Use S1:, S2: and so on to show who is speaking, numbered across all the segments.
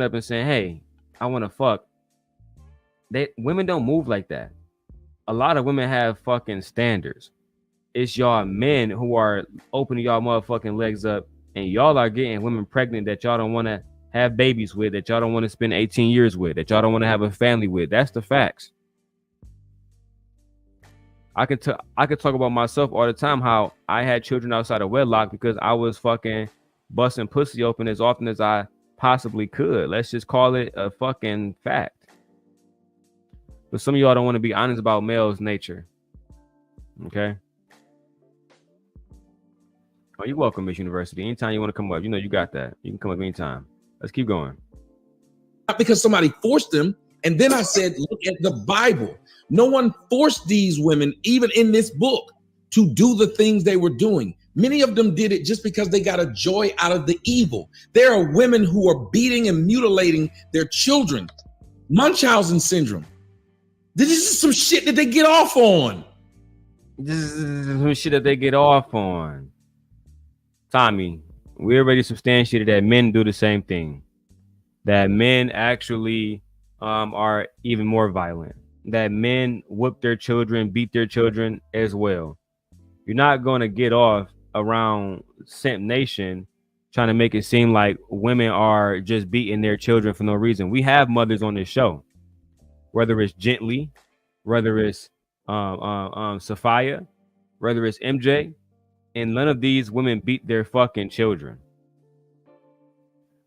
S1: up and saying, "Hey, I want to fuck." Women don't move like that. A lot of women have fucking standards. It's y'all men who are opening y'all motherfucking legs up, and y'all are getting women pregnant that y'all don't want to have babies with, that y'all don't want to spend 18 years with, that y'all don't want to have a family with. That's the facts. I could talk about myself all the time, how I had children outside of wedlock because I was fucking busting pussy open as often as I possibly could. Let's just call it a fucking fact. But some of y'all don't want to be honest about male's nature. Okay. Oh, you're welcome, Miss University. Anytime you want to come up, you know you got that. You can come up anytime. Let's keep going.
S2: Not because somebody forced them. And then I said, look at the Bible. No one forced these women, even in this book, to do the things they were doing. Many of them did it just because they got a joy out of the evil. There are women who are beating and mutilating their children. Munchausen syndrome. This is some shit that they get off on.
S1: This is some shit that they get off on. Tommy, we already substantiated that men do the same thing. That men actually are even more violent. That men whip their children, beat their children as well. You're not going to get off around Simp Nation trying to make it seem like women are just beating their children for no reason. We have mothers on this show, whether it's Gently, whether it's Sophia, whether it's MJ, and none of these women beat their fucking children.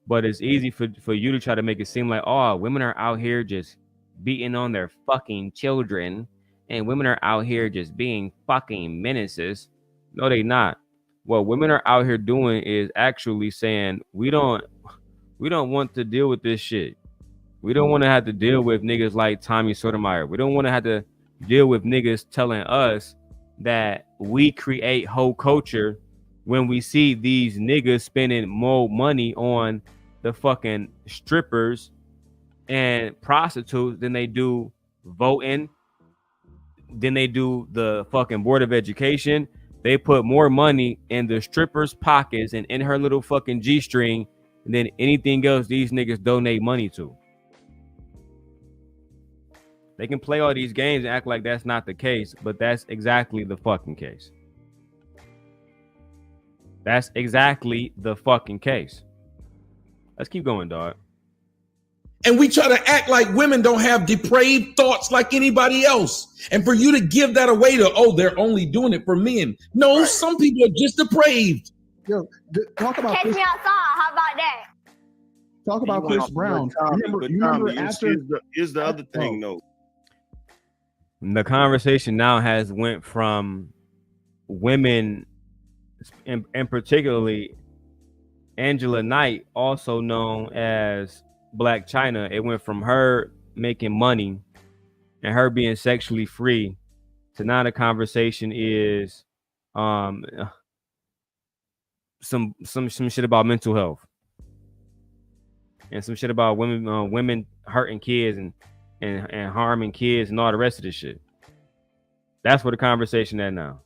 S1: But it's easy for you to try to make it seem like, oh, women are out here just beating on their fucking children, and women are out here just being fucking menaces. No, they not. What women are out here doing is actually saying, we don't want to deal with this shit. We don't want to have to deal with niggas like Tommy Sotomayor. We don't want to have to deal with niggas telling us that we create whole culture when we see these niggas spending more money on the fucking strippers and prostitutes than they do voting, than they do the fucking Board of Education. They put more money in the strippers' pockets and in her little fucking G-string than anything else these niggas donate money to. They can play all these games and act like that's not the case, but that's exactly the fucking case. That's exactly the fucking case. Let's keep going, dog.
S2: And we try to act like women don't have depraved thoughts like anybody else. And for you to give that away to, oh, they're only doing it for men. No, right. Some people are just depraved.
S3: Yo, talk about
S4: Catch me outside. How about that?
S3: Talk about Chris Brown.
S5: Here's the other thing, though.
S1: The conversation now has went from women, and particularly Angela Knight, also known as Black China. It went from her making money and her being sexually free to now the conversation is some shit about mental health and some shit about women hurting kids and harming kids and all the rest of this shit. That's where the conversation at now.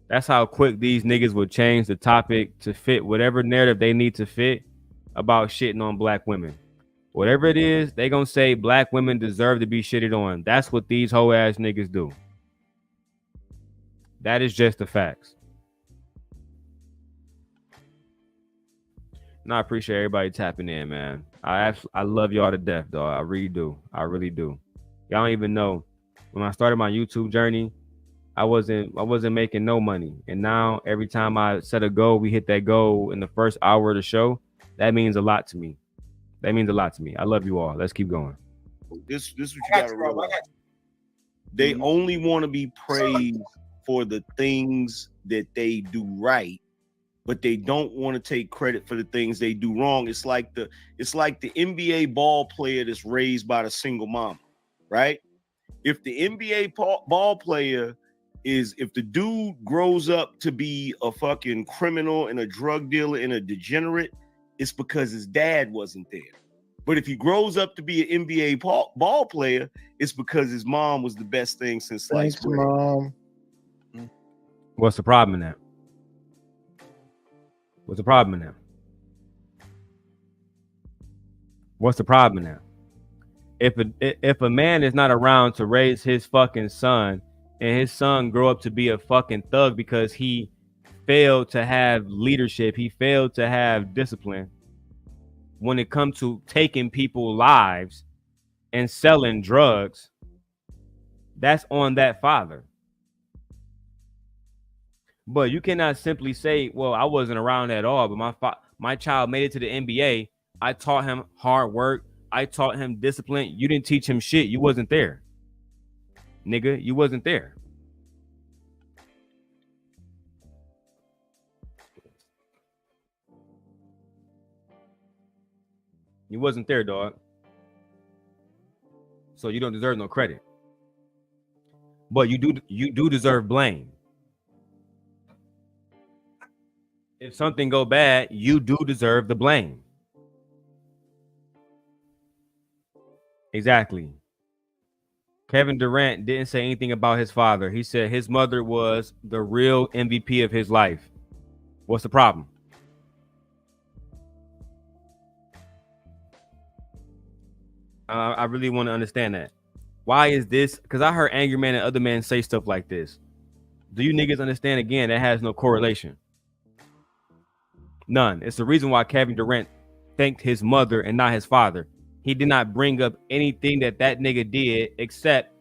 S1: That's how quick these niggas would change the topic to fit whatever narrative they need to fit about shitting on black women. Whatever it is, they gonna say black women deserve to be shitted on. That's what these hoe ass niggas do. That is just the facts. And I appreciate everybody tapping in, man. I love y'all to death, dog. I really do. I really do. Y'all don't even know. When I started my YouTube journey, I wasn't making no money. And now every time I set a goal, we hit that goal in the first hour of the show. That means a lot to me. That means a lot to me. I love you all. Let's keep going.
S5: This what you gotta realize. They only want to be praised for the things that they do right, but they don't want to take credit for the things they do wrong. It's like the NBA ball player that's raised by the single mom, right? If the NBA ball player if the dude grows up to be a fucking criminal and a drug dealer and a degenerate, it's because his dad wasn't there. But if he grows up to be an NBA ball player, it's because his mom was the best thing since sliced bread.
S3: Mom.
S1: What's the problem in that? What's the problem in that? What's the problem now? If a man is not around to raise his fucking son, and his son grow up to be a fucking thug because he failed to have leadership, he failed to have discipline when it comes to taking people's lives and selling drugs, that's on that father. But you cannot simply say, well, I wasn't around at all, but my child made it to the NBA. I taught him hard work. I taught him discipline. You didn't teach him shit. You wasn't there. Nigga, you wasn't there. You wasn't there, dog. So you don't deserve no credit. But you do deserve blame. If something go bad, you do deserve the blame. Exactly. Kevin Durant didn't say anything about his father. He said his mother was the real MVP of his life. What's the problem? I really want to understand that. Why is this? Because I heard Angry Man and other men say stuff like this. Do you niggas understand? Again, that has no correlation. None. It's the reason why Kevin Durant thanked his mother and not his father. He did not bring up anything that nigga did except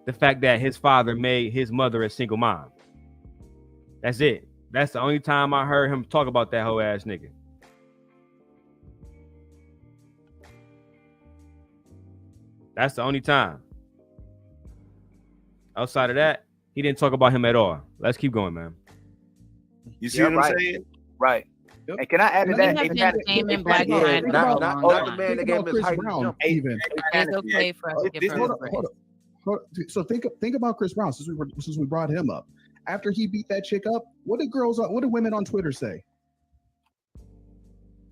S1: the fact that his father made his mother a single mom. That's it. That's the only time I heard him talk about that whole ass nigga. That's the only time. Outside of that, he didn't talk about him at all. Let's keep going, man.
S5: You see what I'm saying?
S6: Right.
S3: Yep.
S6: And can I add to that?
S7: Not the man that gave his height jump.
S3: Even.
S7: It's okay for us to give her a break.
S3: So think about Chris Brown since we brought him up. After he beat that chick up, what did women on Twitter say?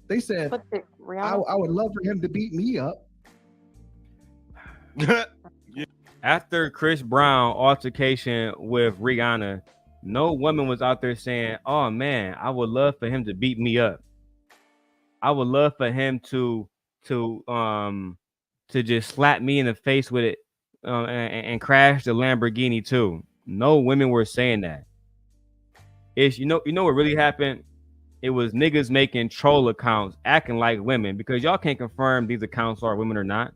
S3: They said, I would love for him to beat me up.
S1: After Chris Brown altercation with Rihanna, no woman was out there saying, oh man, I would love for him to beat me up. I would love for him to just slap me in the face with it and crash the Lamborghini too. No women were saying that. It's you know what really happened? It was niggas making troll accounts acting like women, because y'all can't confirm these accounts are women or not.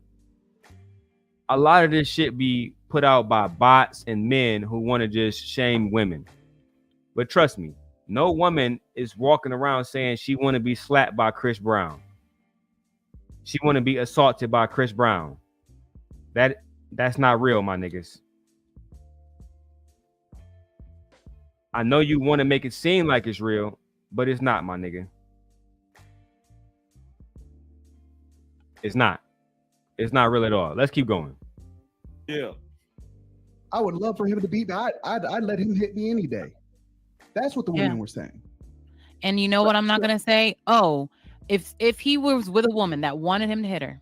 S1: A lot of this shit be put out by bots and men who want to just shame women. But trust me, no woman is walking around saying she want to be slapped by Chris Brown. She want to be assaulted by Chris Brown. That's not real, my niggas. I know you want to make it seem like it's real, but it's not, my nigga. It's not. It's not real at all. Let's keep going.
S5: Yeah.
S3: I would love for him to beat me. I'd let him hit me any day. That's what the women were saying.
S7: And you know what I'm not going to say? Oh, if he was with a woman that wanted him to hit her,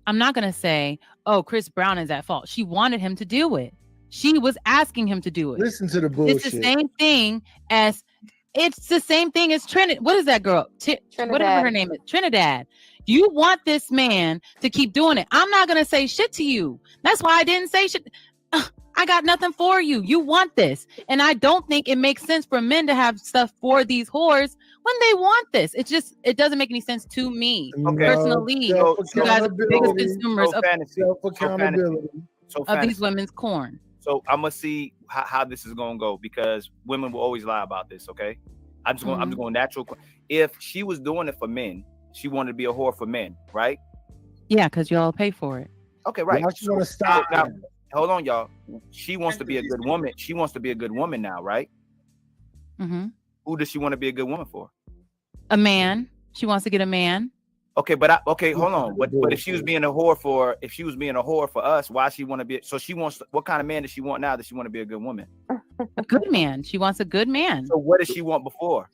S7: I'm not going to say, oh, Chris Brown is at fault. She wanted him to do it. She was asking him to do it.
S8: Listen to the bullshit.
S7: It's the same thing as Trinidad. What is that girl? Whatever her name is. Trinidad. You want this man to keep doing it. I'm not going to say shit to you. That's why I didn't say shit. I got nothing for you. You want this. And I don't think it makes sense for men to have stuff for these whores when they want this. It doesn't make any sense to me. Personally, you guys are the biggest consumers of these women's corn.
S6: So I'm gonna see how this is gonna go, because women will always lie about this. Okay, I'm just going natural. If she was doing it for men, she wanted to be a whore for men, right?
S7: Yeah, because y'all pay for it.
S6: Okay, right.
S8: Now she want to stop
S6: now. Hold on, y'all. She wants to be a good woman. She wants to be a good woman now, right?
S7: Mm-hmm.
S6: Who does she want to be a good woman for?
S7: A man. She wants to get a man.
S6: Okay, but hold on. But if she was being a whore for us, why she want to be? So she wants. What kind of man does she want now? Does she want to be a good woman?
S7: A good man. She wants a good man.
S6: So what did she want before?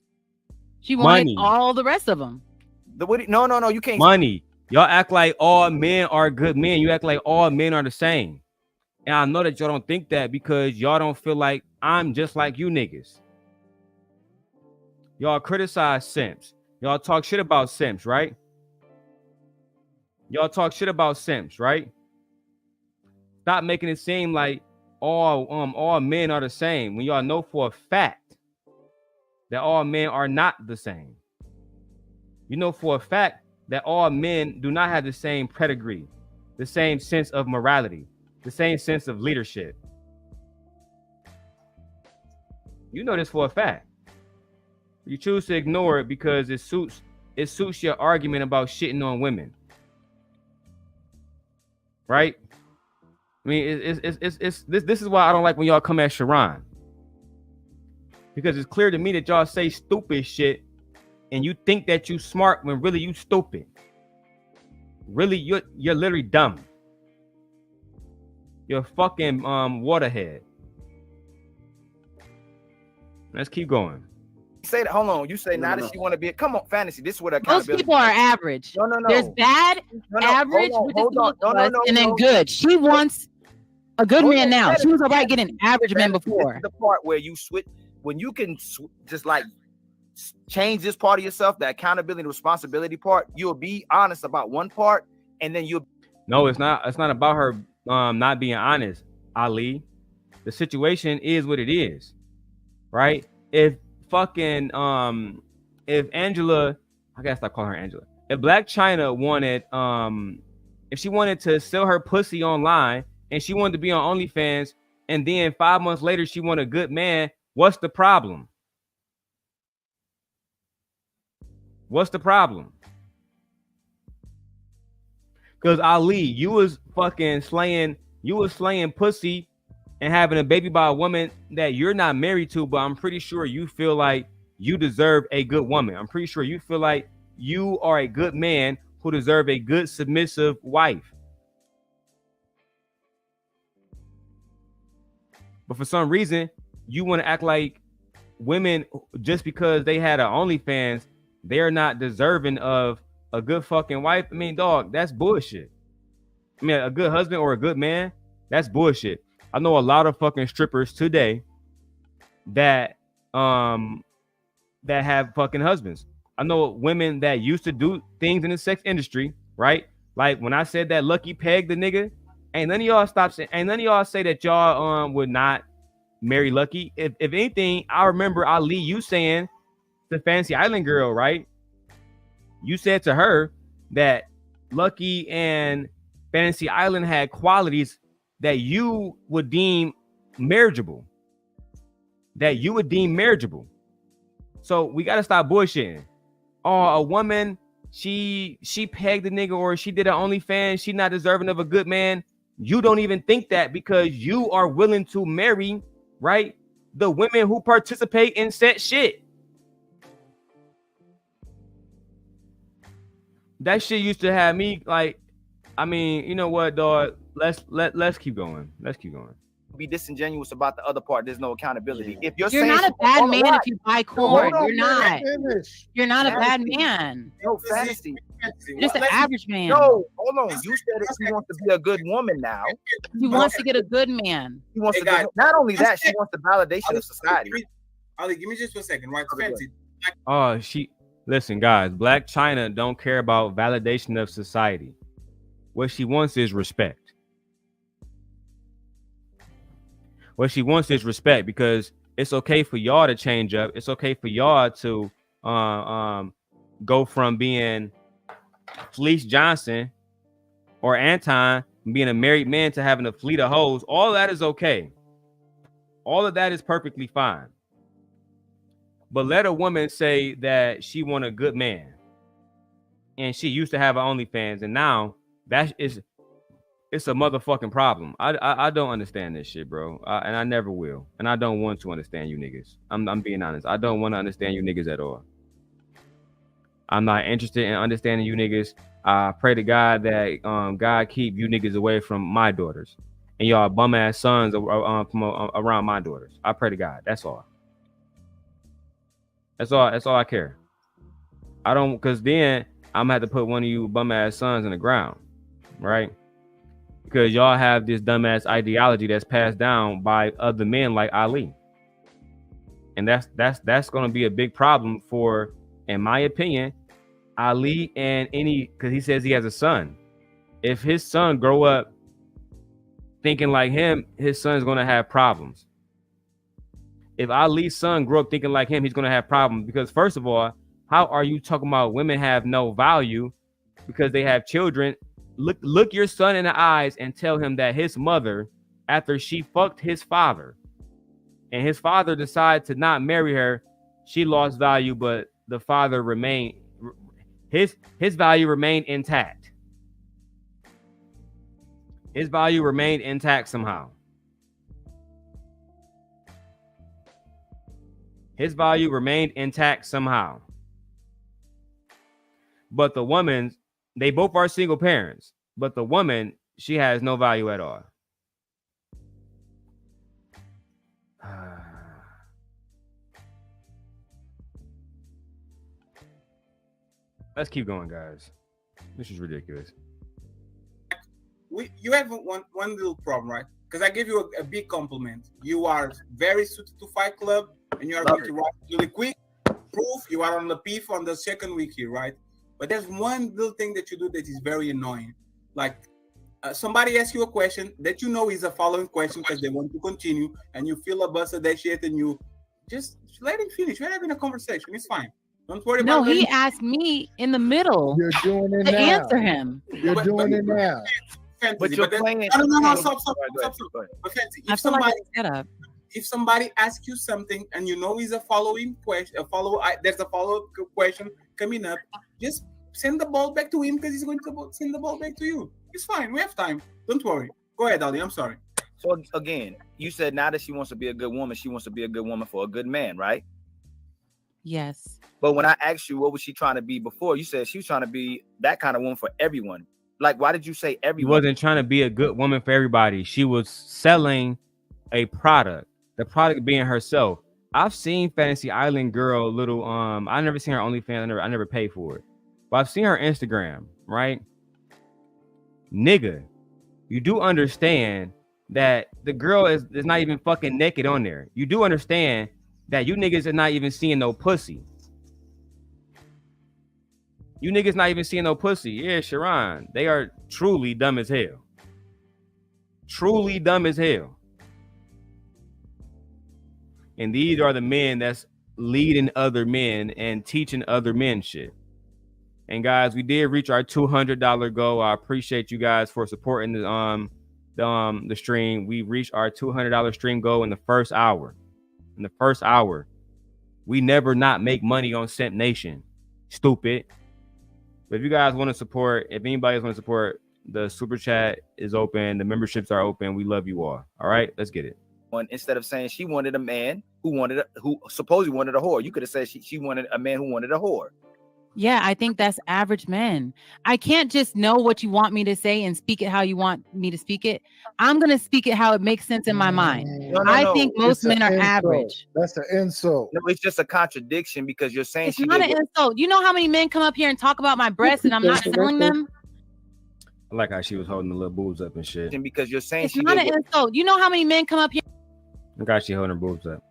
S7: She wanted
S1: money.
S7: All the rest of them.
S6: No. You can't.
S1: Money. Y'all act like all men are good men. You act like all men are the same. And I know that y'all don't think that because y'all don't feel like I'm just like you niggas. Y'all criticize simps. Y'all talk shit about simps, right? Y'all talk shit about simps, right? Stop making it seem like all men are the same when y'all know for a fact that all men are not the same. You know for a fact that all men do not have the same pedigree, the same sense of morality, the same sense of leadership. You know this for a fact. You choose to ignore it because it suits your argument about shitting on women. Right? I mean, this is why I don't like when y'all come at Sharon. Because it's clear to me that y'all say stupid shit and you think that you smart when really you stupid. Really, you're literally dumb. You're a fucking waterhead. Let's keep going.
S6: Say that. Hold on. You say now that she want to be. Come on, fantasy. This is what accountability.
S7: Most people are average.
S6: No.
S7: There's bad, average, and then good. She wants a good man now. She was alright getting average men before.
S6: This is the part where you switch when you can just like change this part of yourself, the accountability and responsibility part. You'll be honest about one part, and then you'll.
S1: No, it's not. It's not about her not being honest, Ali. The situation is what it is, right? If fucking if Angela, I gotta stop calling her Angela. If Black China wanted if she wanted to sell her pussy online and she wanted to be on OnlyFans, and then 5 months later she wanted a good man, what's the problem? What's the problem? Because Ali, you was fucking slaying pussy and having a baby by a woman that you're not married to, but I'm pretty sure you feel like you deserve a good woman. I'm pretty sure you feel like you are a good man who deserve a good submissive wife. But for some reason, you want to act like women, just because they had an OnlyFans, they're not deserving of a good fucking wife. I mean, dog, that's bullshit. I mean, a good husband or a good man, that's bullshit. I know a lot of fucking strippers today that have fucking husbands. I know women that used to do things in the sex industry, right? Like when I said that Lucky pegged the nigga, ain't none of y'all stop saying, ain't none of y'all say that y'all would not marry Lucky. If anything, I remember Ali, you saying the Fantasy Island girl, right? You said to her that Lucky and Fantasy Island had qualities that you would deem marriageable. So we got to stop bullshitting. Oh, a woman, she pegged the nigga or she did her OnlyFans, she not deserving of a good man. You don't even think that because you are willing to marry, right, the women who participate in set shit. That shit used to have me like, I mean, you know what, dog? Let's keep going. Let's keep going.
S6: Be disingenuous about the other part. There's no accountability. If you're
S7: not a bad man if you buy corn. You're not. You're not a bad man.
S6: No, fantasy.
S7: You're just an average man.
S6: No, hold on. You said that she wants to be a good woman now.
S7: She wants to get a good man.
S6: She wants to not only that, she wants the validation of society.
S8: Ali, give me just 1 second, right? Fantasy.
S1: Oh, listen, guys. Black China don't care about validation of society. What she wants is respect. What she wants is respect, because it's okay for y'all to change up. It's okay for y'all to go from being Fleece Johnson or Anton, being a married man, to having a fleet of hoes. All that is okay. All of that is perfectly fine. But let a woman say that she want a good man and she used to have an OnlyFans, and now it's a motherfucking problem. I don't understand this shit, bro, and I never will, and I don't want to understand you niggas. I'm being honest. I don't want to understand you niggas at all. I'm not interested in understanding you niggas. I pray to God that God keep you niggas away from my daughters and y'all bum ass sons from around my daughters. I pray to God. That's all. That's all I care. I don't, because then I'm gonna have to put one of you bum ass sons in the ground, right? Because y'all have this dumbass ideology that's passed down by other men like Ali. And that's going to be a big problem for, in my opinion, Ali and because he says he has a son. If his son grow up thinking like him, his son's gonna have problems. If Ali's son grew up thinking like him, he's gonna have problems. Because first of all, how are you talking about women have no value because they have children? Look your son in the eyes and tell him that his mother, after she fucked his father, and his father decided to not marry her, she lost value, but the father remained, his value remained intact. His value remained intact somehow. His value remained intact somehow. But the woman, they both are single parents, but the woman, she has no value at all. Let's keep going, guys. This is ridiculous.
S8: You have one little problem, right? Because I give you a big compliment. You are very suited to Fight Club, and you are going to write really quick. Proof you are on the PIF on the second week here, right? But there's one little thing that you do that is very annoying. Like somebody asks you a question that you know is a following question because they want to continue, and you filibuster that shit, and you just let him finish. We're having a conversation. It's fine. Don't worry about it.
S7: No, he asked me in the middle.
S9: You're doing it
S7: to
S9: now.
S7: Answer him.
S9: You're doing it now.
S8: Fantasy,
S6: But you're playing.
S8: No, stop. But fancy, if somebody asks you something and you know is a following question, there's a follow-up question coming up, just send the ball back to him because he's going to send the ball back to you. It's fine. We have time. Don't worry. Go ahead, Ali. I'm sorry.
S6: So again, you said now that she wants to be a good woman, she wants to be a good woman for a good man, right?
S7: Yes.
S6: But when I asked you what was she trying to be before, you said she was trying to be that kind of woman for everyone. Like, why did you say everyone?
S1: She wasn't trying to be a good woman for everybody. She was selling a product. The product being herself. I've seen Fantasy Island girl little I never seen her OnlyFans. I never paid for it. But I've seen her Instagram, right? Nigga, you do understand that the girl is not even fucking naked on there. You do understand that you niggas are not even seeing no pussy. You niggas not even seeing no pussy. Yeah, Sharon. They are truly dumb as hell. Truly dumb as hell. And these are the men that's leading other men and teaching other men shit. And guys, we did reach our $200 goal. I appreciate you guys for supporting the stream. We reached our $200 stream goal in the first hour. In the first hour. We never not make money on Simp Nation. Stupid. But if you guys want to support, if anybody want to support, the super chat is open. The memberships are open. We love you all. All right, let's get it.
S6: Instead of saying she wanted a man who supposedly wanted a whore, you could have said she wanted a man who wanted a whore.
S7: Yeah, I think that's average men. I can't just know what you want me to say and speak it how you want me to speak it. I'm going to speak it how it makes sense in my mind. I think most men are average.
S9: That's an insult.
S6: No, it's just a contradiction because you're saying
S7: it's not an insult. You know how many men come up here and talk about my breasts and I'm not selling them?
S1: I like how she was holding the little boobs up and shit.
S6: Because you're saying
S7: it's not an insult. You know how many men come up here?
S1: Look how she holding her boobs up.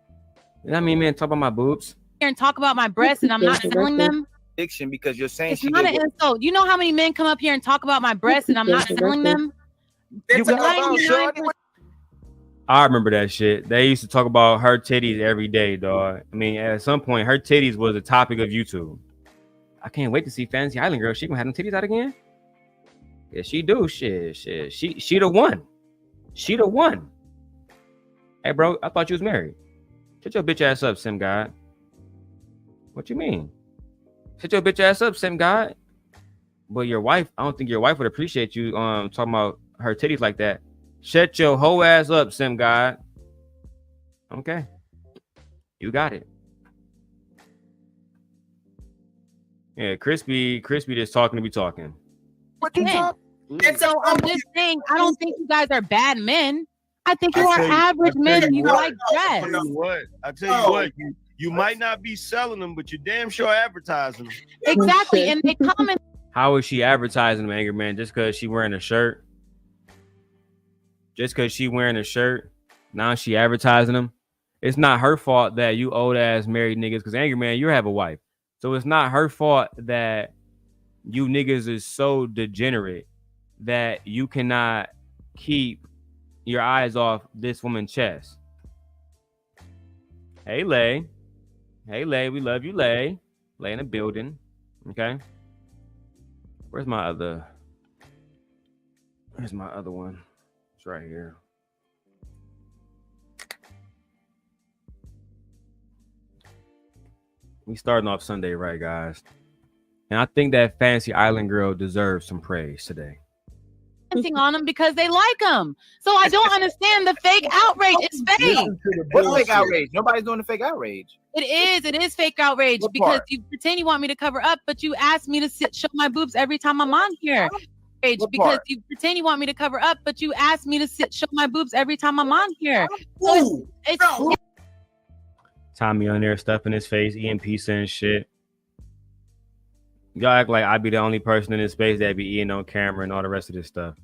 S1: You know how many men talk about my boobs?
S7: And talk about my breasts and I'm not selling them?
S6: Because you're saying
S7: it's not an insult. You know how many men come up here and talk about my breasts and I'm not selling them?
S1: I remember that shit. They used to talk about her titties every day, dog. I mean, at some point, her titties was a topic of YouTube. I can't wait to see Fantasy Island girl. She gonna have them titties out again? Yeah, she do. Shit. She the one. She the one. Hey, bro, I thought you was married. Shut your bitch ass up, Sim God. What you mean? Shut your bitch ass up, Sim God. But your wife, I don't think your wife would appreciate you talking about her titties like that. Shut your whole ass up, Sim God. Okay. You got it. Yeah, Crispy just talking to be talking.
S7: What you talk? And so I'm just saying, I don't think you guys are bad men. I think you are average men and you like dress.
S5: I tell you what, you might not be selling them, but you're damn sure advertising them.
S7: Exactly. And they come in.
S1: How is she advertising them, Angry Man? Just because she wearing a shirt? Just because she wearing a shirt, now she advertising them? It's not her fault that you old ass married niggas, because Angry Man, you have a wife. So it's not her fault that you niggas is so degenerate that you cannot keep your eyes off this woman's chest. Hey, Lay. Hey, Lay. We love you, Lay. Lay in the building. Okay. Where's my other one? It's right here. We starting off Sunday right, guys. And I think that Fantasy Island girl deserves some praise today.
S7: On them because they like them. So I don't understand the fake outrage. It's fake.
S6: What's fake outrage? Nobody's doing the fake outrage.
S7: It is fake outrage
S6: What
S7: because
S6: part?
S7: you pretend you want me to cover up, but you ask me to show my boobs every time I'm on here.
S6: What
S7: Because
S6: part?
S7: you pretend you want me to cover up, but you ask me to show my boobs every time I'm on here. So it's
S1: Tommy on there stuffing his face, EMP saying shit. Y'all act like I be the only person in this space that be eating on camera and all the rest of this stuff.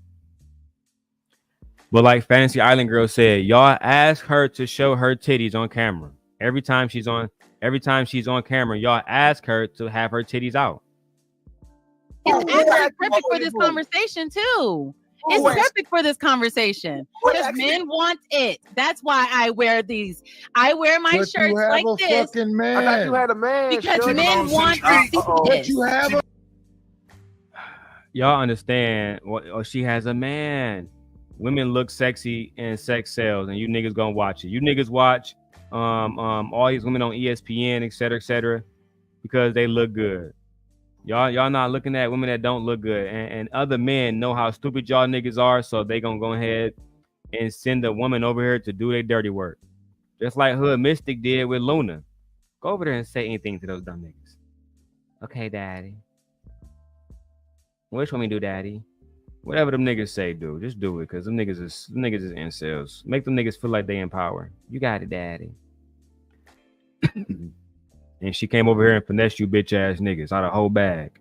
S1: But like Fantasy Island girl said, y'all ask her to show her titties on camera. Every time she's on camera, y'all ask her to have her titties out.
S7: It's actually perfect for this conversation too. It's perfect for this conversation because men want it. That's why I wear these. I wear my
S9: But
S7: shirts
S9: you have
S7: like
S9: a
S7: this
S9: fucking man.
S10: I thought you had a man.
S7: because
S10: Shirley.
S7: men want to see
S9: But
S7: this.
S9: you have a
S1: Y'all understand what? Oh, she has a man. Women look sexy and sex sells, and you niggas gonna watch it. You niggas watch all these women on ESPN, etc., because they look good. Y'all not looking at women that don't look good, and other men know how stupid y'all niggas are, so they gonna go ahead and send a woman over here to do their dirty work, just like Hood Mystic did with Luna. Go over there and say anything to those dumb niggas. Okay, daddy. What you want me to do, daddy? Whatever them niggas say, do. Just do it, because them niggas is incels. Make them niggas feel like they in power. You got it, daddy. And she came over here and finessed you bitch ass niggas out of a whole bag.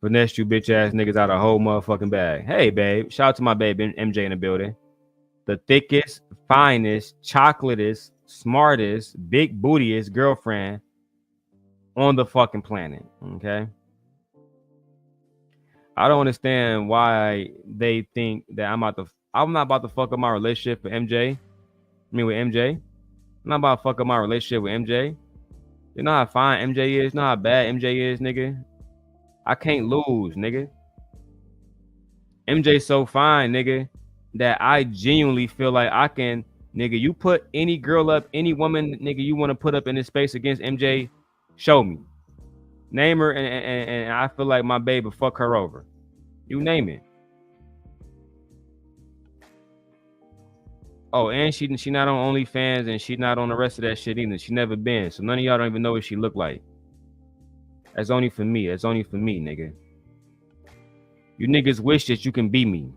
S1: Finessed you bitch ass niggas out of a whole motherfucking bag. Hey, babe. Shout out to my baby MJ in the building. The thickest, finest, chocolatest, smartest, big bootiest girlfriend on the fucking planet. Okay. I don't understand why they think that I'm not about to fuck up my relationship with MJ. With MJ. I'm not about to fuck up my relationship with MJ. You know how fine MJ is? You know how bad MJ is, nigga? I can't lose, nigga. MJ's so fine, nigga, that I genuinely feel like I can, nigga, you put any girl up, any woman, nigga, you want to put up in this space against MJ, show me. Name her, and I feel like my baby fuck her over. You name it. Oh, and she not on OnlyFans, and she not on the rest of that shit either. She never been. So none of y'all don't even know what she look like. That's only for me. That's only for me, nigga. You niggas wish that you can be me.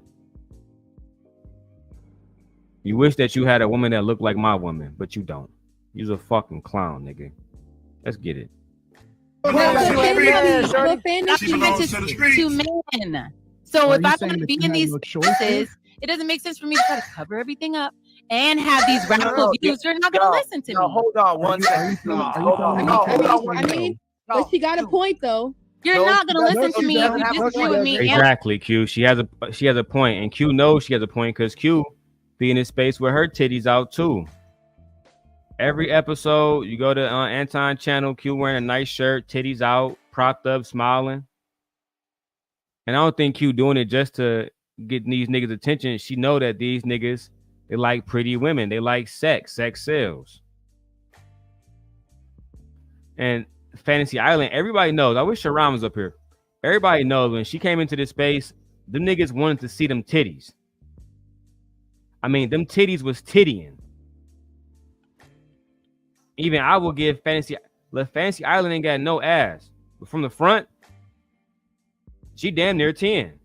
S1: You wish that you had a woman that looked like my woman, but you don't. You's a fucking clown, nigga. Let's get it.
S7: To men. So if I'm going to be in these spaces, it doesn't make sense for me to try to cover everything up and have these radical views. You're not going to listen to me.
S6: Hold on one second.
S11: I mean, but she got a point though.
S7: You're not going to listen to me if you disagree with me.
S1: Exactly, Q. She has a point, and Q knows she has a point because Q be in this space with her titties out too. Every episode, you go to Anton channel, Q wearing a nice shirt, titties out, propped up, smiling. And I don't think Q doing it just to get these niggas' attention. She know that these niggas, they like pretty women. They like sex. Sex sells. And Fantasy Island, everybody knows. I wish Sharon was up here. Everybody knows when she came into this space, them niggas wanted to see them titties. I mean, them titties was tittying. Even I will give Fantasy Island ain't got no ass. But from the front, she damn near 10.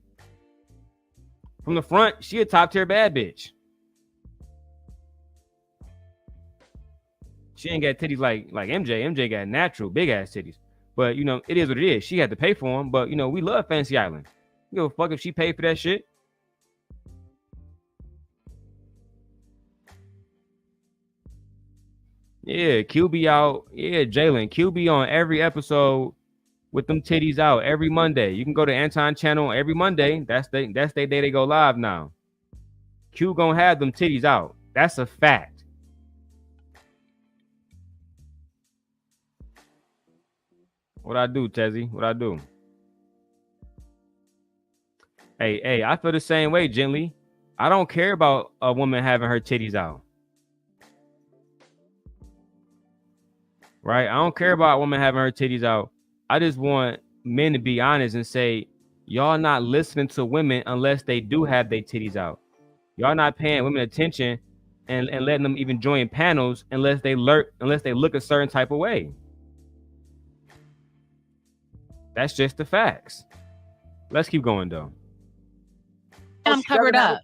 S1: From the front, she a top tier bad bitch. She ain't got titties like MJ. MJ got natural big ass titties. But you know, it is what it is. She had to pay for them. But you know, we love Fantasy Island. You give a fuck if she paid for that shit. Yeah, QB out. Yeah, Jalen. QB on every episode with them titties out every Monday. You can go to Anton channel every Monday. That's their day they go live now. Q gonna have them titties out. That's a fact. What I do, Tezzy? What I do? Hey, I feel the same way, Gently. I don't care about a woman having her titties out. Right? I don't care about a woman having her titties out. I just want men to be honest and say, y'all not listening to women unless they do have their titties out. Y'all not paying women attention and letting them even join panels unless they look a certain type of way. That's just the facts. Let's keep going though.
S7: I'm covered up.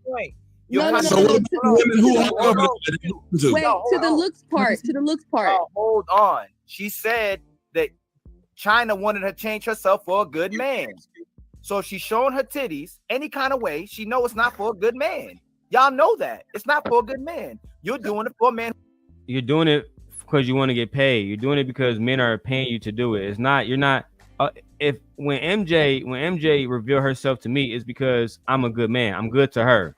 S11: No.
S2: So what about women who are covered?
S11: Wait, to the looks part. To the looks part.
S6: Oh, hold on. She said that China wanted her to change herself for a good man. So she's showing her titties any kind of way. She know it's not for a good man. Y'all know that. It's not for a good man. You're doing it for a man.
S1: You're doing it because you want to get paid. You're doing it because men are paying you to do it. It's not, you're not, when MJ revealed herself to me, it's because I'm a good man. I'm good to her.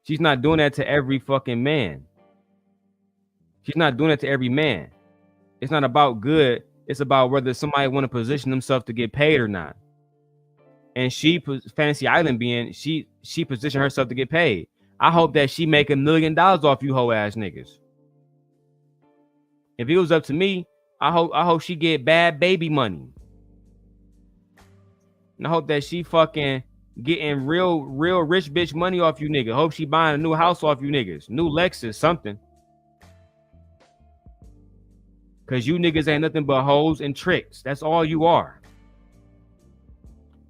S1: She's not doing that to every fucking man. She's not doing it to every man. It's not about good. It's about whether somebody want to position themselves to get paid or not. And Fantasy Island being, she positioned herself to get paid. I hope that she make $1 million off you hoe ass niggas. If it was up to me, I hope she get bad baby money. And I hope that she fucking getting real rich bitch money off you niggas. Hope she buying a new house off you niggas. New Lexus, something. Cause you niggas ain't nothing but hoes and tricks. That's all you are.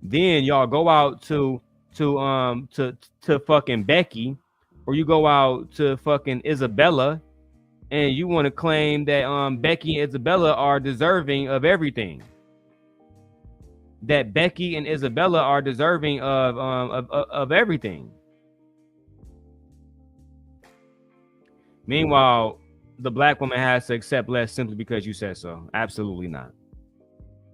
S1: Then y'all go out to fucking Becky, or you go out to fucking Isabella, and you want to claim that Becky and Isabella are deserving of everything. That Becky and Isabella are deserving of everything. Meanwhile, the black woman has to accept less simply because you said so. Absolutely not.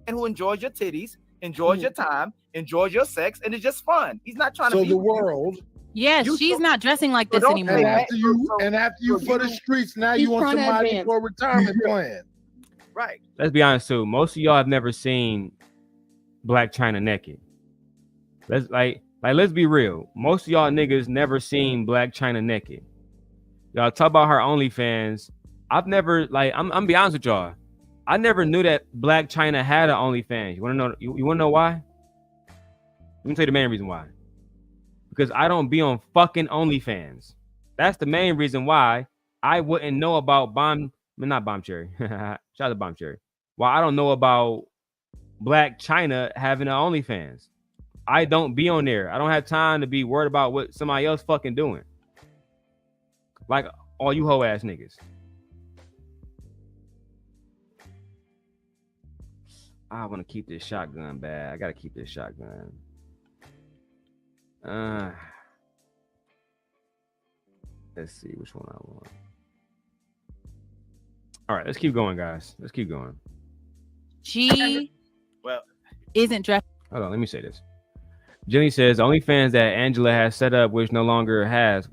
S6: And who enjoys your titties, enjoys your time, enjoys your sex, and it's just fun. He's not trying to be
S9: the world.
S7: Yes, she's not dressing like this anymore.
S9: And after you for the streets, now you want somebody for a retirement plan.
S6: Right.
S1: Let's be honest too. Most of y'all have never seen Black China naked. Let's be real. Most of y'all niggas never seen Black China naked. Y'all talk about her OnlyFans. I've never I'm be honest with y'all. I never knew that Black China had an OnlyFans. You wanna know? You wanna know why? Let me tell you the main reason why. Because I don't be on fucking OnlyFans. That's the main reason why I wouldn't know about not Bomb Cherry. Shout out to Bomb Cherry. Why I don't know about Black China having an OnlyFans. I don't be on there. I don't have time to be worried about what somebody else fucking doing. Like all you hoe ass niggas. I want to keep this shotgun bad. I gotta keep this shotgun. Let's see which one I want. All right, let's keep going, guys. Let's keep going.
S7: She isn't dressed.
S1: Hold on, let me say this. Jenny says OnlyFans that Angela has set up, which she no longer has,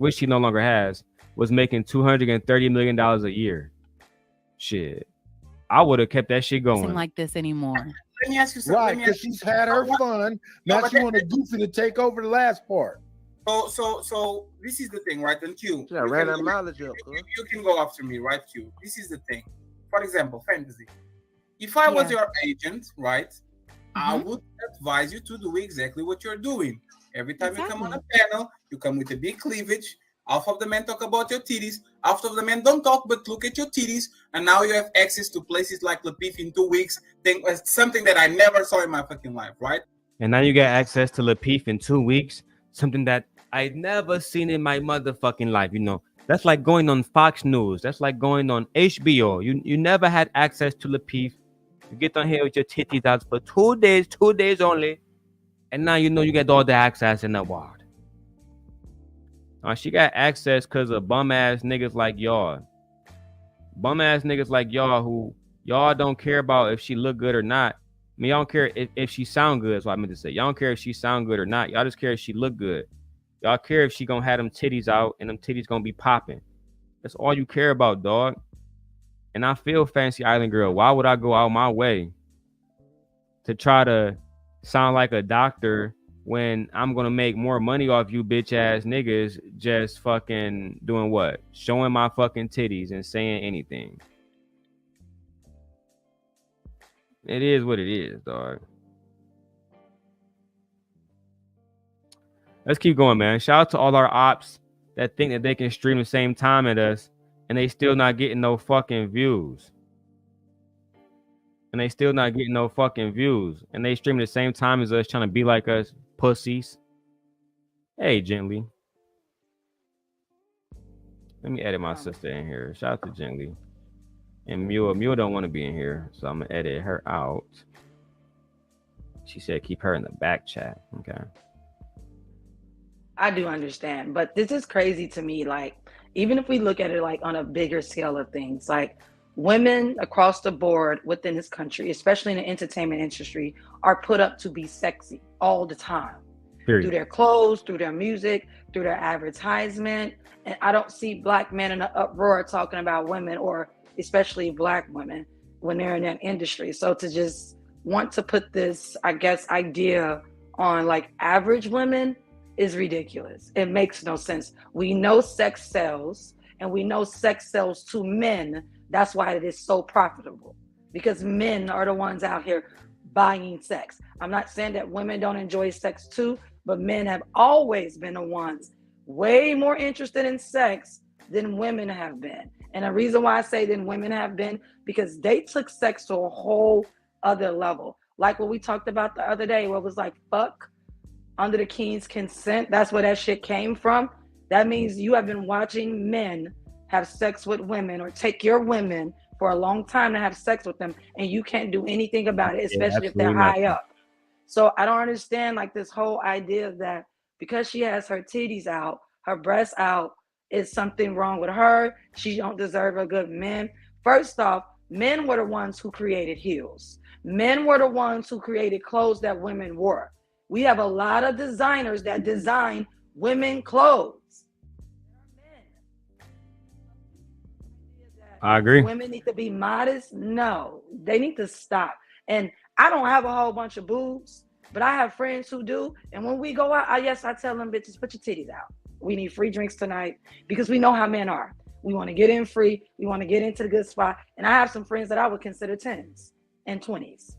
S1: was making $230 million a year. Shit, I would have kept that shit going.
S7: Like this anymore.
S8: Let me ask you something.
S9: Right, because she's had her fun. Now she want a Goofy to take over the last part.
S8: So this is the thing, right? And Q,
S10: I ran out of mileage up.
S8: You can go after me, right? Q. This is the thing. For example, fantasy. If I was your agent, right, I would advise you to do exactly what you're doing. Every time you come on a panel, you come with a big cleavage. Half of the men talk about your titties. Half of the men don't talk, but look at your titties. And now you have access to places like Lapif in 2 weeks. Something that I never saw in my fucking life, right?
S1: And now you get access to Lapif in 2 weeks. Something that I never seen in my motherfucking life. You know, that's like going on Fox News. That's like going on HBO. You never had access to Lapif. You get on here with your titties out for 2 days only. And now you know you get all the access in the world. She got access because of bum ass niggas like y'all. Bum ass niggas like y'all who y'all don't care about if she look good or not. I mean, y'all don't care if she sound good. That's what I meant to say. Y'all don't care if she sound good or not. Y'all just care if she look good. Y'all care if she gonna have them titties out and them titties gonna be popping. That's all you care about, dog. And I feel Fancy Island Girl. Why would I go out my way to try to sound like a doctor when I'm gonna make more money off you bitch ass niggas just fucking doing what? Showing my fucking titties and saying anything. It is what it is, dog. Let's keep going, man. Shout out to all our ops that think that they can stream the same time at us and they still not getting no fucking views. And they still not getting no fucking views. And they stream the same time as us, trying to be like us, pussies. Hey, Gently. Let me edit my sister in here. Shout out to Gently. And Mule don't want to be in here, so I'm gonna edit her out. She said keep her in the back chat. Okay.
S10: I do understand, but this is crazy to me. Like, even if we look at it like on a bigger scale of things, like women across the board within this country, especially in the entertainment industry, are put up to be sexy all the time. Period. Through their clothes, through their music, through their advertisement. And I don't see black men in an uproar talking about women, or especially black women, when they're in that industry. So to just want to put this, I guess, idea on like average women is ridiculous. It makes no sense. We know sex sells, and we know sex sells to men. That's why it is so profitable, because men are the ones out here buying sex. I'm not saying that women don't enjoy sex too, but men have always been the ones way more interested in sex than women have been. And the reason why I say than women have been, because they took sex to a whole other level. Like what we talked about the other day, where it was like, fuck under the king's consent. That's where that shit came from. That means you have been watching men have sex with women, or take your women for a long time to have sex with them, and you can't do anything about it, especially if they're high up. So I don't understand like this whole idea that because she has her titties out, her breasts out, is something wrong with her. She don't deserve a good man. First off, men were the ones who created heels. Men were the ones who created clothes that women wore. We have a lot of designers that design women clothes.
S1: I agree.
S10: Women need to be modest. No, they need to stop. And I don't have a whole bunch of boobs, but I have friends who do. And when we go out, I tell them, bitches, put your titties out. We need free drinks tonight, because we know how men are. We want to get in free. We want to get into the good spot. And I have some friends that I would consider 10s and 20s.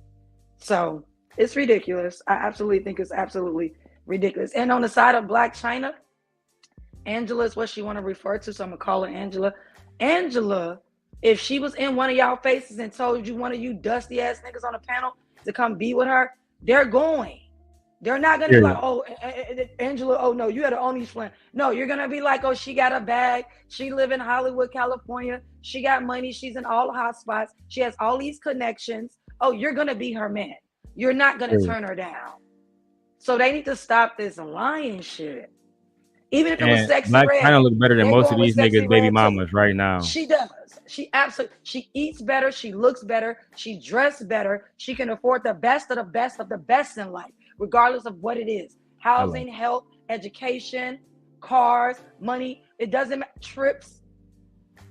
S10: So it's ridiculous. I absolutely think it's absolutely ridiculous. And on the side of Black China, Angela is what she want to refer to, so I'm going to call her Angela. Angela, if she was in one of y'all faces and told you, one of you dusty ass niggas on the panel, to come be with her, they're going. They're not going to be like, oh, Angela, oh no, you had an Oni's friend. No, you're going to be like, oh, she got a bag. She live in Hollywood, California. She got money. She's in all the hot spots. She has all these connections. Oh, you're going to be her man. You're not going to turn her down. So they need to stop this lying shit. Even if it was Sexy
S1: Black
S10: Red.
S1: China look better than most of these niggas' baby mamas right now.
S10: She does. She absolutely, she eats better. She looks better. She dressed better. She can afford the best of the best of the best in life, regardless of what it is. Housing, health, education, cars, money. It doesn't matter. Trips.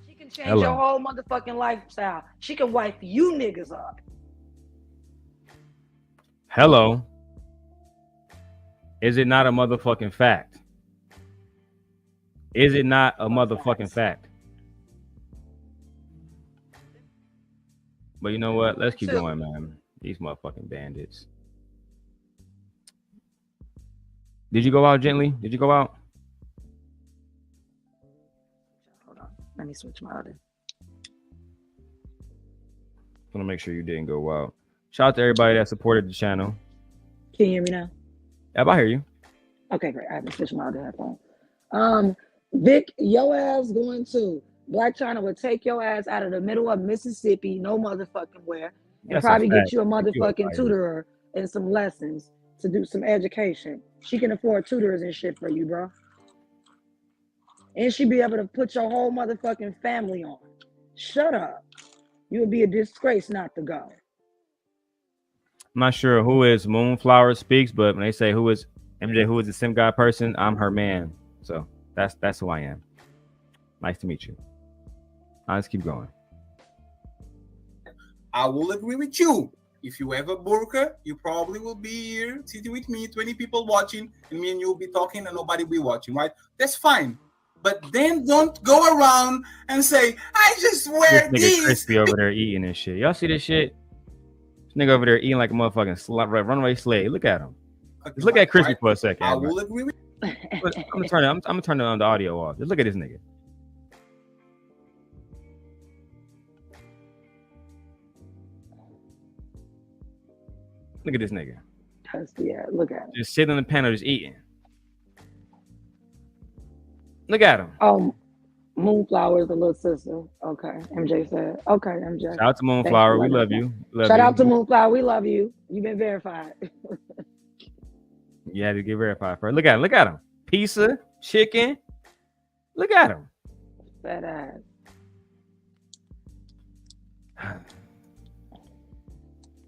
S10: She can change your whole motherfucking lifestyle. She can wipe you niggas up.
S1: Hello. Is it not a motherfucking fact? Is it not a motherfucking fact? But you know what? Let's keep going, man. These motherfucking bandits. Did you go out, Gently? Did you go out?
S10: Hold on. Let me switch my other.
S1: I want to make sure you didn't go out. Shout out to everybody that supported the channel.
S10: Can you hear me now?
S1: Yep, I hear you.
S10: Okay, great. I haven't switched my other headphone. Vic, your ass going to Black China would take your ass out of the middle of Mississippi, no motherfucking where, and probably get you a motherfucking tutor and some lessons to do some education. She can afford tutors and shit for you, bro. And she be able to put your whole motherfucking family on. Shut up. You would be a disgrace not to go.
S1: I'm not sure who is Moonflower Speaks, but when they say who is MJ, who is the Sim God person, I'm her man. So that's who I am. Nice to meet you. Let's keep going.
S8: I will agree with you. If you have a burqa, you probably will be here sitting with me, 20 people watching, and me and you will be talking and nobody will be watching, right? That's fine. But then don't go around and say, I just wear
S1: this nigga
S8: these.
S1: Crispy over there eating and shit. Y'all see this shit? This nigga over there eating like a motherfucking runaway slave. Look at him. Just look at Crispy for a second.
S8: I will agree with
S1: I'm gonna turn the audio off. Just look at this nigga. Look at this nigga.
S10: Yeah, look at him.
S1: Just sitting on the panel, just eating. Look at him.
S10: Oh, Moonflower is the little sister. Okay, MJ said. Okay, MJ.
S1: Shout out to Moonflower. We love you.
S10: Shout out to Moonflower. We love you. You've been verified.
S1: You had to get verified first. Look at him. Look at him. Pizza, chicken. Look at him.
S10: Fat ass.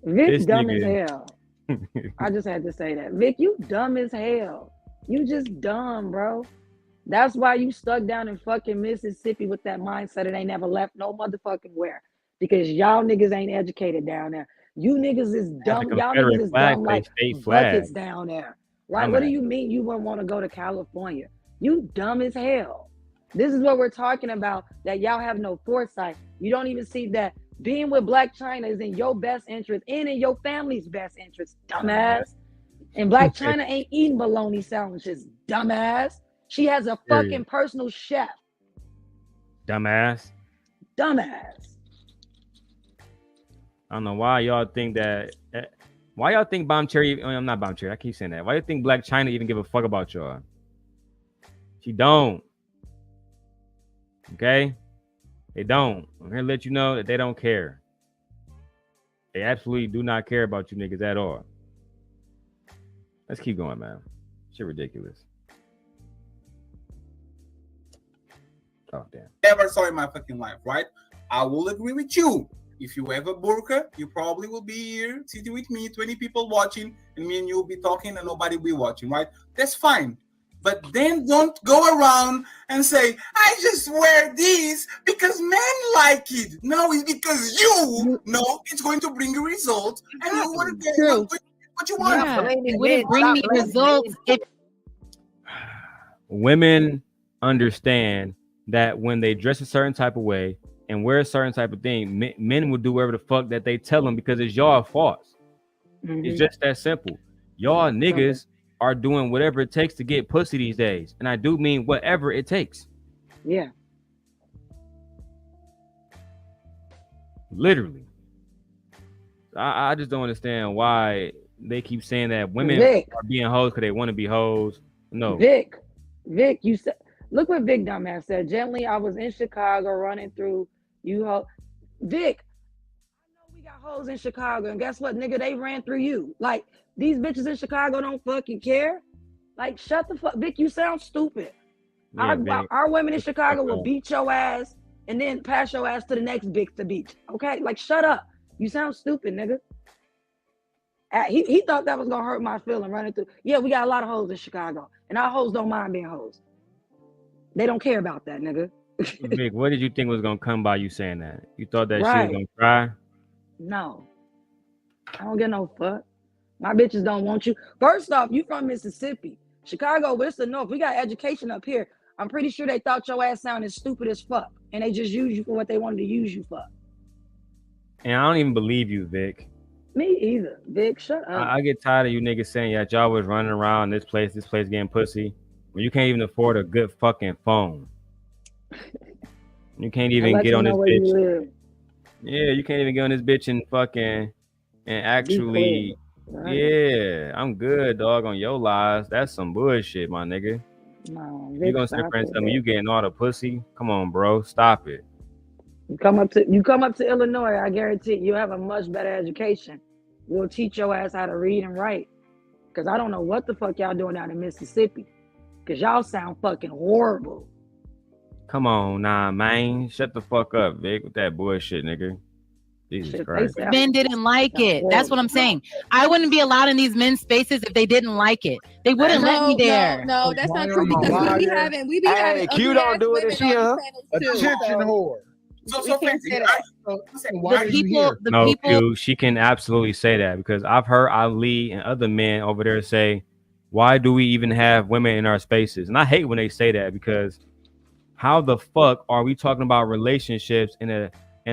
S10: Vic
S1: This
S10: dumb
S1: nigga.
S10: as hell. I just had to say that. Vic, you dumb as hell. You just dumb, bro. That's why you stuck down in fucking Mississippi with that mindset that ain't never left no motherfucking where. Because y'all niggas ain't educated down there. You niggas is dumb. Y'all niggas is dumb like buckets down there. Right? What do you mean you wouldn't want to go to California? You dumb as hell. This is what we're talking about, that y'all have no foresight. You don't even see that being with Black China is in your best interest and in your family's best interest, dumbass. And Black China ain't eating bologna sandwiches, dumbass. She has a fucking personal chef.
S1: Dumbass.
S10: Dumbass.
S1: I don't know why y'all think that. Why y'all think Bomb Cherry? I'm not Bomb Cherry. I keep saying that. Why do you think Black China even give a fuck about y'all? She don't. Okay? They don't. I'm here to let you know that they don't care. They absolutely do not care about you niggas at all. Let's keep going, man. Shit ridiculous. Oh, damn.
S8: Never saw in my fucking life, right? I will agree with you. If you have a burqa, you probably will be here sitting with me, 20 people watching, and me and you will be talking and nobody will be watching, right? That's fine. But then don't go around and say, I just wear these because men like it. No, it's because you know it's going to bring a result and you want to get what you want.
S7: Yeah, it wouldn't bring me results if
S1: women understand that when they dress a certain type of way and wear a certain type of thing, men will do whatever the fuck that they tell them because it's y'all fault. It's just that simple. Y'all niggas are doing whatever it takes to get pussy these days. And I do mean whatever it takes.
S10: Yeah.
S1: Literally. I just don't understand why they keep saying that women are being hoes because they want to be hoes. No.
S10: Vic, you said, look what Vic dumbass said. Gently, I was in Chicago running through Vic, I know we got hoes in Chicago, and guess what, nigga? They ran through you. Like, these bitches in Chicago don't fucking care. Like, shut the fuck. Vic, you sound stupid. Yeah, our women in Chicago will beat your ass and then pass your ass to the next bitch to beat. Okay? Like, shut up. You sound stupid, nigga. He thought that was gonna hurt my feeling running through. Yeah, we got a lot of hoes in Chicago, and our hoes don't mind being hoes. They don't care about that, nigga.
S1: Vic, what did you think was gonna come by you saying that? You thought that she was gonna cry?
S10: No. I don't get no fuck. My bitches don't want you. First off, you from Mississippi. Chicago, it's the North. We got education up here. I'm pretty sure they thought your ass sounded stupid as fuck. And they just used you for what they wanted to use you for.
S1: And I don't even believe you, Vic.
S10: Me either. Vic, shut up.
S1: I get tired of you niggas saying that y'all was running around this place getting pussy. When you can't even afford a good fucking phone. You can't even get on this bitch. Yeah, you can't even get on this bitch and fucking and actually. Right. Yeah, I'm good, dog. On your lies, that's some bullshit, my nigga.
S10: No,
S1: you gonna sit there and tell me you getting all the pussy? Come on, bro, stop it.
S10: You come up to Illinois, I guarantee you have a much better education. We'll teach your ass how to read and write. Cause I don't know what the fuck y'all doing out in Mississippi. Cause y'all sound fucking horrible.
S1: Come on, nah, man. Shut the fuck up, Vic, with that bullshit, nigga. Jesus Christ.
S7: Men didn't like it. That's what I'm saying. I wouldn't be allowed in these men's spaces if they didn't like it. They wouldn't let me there.
S11: No, that's not true because we be having
S12: Q don't do it this year.
S9: Attention whore.
S8: So fancy.
S1: Q, she can absolutely say that because I've heard Ali and other men over there say, why do we even have women in our spaces? And I hate when they say that because how the fuck are we talking about relationships in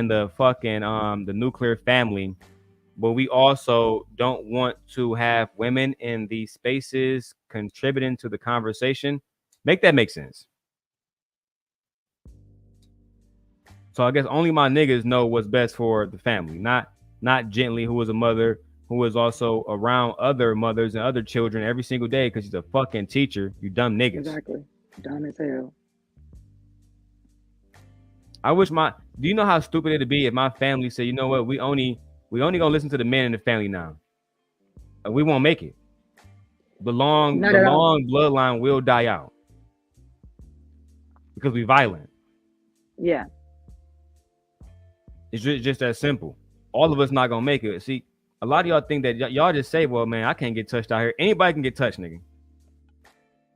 S1: the fucking the nuclear family, but we also don't want to have women in these spaces contributing to the conversation? Make that make sense. So I guess only my niggas know what's best for the family, not Gently, who was a mother who was also around other mothers and other children every single day because she's a fucking teacher. You dumb niggas.
S10: Exactly. Dumb as hell.
S1: I wish do you know how stupid it'd be if my family said, you know what, we only gonna listen to the men in the family now. We won't make it. The long bloodline will die out because we violent.
S10: Yeah.
S1: It's just that simple. All of us not gonna make it. See, a lot of y'all think that y'all just say, well, man, I can't get touched out here. Anybody can get touched, nigga.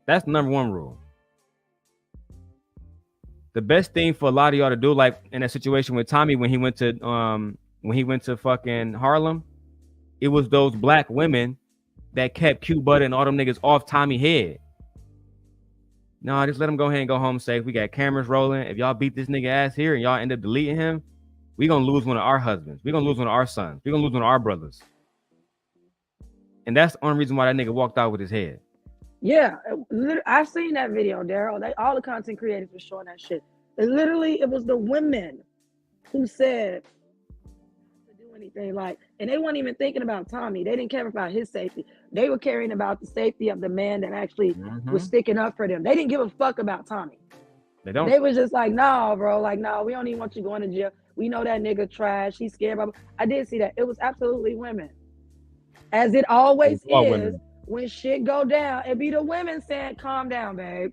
S1: That's the number one rule. The best thing for a lot of y'all to do, like in that situation with Tommy when he went to fucking Harlem, it was those black women that kept Q-Butter and all them niggas off Tommy's head. No, just let him go ahead and go home safe. We got cameras rolling. If y'all beat this nigga ass here and y'all end up deleting him, we gonna lose one of our husbands. We gonna lose one of our sons. We gonna lose one of our brothers. And that's the only reason why that nigga walked out with his head.
S10: Yeah, I've seen that video, Darrell. All the content creators were showing that shit. It was the women who said to do anything like, and they weren't even thinking about Tommy. They didn't care about his safety. They were caring about the safety of the man that actually was sticking up for them. They didn't give a fuck about Tommy.
S1: They don't.
S10: They was just like, no, bro. Like, no, we don't even want you going to jail. We know that nigga trash. He's scared. I did see that. It was absolutely women. As it always is, when shit go down, it be the women saying, calm down, babe.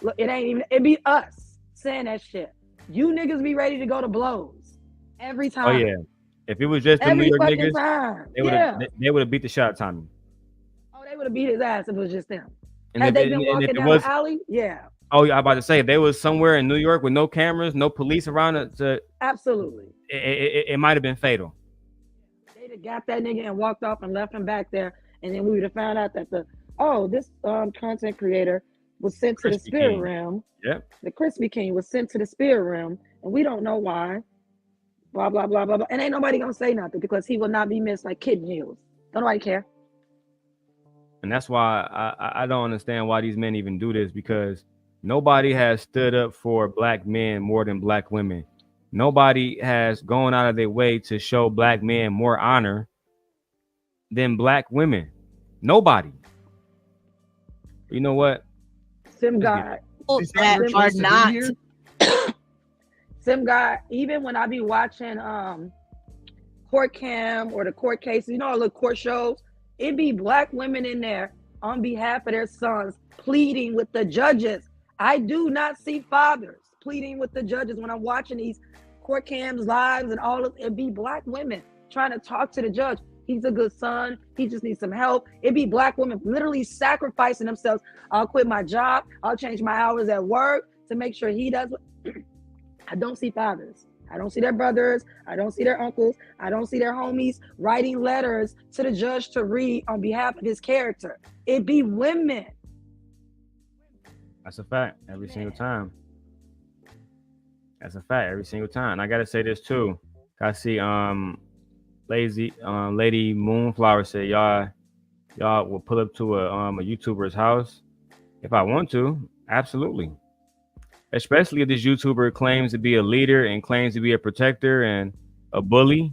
S10: Look, it be us saying that shit. You niggas be ready to go to blows every time.
S1: Oh, yeah. If it was just the New York niggas,
S10: time.
S1: they would have beat the shit out of Tommy.
S10: Oh, they would have beat his ass if it was just them.
S1: And
S10: Had they been walking down the alley? Yeah.
S1: Oh, yeah, I'm about to say, if they was somewhere in New York with no cameras, no police around it,
S10: absolutely,
S1: it might have been fatal.
S10: They'd have got that nigga and walked off and left him back there, and then we would have found out that this content creator was sent to the spirit realm.
S1: Yep.
S10: The Crispy King was sent to the spirit realm, and we don't know why. Blah blah blah blah blah, and ain't nobody gonna say nothing because he will not be missed like kidney heals. Don't nobody care.
S1: And that's why I don't understand why these men even do this, because nobody has stood up for black men more than black women. Nobody has gone out of their way to show black men more honor than black women. Nobody. You know what?
S10: Sim God.
S7: Are not.
S10: Sim God, even when I be watching court cam or the court cases, you know, all the court shows, it be black women in there on behalf of their sons pleading with the judges. I do not see fathers pleading with the judges when I'm watching these court cams lives and all of it. Be black women trying to talk to the judge. He's a good son. He just needs some help. It be black women literally sacrificing themselves. I'll quit my job. I'll change my hours at work to make sure he does. I don't see fathers. I don't see their brothers. I don't see their uncles. I don't see their homies writing letters to the judge to read on behalf of his character. It be women.
S1: That's a fact every single time. That's a fact every single time. And I gotta say this too. I see Lady Moonflower said y'all will pull up to a YouTuber's house if I want to. Absolutely. Especially if this YouTuber claims to be a leader and claims to be a protector and a bully.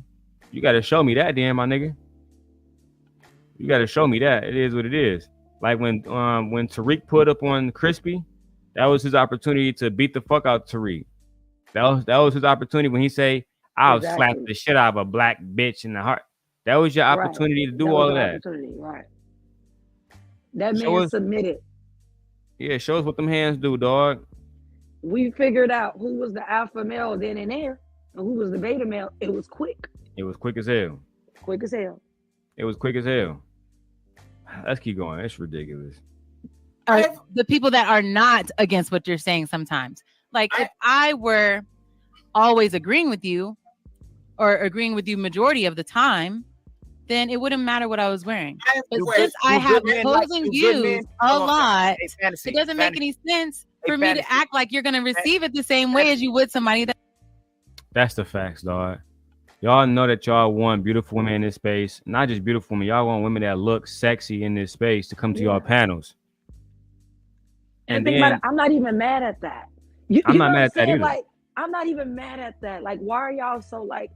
S1: You got to show me that, damn, my nigga. You got to show me that. It is what it is. Like when Tariq put up on Crispy, that was his opportunity to beat the fuck out Tariq. That was his opportunity when he say, I'll slap the shit out of a black bitch in the heart. That was your opportunity to do all of that.
S10: Right. That man submitted.
S1: Yeah, show us what them hands do, dog.
S10: We figured out who was the alpha male then and there, and who was the beta male. It was quick.
S1: It was quick as hell.
S10: Quick as hell.
S1: It was quick as hell. Let's keep going. It's ridiculous.
S7: Or the people that are not against what you're saying sometimes. Like if I were always agreeing with you or agreeing with you majority of the time, then it wouldn't matter what I was wearing. But since I have opposing views a lot, it doesn't make any sense for me to act like you're going to receive it the same way as you would somebody that.
S1: That's the facts, dog. Y'all know that y'all want beautiful women in this space. Not just beautiful women. Y'all want women that look sexy in this space to come to y'all panels. And then
S10: I'm not even mad at that.
S1: I'm not mad at that either.
S10: Like, I'm not even mad at that. Like, why are y'all so like?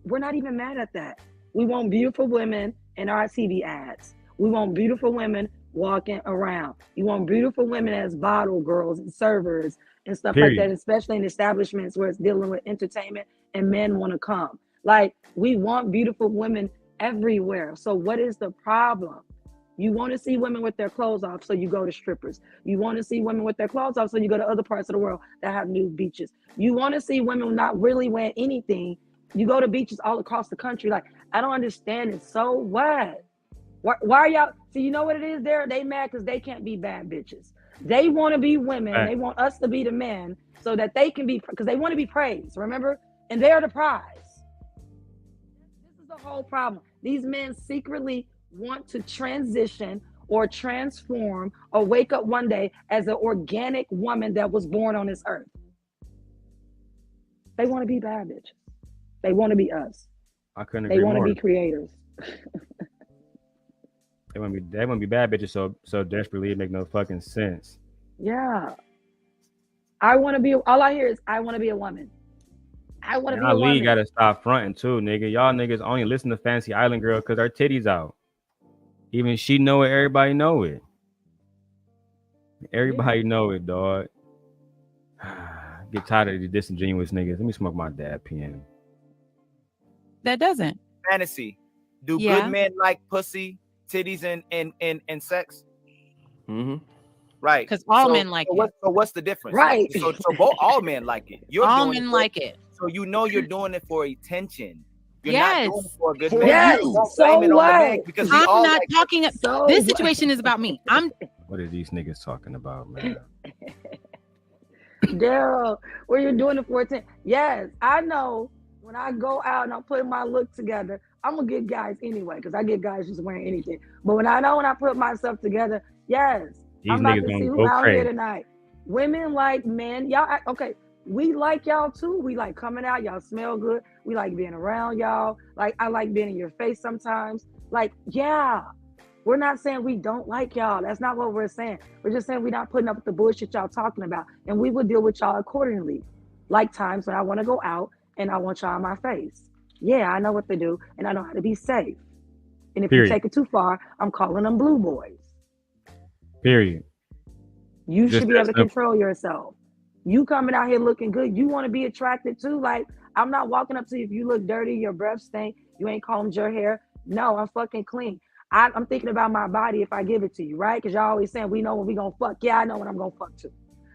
S10: We're not even mad at that. We want beautiful women in our TV ads. We want beautiful women walking around. You want beautiful women as bottle girls and servers and stuff like that, especially in establishments where it's dealing with entertainment and men want to come. Like, we want beautiful women everywhere. So what is the problem? You want to see women with their clothes off, so you go to strippers. You want to see women with their clothes off, so you go to other parts of the world that have nude beaches. You want to see women not really wearing anything. You go to beaches all across the country. Like, I don't understand it. So what? Why are y'all? So you know what it is there? They mad because they can't be bad bitches. They want to be women. Right. They want us to be the men so that they can be, because they want to be praised, remember? And they're the prize. This is the whole problem. These men secretly want to transition or transform or wake up one day as an organic woman that was born on this earth. They want to be bad bitches. They want to be us.
S1: I couldn't agree more.
S10: They want to be creators.
S1: They want to be bad bitches so desperately it make no fucking sense.
S10: Yeah. All I hear is I want to be a woman. I want to be a woman.
S1: Ali gotta stop fronting too, nigga. Y'all niggas only listen to Fancy Island Girl because her titties out. Even she know it, everybody know it. Everybody know it, dog. Get tired of the disingenuous niggas. Let me smoke my dad pen.
S7: That doesn't.
S6: Fantasy. Do good men like pussy, titties, and sex?
S5: Mm-hmm.
S6: Right.
S7: Because all men like it.
S6: So what's the difference?
S10: Right.
S6: So all men like it.
S7: All men like it.
S6: So you know you're doing it for attention. You're
S7: yes.
S6: not doing it for a good man.
S10: Yes. So what?
S6: Because
S7: I'm not talking. This situation is about me.
S1: What are these niggas talking about, man?
S10: Darrel, where you're doing it for attention. Yes, I know. When I go out and I'm putting my look together, I'm gonna get guys anyway, because I get guys just wearing anything. But when I put myself together, yes, I'm about to see who's out here tonight. Women like men. Y'all, okay, we like y'all too. We like coming out. Y'all smell good. We like being around y'all. Like, I like being in your face sometimes. Like, yeah. We're not saying we don't like y'all. That's not what we're saying. We're just saying we're not putting up with the bullshit y'all talking about. And we will deal with y'all accordingly. Like times when I want to go out and I want y'all in my face. Yeah, I know what to do. And I know how to be safe. And if you take it too far, I'm calling them blue boys.
S1: Period.
S10: You should be able to control yourself. You coming out here looking good. You want to be attracted too. Like, I'm not walking up to you if you look dirty, your breath stink, you ain't combed your hair. No, I'm fucking clean. I'm thinking about my body if I give it to you, right? Because y'all always saying we know when we gonna fuck. Yeah, I know when I'm gonna fuck too.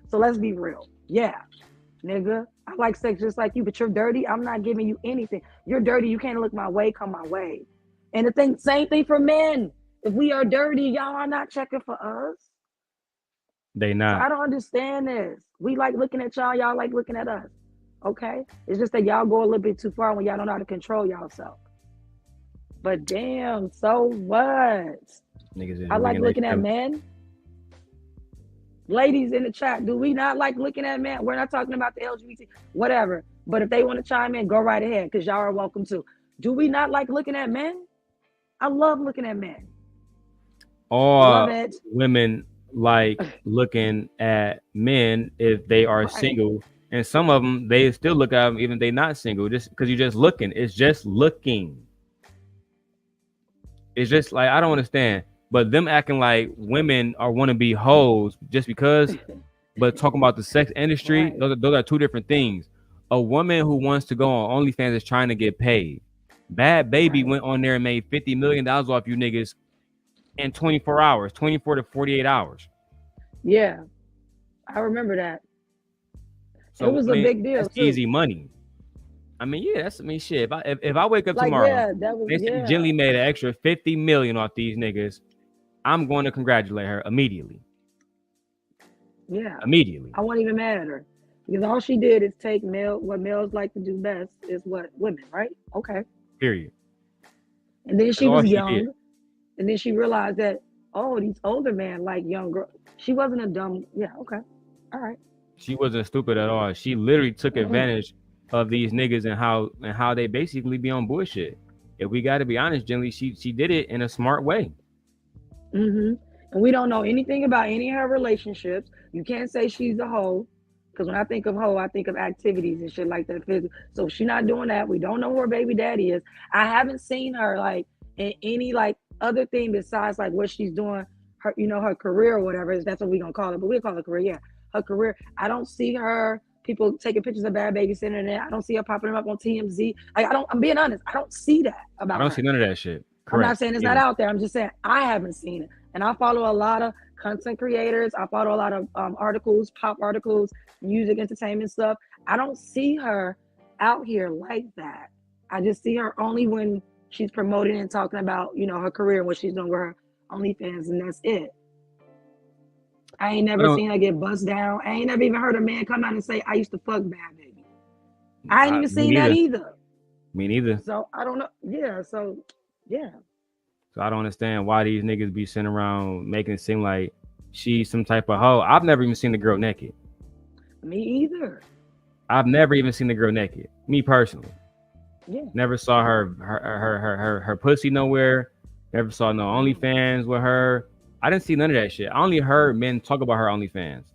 S10: So let's be real. Yeah, nigga, I like sex just like you, but you're dirty. I'm not giving you anything. You're dirty. You can't look my way, come my way. And the same thing for men. If we are dirty, y'all are not checking for us.
S1: They not.
S10: So I don't understand this. We like looking at y'all. Y'all like looking at us. Okay, it's just that y'all go a little bit too far when y'all don't know how to control y'allself. But damn, so what? I like looking at men. Ladies in the chat, do we not like looking at men? We're not talking about the LGBT, whatever. But if they want to chime in, go right ahead, because y'all are welcome to. Do we not like looking at men? I love looking at men.
S1: All women like looking at men if they are single. And some of them, they still look at them even if they're not single, just because you're just looking. It's just looking. It's just like, I don't understand, but them acting like women want to be hoes just because, but talking about the sex industry, those are two different things. A woman who wants to go on OnlyFans is trying to get paid. Bad Baby went on there and made $50 million off you niggas in 24 hours, 24 to 48 hours.
S10: Yeah, I remember that.
S1: So,
S10: it was a big deal.
S1: That's easy money. I mean, yeah, shit. If I wake up
S10: Like,
S1: tomorrow,
S10: yeah, that was
S1: they said
S10: yeah.
S1: Jenny made an extra $50 million off these niggas, I'm going to congratulate her immediately.
S10: Yeah.
S1: Immediately.
S10: I won't even mad at her. Because all she did is take what males like to do best is what women, right? Okay.
S1: Period.
S10: And then
S1: That's
S10: she
S1: all
S10: was
S1: she
S10: young.
S1: did.
S10: And then she realized that, oh, these older men like young girls. She wasn't a dumb, yeah, okay. All right.
S1: She wasn't stupid at all. She literally took advantage of these niggas and how they basically be on bullshit. If we got to be honest, Jenny, she did it in a smart way.
S10: And we don't know anything about any of her relationships. You can't say she's a hoe, because when I think of hoe, I think of activities and shit like that. So she's not doing that. We don't know who her baby daddy is. I haven't seen her like in any like other thing besides like what she's doing, her, you know, her career or whatever. That's what we're gonna call it, but we'll call it career. Yeah, her career. I don't see her. People taking pictures of bad babies sitting there. I don't see her popping them up on TMZ. I'm being honest. I don't see that about her.
S1: I don't see none of that shit. Correct.
S10: I'm not saying it's not out there. I'm just saying I haven't seen it. And I follow a lot of content creators. I follow a lot of articles, pop articles, music, entertainment stuff. I don't see her out here like that. I just see her only when she's promoting and talking about, you know, her career and what she's doing with her OnlyFans, and that's it. I ain't never seen her get bust down. I ain't never even heard a man come out and say, I used to fuck bad baby. I ain't even seen that either.
S1: Me neither.
S10: So I don't know. Yeah. So
S1: I don't understand why these niggas be sitting around making it seem like she's some type of hoe. I've never even seen the girl naked.
S10: Me either.
S1: I've never even seen the girl naked. Me personally.
S10: Yeah.
S1: Never saw her pussy nowhere. Never saw no OnlyFans with her. I didn't see none of that shit. I only heard men talk about her OnlyFans.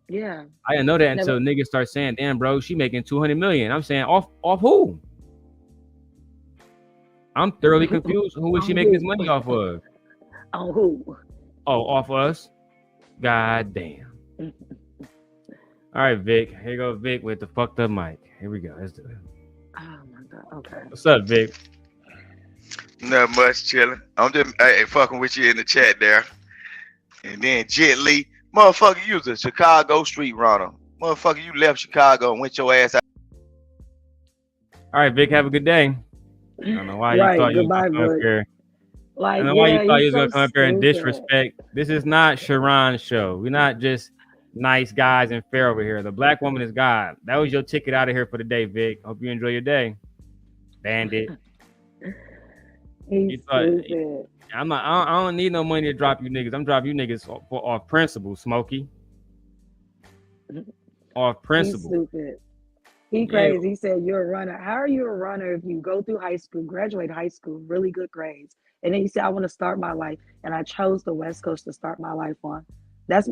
S10: Yeah.
S1: I didn't know that until niggas start saying, damn, bro, she making $200 million. I'm saying, off who? I'm thoroughly confused. Who is she making this money off of?
S10: On who?
S1: Oh, off us? God damn. All right, Vic. Here you go, Vic, with the fucked up mic. Here we go. Let's do it.
S10: Oh my God. Okay.
S1: What's up, Vic?
S12: Not much, chilling. I'm just fucking with you in the chat there. And then Jet Li, motherfucker, you was a Chicago street runner. Motherfucker, you left Chicago and went your ass out.
S1: All right, Vic, have a good day. I don't know why you thought you was going to come up here.
S10: Like,
S1: I don't know why you thought you was going to come up here and disrespect. This is not Sharon's show. We're not just nice guys and fair over here. The black woman is God. That was your ticket out of here for the day, Vic. Hope you enjoy your day. Bandit.
S10: He's stupid.
S1: I don't need no money to drop you niggas. I'm dropping you niggas off principle, Smokey. Off principle.
S10: He's stupid. He crazy. He said, you're a runner. How are you a runner if you go through high school, graduate high school, really good grades? And then you say, I want to start my life. And I chose the West Coast to start my life on.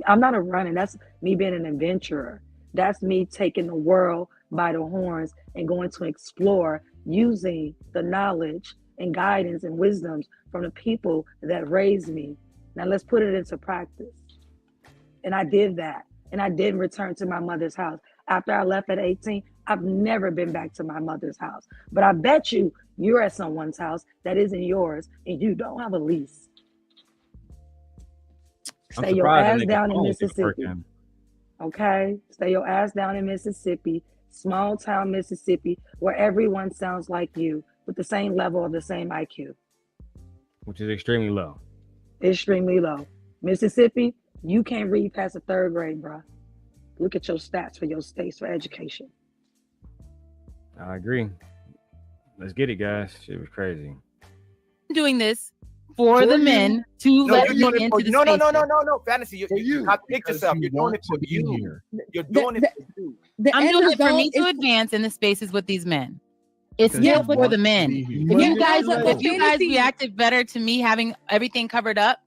S10: I'm not a runner. That's me being an adventurer. That's me taking the world by the horns and going to explore using the knowledge and guidance and wisdoms from the people that raised me. Now let's put it into practice. And I did that. And I did return to my mother's house. After I left at 18, I've never been back to my mother's house. But I bet you're at someone's house that isn't yours and you don't have a lease. Stay your ass down in Mississippi. Okay? Stay your ass down in Mississippi, small town Mississippi, where everyone sounds like you with the same level of the same IQ.
S1: Which is extremely low.
S10: Extremely low. Mississippi, you can't read past the 3rd grade, bro. Look at your stats for your states for education.
S1: I agree. Let's get it, guys. Shit was crazy.
S7: Doing this for the men to let you into the space.
S6: No. Fantasy, you contradict yourself. You're doing it for you. You're doing it for you.
S7: I'm doing it for me to advance in the spaces with these men. It's still for the men. If you guys reacted better to me having everything covered up,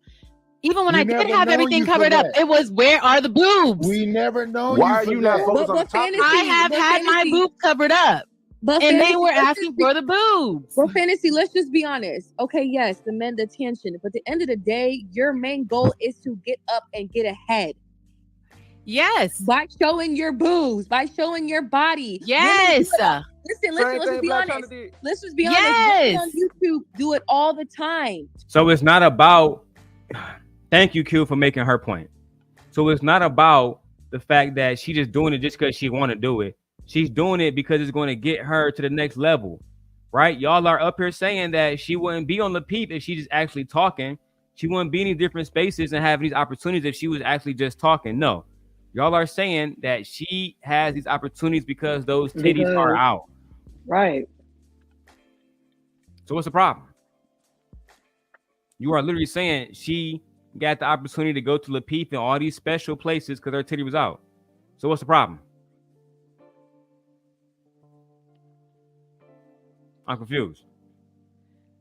S7: even when I did have everything covered up, it was, where are the boobs?
S9: We never know.
S6: Why are you not focused on
S7: fantasy? I have had my boobs covered up. And they were asking for the boobs.
S11: Well, fantasy, let's just be honest. Okay, yes, the men, the attention. But at the end of the day, your main goal is to get up and get ahead.
S7: Yes.
S11: By showing your boobs, by showing your body.
S7: Yes.
S11: Listen, let's just be honest. Let's just be honest.
S7: Yes.
S11: On YouTube, do it all the time.
S1: So it's not about, thank you, Q, for making her point. So it's not about the fact that she just doing it just because she want to do it. She's doing it because it's going to get her to the next level, right? Y'all are up here saying that she wouldn't be on the peep if she just actually talking. She wouldn't be in these different spaces and have these opportunities if she was actually just talking. No, y'all are saying that she has these opportunities because those titties are out.
S10: Right.
S1: So what's the problem? You are literally saying she got the opportunity to go to La Peep and all these special places because her titty was out. So what's the problem? I'm confused.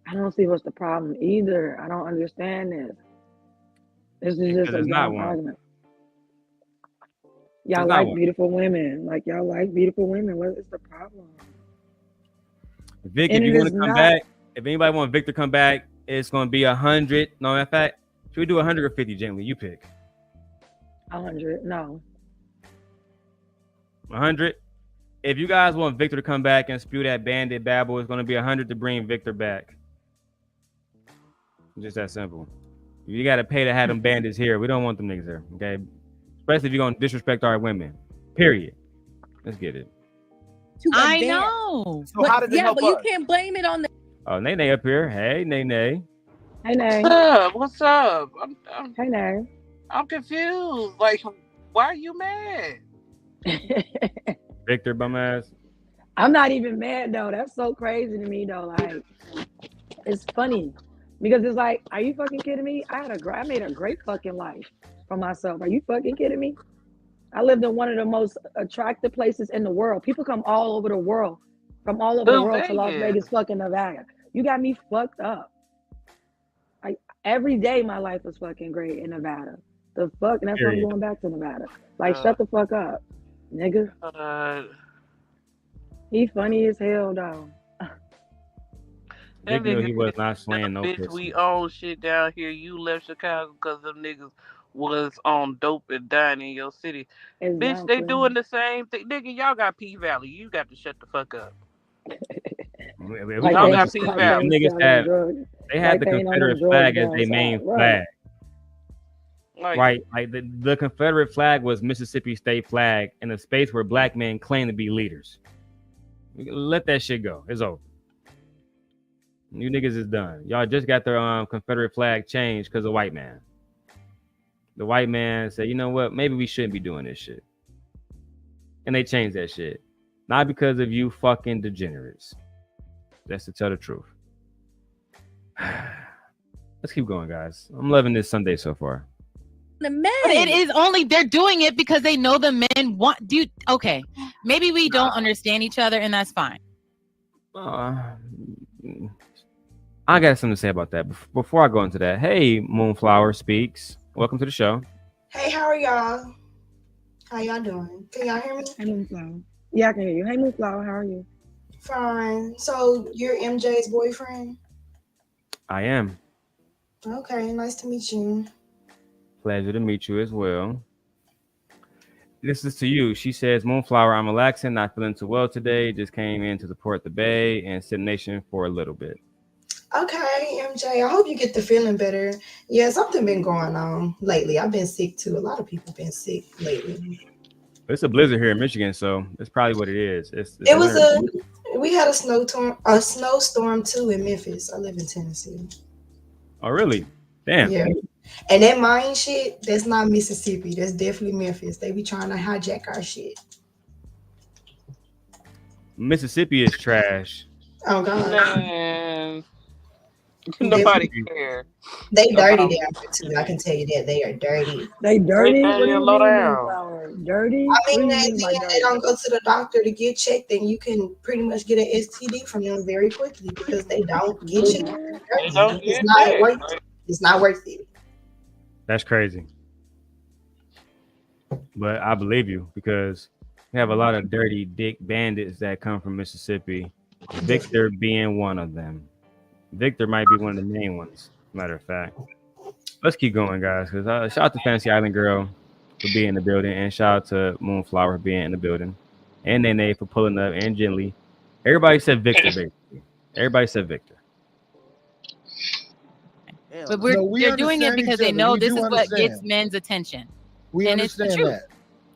S10: I don't see what's the problem either. I don't understand this. This is just a dumb argument. Y'all like beautiful women. Like, y'all like beautiful women. What is the problem?
S1: Vic, if you want to come back, if anybody want Victor come back, it's going to be 100. No, in fact, should we do 100 or 50, gently? You pick.
S10: 100. No.
S1: 100. If you guys want Victor to come back and spew that bandit babble, it's going to be 100 to bring Victor back. Just that simple. You got to pay to have them bandits here. We don't want them niggas here, okay? Especially if you're going to disrespect our women. Period. Let's get it.
S11: I
S7: know.
S11: So how did it help us? You can't blame it on the.
S1: Oh, Nene up here. Hey, Nene.
S10: Hey, Nene.
S13: What's up?
S10: Hey, Nene.
S13: I'm confused. Like, why are you mad?
S1: Victor, bum ass.
S10: I'm not even mad though. That's so crazy to me though. Like, it's funny because it's like, are you fucking kidding me? I made a great fucking life for myself. Are you fucking kidding me? I lived in one of the most attractive places in the world. People come all over the world, from all over the world to Las Vegas, fucking Nevada. You got me fucked up. Like, every day my life was fucking great in Nevada. The fuck, and that's why I'm going back to Nevada. Like, shut the fuck up, nigga. He funny as hell though.
S1: Big knew he was not slaying no
S13: bitch,
S1: pussy.
S13: we own shit down here. You left Chicago because them niggas was on dope and dying in your city.
S10: Exactly.
S13: Bitch, they doing the same thing. Nigga, y'all got P Valley. You got to shut the fuck up.
S1: Y'all got P Valley. They had the Confederate flag as their main flag. Right, like the Confederate flag was Mississippi state flag in a space where black men claim to be leaders. Let that shit go. It's over. You niggas is done. Y'all just got their Confederate flag changed because of white man. The white man said, you know what? Maybe we shouldn't be doing this shit. And they changed that shit. Not because of you fucking degenerates. That's to tell the truth. Let's keep going, guys. I'm loving this Sunday so far.
S7: The men. But it is only they're doing it because they know the men want. Okay, maybe we don't understand each other, and that's fine.
S1: I got something to say about that. Before I go into that, hey, Moonflower Speaks. Welcome to the show.
S14: Hey, how are y'all? How y'all doing? Can y'all hear me?
S10: Hey, Moonflower. Yeah, I can hear you. Hey, Moonflower, how are you?
S14: Fine. So you're MJ's boyfriend?
S1: I am.
S14: Okay, nice to meet you.
S1: Pleasure to meet you as well. This is to you. She says, Moonflower, I'm relaxing, not feeling too well today. Just came in to support the Bay and Sim Nation for a little bit.
S14: Okay, MJ, I hope you get the feeling better. Yeah, something been going on lately. I've been sick too. A lot of people been sick lately.
S1: It's a blizzard here in Michigan, so that's probably what it is.
S14: We had a snowstorm too in Memphis. I live in Tennessee.
S1: Oh, really? Damn.
S14: Yeah. And that mine shit, that's not Mississippi. That's definitely Memphis. They be trying to hijack our shit.
S1: Mississippi is trash.
S14: Oh, God.
S13: Man. Nobody care.
S14: They dirty down there, too. I can tell you that. They are dirty.
S10: They dirty?
S13: What do you mean,
S10: dirty?
S14: I mean, they don't go to the doctor to get checked, and you can pretty much get an STD from them very quickly because they don't get checked. It's not worth it.
S1: That's crazy. But I believe you because we have a lot of dirty dick bandits that come from Mississippi. Victor being one of them. Victor might be one of the main ones, matter of fact. Let's keep going, guys, because shout out to Fantasy Island Girl for being in the building, and shout out to Moonflower for being in the building, and Nene for pulling up, and Gently. Everybody said Victor, basically. Everybody said Victor.
S7: But they're doing it because they know this is what gets men's attention.
S9: We understand that.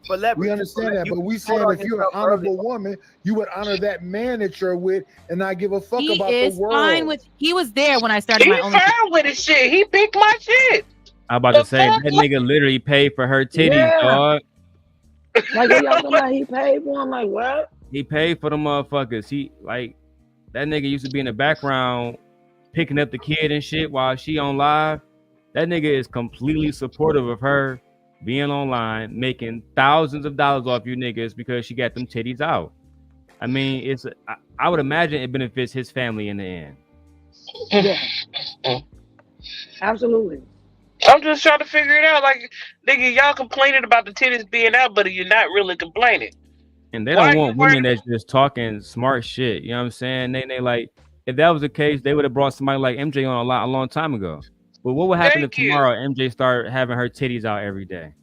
S8: for leverage.
S9: We understand that, but we saying if you're an honorable woman, you would honor that man that you're with and not give a fuck about the world.
S7: Fine with. He was there when I started my own.
S13: He fine with his shit. He picked my shit.
S1: I'm about to say that nigga literally paid for her titties, dog.
S10: Like what y'all talking about? He paid for him. Like what?
S1: He paid for the motherfuckers. He like that nigga used to be in the background picking up the kid and shit while she on live. That nigga is completely supportive of her being online, making thousands of dollars off you niggas because she got them titties out. I mean, I would imagine it benefits his family in the end.
S10: Yeah. Absolutely.
S13: I'm just trying to figure it out. Like, nigga, y'all complaining about the titties being out, but you're not really complaining.
S1: And they don't want women that's just talking smart shit. You know what I'm saying? They like, if that was the case, they would have brought somebody like MJ on a long time ago. But what would happen if tomorrow MJ start having her titties out every day?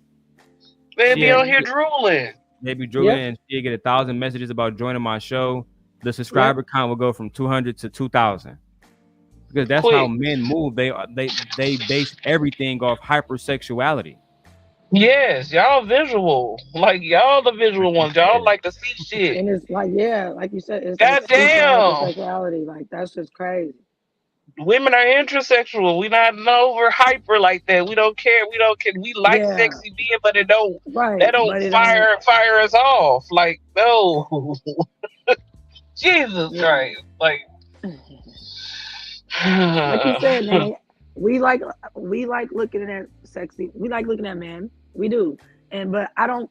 S13: They'd be on here drooling.
S1: They'd be drooling and she'd get 1,000 messages about joining my show. The subscriber count will go from 200 to 2,000. Because that's how men move. They base everything off hypersexuality.
S13: Yes, y'all visual. Like y'all the visual ones. Y'all like to see shit.
S10: And it's like, like you said, it's
S13: goddamn
S10: sexuality. Like that's just crazy.
S13: Women are intersexual. We not over hyper like that. We don't care. We don't care. We like sexy being, but it don't. That don't fire us off. Like no. Jesus Christ. Like.
S10: Like you said, man, we like looking at sexy. We like looking at men. We do. But I don't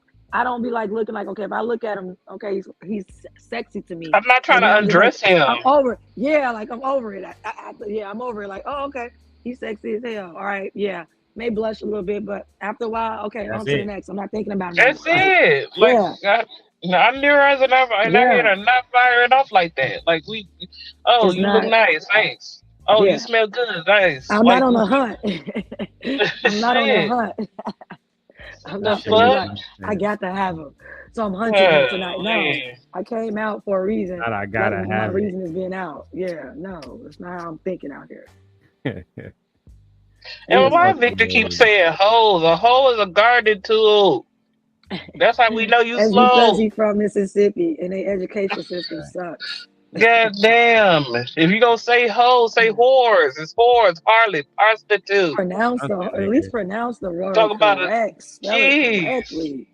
S10: be like looking like, okay, if I look at him, okay, he's sexy to me.
S13: I'm not trying to undress him.
S10: I'm over it. Yeah, like I'm over it. I'm over it. Like, oh, okay, he's sexy as hell. All right, yeah. May blush a little bit, but after a while, okay, on to the next. I'm not thinking about it.
S13: That's it. Like, I'm neurons and our head are not firing off like that. Like you look nice, thanks. Oh, you smell good, nice.
S10: I'm not on a hunt. I'm not on a hunt. I'm not I got to have them. So I'm hunting them tonight. No, I came out for a reason.
S1: I gotta have
S10: my reason is being out. Yeah, no, that's not how I'm thinking out here.
S13: And why Victor keeps saying hoes? A hoe is a garden tool. That's how we know you slow.
S10: Because he's from Mississippi and their education system sucks.
S13: God damn. If you gonna say hoes, say whores. It's whores, harlot, prostitute.
S10: At least pronounce the word
S13: correct.
S10: Spell it correctly.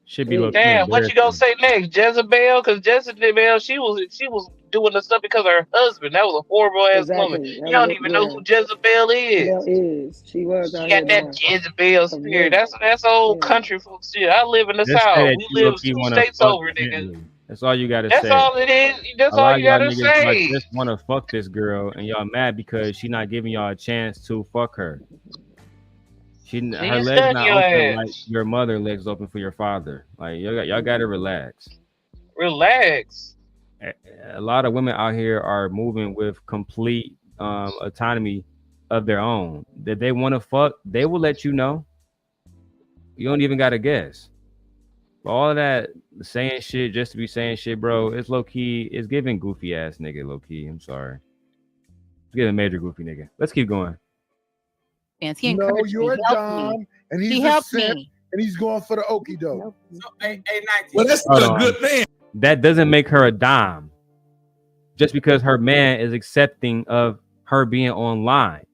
S1: Should be
S13: damn, what you gonna say next? Jezebel? Because Jezebel, she was doing the stuff because of her husband. That was a horrible ass woman. You don't even know who Jezebel is.
S10: She was.
S13: She got that Jezebel spirit. That's old country folks shit. I live in the South. We live 2 states over, nigga.
S1: That's all you gotta say.
S13: That's all it is. That's all you gotta say.
S1: Like, just want to fuck this girl, and y'all mad because she not giving y'all a chance to fuck her. Her legs not open like your mother legs open for your father. Like y'all gotta relax.
S13: Relax.
S1: A lot of women out here are moving with complete autonomy of their own. That they want to fuck, they will let you know. You don't even gotta guess. All of that saying shit just to be saying shit, bro, it's low key. It's giving goofy ass nigga low key. I'm sorry. It's giving major goofy nigga. Let's keep going.
S7: He
S9: you're a dom, and he's a simp, and he's going for the okie doke.
S2: Well, that's a good man.
S1: That doesn't make her a dime. Just because her man is accepting of her being online.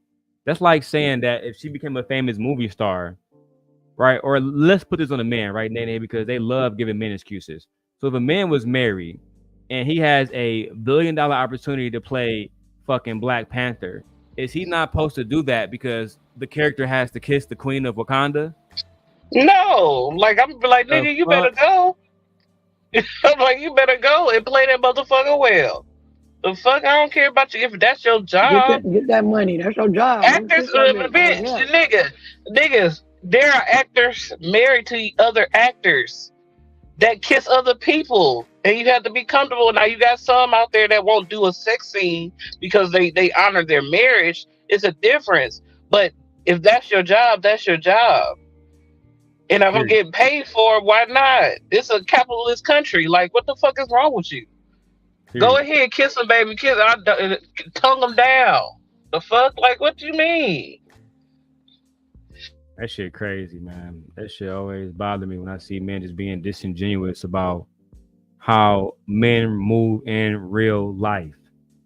S1: That's like saying that if she became a famous movie star, right? Or let's put this on a man, right, Nene, because they love giving men excuses. So if a man was married and he has a $1 billion opportunity to play fucking Black Panther, is he not supposed to do that because the character has to kiss the queen of Wakanda?
S13: No, like I'm like, nigga, you better go. I'm like, you better go and play that motherfucker well. The fuck, I don't care about you if that's your job.
S10: Get that money. That's your job.
S13: Actors, niggas. There are actors married to other actors that kiss other people, and you have to be comfortable. Now you got some out there that won't do a sex scene because they honor their marriage. It's a difference. But if that's your job, that's your job. And if I'm getting paid for it, why not? It's a capitalist country. Like, what the fuck is wrong with you? Go ahead, kiss them, baby. Tongue them down. The fuck? Like, what do you mean?
S1: That shit crazy, man. That shit always bother me when I see men just being disingenuous about how men move in real life.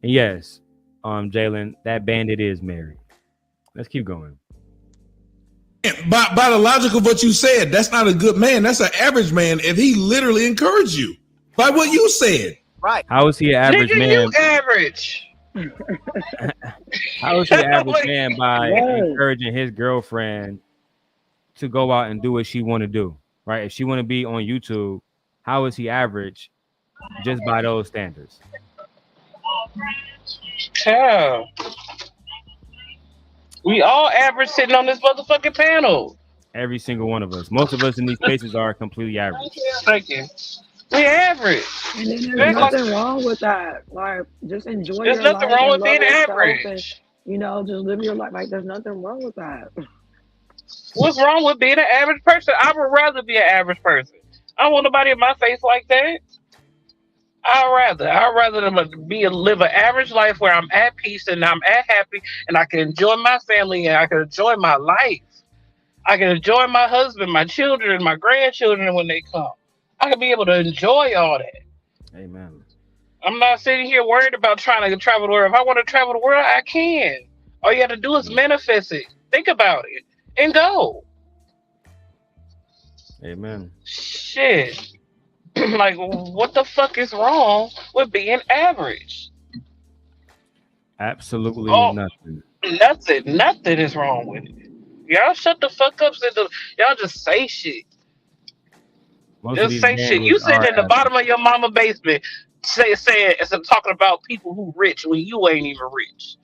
S1: And yes, Jalen, that bandit is married. Let's keep going.
S2: By the logic of what you said, that's not a good man. That's an average man if he literally encouraged you. By what you said.
S6: Right.
S1: How is he an average
S13: Nigga,
S1: man?
S13: you average.
S1: How is he an average man by
S10: Yes.
S1: encouraging his girlfriend to go out and do what she want to do? Right? If she want to be on YouTube, how is he average just by those standards?
S13: Yeah. We all average sitting on this motherfucking panel.
S1: Every single one of us. Most of us in these spaces are completely average.
S13: Thank you. We average.
S10: And then there's
S13: There's like-
S10: nothing wrong with that. Like, just enjoy
S13: There's
S10: your
S13: nothing
S10: life
S13: wrong
S10: and
S13: with being
S10: love yourself
S13: average.
S10: and, just live your life. Like, there's nothing wrong with that.
S13: What's wrong with being an average person? I would rather be an average person. I don't want nobody in my face like that. I'd rather them live an average life where I'm at peace and I'm at happy and I can enjoy my family and I can enjoy my life. I can enjoy my husband, my children, my grandchildren when they come. I can be able to enjoy all that.
S1: Amen.
S13: I'm not sitting here worried about trying to travel the world. If I want to travel the world, I can. All you have to do is manifest it. Think about it and go.
S1: Amen.
S13: Shit. Like, what the fuck is wrong with being average?
S1: Absolutely nothing.
S13: Nothing is wrong with it. Y'all shut the fuck up. Y'all just say shit. Just say shit. You sitting in the bottom of your mama basement saying talking about people who rich when you ain't even rich.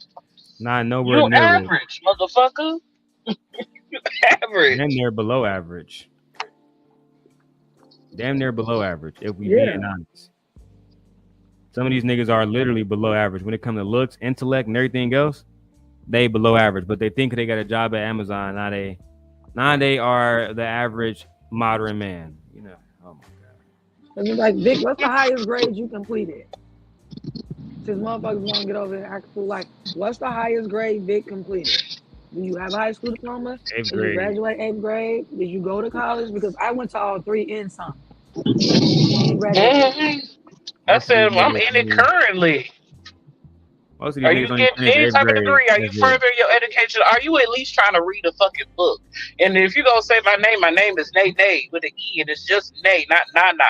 S1: Nah, nowhere
S13: You
S1: near
S13: average, motherfucker. You average.
S1: Damn near below average. Damn near below average, if we being honest. Some of these niggas are literally below average. When it comes to looks, intellect, and everything else, they below average. But they think they got a job at Amazon. Now they are the average modern man. Oh my God.
S10: And it's like, Vic, what's the highest grade you completed? Since motherfuckers want to get over and act cool, like, what's the highest grade Vic completed? Do you have a high school diploma?
S1: Eighth
S10: Did
S1: grade.
S10: you graduate 8th grade? Did you go to college? Because I went to all three in some.
S13: I said, I'm in it currently.
S1: Most of these
S13: Are you
S1: niggas
S13: getting
S1: only
S13: any
S1: finish
S13: type of
S1: 8th grade.
S13: degree? Are you furthering your education? Are you at least trying to read a fucking book? And if you're going to say my name is Nay with an E, and it's just Nay, not Nana.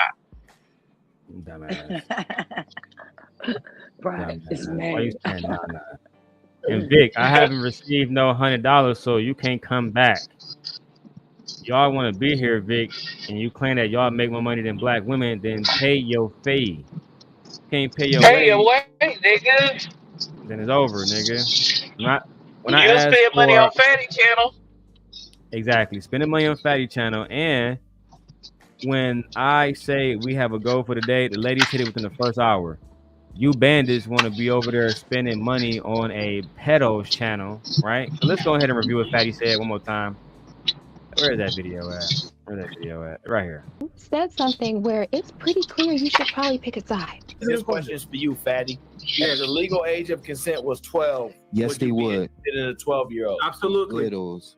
S1: Dumbass.
S10: Right, it's
S1: Why you
S10: mad.
S1: saying nah? And Vic, I haven't received no $100, so you can't come back. Y'all want to be here, Vic, and you claim that y'all make more money than black women, then pay your fee. Can't pay your
S13: Pay your
S1: way,
S13: way, nigga.
S1: then it's over, nigga. When I
S13: You
S1: ask
S13: spend money
S1: for
S13: on Fatty Channel.
S1: exactly spending money on Fatty Channel, and when I say we have a goal for the day, the ladies hit it within the first hour. You bandits want to be over there spending money on a pedos channel, right? So let's go ahead and review what Fatty said one more time. Where is that video at? Right here.
S15: Said something where it's pretty clear you should probably pick a side.
S6: This question is for you, Fatty. If the legal age of consent was 12,
S16: yes, they would.
S6: In a 12-year-old.
S8: Absolutely.
S16: Littles.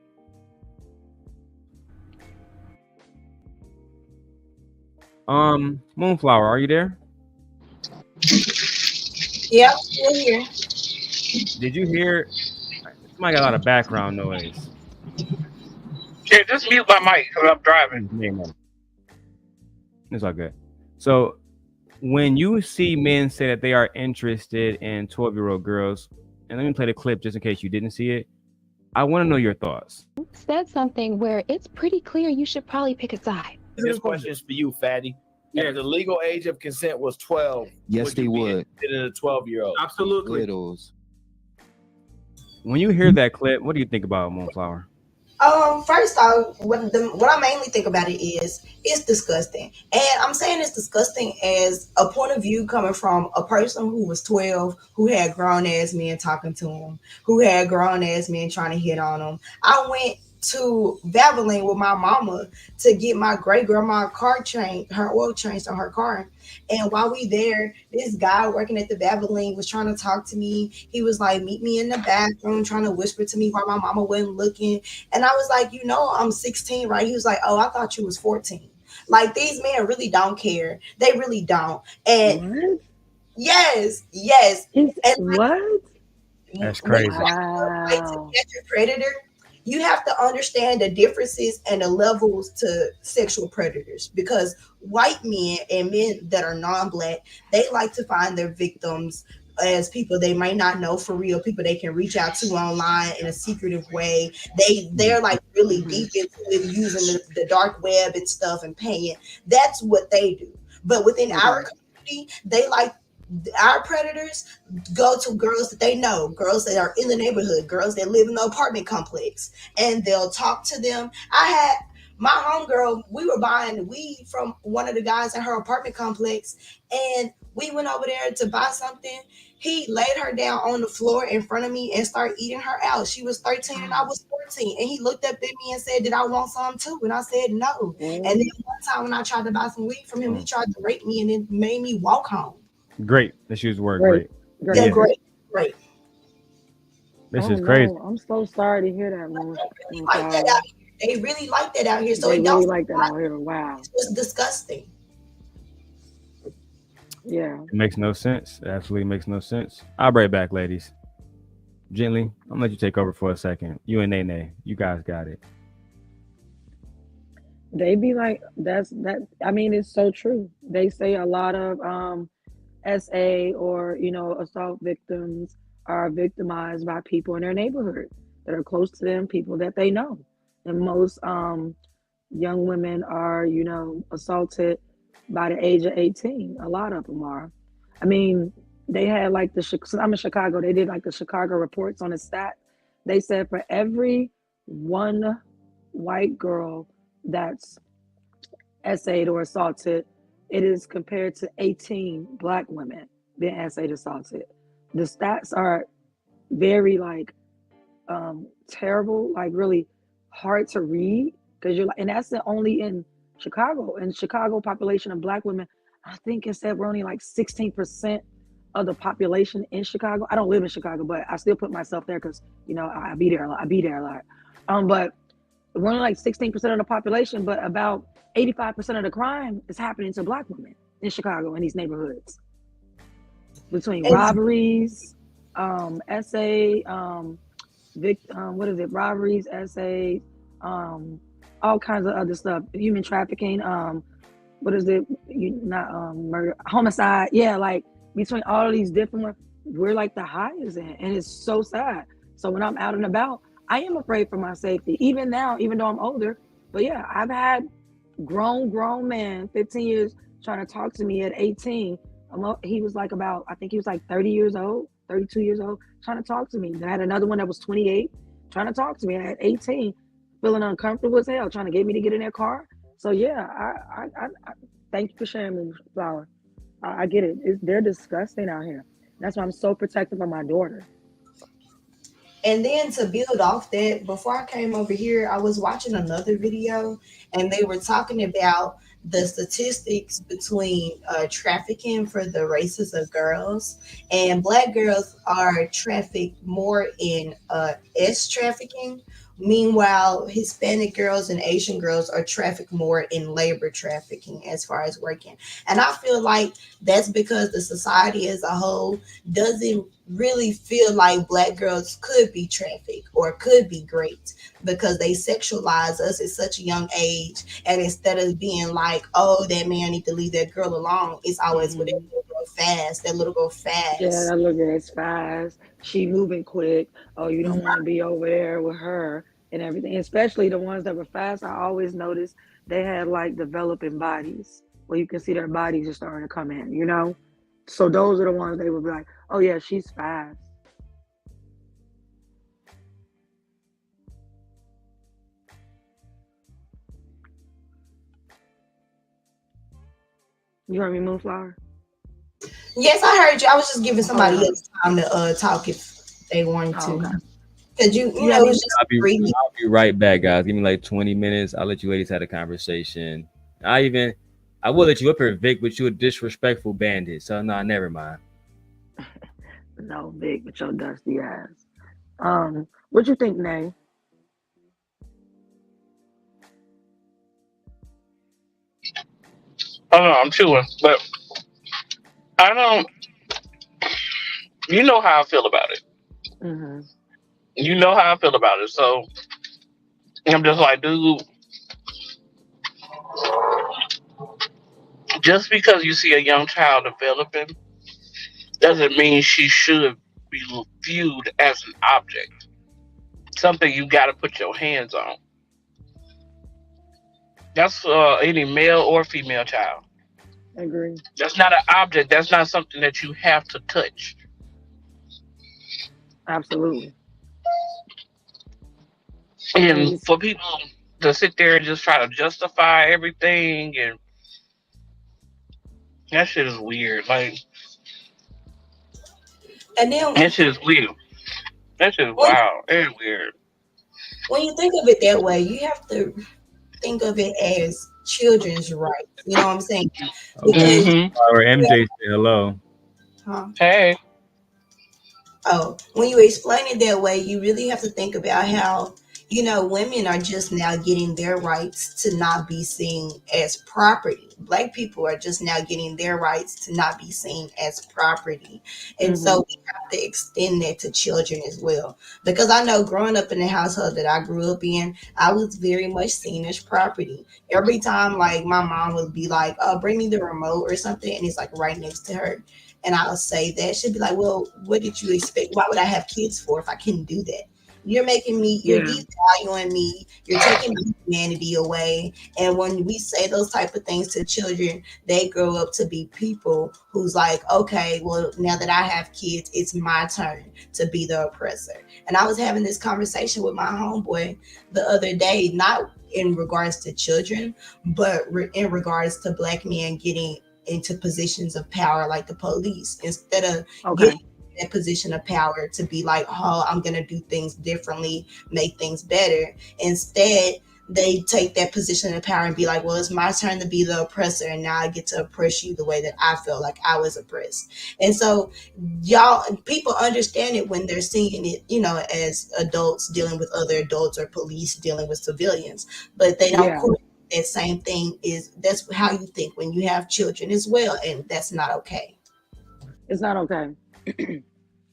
S1: Moonflower, are you there?
S14: Yep, still here.
S1: Did you hear? Somebody got a lot of background noise.
S13: Yeah, just mute my mic because I'm driving.
S1: It's all good. So, when you see men say that they are interested in 12-year-old girls, and let me play the clip just in case you didn't see it, I want to know your thoughts.
S15: Said something where it's pretty clear you should probably pick a side.
S6: This question is for you, Fatty. If the legal age of consent was 12,
S16: yes, they would.
S6: In a 12-year-old.
S8: Absolutely.
S16: Littles.
S1: When you hear that clip, what do you think about Moonflower?
S14: First off, what I mainly think about it is it's disgusting. And I'm saying it's disgusting as a point of view coming from a person who was 12, who had grown ass men talking to him, who had grown ass men trying to hit on him. I went to Valvoline with my mama to get my great grandma car changed, her oil changed on her car. And while we there, this guy working at the Valvoline was trying to talk to me. He was like, meet me in the bathroom, trying to whisper to me while my mama wasn't looking. And I was like, you know, I'm 16, right? He was like, oh, I thought you was 14. Like, these men really don't care. They really don't. And
S10: what?
S14: Yes.
S10: It's,
S14: And
S10: what?
S1: That's
S14: when
S1: crazy.
S14: you fight to catch a predator, you have to understand the differences and the levels to sexual predators, because white men and men that are non-black, they like to find their victims as people they might not know for real, people they can reach out to online in a secretive way. They're like really deep into it, using the dark web and stuff and paying. That's what they do. But within our community, they like our predators go to girls that they know, girls that are in the neighborhood, girls that live in the apartment complex, and they'll talk to them. I had my homegirl, we were buying weed from one of the guys in her apartment complex, and we went over there to buy something. He laid her down on the floor in front of me and started eating her out. She was 13 and I was 14. And he looked up at me and said, did I want some too? And I said, no. And then one time when I tried to buy some weed from him, he tried to rape me and it made me walk home.
S1: Great. Let's use the word great.
S14: Yeah, great.
S1: This is crazy.
S10: I'm so sorry to hear that, man.
S14: Like that out here. They really like that out here. So
S10: They
S14: it
S10: really
S14: don't
S10: like that out here. Wow.
S14: It's disgusting.
S10: Yeah.
S1: It makes no sense. It absolutely makes no sense. I'll be right back, ladies. Gently, I'm gonna let you take over for a second. You and Nene, you guys got it.
S10: They be like, that. I mean, it's so true. They say a lot of SA or, you know, assault victims are victimized by people in their neighborhood that are close to them, people that they know. And most young women are, you know, assaulted by the age of 18. A lot of them are. I mean, they had like I'm in Chicago, they did like the Chicago reports on the stat. They said for every one white girl that's essayed or assaulted, it is compared to 18 black women being essayed assaulted. The stats are very like terrible, like really hard to read, because you're like, and that's only in Chicago. And Chicago population of black women, I think it said we're only like 16% of the population in Chicago. I don't live in Chicago, but I still put myself there because, you know, I be there a lot. But we're only like 16% of the population, but about 85% of the crime is happening to black women in Chicago in these neighborhoods. Between robberies, robberies, essays, all kinds of other stuff, human trafficking, murder, homicide. Yeah, like between all of these different ones, we're like the highest in, and it's so sad. So when I'm out and about, I am afraid for my safety, even now, even though I'm older. But yeah, I've had grown man, 15 years, trying to talk to me at 18. He was like I think he was like 30 years old, 32 years old, trying to talk to me. Then I had another one that was 28, trying to talk to me at 18, feeling uncomfortable as hell, trying to get me to get in their car. So yeah, I thank you for sharing me, Flower. I get it. They're disgusting out here. That's why I'm so protective of my daughter.
S14: And then to build off that, before I came over here, I was watching another video and they were talking about the statistics between trafficking for the races of girls. And black girls are trafficked more in S trafficking. Meanwhile, Hispanic girls and Asian girls are trafficked more in labor trafficking as far as working. And I feel like that's because the society as a whole doesn't really feel like black girls could be trafficked or could be great, because they sexualize us at such a young age. And instead of being like, oh, that man need to leave that girl alone, it's always with that little girl fast, that little girl fast.
S10: Yeah, that little girl is fast. She moving quick. Oh, you don't want to be over there with her and everything. Especially the ones that were fast. I always noticed they had like developing bodies where you can see their bodies are starting to come in, you know? So those are the ones they would be like, oh yeah, she's fast. You heard me, Moonflower?
S14: Yes, I heard you. I was just giving somebody else time to talk if they wanted to. Cause you know, it's just
S1: I'll be right back, guys. Give me like 20 minutes. I'll let you ladies have a conversation. I will let you up here, Vic, but you a disrespectful bandit. So no, never mind.
S10: No, Vic, with your dusty ass. What you think, Nay?
S13: I don't know, I'm chewing, but I don't. You know how I feel about it.
S10: Mm-hmm.
S13: You know how I feel about it. So I'm just like, dude, just because you see a young child developing doesn't mean she should be viewed as an object. Something you got to put your hands on. That's any male or female child.
S10: I agree.
S13: That's not an object. That's not something that you have to touch.
S10: Absolutely.
S13: And for people to sit there and just try to justify everything, and that shit is weird. Like,
S14: and then
S13: that shit is weird. That shit is wild and weird.
S14: when you think of it that way, you have to think of it as children's rights. You know what I'm saying? Because
S1: Or MJ say hello.
S13: Hey.
S14: Oh, when you explain it that way, you really have to think about how, you know, women are just now getting their rights to not be seen as property. Black people are just now getting their rights to not be seen as property. And so we have to extend that to children as well. Because I know growing up in the household that I grew up in, I was very much seen as property. Every time, like, my mom would be like, oh, bring me the remote or something, and it's like right next to her. And I'll say that. She'll be like, well, what did you expect? Why would I have kids for if I couldn't do that? You're making me, you're devaluing me, you're taking my humanity away. And when we say those type of things to children, they grow up to be people who's like, okay, well, now that I have kids, it's my turn to be the oppressor. And I was having this conversation with my homeboy the other day, not in regards to children, but in regards to Black men getting into positions of power like the police, instead of getting that position of power to be like, oh, I'm gonna do things differently, make things better. Instead, they take that position of power and be like, well, it's my turn to be the oppressor, and now I get to oppress you the way that I felt like I was oppressed. And so people understand it when they're seeing it, you know, as adults dealing with other adults or police dealing with civilians, but they don't that same thing that's how you think when you have children as well, and that's not okay.
S10: It's not okay.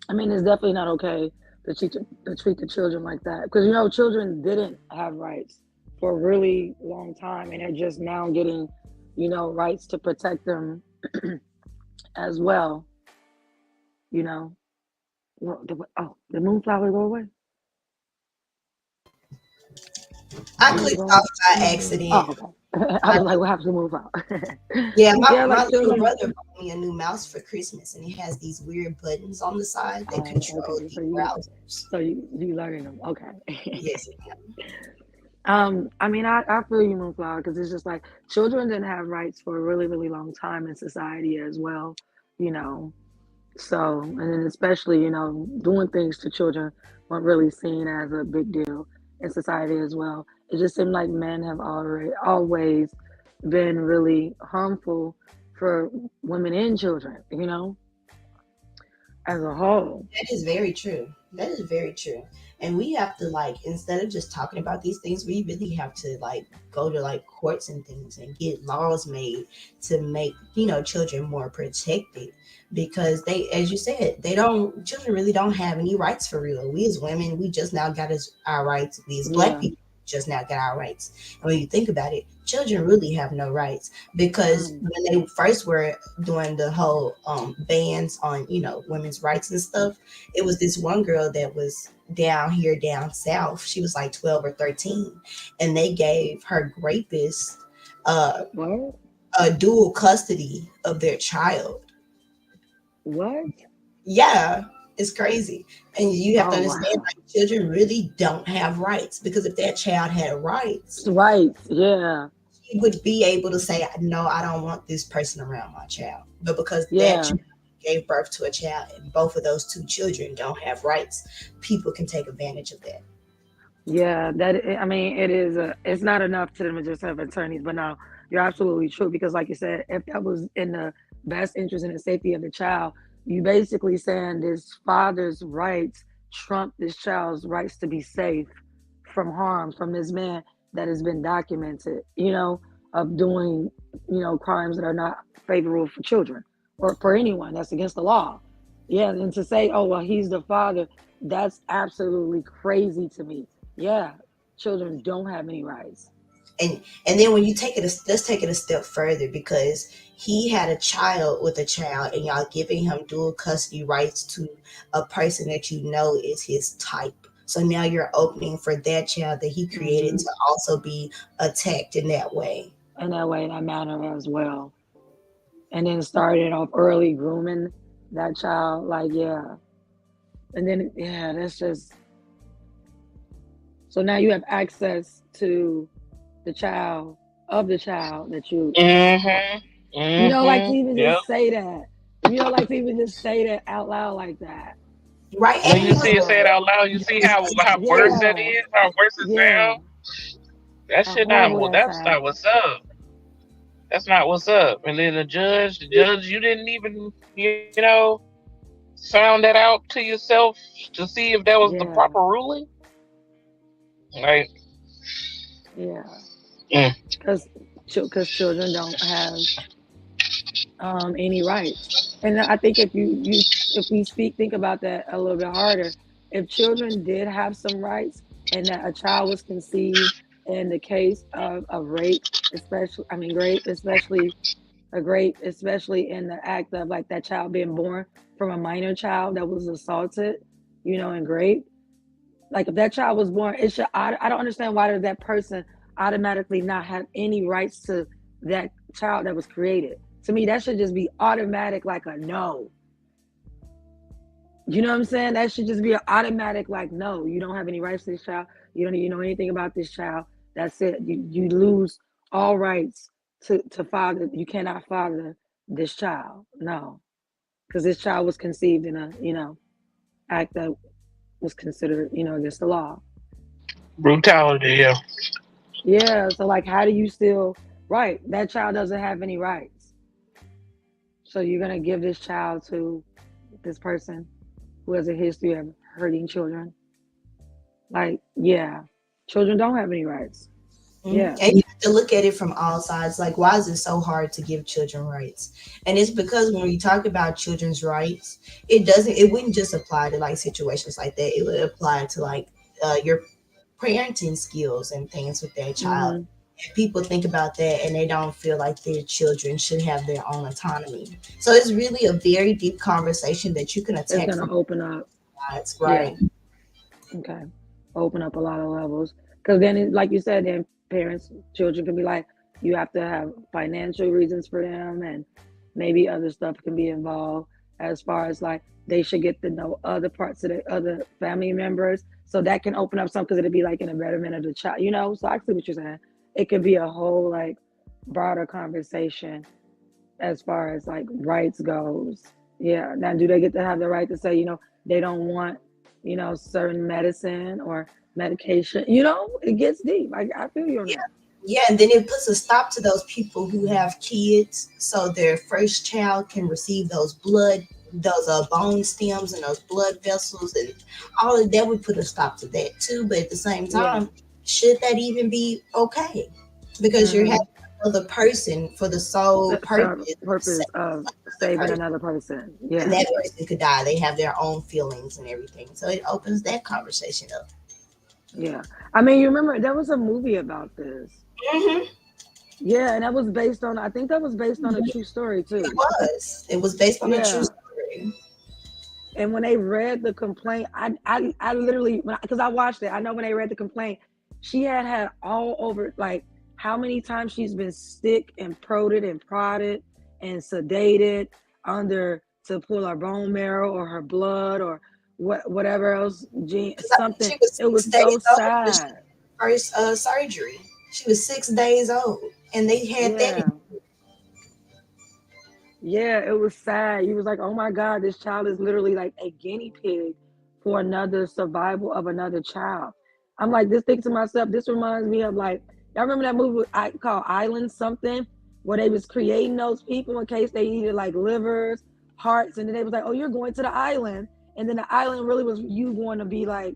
S10: I mean, it's definitely not okay to treat the children like that, because, you know, children didn't have rights for a really long time, and they're just now getting, you know, rights to protect them as well. You know, the moonflower go away.
S14: I clicked off by accident.
S10: Oh, okay. I was like, what happened to move out?
S14: Yeah, my
S10: like
S14: little brother bought me a new mouse for Christmas, and it has these weird buttons on the side that control the browsers.
S10: So you learning them, okay?
S14: Yes.
S10: I mean, I feel you, Moonflower, because it's just like children didn't have rights for a really, really long time in society as well, you know. So, and then especially, you know, doing things to children weren't really seen as a big deal in society as well. It just seemed like men have always been really harmful for women and children, you know, as a whole.
S14: That is very true. That is very true. And we have to, like, instead of just talking about these things, we really have to, like, go to, like, courts and things and get laws made to make, you know, children more protected, because they, as you said, children really don't have any rights for real. We as women, we just now got our rights. We as Black people just now got our rights. And when you think about it, children really have no rights, because when they first were doing the whole bans on, you know, women's rights and stuff, it was this one girl that was down south. She was like 12 or 13, and they gave her rapist a dual custody of their child.
S10: What?
S14: Yeah, it's crazy. And you have to understand, like, children really don't have rights, because if that child had rights, she would be able to say, no, I don't want this person around my child. But because that child gave birth to a child and both of those two children don't have rights, people can take advantage of that.
S10: Yeah, I mean, it's not enough to them to just have attorneys, but no, you're absolutely true because, like you said, if that was in the best interest and the safety of the child, you basically saying this father's rights trump this child's rights to be safe from harm from this man that has been documented, of doing, crimes that are not favorable for children or for anyone. That's against the law. Yeah, and to say, oh well, he's the father, that's absolutely crazy to me. Yeah, children don't have any rights.
S14: And then when you take it, let's take it a step further, because he had a child with a child, and y'all giving him dual custody rights to a person that you know is his type. So now you're opening for that child that he created to also be attacked in that way.
S10: In that manner as well. And then starting off early grooming that child, like, yeah. And then, yeah, that's just. So now you have access to the child that you. You don't like to even just say that. You don't like to even just say that out loud like that.
S14: Right.
S13: When you see it say it out loud, you see how worse that is, how worse it sounds. That shit that's not what's up. That's not what's up. And then the judge, you didn't even, sound that out to yourself to see if that was the proper ruling. Right.
S10: Yeah. Because children don't have any rights. And I think if we think about that a little bit harder, if children did have some rights and that a child was conceived in the case of rape, especially in the act of like that child being born from a minor child that was assaulted, and raped. Like if that child was born, I don't understand why does that person automatically not have any rights to that child that was created. To me, that should just be automatic, like a no. You know what I'm saying? That should just be an automatic, like, no, you don't have any rights to this child. You don't even know anything about this child. That's it. You lose all rights to father. You cannot father this child. No. Because this child was conceived in a, act that was considered, against the law.
S13: Brutality, yeah.
S10: Yeah, so like how do you still that child doesn't have any rights. So you're gonna give this child to this person who has a history of hurting children. Like, yeah, children don't have any rights. Yeah.
S14: And you have to look at it from all sides. Like, why is it so hard to give children rights? And it's because when we talk about children's rights, it wouldn't just apply to like situations like that. It would apply to like your parenting skills and things with their child. People think about that and they don't feel like their children should have their own autonomy. So it's really a very deep conversation that you can attack.
S10: It's going to open up.
S14: Right.
S10: Yeah. Okay. Open up a lot of levels. Because then, like you said, then children can be like, you have to have financial reasons for them, and maybe other stuff can be involved as far as like they should get to know other parts of the other family members. So that can open up some, because it'd be like in a betterment of the child, So I see what you're saying. It could be a whole like broader conversation as far as like rights goes. Yeah. Now, do they get to have the right to say, they don't want, certain medicine or medication? It gets deep. I feel you on that.
S14: Yeah, and then it puts a stop to those people who have kids, so their first child can receive those bone stems and those blood vessels, and all of that would put a stop to that too. But at the same time, should that even be okay? Because you're having another person for the sole purpose
S10: of saving another person. Yeah,
S14: and that person could die. They have their own feelings and everything, so it opens that conversation up.
S10: Yeah, I mean, you remember there was a movie about this. Yeah, and that was based on. I think that was based on a true story too.
S14: It was based on a true story.
S10: And when they read the complaint, I literally, because I watched it, I know when they read the complaint, she had all over, like, how many times she's been sick and prodded and sedated to pull her bone marrow or her blood or whatever else, something. It was so sad.
S14: First surgery. She was 6 days old, and they had that.
S10: Yeah, it was sad. He was like, "Oh my God, this child is literally like a guinea pig for another survival of another child." I'm like, this thing to myself. This reminds me of like, y'all remember that movie called Island something, where they was creating those people in case they needed like livers, hearts, and then they was like, "Oh, you're going to the island," and then the island really was you going to be like,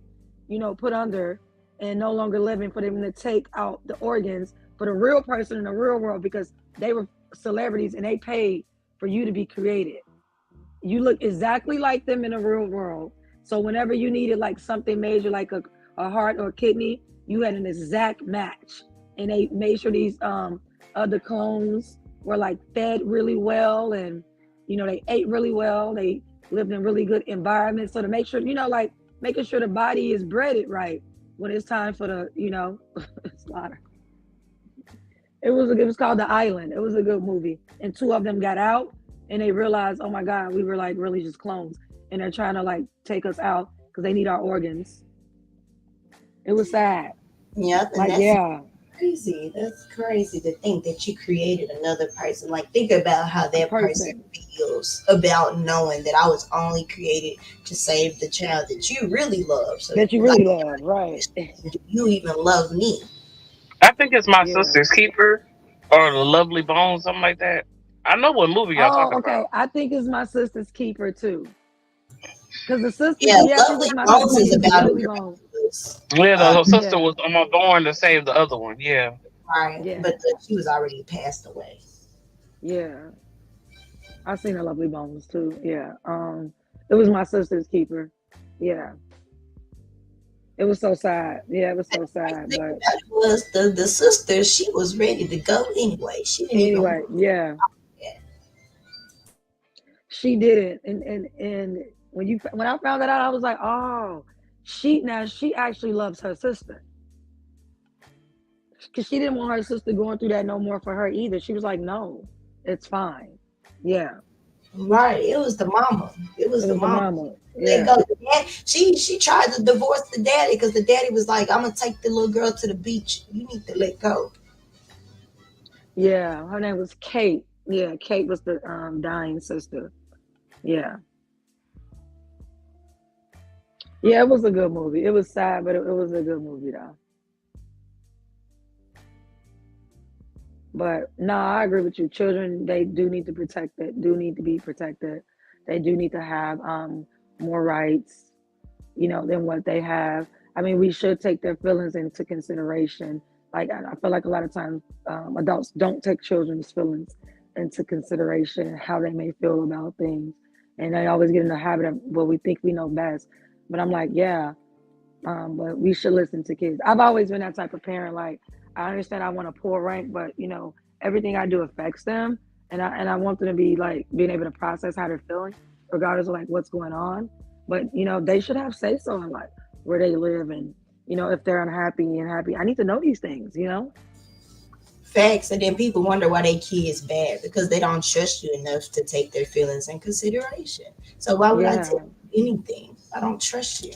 S10: put under and no longer living for them to take out the organs for the real person in the real world because they were celebrities and they paid for you to be created. You look exactly like them in the real world. So whenever you needed like something major, like a heart or a kidney, you had an exact match. And they made sure these other clones were like fed really well and they ate really well. They lived in really good environments. So to make sure, like making sure the body is breaded right when it's time for the, slaughter. It was called The Island. It was a good movie. And two of them got out and they realized, oh my God, we were like really just clones. And they're trying to like take us out because they need our organs. It was sad.
S14: Yep, and
S10: like,
S14: that's
S10: yeah.
S14: crazy. That's crazy to think that you created another person. Like, think about how that person feels about knowing that I was only created to save the child that you really love. So
S10: that you really love, right?
S14: You even love me.
S13: I think it's My Sister's Keeper or The Lovely Bones, something like that. I know what movie y'all talking
S10: Okay.
S13: about.
S10: I think it's My Sister's Keeper too. Because the sister,
S14: Yeah,
S10: I think it's My Sister's
S14: is
S10: Keeper.
S14: about
S10: Lovely Bones.
S13: Yeah, her sister was born to save the other one. Yeah.
S14: Right.
S10: Yeah.
S14: But she was already passed away.
S10: Yeah. I seen a Lovely Bones too. Yeah. It was My Sister's Keeper. Yeah. It was so sad. Yeah, it was so sad. But
S14: was the sister, she was ready to go anyway. She didn't
S10: even yeah. She did it. And when I found that out, I was like, oh, she actually loves her sister. Because she didn't want her sister going through that no more for her either. She was like, no, it's fine. Yeah.
S14: Right. It was the mama. It was the mama.
S10: Yeah.
S14: She tried to divorce the daddy because the daddy was like, I'm gonna take the little girl to the beach. You need to let go.
S10: Yeah, her name was Kate. Yeah, Kate was the dying sister. Yeah. Yeah, it was a good movie. It was sad, but it was a good movie though. But no, I agree with you. Children, they do need to protect it, do need to be protected. They do need to have more rights, than what they have. I mean, we should take their feelings into consideration. Like, I feel like a lot of times adults don't take children's feelings into consideration, how they may feel about things. And they always get in the habit of, well, we think we know best. But I'm like, yeah, but we should listen to kids. I've always been that type of parent. Like, I understand I want a poor rank, but everything I do affects them, and I want them to be like being able to process how they're feeling, regardless of like what's going on. But they should have say so in like where they live, and if they're unhappy and happy. I need to know these things.
S14: Facts, and then people wonder why they kids bad because they don't trust you enough to take their feelings in consideration. So why would I tell you anything? I don't trust you.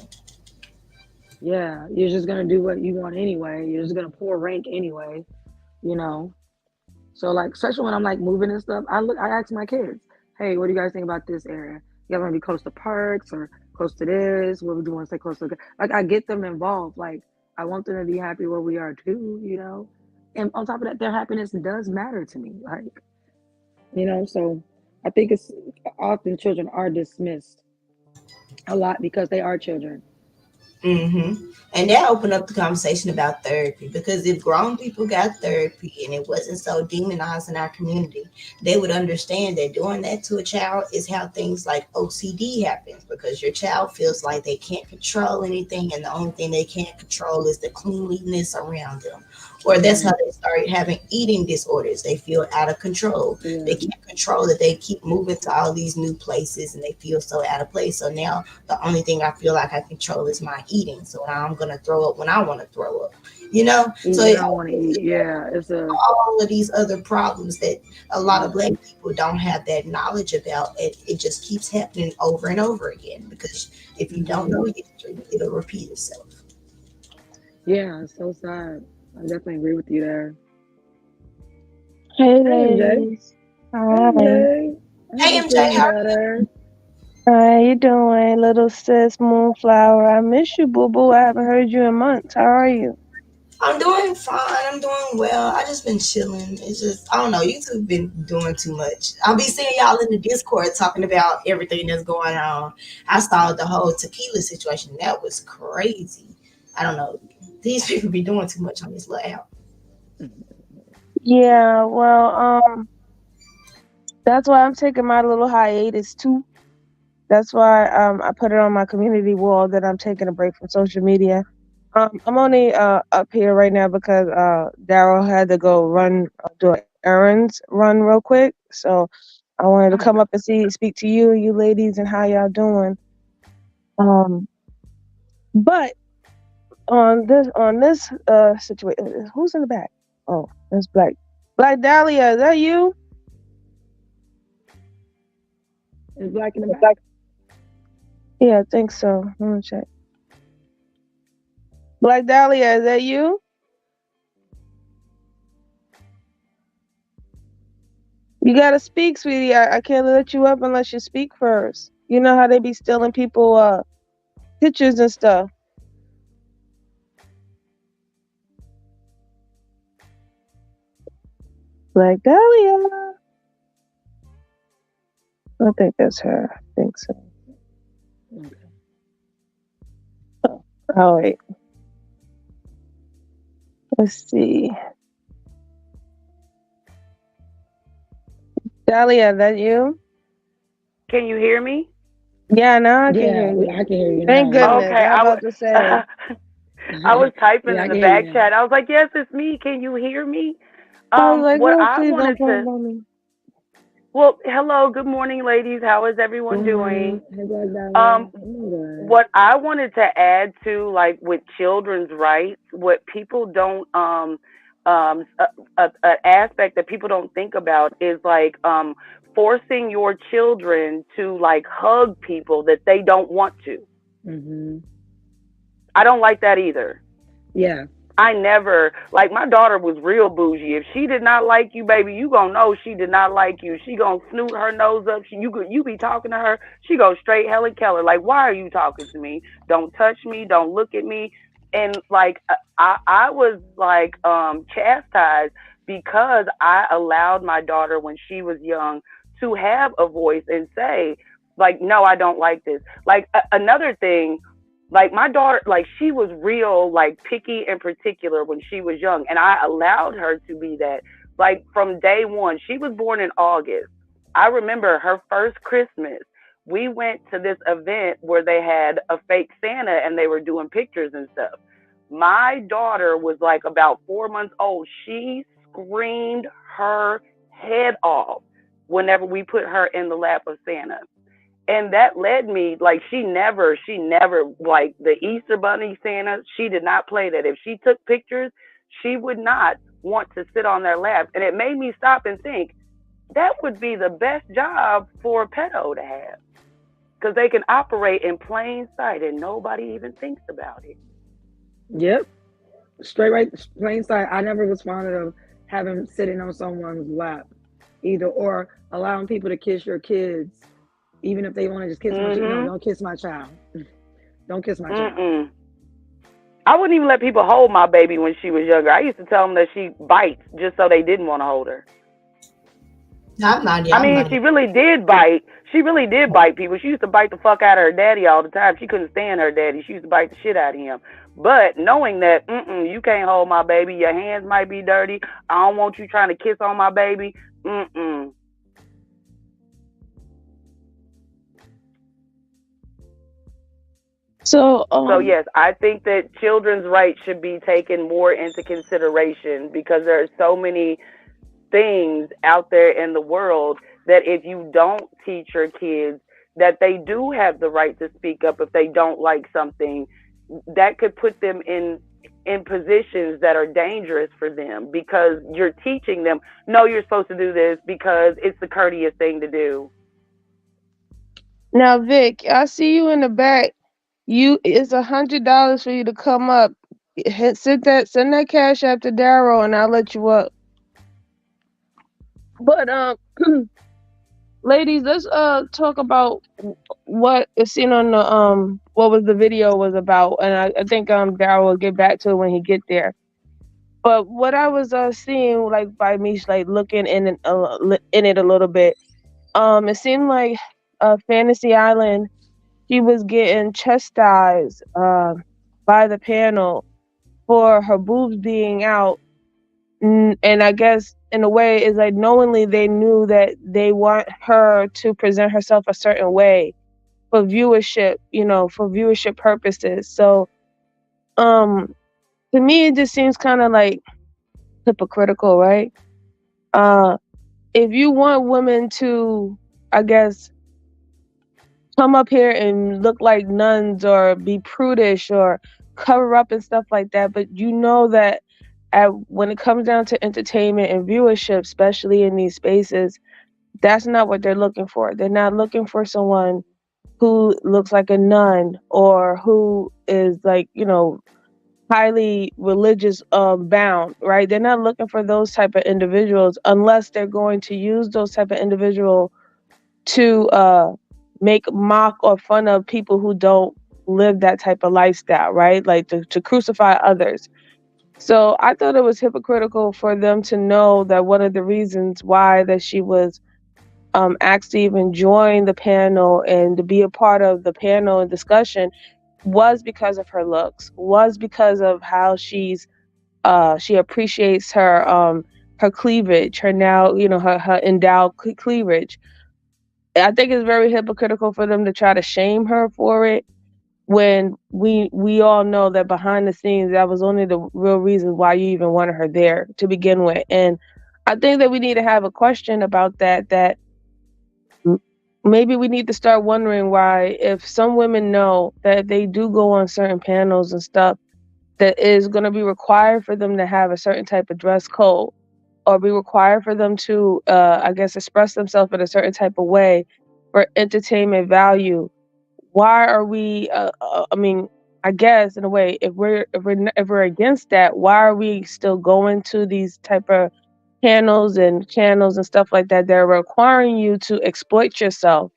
S10: Yeah, you're just gonna do what you want anyway. You're just gonna pour rank anyway, So like, especially when I'm like moving and stuff, I ask my kids, hey, what do you guys think about this area? You guys want to be close to parks or close to this? What would you want to stay close to? Like, I get them involved. Like, I want them to be happy where we are too, And on top of that, their happiness does matter to me. Like, so I think it's often children are dismissed a lot because they are children.
S14: Mm-hmm. And that opened up the conversation about therapy, because if grown people got therapy and it wasn't so demonized in our community, they would understand that doing that to a child is how things like OCD happens, because your child feels like they can't control anything and the only thing they can't control is the cleanliness around them. Or that's how they start having eating disorders. They feel out of control.
S10: Yeah.
S14: They can't control that. They keep moving to all these new places and they feel so out of place. So now the only thing I feel like I control is my eating. So now I'm gonna throw up when I want to throw up. So
S10: I don't want to eat. Yeah, it's
S14: all of these other problems that a lot of Black people don't have that knowledge about. It just keeps happening over and over again, because if you don't know history, it'll repeat itself.
S10: Yeah, it's so sad. I definitely agree with you there.
S17: Hey,
S10: Hey, MJ.
S17: ladies. Hi.
S10: Hey.
S14: Hey, MJ, how are you?
S17: How you doing, little sis Moonflower? I miss you, boo boo. I haven't heard you in months. How are you?
S14: I'm doing fine. I'm doing well. I just been chilling. It's just I don't know. You two been doing too much. I'll be seeing y'all in the Discord talking about everything that's going on. I saw the whole tequila situation. That was crazy. I don't know. These people be doing too much on this little app.
S17: Yeah, well, that's why I'm taking my little hiatus too. That's why I put it on my community wall that I'm taking a break from social media. I'm only up here right now because Darrel had to go run do errands run real quick. So I wanted to come up and speak to you ladies and how y'all doing. But on this situation, who's in the back? Oh, that's Black Dahlia. Is that you?
S10: Is Black in the back?
S17: Yeah, I think so. Let me check. Black Dahlia, is that you? You gotta speak, sweetie. I can't let you up unless you speak first. You know how they be stealing people pictures and stuff. Black Dahlia. I think that's her. I think so. Oh wait. Let's see. Dahlia, that you?
S18: Can you hear me?
S17: Yeah, now I can hear you.
S10: I can hear you
S17: Thank
S10: now.
S17: goodness.
S18: Okay,
S17: I'm about to say.
S18: I was typing
S10: Yeah, I
S18: in the
S10: can hear you
S18: back
S10: now.
S18: chat. I was like, "Yes, it's me. Can you hear me?"
S17: I was like,
S18: What
S17: oh,
S18: I
S17: please don't
S18: wanted
S17: talk
S18: to.
S17: about me.
S18: Well, hello, good morning, ladies. How is everyone doing?
S10: Hey, Black Dahlia. I'm good.
S18: What I wanted to add to, like, with children's rights, what people don't an aspect that people don't think about is like forcing your children to like hug people that they don't want to.
S10: Mm-hmm.
S18: I don't like that either.
S10: Yeah.
S18: I never, like, my daughter was real bougie. If she did not like you, baby, you gonna know she did not like you. She gonna snoot her nose up. You be talking to her, she goes straight Helen Keller. Like, why are you talking to me? Don't touch me. Don't look at me. And like, I was like chastised because I allowed my daughter when she was young to have a voice and say, like, no, I don't like this. Like another thing, like my daughter, like she was real, like picky and particular when she was young, and I allowed her to be that. Like from day one, she was born in August. I remember her first Christmas. We went to this event where they had a fake Santa and they were doing pictures and stuff. My daughter was like about 4 months old. She screamed her head off whenever we put her in the lap of Santa. And that led me, like, she never like the Easter bunny Santa, she did not play that. If she took pictures, she would not want to sit on their lap. And it made me stop and think that would be the best job for a pedo to have, because they can operate in plain sight and nobody even thinks about it.
S10: Yep. Straight right, plain sight. I never was fond of having sitting on someone's lap either, or allowing people to kiss your kids. Even if they want to just kiss my child, no, don't kiss my child. Don't kiss my child.
S18: I wouldn't even let people hold my baby when she was younger. I used to tell them that she bites just so they didn't want to hold her. She really did bite. She really did bite people. She used to bite the fuck out of her daddy all the time. She couldn't stand her daddy. She used to bite the shit out of him. But knowing that, you can't hold my baby. Your hands might be dirty. I don't want you trying to kiss on my baby.
S17: So
S18: yes, I think that children's rights should be taken more into consideration, because there are so many things out there in the world that if you don't teach your kids that they do have the right to speak up if they don't like something, that could put them in positions that are dangerous for them, because you're teaching them, no, you're supposed to do this because it's the courteous thing to do.
S17: Now, Vic, I see you in the back. It's $100 for you to come up. Send that cash app to Darrel and I'll let you up. But ladies, let's talk about what is seen on the what was the video was about, and I think Darrel will get back to it when he get there. But what I was seeing, like by me like looking in it a little bit, it seemed like Fantasy Island, she was getting chastised by the panel for her boobs being out. And I guess in a way it's like knowingly they knew that they want her to present herself a certain way for viewership, for viewership purposes. So to me it just seems kind of like hypocritical, right? If you want women to, I guess, come up here and look like nuns or be prudish or cover up and stuff like that, but you know that when it comes down to entertainment and viewership, especially in these spaces, that's not what they're looking for. They're not looking for someone who looks like a nun or who is like, highly religious bound, right? They're not looking for those type of individuals unless they're going to use those type of individual to make mock or fun of people who don't live that type of lifestyle, right? Like to crucify others. So I thought it was hypocritical for them to know that one of the reasons why that she was asked to even join the panel and to be a part of the panel and discussion was because of her looks, was because of how she appreciates her cleavage, her now, her endowed cleavage. I think it's very hypocritical for them to try to shame her for it when we all know that behind the scenes that was only the real reason why you even wanted her there to begin with. And I think that we need to have a question about that maybe we need to start wondering why, if some women know that they do go on certain panels and stuff, that is going to be required for them to have a certain type of dress code or be required for them to I guess express themselves in a certain type of way for entertainment value. Why are we I mean, I guess in a way, if we're against that, why are we still going to these type of panels and channels and stuff like that? They're requiring you to exploit yourself.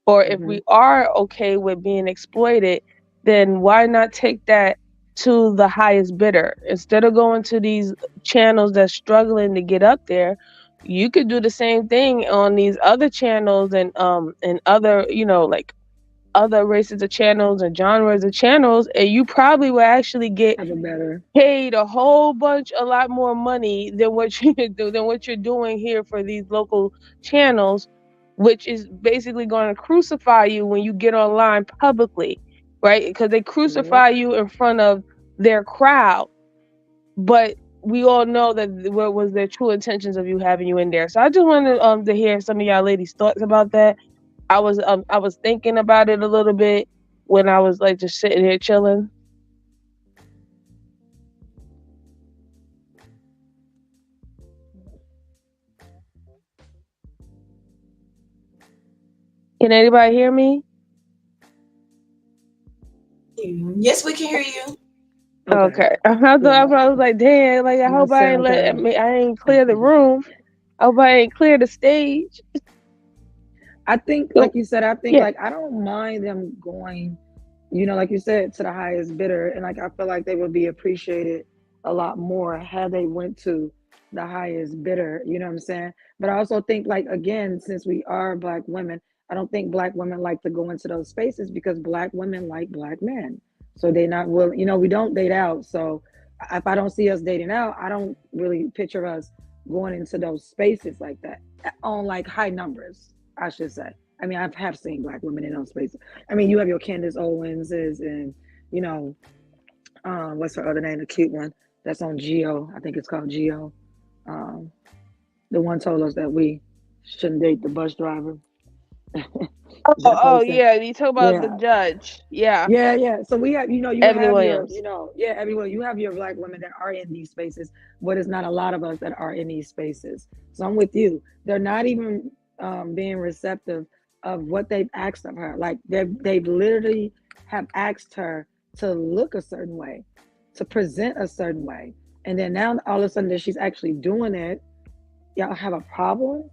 S17: Or if we are okay with being exploited, then why not take that to the highest bidder? Instead of going to these channels that's struggling to get up there, you could do the same thing on these other channels and other, like other races of channels and genres of channels, and you probably will actually get paid a lot more money than what you're doing here for these local channels, which is basically going to crucify you when you get online publicly, right? Because they crucify you in front of their crowd, but we all know that what was their true intentions of you having you in there. So I just wanted to hear some of y'all ladies' thoughts about that. I was thinking about it a little bit when I was like just sitting here chilling. Can anybody hear me?
S14: Yes, we can hear you.
S17: Okay. I was like, damn, like I hope I ain't clear the room. I hope I ain't clear the stage.
S10: I think, like you said, like I don't mind them going, like you said, to the highest bidder, and like I feel like they would be appreciated a lot more had they went to the highest bidder. You know what I'm saying? But I also think, like, again, since we are Black women, I don't think Black women like to go into those spaces because Black women like Black men, so they're not willing. We don't date out, so if I don't see us dating out, I don't really picture us going into those spaces like that on like high numbers, I should say. I mean, I have seen Black women in those spaces. I mean, you have your Candace Owenses and, what's her other name, the cute one that's on Geo. I think it's called Geo. The one told us that we shouldn't date the bus driver.
S17: Yeah, you talk about the judge. Yeah.
S10: So we have, you
S17: Ebony
S10: have
S17: Williams.
S10: you have your Black women that are in these spaces, but it's not a lot of us that are in these spaces. So I'm with you. They're not even being receptive of what they've asked of her. Like they've literally have asked her to look a certain way, to present a certain way, and then now all of a sudden that she's actually doing it, y'all have a problem.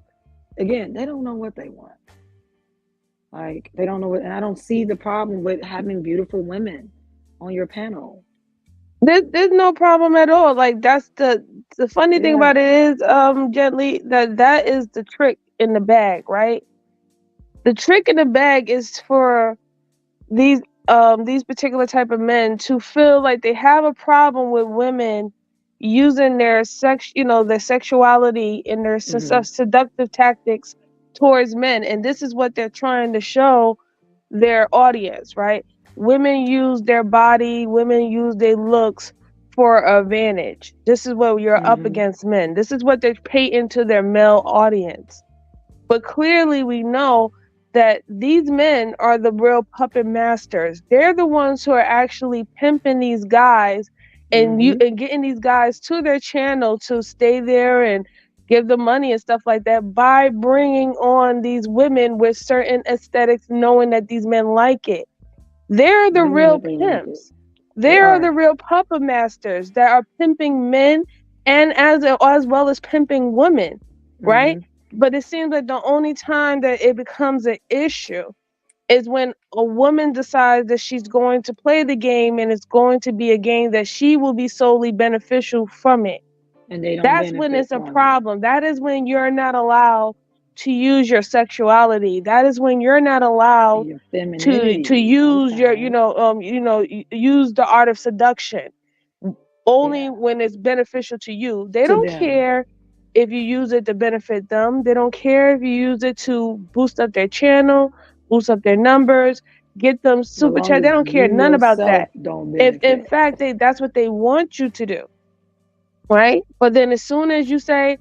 S10: again, they don't know what they want. Like they don't know what, and I don't see the problem with having beautiful women on your panel.
S17: There's no problem at all. Like that's the funny thing about it is, Gently, that is the trick in the bag, right? The trick in the bag is for these particular type of men to feel like they have a problem with women using their their sexuality and their seductive tactics towards men, and this is what they're trying to show their audience, right? Women use their body, women use their looks for advantage. This is what you're up against men. This is what they pay into their male audience. But clearly we know that these men are the real puppet masters. They're the ones who are actually pimping these guys and getting these guys to their channel to stay there and give them money and stuff like that by bringing on these women with certain aesthetics, knowing that these men like it. They're the real pimps. They're the real puppet masters that are pimping men and as well as pimping women, right? But it seems like the only time that it becomes an issue is when a woman decides that she's going to play the game and it's going to be a game that she will be solely beneficial from it.
S10: And they don't
S17: That's when it's a problem. That is when you're not allowed to use your sexuality. That is when you're not allowed to use your use the art of seduction. Only when it's beneficial to you. They don't care if you use it to benefit them. They don't care if you use it to boost up their channel, boost up their numbers, get them super chat. They don't care none about that. If in fact that's what they want you to do. Right? But then as soon as you say,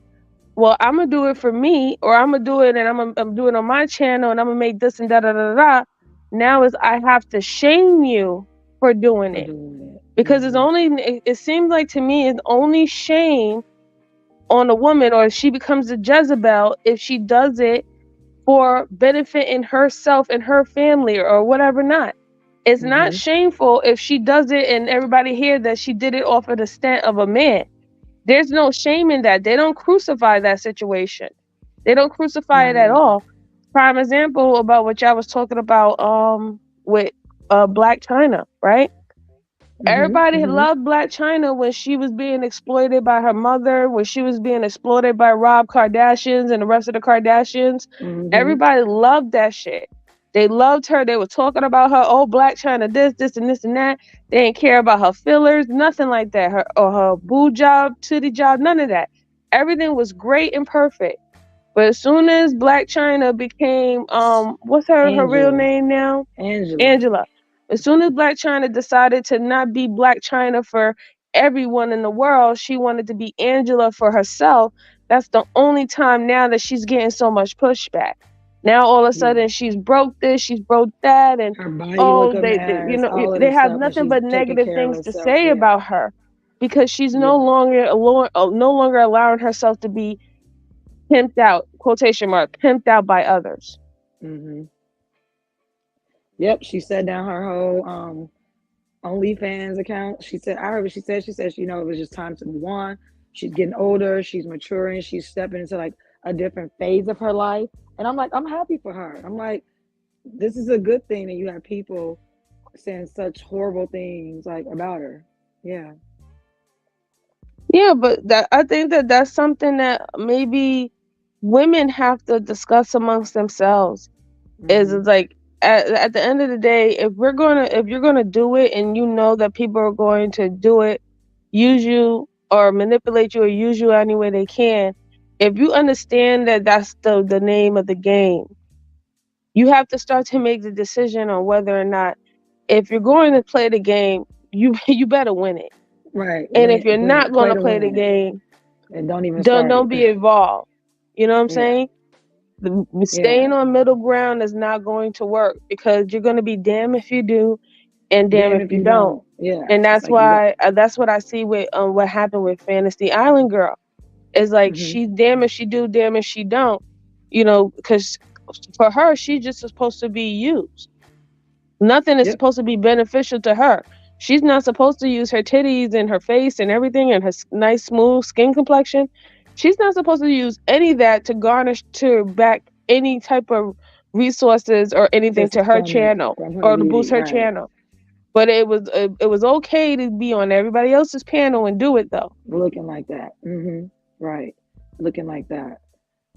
S17: well, I'm gonna do it for me, or I'm gonna do it and I'm doing it on my channel and I'm gonna make this and da da da da, now is I have to shame you for doing it. Because it seems like to me it's only shame on a woman, or she becomes a Jezebel if she does it for benefiting herself and her family or whatever not. It's not shameful if she does it and everybody hears that she did it off of the stand of a man. There's no shame in that. They don't crucify that situation. They don't crucify it at all. Prime example about what y'all was talking about with Black China, right? Everybody loved Black China when she was being exploited by her mother, when she was being exploited by Rob Kardashians and the rest of the Kardashians. Everybody loved that shit. They loved her. They were talking about her. Oh, Black China, this, and this, and that. They didn't care about her fillers, nothing like that. Her boob job, titty job, none of that. Everything was great and perfect. But as soon as Black China became, what's her real name now? Angela. As soon as Black China decided to not be Black China for everyone in the world, she wanted to be Angela for herself. That's the only time now that she's getting so much pushback. Now all of a sudden she's broke this, she's broke that, and they have nothing but negative things to say about her because she's no longer allowing herself to be pimped out, quotation mark, pimped out by others.
S10: Yep, she shut down her whole OnlyFans account. She said, I heard what she said. She said, it was just time to move on. She's getting older. She's maturing. She's stepping into like a different phase of her life. And I'm like, I'm happy for her. I'm like, this is a good thing that you have people saying such horrible things like about her. Yeah.
S17: Yeah, but I think that's something that maybe women have to discuss amongst themselves. Is like at the end of the day, if you're gonna do it and you know that people are going to do it, use you or manipulate you or use you any way they can, if you understand that that's the name of the game, you have to start to make the decision on whether or not, if you're going to play the game, you better win it.
S10: Right.
S17: And if you're not going to play the game,
S10: and
S17: don't be involved. You know what I'm saying? Staying on middle ground is not going to work because you're going to be damned if you do and damn if you don't.
S10: Yeah.
S17: And that's why that's what I see with what happened with Fantasy Island Girl. It's like she's damn if she do, damn if she don't. Because for her, she's just supposed to be used. Nothing is supposed to be beneficial to her. She's not supposed to use her titties and her face and everything and her nice smooth skin complexion. She's not supposed to use any of that to garnish to back any type of resources or anything
S10: Just
S17: to her
S10: from it,
S17: channel
S10: from her
S17: or to boost
S10: beauty,
S17: her
S10: right?
S17: channel. But it was okay to be on everybody else's panel and do it though.
S10: Looking like that. Right. Looking like that.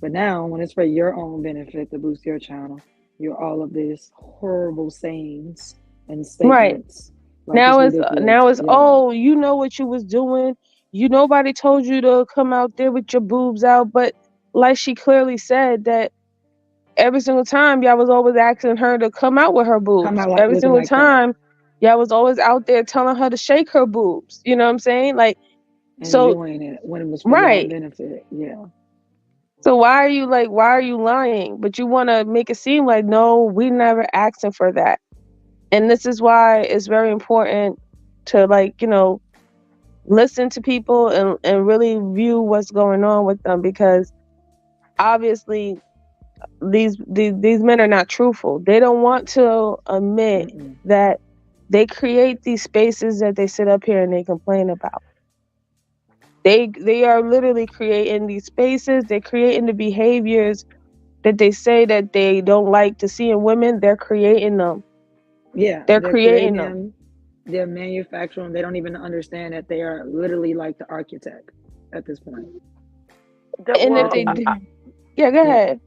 S10: But now, when it's for your own benefit to boost your channel, you're all of these horrible sayings and
S17: Right.
S10: statements. Like it's ridiculous.
S17: Now it's
S10: Yeah.
S17: oh, you know what you was doing. You nobody told you to come out there with your boobs out, but like she clearly said that every single time y'all was always asking her to come out with her
S10: Come
S17: boobs.
S10: out like
S17: Every
S10: looking
S17: single
S10: like that.
S17: time y'all was always out there telling her to shake her boobs. You know what I'm saying? Like
S10: And
S17: so
S10: doing it when it was for y'all
S17: right.
S10: benefit. Yeah.
S17: So why are you lying? But you want to make it seem like no, we never asking for that. And this is why it's very important to like, you know, listen to people and really view what's going on with them, because obviously these men are not truthful. They don't want to admit that they create these spaces that they sit up here and they complain about. They are literally creating these spaces, they're creating the behaviors that they say that they don't like to see in women. They're creating them.
S10: Yeah.
S17: They're
S10: They're creating
S17: creating them.
S10: them. They're manufacturing. They don't even understand that they are literally like the architect at this point.
S17: And if they do, yeah, go ahead.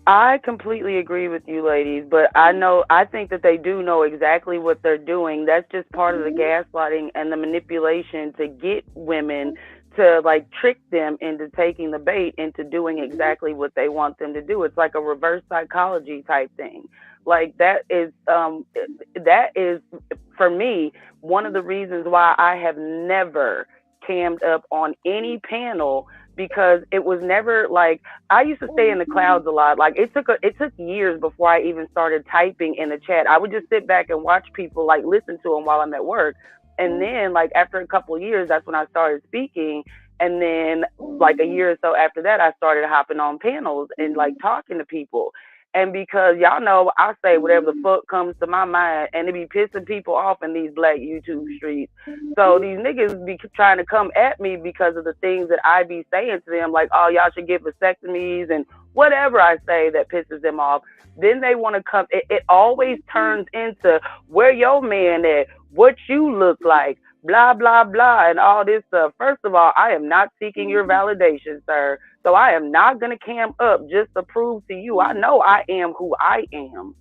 S18: I completely agree with you ladies, but I think that they do know exactly what they're doing. That's just part of the gaslighting and the manipulation to get women to like trick them into taking the bait into doing exactly what they want them to do. It's like a reverse psychology type thing. Like that is for me one of the reasons why I have never cammed up on any panel, because it was never like I used to stay in the clouds a lot. Like it took years before I even started typing in the chat. I would just sit back and watch people, like listen to them while I'm at work. And then like after a couple of years, that's when I started speaking. And then like a year or so after that, I started hopping on panels and like talking to people. And because y'all know I say whatever the fuck comes to my mind, and it be pissing people off in these black YouTube streets. So these niggas be trying to come at me because of the things that I be saying to them, like, oh, y'all should get vasectomies and whatever I say that pisses them off. Then they want to come. It always turns into where your man at, what you look like, blah, blah, blah, and all this stuff. First of all, I am not seeking your validation, sir. So I am not going to cam up just to prove to you. I know I am who I am.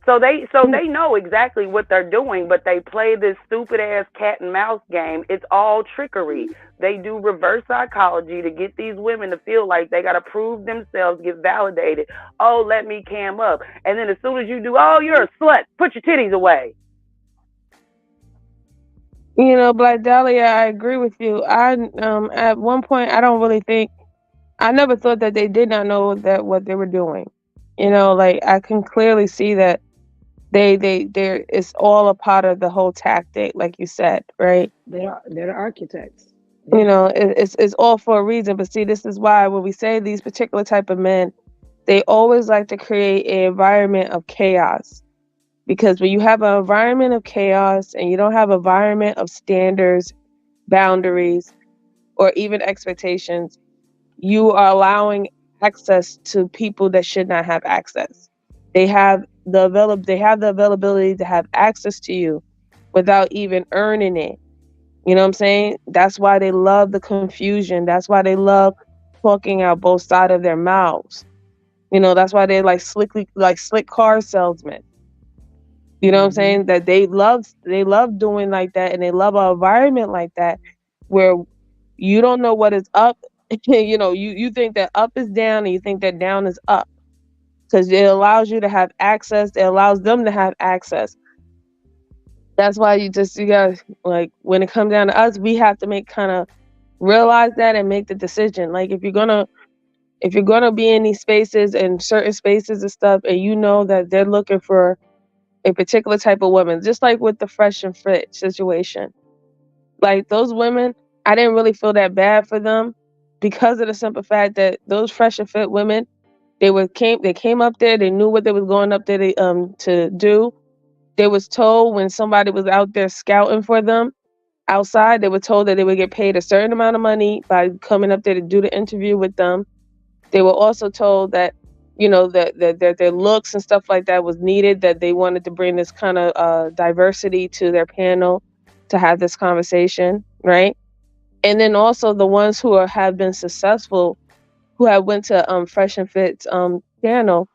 S18: So they know exactly what they're doing, but they play this stupid ass cat and mouse game. It's all trickery. They do reverse psychology to get these women to feel like they got to prove themselves, get validated. Oh, let me cam up. And then as soon as you do, oh, you're a slut, put your titties away.
S17: You know, Black Dahlia, I agree with you. At one point I never thought that they did not know that what they were doing. You know, like I can clearly see that they're it's all a part of the whole tactic, like you said, right?
S10: They're the architects.
S17: You know, it's all for a reason. But see, this is why when we say these particular type of men, they always like to create an environment of chaos. Because when you have an environment of chaos and you don't have an environment of standards, boundaries, or even expectations, you are allowing access to people that should not have access. They have the availability to have access to you without even earning it. You know what I'm saying? That's why they love the confusion. That's why they love talking out both sides of their mouths. You know, that's why they're like slick car salesmen. You know what I'm saying? That they love doing like that, and they love an environment like that where you don't know what is up. You know, you think that up is down and you think that down is up. Because it allows you to have access, it allows them to have access. That's why you gotta, like, when it comes down to us, we have to realize that and make the decision. Like if you're gonna be in these spaces and certain spaces and stuff, and you know that they're looking for a particular type of woman, just like with the fresh and fit situation. Like those women, I didn't really feel that bad for them because of the simple fact that those fresh and fit women, they came up there, they knew what they was going up there to do. They was told when somebody was out there scouting for them outside. They were told that they would get paid a certain amount of money by coming up there to do the interview with them. They were also told that, that their looks and stuff like that was needed, that they wanted to bring this kind of diversity to their panel to have this conversation, right? And then also the ones who have been successful, who have went to Fresh and Fit's channel,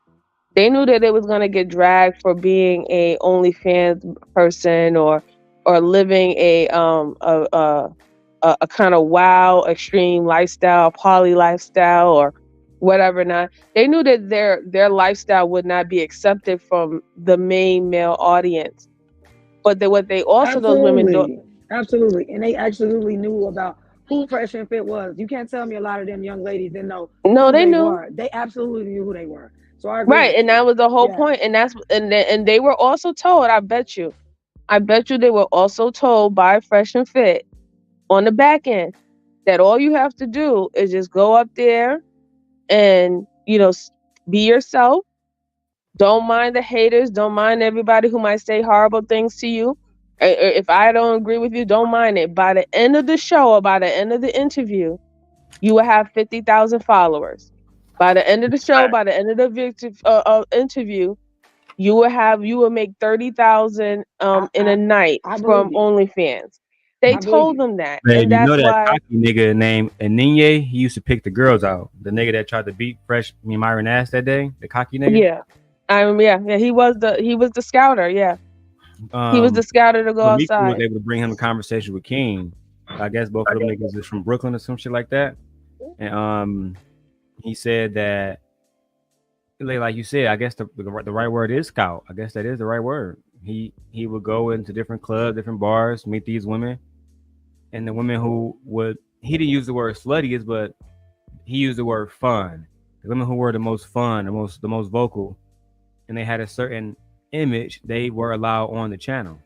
S17: they knew that they was gonna get dragged for being a OnlyFans person or living a kind of wild extreme lifestyle, poly lifestyle or whatever not. They knew that their lifestyle would not be accepted from the main male audience. But what they also those women do.
S10: Absolutely. And they absolutely knew about who Fresh and Fit was. You can't tell me a lot of them young ladies didn't know
S17: No,
S10: who
S17: they knew.
S10: were. They absolutely knew who they were. So I agree.
S17: Right, and that was the whole point. And that's and they were also told, I bet you they were also told by Fresh and Fit on the back end that all you have to do is just go up there and be yourself. Don't mind the haters. Don't mind everybody who might say horrible things to you. If I don't agree with you, don't mind it. By the end of the show or by the end of the interview, you will have 50,000 followers. By the end of the show, by the end of the interview, you will make 30,000 in a night from OnlyFans. They told them that,
S1: Babe,
S17: and
S1: you
S17: that's
S1: know that
S17: why.
S1: cocky nigga named Aninye, he used to pick the girls out. The nigga that tried to beat Fresh me and Myron ass that day, the cocky nigga.
S17: Yeah. He was the scouter. Yeah, he was the scouter to go
S1: Lamika
S17: outside.
S1: was able to bring him a conversation with King. I guess both of them niggas is from Brooklyn or some shit like that. And he said that, like you said, I guess the right word is scout. I guess that is the right word. He would go into different clubs, different bars, meet these women, and the women who he didn't use the word slutty, but he used the word fun. The women who were the most fun, the most vocal, and they had a certain image, they were allowed on the channel.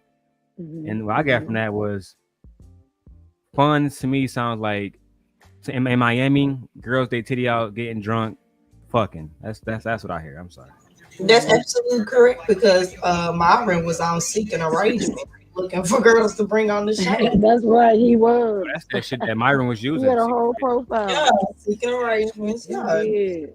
S1: And what I got from that was, fun to me sounds like in Miami, girls they titty out, getting drunk, fucking. That's what I hear. I'm sorry.
S14: That's absolutely correct, because Myron was on Seeking Arrangement looking for girls to bring on the show.
S10: That's right, he was.
S1: That's that shit that Myron was
S10: He
S1: using.
S10: had a whole profile.
S14: Yeah, Seeking Arrangements. Yeah.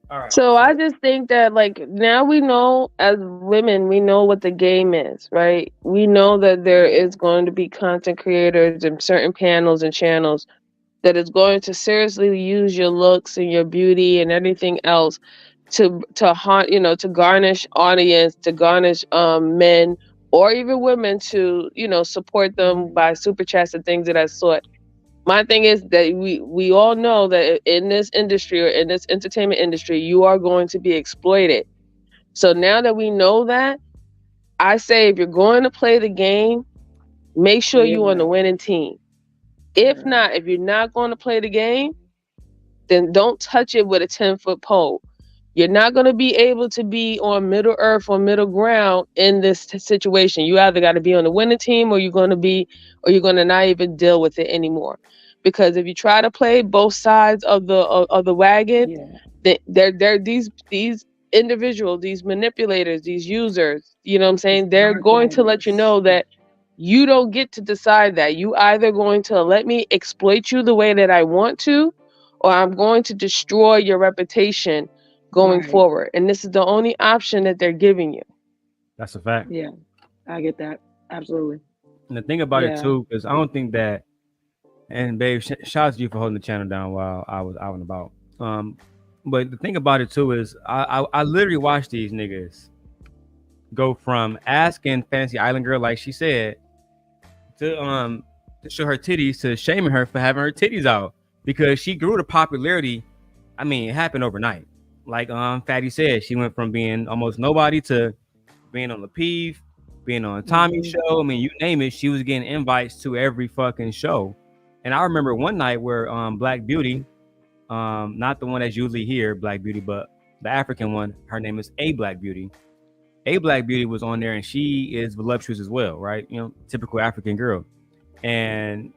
S1: All right.
S17: So I just think that, like, now we know as women, we know what the game is, right? We know that there is going to be content creators and certain panels and channels that is going to seriously use your looks and your beauty and everything else to haunt, to garnish audience, to garnish men or even women to, support them by super chats and things of that sort. My thing is that we all know that in this industry or in this entertainment industry, you are going to be exploited. So now that we know that, I say if you're going to play the game, make sure you're on the winning team. If not, if you're not going to play the game, then don't touch it with a 10-foot pole. You're not going to be able to be on middle earth or middle ground in this situation. You either got to be on the winning team or you're going to not even deal with it anymore. Because if you try to play both sides of the wagon, they're these individuals, these manipulators, these users, you know what I'm saying? They're going to let you know that you don't get to decide that. You either going to let me exploit you the way that I want to, or I'm going to destroy your reputation going forward. And this is the only option that they're giving you.
S1: That's a fact.
S10: Yeah, I get that. Absolutely.
S1: And the thing about it too, because I don't think that, and babe, shout out to you for holding the channel down while I was out and about. But the thing about it too is I literally watched these niggas go from asking Fantasy Island Girl, like she said, to show her titties, to shaming her for having her titties out, because she grew to popularity. I mean, it happened overnight. Like Fatty said, she went from being almost nobody to being on Lapeef, being on Tommy's show. I mean, you name it, she was getting invites to every fucking show. And I remember one night where Black Beauty, not the one that's usually here, Black Beauty, but the African one, her name is A Black Beauty. A Black Beauty was on there, and she is voluptuous as well, right? You know, typical African girl. And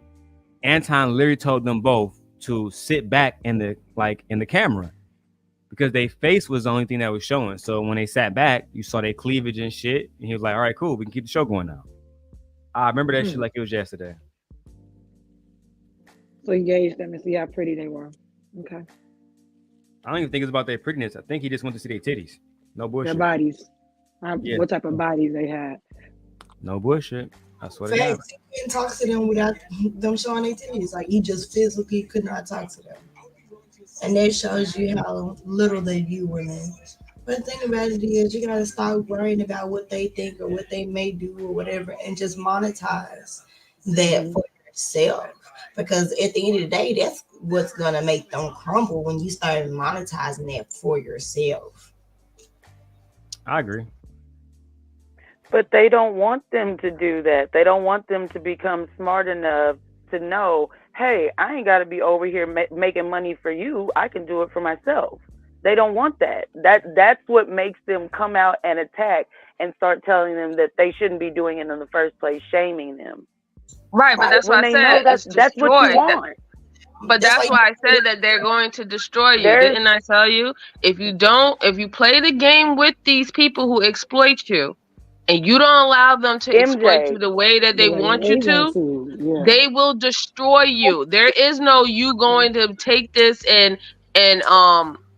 S1: Anton literally told them both to sit back in the camera. because their face was the only thing that was showing. So when they sat back, you saw their cleavage and shit. And he was like, all right, cool. We can keep the show going now. I remember that shit like it was yesterday.
S10: So he gauged them and see how pretty they were. Okay.
S1: I don't even think it's about their prettiness. I think he just wanted to see their titties. No bullshit.
S10: Their bodies.
S1: Yeah.
S10: What type of bodies they had.
S1: No bullshit. I swear to God.
S14: Facts, he couldn't talk to them without them showing their titties. Like he just physically could not talk to them. And that shows you how little they view women. But the thing about it is you gotta stop worrying about what they think or what they may do or whatever and just monetize that for yourself. Because at the end of the day, that's what's gonna make them crumble when you start monetizing that for yourself.
S1: I agree.
S18: But they don't want them to do that. They don't want them to become smart enough to know, hey, I ain't got to be over here making money for you. I can do it for myself. They don't want that. That's what makes them come out and attack and start telling them that they shouldn't be doing it in the first place, shaming them.
S19: Right, but that's
S18: When
S19: why I
S18: they know
S19: said
S18: that's what you want.
S19: But that's why I said that they're going to destroy you. Didn't I tell you? If you play the game with these people who exploit you, and you don't allow them to exploit you the way that they want you to, they will destroy you. There is no you going to take this and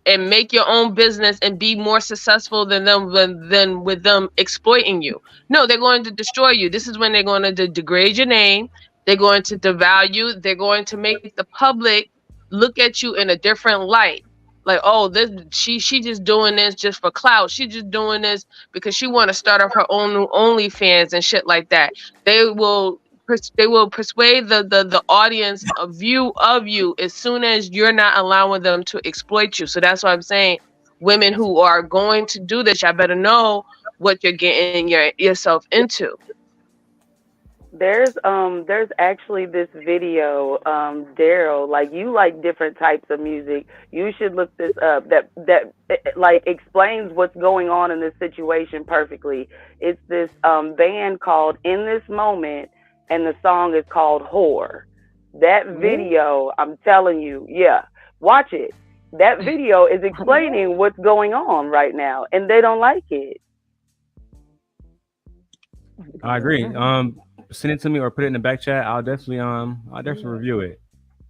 S19: make your own business and be more successful than them than with them exploiting you. No, they're going to destroy you. This is when they're going to degrade your name. They're going to devalue. They're going to make the public look at you in a different light. Like, oh, she just doing this just for clout. She just doing this because she want to start up her own new OnlyFans and shit like that. They will persuade the audience a view of you as soon as you're not allowing them to exploit you. So that's why I'm saying women who are going to do this, y'all better know what you're getting yourself into.
S18: There's actually this video, Darrel, like you like different types of music. You should look this up. That like explains what's going on in this situation perfectly. It's this band called In This Moment, and the song is called Whore. That video, I'm telling you, yeah, watch it. That video is explaining what's going on right now, and they don't like it.
S1: I agree. Send it to me or put it in the back chat. I'll definitely review it.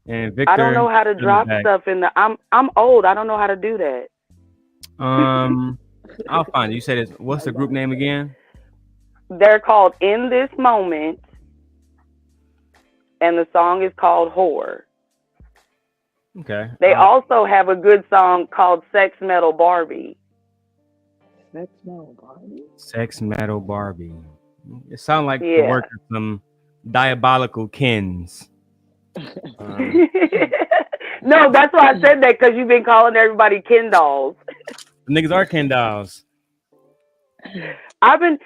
S1: And Victor,
S18: I don't know how to drop stuff in the. I'm old. I don't know how to do that.
S1: I'll find it. You said it's what's the group name again?
S18: They're called In This Moment, and the song is called Whore.
S1: Okay.
S18: They also have a good song called Sex Metal Barbie.
S10: Sex Metal Barbie.
S1: Sex Metal Barbie. It sounds like the work of some diabolical kins.
S18: No, that's why I said that, because you've been calling everybody Ken dolls.
S1: Niggas are Ken dolls.
S18: I'm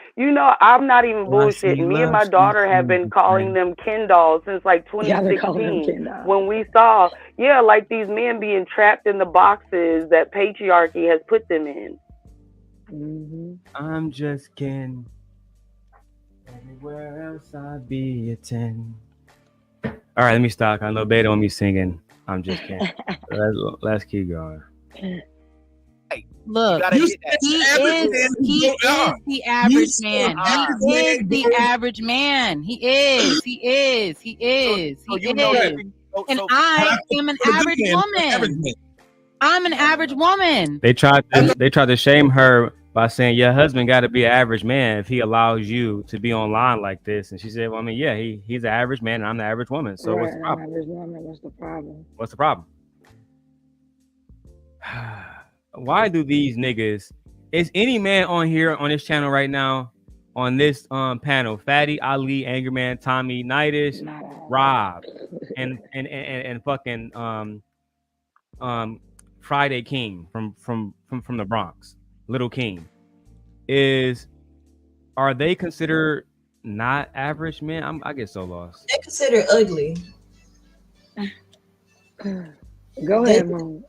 S18: not even bullshitting. Me and my daughter have been calling them Ken dolls since like 2016. When we saw, like these men being trapped in the boxes that patriarchy has put them in.
S10: Mm-hmm.
S1: I'm just Ken. Everywhere else I'd be a 10. All right, let me stop. I know they don't want me singing. I'm just Ken. Let's keep going.
S7: Look, he is the average man. He is the average man. He is. And I am an average woman. I'm an average woman.
S1: They tried to shame her by saying your husband got to be an average man if he allows you to be online like this. And she said, well, I mean, yeah, he's an average man and I'm the average woman. So what's the problem?
S10: Average woman, what's the problem?
S1: What's the problem? Why do these niggas? Is any man on here on this channel right now on this panel? Fatty, Ali, Angerman, Tommy, Nightish, Rob, and fucking Friday King from the Bronx, Little King. Are they considered not average men? I get so lost.
S14: They're considered ugly.
S10: Go ahead, Mom.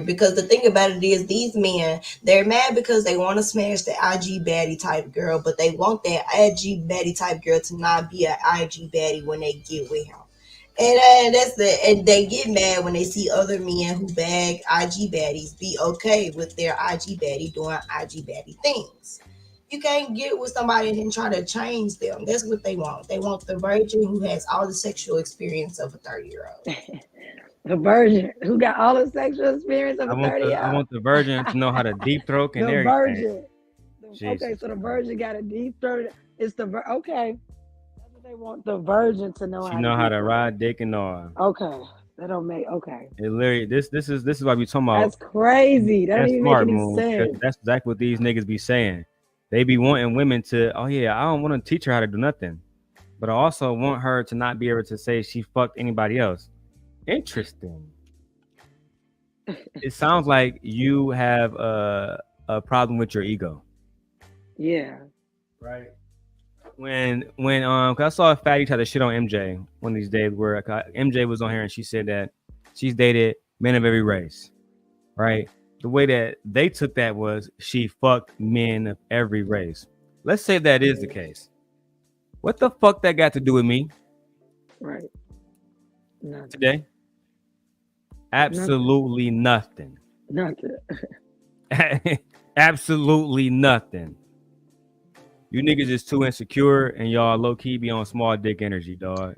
S14: Because the thing about it is, these men, they're mad because they want to smash the IG baddie type girl, but they want that IG baddie type girl to not be an IG baddie when they get with him. And they get mad when they see other men who bag IG baddies be okay with their IG baddie doing IG baddie things. You can't get with somebody and then try to change them. That's what they want. They want the virgin who has all the sexual experience of a 30-year-old.
S10: The virgin who got all the sexual experience of
S1: I
S10: a
S1: want
S10: 30
S1: the I want the virgin to know how to deep throat and
S10: The
S1: everything.
S10: virgin. Okay,
S1: Jesus.
S10: so the virgin got a deep throat. It's the okay. That's what they want. The virgin to know
S1: She
S10: how
S1: know
S10: to
S1: how
S10: deep
S1: to
S10: throat.
S1: ride dick and all.
S10: Okay, that don't make okay.
S1: It literally this is why we talking about.
S10: That's crazy. That don't
S1: That's
S10: even
S1: smart
S10: make any
S1: move.
S10: sense.
S1: That's exactly what these niggas be saying. They be wanting women to, oh yeah, I don't want to teach her how to do nothing, but I also want her to not be able to say she fucked anybody else. Interesting. It sounds like you have a problem with your ego.
S10: Yeah.
S1: Right. When 'cause I saw a fatty try to shit on MJ one of these days where MJ was on here and she said that she's dated men of every race, right? The way that they took that was she fucked men of every race. Let's say that is the case. What the fuck that got to do with me?
S10: Right. Nothing.
S1: Today? Absolutely nothing.
S10: Nothing.
S1: Absolutely nothing. You niggas is too insecure and y'all low key be on small dick energy, dog.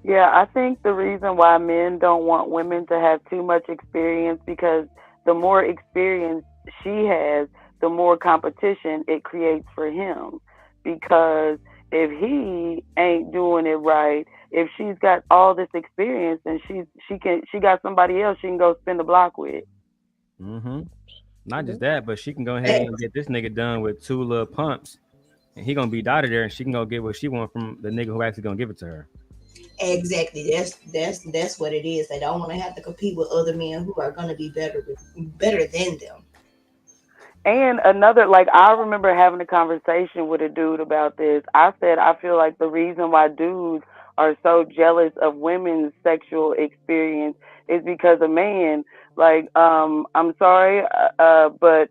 S18: Yeah, I think the reason why men don't want women to have too much experience because the more experience she has, the more competition it creates for him. Because if he ain't doing it right, if she's got all this experience and she got somebody else she can go spin the block with.
S1: Mm-hmm. Not just that, but she can go ahead and get this nigga done with 2 little pumps, and he gonna be out of there, and she can go get what she want from the nigga who actually gonna give it to her.
S14: Exactly. That's what it is. They don't want to have to compete with other men who are going to be better than them.
S18: And another, like, I remember having a conversation with a dude about this. I said, I feel like the reason why dudes are so jealous of women's sexual experience is because a man, like, I'm sorry, but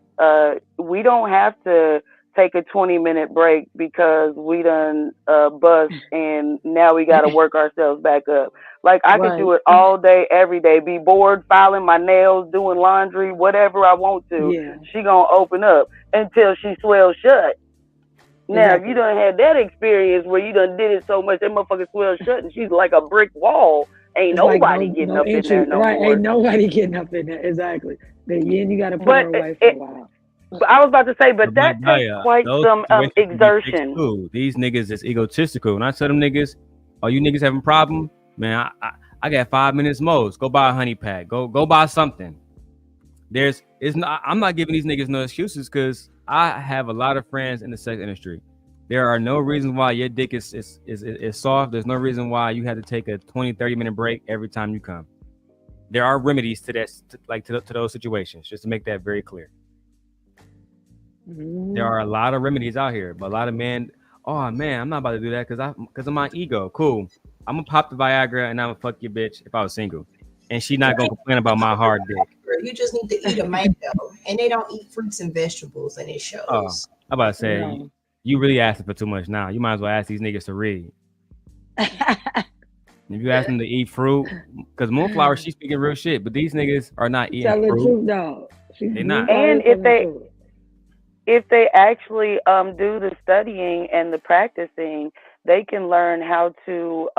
S18: we don't have to take a 20-minute break because we done bust and now we got to work ourselves back up. Like, I could do it all day, every day, be bored, filing my nails, doing laundry, whatever I want to.
S10: Yeah.
S18: She gonna open up until she swells shut. Now, if you done had that experience where you done did it so much, that motherfucker swells shut and she's like a brick wall. Ain't
S10: It's like
S18: nobody getting up in there no
S10: right?
S18: more.
S10: Ain't nobody getting up in there. Exactly. Then you got to put her away for a while.
S18: But I was about to say, but that takes quite some exertion.
S1: These niggas is egotistical. When I tell them niggas, oh, you niggas having a problem? Man, I got 5 minutes most. Go buy a honey pack. Go buy something. I'm not giving these niggas no excuses because I have a lot of friends in the sex industry. There are no reasons why your dick is soft. There's no reason why you have to take a 20-30 minute break every time you come. There are remedies to that, to those situations, just to make that very clear. There are a lot of remedies out here, but a lot of men, oh man, I'm not about to do that because of my ego. Cool. I'm gonna pop the Viagra and I'm gonna fuck your bitch if I was single. And she not gonna complain about my hard dick.
S14: You just need to eat a mango, and they don't eat fruits and vegetables, and it shows.
S1: Oh, I'm about to say, you really asking for too much now. You might as well ask these niggas to read. If you ask them to eat fruit, because Moonflower, she's speaking real shit, but these niggas are not eating
S10: Tell the
S1: fruit.
S10: truth, dog.
S1: They not.
S18: And if they actually do the studying and the practicing, they can learn how to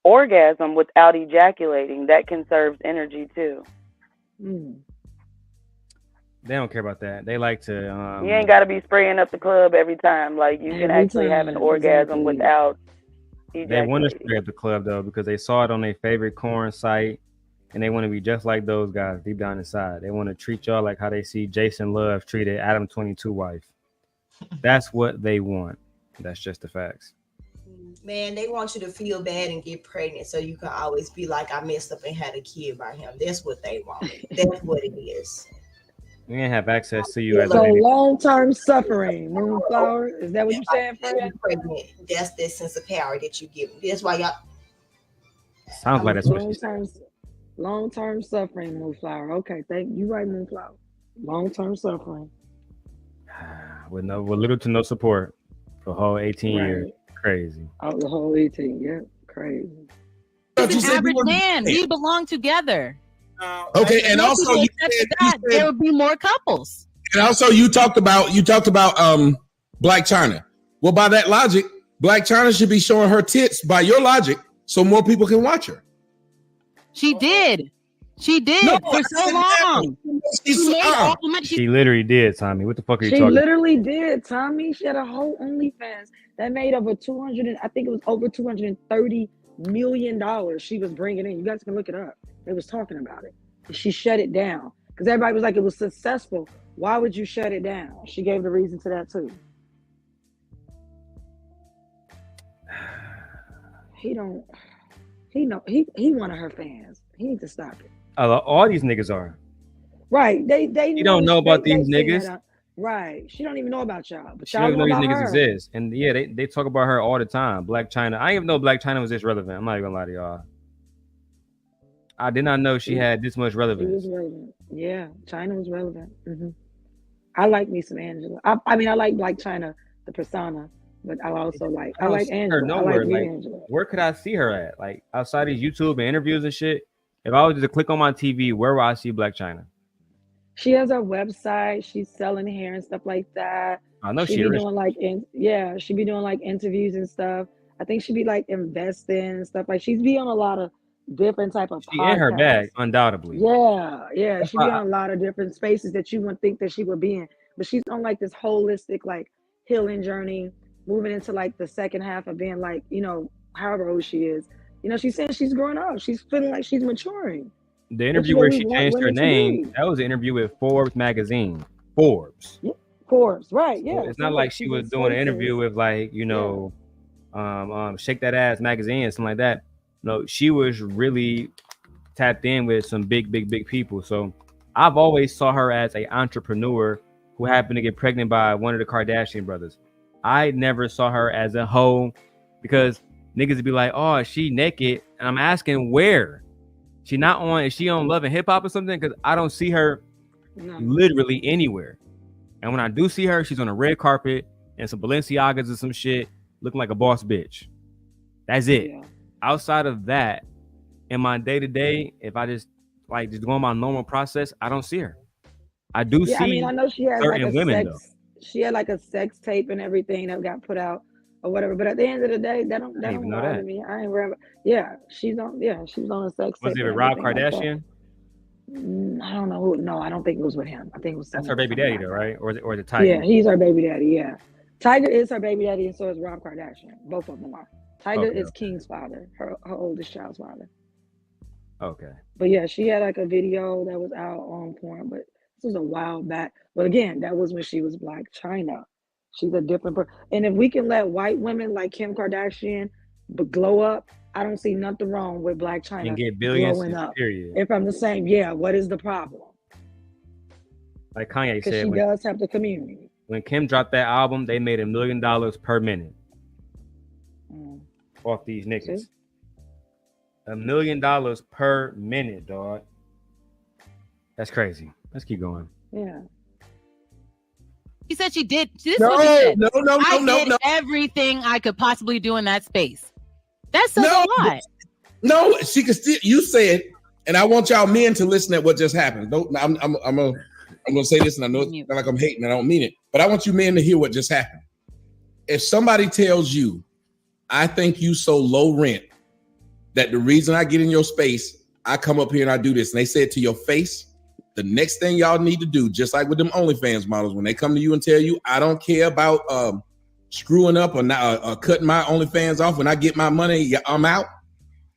S18: orgasm without ejaculating. That conserves energy too.
S1: They don't care about that. They like to.
S18: You ain't got to be spraying up the club every time. Like you can actually have an orgasm without ejaculating.
S1: They want to spray up the club though because they saw it on their favorite corn site, and they want to be just like those guys deep down inside. They want to treat y'all like how they see Jason Love treated Adam 22 wife. That's what they want. That's just the facts.
S14: Man, they want you to feel bad and get pregnant so you can always be like, I messed up and had a kid by him. That's what they want. That's what it is.
S1: We ain't have access to you as
S10: So
S1: a lady.
S10: long-term suffering, Moonflower. Is that what you're saying, friend?
S14: Pregnant. That's that sense of power that you give them. That's why y'all.
S1: Sounds like that's what she said.
S10: Long-term suffering, Moonflower. Okay, thank you. Right, Moonflower. Long-term suffering.
S1: With little to no support for a whole 18 years. Crazy.
S10: Oh, the whole 18. Yeah, crazy.
S7: He's an average man. We belong together.
S2: Okay, and
S7: More
S2: also
S7: people
S2: you
S7: accepted
S2: said,
S7: that, there would be more couples.
S2: and also you talked about Black China. Well, by that logic, Black China should be showing her tits by your logic, so more people can watch her.
S7: She did. She did for so long.
S1: She literally did, Tommy. What the fuck are you
S10: She
S1: talking
S10: literally did, Tommy. She had a whole OnlyFans that made over 200. I think it was over $230 million. She was bringing in. You guys can look it up. They was talking about it. She shut it down because everybody was like, it was successful. Why would you shut it down? She gave the reason to that too. He one of her fans. He needs to stop it.
S1: All these niggas are.
S10: Right. They
S1: You don't know about these
S10: send
S1: niggas.
S10: that out. Right. She don't even know about y'all. But
S1: She
S10: y'all
S1: don't even know these
S10: about
S1: niggas
S10: her.
S1: exist. And yeah, they talk about her all the time. Black China. I didn't even know Black China was this relevant. I'm not even gonna lie to y'all. I did not know she had this much
S10: She
S1: relevance.
S10: was relevant. Yeah, China was relevant. I like me some Angela. I mean, I like Black China, the persona, but I also like
S1: I don't
S10: like
S1: see her
S10: Angela.
S1: nowhere.
S10: I like
S1: Like,
S10: Angela.
S1: where could I see her at? Like outside these YouTube and interviews and shit. If I was to click on my TV, where would I see Black China?
S10: She has her website. She's selling hair and stuff like that.
S1: I know
S10: She
S1: she
S10: be
S1: rich.
S10: doing she be doing like interviews and stuff. I think she be like investing and stuff. Like she's be on a lot of different type of
S1: She in her
S10: podcasts.
S1: bag, undoubtedly.
S10: Yeah.
S1: That's
S10: She be
S1: why
S10: on a lot of different spaces that you wouldn't think that she would be in. But she's on like this holistic like healing journey, moving into like the second half of being like, however old she is. She's saying she's growing up. She's feeling like she's maturing.
S1: the interview where she changed her name, that was an interview with Forbes magazine. Forbes.
S10: Yeah, Forbes, right? Yeah.
S1: So it's not like she was doing an interview with like, Shake That Ass magazine or something like that. No, she was really tapped in with some big people. So I've always saw her as an entrepreneur who happened to get pregnant by one of the Kardashian brothers. I never saw her as a hoe because niggas would be like, oh, she naked. And I'm asking where? Is she on Love and Hip Hop or something? Because I don't see her literally anywhere. And when I do see her, she's on a red carpet and some Balenciagas or some shit, looking like a boss bitch. That's it. Yeah. Outside of that, in my day-to-day, if I just go on my normal process, I don't see her. I do see.
S10: I mean, I know she has
S1: certain
S10: like a
S1: women,
S10: sex.
S1: though.
S10: She had like a sex tape and everything that got put out or whatever. But at the end of the day, that don't bother me. I ain't remember. Yeah, she was on a sex tape.
S1: Was it with Rob Kardashian?
S10: Like I don't know who. No, I don't think it was with him. I think it was.
S1: That's her baby daddy, though, right? Or the Tiger?
S10: Yeah, he's her baby daddy. Yeah, Tiger is her baby daddy, and so is Rob Kardashian. Both of them are. Tiger is King's father, her oldest child's father.
S1: Okay.
S10: But yeah, she had like a video that was out on porn, but this was a while back. But again, that was when she was Black China. She's a different person. And if we can let white women like Kim Kardashian glow up, I don't see nothing wrong with Black China
S1: and get billions.
S10: Glowing up.
S1: Period.
S10: If I'm the same, what is the problem?
S1: Like Kanye said,
S10: because she does have the community.
S1: When Kim dropped that album, they made $1 million per minute off these niggas. $1 million per minute, dog. That's crazy. Let's keep going.
S10: Yeah.
S7: She said she did. This is what she said. I did everything I could possibly do in that space. That says a lot.
S2: No, she could still. You said, and I want y'all men to listen at what just happened. I'm gonna say this, and I know it's not like I'm hating. I don't mean it, but I want you men to hear what just happened. If somebody tells you, "I think you so low rent that the reason I get in your space, I come up here and I do this," and they say it to your face, the next thing y'all need to do, just like with them OnlyFans models, when they come to you and tell you, "I don't care about screwing up or not, cutting my OnlyFans off. When I get my money, I'm out."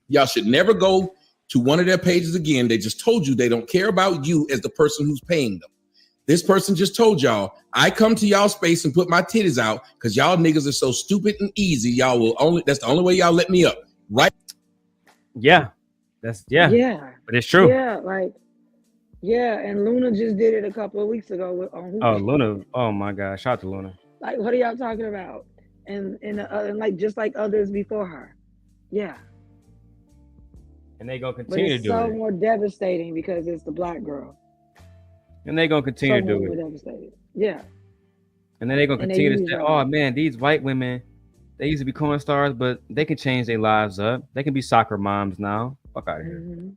S2: Y'all should never go to one of their pages again. They just told you they don't care about you as the person who's paying them. This person just told y'all, I come to y'all space and put my titties out because y'all niggas are so stupid and easy. Y'all will that's the only way y'all let me up. Right?
S1: Yeah. But it's true.
S10: Yeah, and Luna just did it a couple of weeks ago.
S1: Luna. Oh my God. Shout out to Luna.
S10: Like, what are y'all talking about? And like just like others before her. Yeah.
S1: And they gonna continue to do
S10: it. It's so
S1: it.
S10: more devastating because it's the Black girl.
S1: And they gonna continue to do it.
S10: Devastating. Yeah.
S1: And then they gonna continue to say, "Oh man, these white women, They used to be corn stars, but they can change their lives up. They can be soccer moms now. Fuck out of here.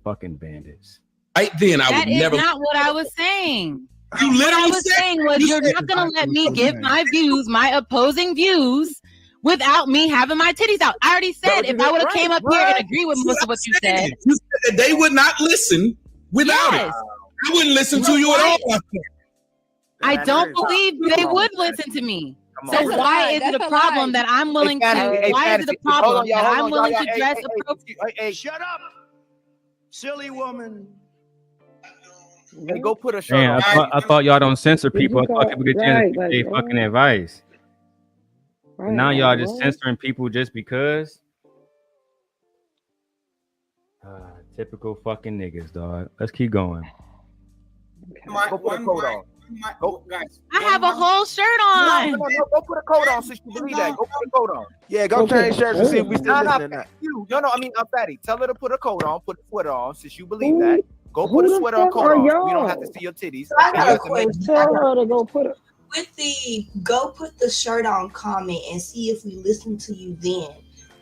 S1: Fucking bandits.
S2: Right then, I
S7: That
S2: would
S7: is
S2: never.
S7: not what I was saying.
S2: You
S7: What I
S2: literally
S7: was
S2: said.
S7: saying was you're not gonna let me give my views, my opposing views, without me having my titties out. I already said if I would have came up here and agreed with most of what you said.
S2: You said that they would not listen without it. I wouldn't listen to you at all.
S7: I don't believe they would listen to me. So
S11: That's a
S7: why
S11: lie.
S7: is it
S11: That's
S7: a
S11: a
S7: problem
S11: lie.
S7: that I'm willing to?
S6: Fantasy,
S7: Why is it a problem that I'm willing to dress appropriately?
S6: Hey,
S20: shut up, silly woman.
S6: Hey, go put a shirt
S1: Damn,
S6: on.
S1: I thought y'all don't censor
S10: Did
S1: people.
S10: you
S1: I
S10: call-
S1: thought people get chance
S10: right,
S1: to
S10: like,
S1: get
S10: what?
S1: fucking advice. But
S10: Right,
S1: now y'all
S10: like,
S1: just
S10: what?
S1: censoring people just because. Typical fucking niggas, dog. Let's keep going.
S6: Go put a coat on. Go,
S8: guys.
S7: I have a whole shirt on.
S6: No, go put a coat on since you believe that. Go put a coat on.
S20: Yeah, go change shirts and see if we still
S6: No,
S20: listening or not.
S6: I mean, Fatty. Tell her to put a coat on, put a sweater on since you believe that. Go
S10: Who
S6: put a
S10: the
S6: sweater and
S10: fuck
S6: coat
S10: are
S6: on.
S10: y'all?
S6: We don't have to see your titties.
S14: So I got a
S6: It doesn't make-
S14: question.
S10: Tell her to go put it.
S14: With the go put the shirt on comment and see if we listen to you then.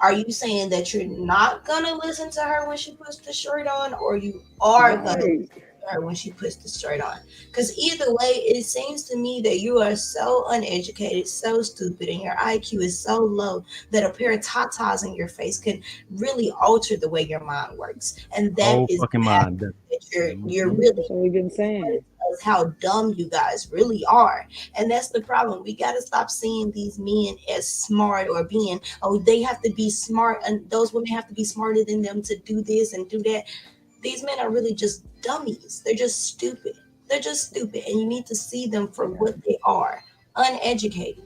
S14: Are you saying that you're not gonna listen to her when she puts the shirt on, or you are gonna listen to her when she puts the shirt on? Because either way, it seems to me that you are so uneducated, so stupid, and your IQ is so low that a pair of tatas in your face can really alter the way your mind works. And that
S1: Whole
S14: is
S1: fucking
S14: bad,
S1: mind.
S14: that you're really.
S10: That's what we've been saying.
S14: Is how dumb you guys really are. And that's the problem. We got to stop seeing these men as smart or being, oh, they have to be smart and those women have to be smarter than them to do this and do that. These men are really just dummies. They're just stupid. They're just stupid. And you need to see them for what they are, uneducated.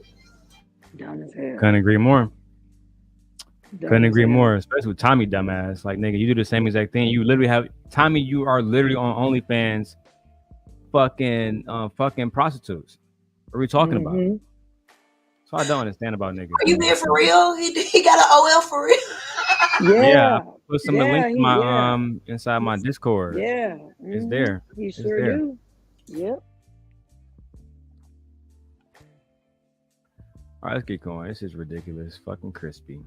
S10: Dumb as hell.
S1: Couldn't agree more.
S10: Dumb
S1: Couldn't
S10: as
S1: agree
S10: hell.
S1: more, especially with Tommy dumbass. Like, nigga, you do the same exact thing. You literally have Tommy. You are literally on OnlyFans, fucking prostitutes. What are we talking about? So I don't understand about niggas.
S14: Are you being for real? He got an OL for real?
S1: Yeah, I put some of the links in my
S10: yeah.
S1: inside my Discord.
S10: Yeah.
S1: It's there.
S10: You
S1: It's
S10: sure
S1: there.
S10: do. Yep.
S1: All right, let's get going. This is ridiculous. Fucking crispy.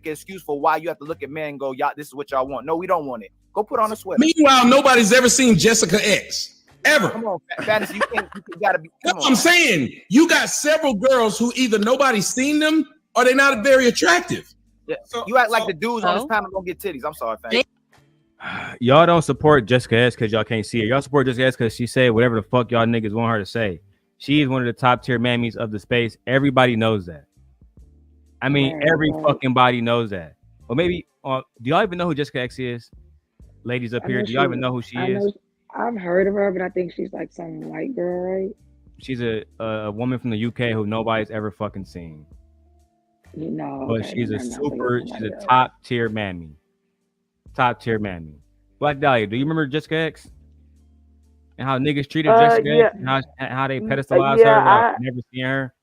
S6: Excuse for why you have to look at men and go, y'all, this is what y'all want. No, we don't want it. Go put on a sweater.
S2: Meanwhile, nobody's ever seen Jessica X. Ever.
S6: Come on, Fantasy, you gotta be.
S2: That's what I'm saying. You got several girls who either nobody's seen them or they're not very attractive.
S6: Yeah. You act like the dudes on this panel don't get titties. I'm sorry, Fantasy.
S1: Y'all don't support Jessica S because y'all can't see her. Y'all support Jessica S because she said whatever the fuck y'all niggas want her to say. She is one of the top tier mammies of the space. Everybody knows that. I mean, every fucking body knows that. Or maybe, do y'all even know who Jessica X is? Ladies up here, do y'all even know who she is?
S10: I've heard of her, but I think she's like some white girl, right?
S1: She's a woman from the UK who nobody's ever fucking seen.
S10: No,
S1: But she's a top tier mammy. Top tier mammy. Black Dahlia, do you remember Jessica X? And how niggas treated Jessica X and how they pedestalized her without never seeing her?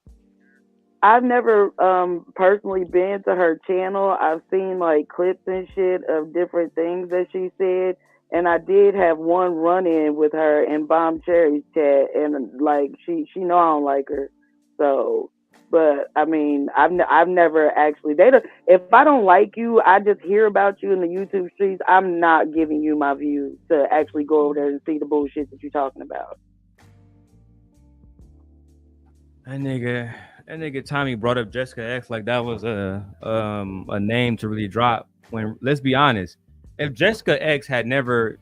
S18: I've never personally been to her channel. I've seen like clips and shit of different things that she said. And I did have one run-in with her in Bomb Cherry's chat, and like she know I don't like her. So, but I mean, I've never actually dated. If I don't like you, I just hear about you in the YouTube streets. I'm not giving you my views to actually go over there and see the bullshit that you're talking about.
S1: That nigga Tommy brought up Jessica X like that was a name to really drop. When let's be honest, if Jessica X had never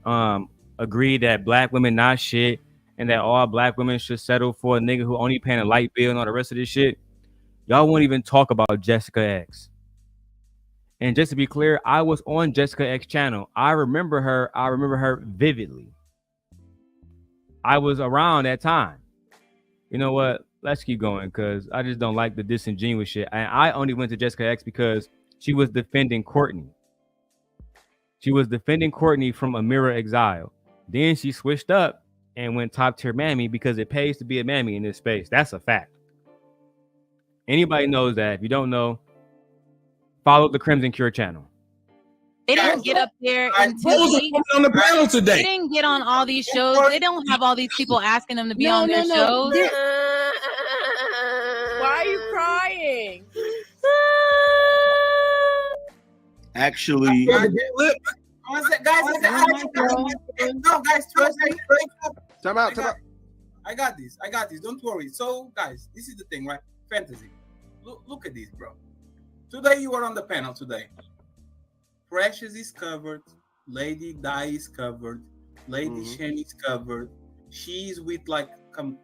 S1: agreed that black women not shit and that all black women should settle for a nigga who only paying a light bill and all the rest of this shit, y'all won't even talk about Jessica X. And just to be clear, I was on Jessica X channel. I remember her vividly. I was around that time. You know what? Let's keep going because I just don't like the disingenuous shit. And I only went to Jessica X because she was defending Courtney. She was defending Courtney from Amira Exile. Then she switched up and went top tier mammy because it pays to be a mammy in this space. That's a fact. Anybody knows that. If you don't know, follow the Crimson Cure channel.
S7: They don't get up there and
S2: on the panel today.
S7: They didn't get on all these shows. They don't have all these people asking them to be on their shows.
S11: Why are you crying? saying.
S5: Actually,
S8: Guys, trust me.
S20: Time out.
S8: I got this. Don't worry. So, guys, this is the thing, right? Fantasy. Look at this, bro. Today you are on the panel today. Precious is covered. Lady Di is covered. Lady Shen is covered. She's with like, come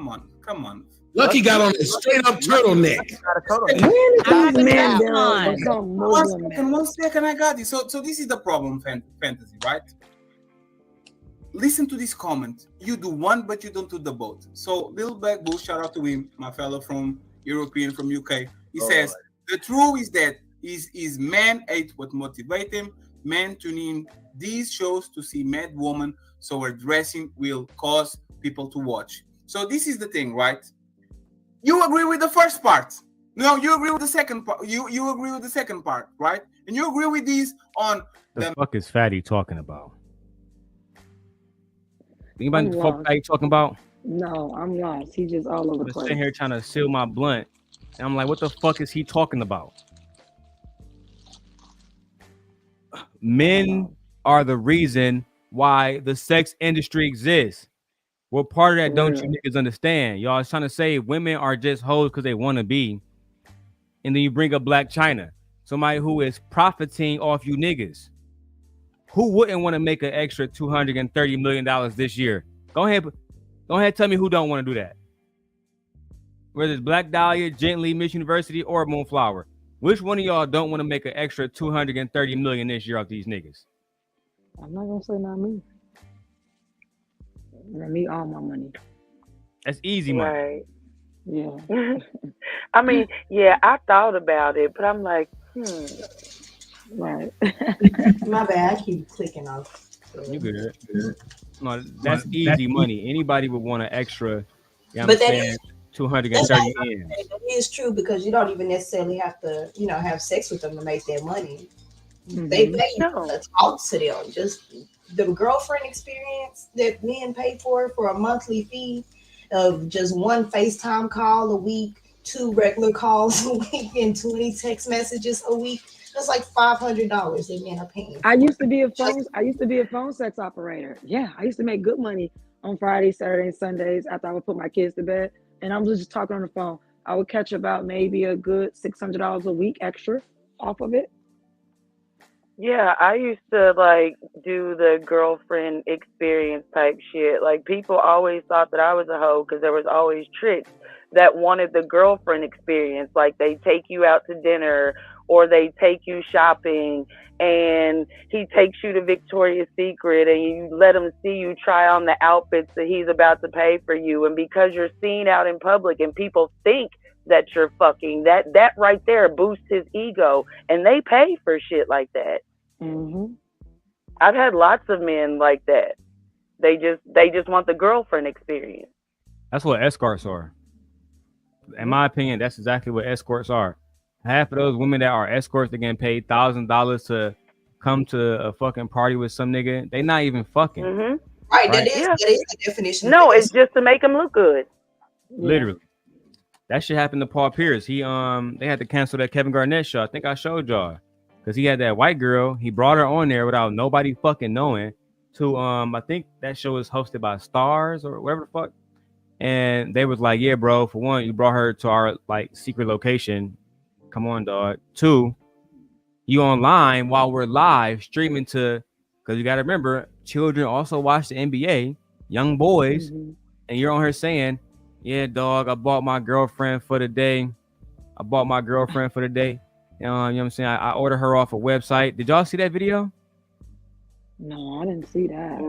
S8: on.
S2: Lucky got on a straight up turtleneck.
S8: One second, I got this. So this is the problem, fantasy, right? Listen to this comment. You do one, but you don't do the both. So Lil Black Bull, shout out to him, my fellow from European, from UK. He says, the truth is that is men hate what motivate them. Men tune in these shows to see mad woman, so her dressing will cause people to watch. So this is the thing, right? You agree with the first part. No, you agree with the second part. You agree with the second part, right? And you agree with these on
S1: the fuck is Fatty talking about? Anybody the fuck Fatty talking about?
S10: No, I'm lost. He's just all over the
S1: I'm
S10: place.
S1: sitting here trying to seal my blunt. And I'm like, what the fuck is he talking about? Men are the reason why the sex industry exists. What part of that don't you niggas understand? Y'all is trying to say women are just hoes because they want to be. And then you bring up Black China, somebody who is profiting off you niggas. Who wouldn't want to make an extra $230 million this year? Go ahead, tell me who don't want to do that. Whether it's Black Dahlia, Gently, Miss University, or Moonflower. Which one of y'all don't want to make an extra $230 million this year off these niggas?
S10: I'm not gonna say not me. Not me, all my money.
S1: That's easy money.
S18: Right.
S10: Yeah.
S18: I mean, yeah, I thought about it, but I'm like,
S10: Right.
S14: My bad. I keep clicking off.
S1: You good. No, that's easy money. Anybody would want an extra,
S14: But that is
S1: 230 in.
S14: That is true because you don't even necessarily have to, have sex with them to make that money. They pay you to talk to them. Just the girlfriend experience that men pay for a monthly fee of just one FaceTime call a week, 2 regular calls a week, and 20 text messages a week. That's like $500 that men are paying.
S10: I used to be a phone sex operator. Yeah, I used to make good money on Fridays, Saturdays, and Sundays after I would put my kids to bed, and I'm just talking on the phone. I would catch about maybe a good $600 a week extra off of it.
S18: yeah, I used to like do the girlfriend experience type shit. Like people always thought that I was a hoe because there was always tricks that wanted the girlfriend experience. Like they take you out to dinner or they take you shopping and he takes you to Victoria's Secret and you let him see you try on the outfits that he's about to pay for you. And because you're seen out in public and people think that you're fucking, that right there boosts his ego, and they pay for shit like that. I've had lots of men like that. They just want the girlfriend experience.
S1: That's what escorts are. In my opinion, that's exactly what escorts are. Half of those women that are escorts, they're getting paid $1,000 to come to a fucking party with some nigga. They not even fucking.
S14: Right, that is the definition.
S18: No, it's just to make them look good.
S1: Literally. That shit happened to Paul Pierce. They had to cancel that Kevin Garnett show. I think I showed y'all. Because he had that white girl. He brought her on there without nobody fucking knowing to I think that show was hosted by Stars or whatever the fuck. And they was like, yeah, bro, for one, you brought her to our like secret location. Come on, dog. 2, you online while we're live streaming to, because you got to remember, children also watch the NBA, young boys, and you're on here saying, yeah, dog, I bought my girlfriend for the day. You know what I'm saying? I ordered her off a website. Did y'all see that video?
S10: No, I didn't see that.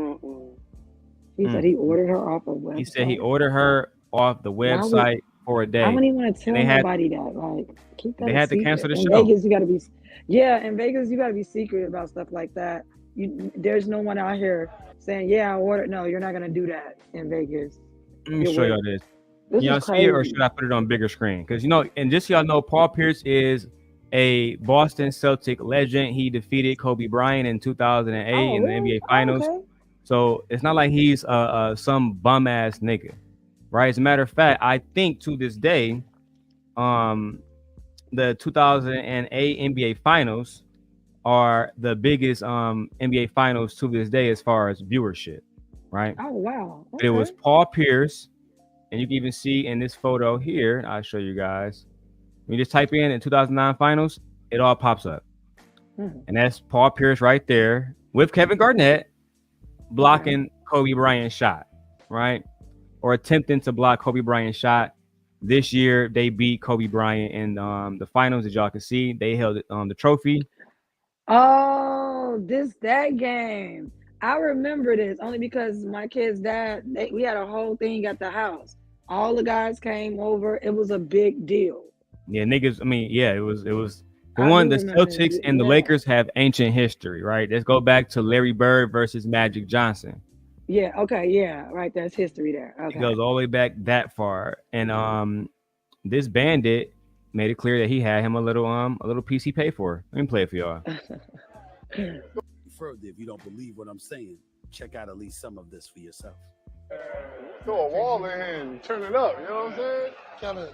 S10: He said he ordered her off a website.
S1: He said he ordered her off the website for a day.
S10: I wouldn't even want to tell nobody that. Like, keep that.
S1: They had to cancel the show.
S10: In Vegas, you got to be. Yeah, in Vegas, you got to be secret about stuff like that. There's no one out here saying, "Yeah, I ordered." No, you're not gonna do that in Vegas.
S1: Let me show y'all this. Y'all see it, or should I put it on bigger screen? Because and just so y'all know, Paul Pierce is a Boston Celtic legend. He defeated Kobe Bryant in 2008 in the NBA Finals.
S10: Okay.
S1: So it's not like he's some bum ass nigga, right? As a matter of fact, I think to this day, the 2008 NBA Finals are the biggest NBA Finals to this day as far as viewership, right?
S10: Oh wow.
S1: But it was
S10: Okay.
S1: Paul Pierce, and you can even see in this photo here. I'll show you guys. When you just type in 2009 Finals, it all pops up, and that's Paul Pierce right there with Kevin Garnett blocking Kobe Bryant's shot, right? Or attempting to block Kobe Bryant's shot. This year, they beat Kobe Bryant in the finals, as y'all can see. They held the trophy.
S10: Oh, that game. I remember this only because my kid's dad, we had a whole thing at the house. All the guys came over. It was a big deal.
S1: Yeah, niggas. I mean, yeah, it was. For
S10: I
S1: one,
S10: do
S1: the
S10: remember
S1: Celtics
S10: it,
S1: and the
S10: yeah.
S1: Lakers have ancient history, right? Let's go back to Larry Bird versus Magic Johnson.
S10: Yeah, okay, yeah, right. There's history there.
S1: It
S10: Okay.
S1: goes all the way back that far. And this bandit made it clear that he had him a little piece he paid for. Let me play it for y'all.
S21: Further, if you don't believe what I'm saying, check out at least some of this for yourself.
S22: Throw a wall in here and turn it up, you know what I'm saying? Kevin.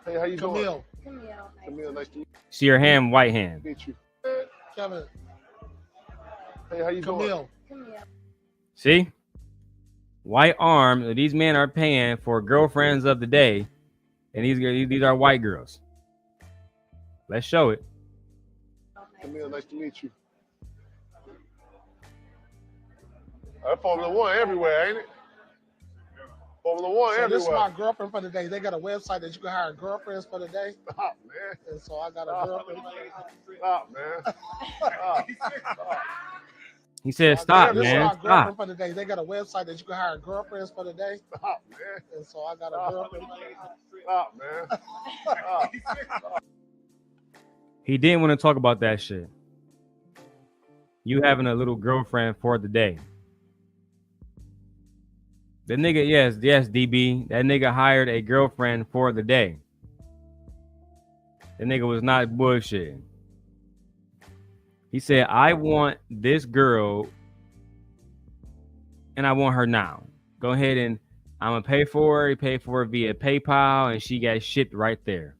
S22: Hey, how you doing? Camille, nice to meet you.
S1: See your hand, white hand.
S22: Meet you. Kevin. Hey, how you doing?
S1: See? White arm. These men are paying for girlfriends of the day. And these are white girls. Let's show it.
S22: Camille, nice to meet you. That Formula One everywhere, ain't it? Formula One
S23: So
S22: everywhere.
S23: this is my girlfriend for the day. They got a website that you can hire girlfriends for the day.
S22: Stop, man.
S23: And so I got a girlfriend.
S22: Stop, man. Stop.
S1: He said, "Stop,
S23: This is
S1: man.
S23: my
S1: Stop."
S23: girlfriend for the day. They got a website that you can hire girlfriends for the day.
S22: Stop, man.
S23: And so I got a girlfriend.
S22: Stop, man. Stop.
S1: He didn't want to talk about that shit. You having a little girlfriend for the day. The nigga, yes, DB. That nigga hired a girlfriend for the day. The nigga was not bullshitting. He said, I want this girl and I want her now. Go ahead and I'm going to pay for her. He paid for her via PayPal and she got shipped right there.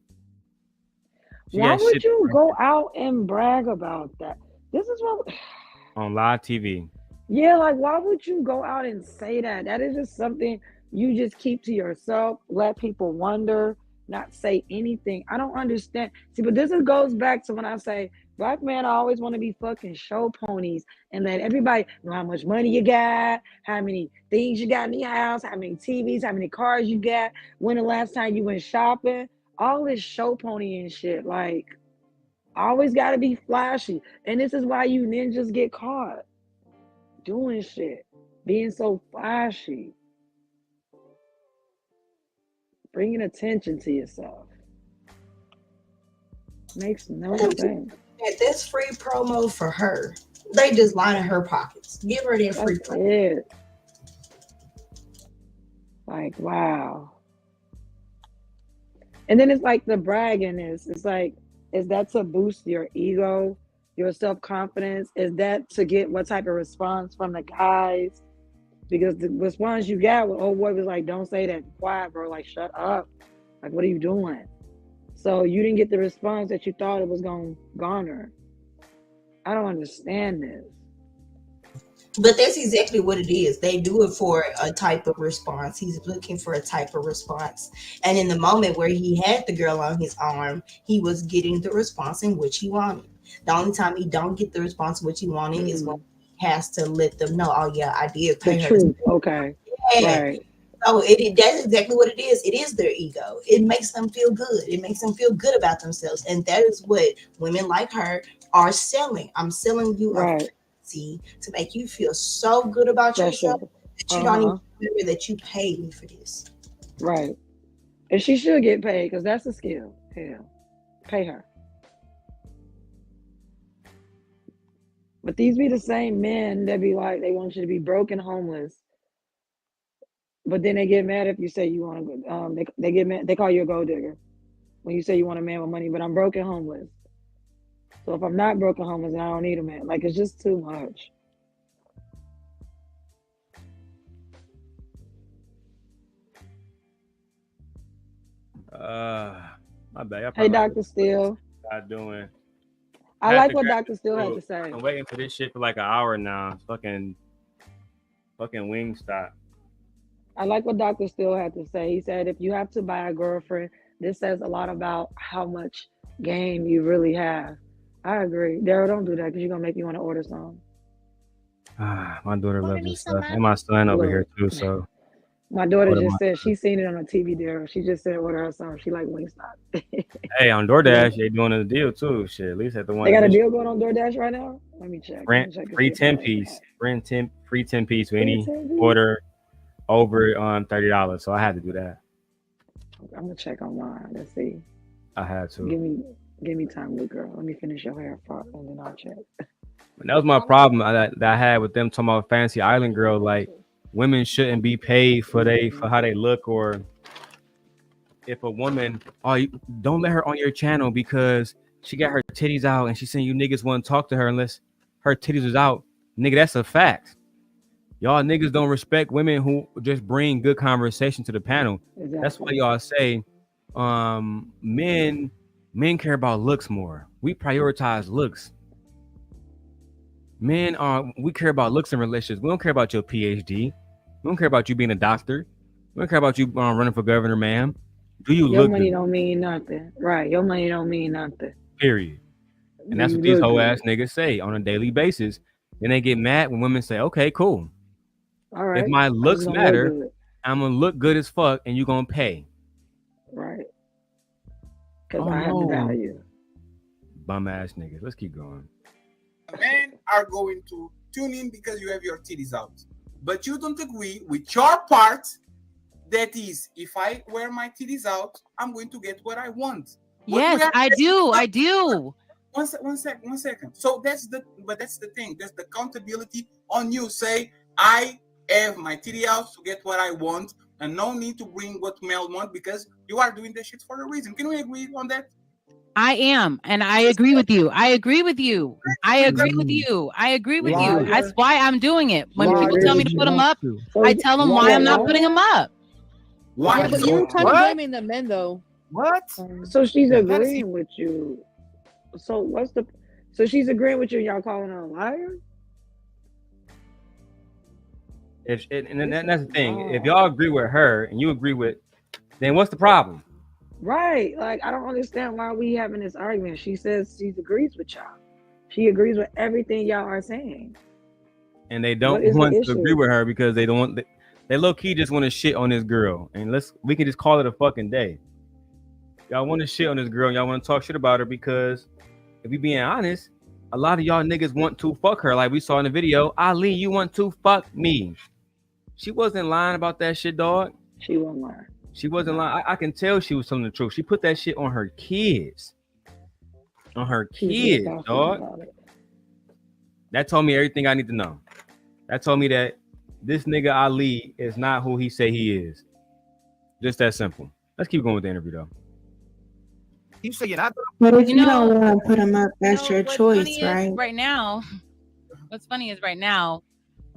S10: Why would you go out and brag about that? This is what
S1: on live TV.
S10: Yeah, like why would you go out and say that? That is just something you just keep to yourself, let people wonder, not say anything. I don't understand. See, but goes back to when I say black men always want to be fucking show ponies and let everybody know how much money you got, how many things you got in your house, how many TVs, how many cars you got, when the last time you went shopping, all this show pony and shit. Like, always got to be flashy. And this is why you ninjas get caught doing shit, being so flashy, bringing attention to yourself. Makes no sense.
S14: That's free promo for her. They just lining her pockets. Give her that free promo.
S10: It. Like, wow. And then it's like the bragging is like, is that to boost your ego, your self-confidence? Is that to get what type of response from the guys? Because the response you got with old boy was like, don't say that, quiet, bro. Like, shut up. Like, what are you doing? So you didn't get the response that you thought it was going to garner. I don't understand this.
S14: But that's exactly what it is. They do it for a type of response. He's looking for a type of response. And in the moment where he had the girl on his arm, he was getting the response in which he wanted. The only time he don't get the response which he wanted is when he has to let them know, oh yeah, I did pay her.
S10: Truth. Okay.
S14: Yeah.
S10: Right.
S14: So that's exactly what it is. It is their ego. It makes them feel good. It makes them feel good about themselves. And that is what women like her are selling. I'm selling you a to make you feel so good about yourself that you don't even remember that you paid me for this.
S10: Right. And she should get paid because that's a skill. Hell, pay her. But these be the same men that be like, they want you to be broke and homeless. But then they get mad if you say you want to, they get mad, they call you a gold digger when you say you want a man with money, but I'm broke and homeless. So if I'm not broke and homeless, then I don't need a man. Like, it's just too much.
S1: My bad.
S11: Hey, Dr. Steele.
S1: Not doing.
S11: I like what Dr. Steele had to say.
S1: I'm waiting for this shit for like an hour now. Fucking Wingstop.
S11: I like what Dr. Steele had to say. He said, if you have to buy a girlfriend, this says a lot about how much game you really have. I agree. Darrell, don't do that because you're going to make me want to order some.
S1: My daughter loves this stuff. And my son over here too, so.
S11: My daughter just said she's seen it on the TV, Darrell. She just said order her some. She like Wingstop.
S1: Hey, on DoorDash, they doing a deal too. Shit, at least at the one.
S11: They got a deal going on DoorDash right now? Let me check.
S1: Free 10-piece. Free 10-piece for any order over $30. So I had to do that.
S11: I'm gonna check online. Let's see.
S1: I had to.
S11: Give me time, little girl. Let me finish your hair part and then I'll check.
S1: That was my problem that I had with them talking about Fancy Island Girl. Like, women shouldn't be paid for how they look, or if a woman, don't let her on your channel because she got her titties out and she's saying you niggas wouldn't talk to her unless her titties was out. Nigga, that's a fact. Y'all niggas don't respect women who just bring good conversation to the panel. Exactly. That's why y'all say men care about looks more. We prioritize looks. Men we care about looks in relationships. We don't care about your PhD. We don't care about you being a doctor. We don't care about you running for governor, ma'am. Do you
S11: your
S1: look
S11: money
S1: good?
S11: Don't mean nothing. Right. Your money don't mean nothing.
S1: Period. And that's what these whole ass niggas say on a daily basis. Then they get mad when women say, okay, cool.
S11: All right.
S1: If my looks matter, I'm gonna look good as fuck and you're gonna pay.
S11: Right. Because I have the value.
S1: Bum ass niggas. Let's keep going.
S8: Men are going to tune in because you have your titties out. But you don't agree with your part. That is, if I wear my titties out, I'm going to get what I want.
S7: Yes, I do. I do.
S8: One second. So that's the thing. There's the accountability on you. Say, I have my titty out to get what I want, and no need to bring what male want because you are doing this shit for a reason. Can we agree on that?
S7: I am, and I agree with you. I agree with you. I agree with you. I agree with you. That's why I'm doing it. When people tell me to put them up, I tell them why I'm not putting them up.
S11: Why? Yeah, but you're kind of blaming the men, though.
S6: What?
S11: So she's agreeing with you. So So she's agreeing with you. Y'all calling her a liar?
S1: And that's the thing. If y'all agree with her and you agree with, then what's the problem?
S11: Right. Like, I don't understand why we having this argument. She says she agrees with y'all. She agrees with everything y'all are saying.
S1: And they don't want to agree with her because they don't want. They low key just want to shit on this girl, and we can just call it a fucking day. Y'all want to shit on this girl, and y'all want to talk shit about her because, if we being honest, a lot of y'all niggas want to fuck her, like we saw in the video. Ali, you want to fuck me? She wasn't lying about that shit, dog.
S11: She wasn't lying.
S1: She wasn't lying. I can tell she was telling the truth. She put that shit on her kids. On her kids, dog. That told me everything I need to know. That told me that this nigga Ali is not who he say he is. Just that simple. Let's keep going with the interview though.
S6: You say you're not.
S3: But if you don't want to put him up, that's your choice, right?
S7: Right now, what's funny is right now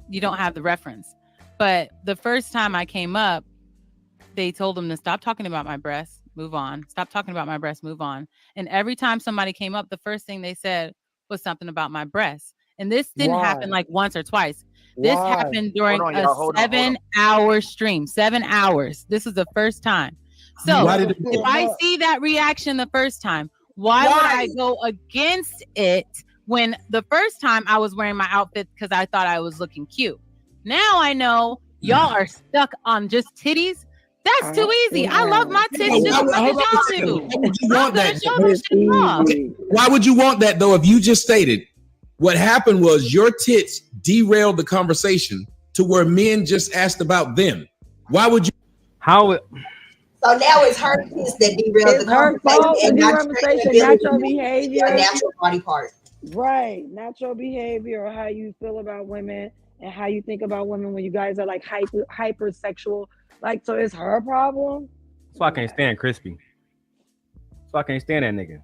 S7: you don't have the reference. But the first time I came up, they told him to stop talking about my breasts, move on. Stop talking about my breasts, move on. And every time somebody came up, the first thing they said was something about my breasts. And this didn't happen like once or twice. This happened during a 7-hour stream. 7 hours. This is the first time. So if I see that reaction the first time, why would I go against it when the first time I was wearing my outfit because I thought I was looking cute? Now I know y'all are stuck on just titties. That's too easy. I love my tits just as much as y'all do.
S2: Why would you want that? Why would you want that though? If you just stated what happened was your tits derailed the conversation to where men just asked about them. Why would you?
S14: So now it's her tits that derailed the conversation,
S11: not your behavior,
S14: a natural body part.
S11: Right, not your behavior or how you feel about women and how you think about women when you guys are like hypersexual. Like, so it's her problem.
S1: That's why I can't stand Crispy. So I can't stand that nigga.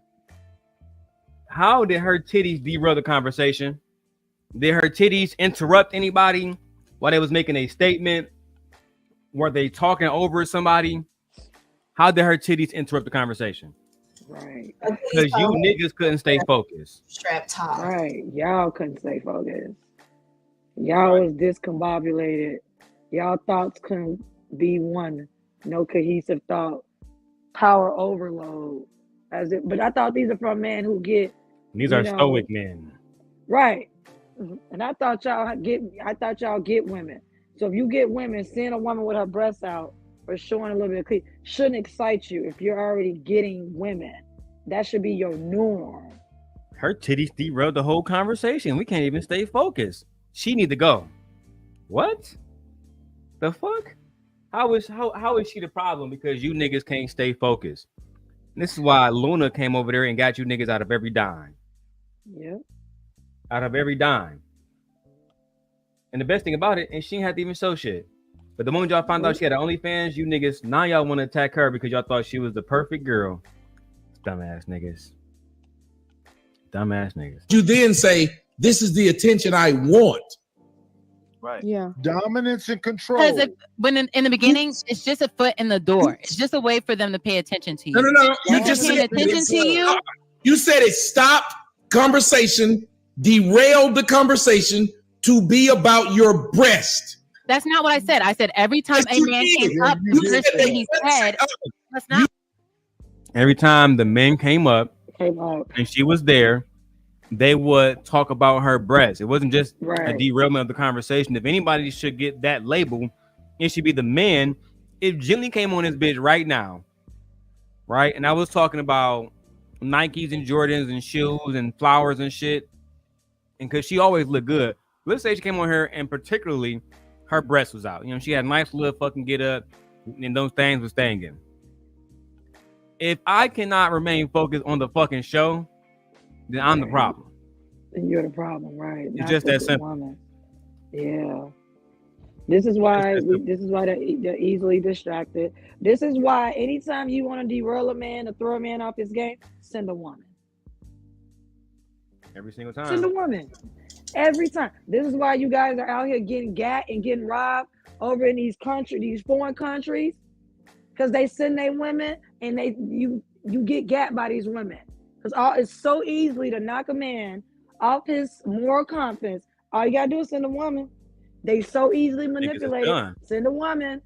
S1: How did her titties derail the conversation? Did her titties interrupt anybody while they was making a statement? Were they talking over somebody? How did her titties interrupt the conversation?
S11: Right.
S1: Because you niggas couldn't stay focused.
S14: Strap top.
S11: Right. Y'all couldn't stay focused. Y'all was discombobulated. Y'all thoughts couldn't be one. No cohesive thought. Power overload. But I thought these are from men who get.
S1: These are stoic men.
S11: Right. And I thought y'all get women. So if you get women, seeing a woman with her breasts out or showing a little bit of cleavage shouldn't excite you if you're already getting women. That should be your norm.
S1: Her titties derailed the whole conversation. We can't even stay focused. She need to go. What? The fuck? How is she the problem? Because you niggas can't stay focused. And this is why Luna came over there and got you niggas out of every dime.
S11: Yep.
S1: Out of every dime. And the best thing about it, and she didn't have to even show shit. But the moment y'all found out she had an OnlyFans, you niggas, now y'all want to attack her because y'all thought she was the perfect girl. Dumbass niggas. Dumbass niggas.
S2: You then say, this is the attention I want.
S6: Right.
S11: Yeah.
S22: Dominance and control.
S7: Because when in the beginning, it's just a foot in the door. It's just a way for them to pay attention to you.
S2: No. You
S7: They're
S2: just
S7: paying
S2: said
S7: attention to you.
S2: You said it stopped conversation, derailed the conversation to be about your breast.
S7: That's not what I said. I said every time a man came up, the first thing he said, that's not.
S1: Every time the men came up and she was there, they would talk about her breasts. It wasn't just a derailment of the conversation. If anybody should get that label, it should be the men. If Jilly came on this bitch right now, right, and I was talking about Nikes and Jordans and shoes and flowers and shit, and because she always looked good. Let's say she came on here and particularly her breast was out. You know, she had a nice little fucking get up and those things was staying. If I cannot remain focused on the fucking show, then I'm the problem.
S11: Then you're the problem, right?
S1: It's just that simple.
S11: Woman. Yeah. This is why they're easily distracted. This is why anytime you want to derail a man or throw a man off his game, send a woman.
S1: Every single time.
S11: Send a woman. Every time. This is why you guys are out here getting gat and getting robbed over in these foreign countries, because they send their women and you get gat by these women. Because it's so easily to knock a man off his moral confidence. All you gotta do is send a woman. They so easily manipulate it. Send a woman.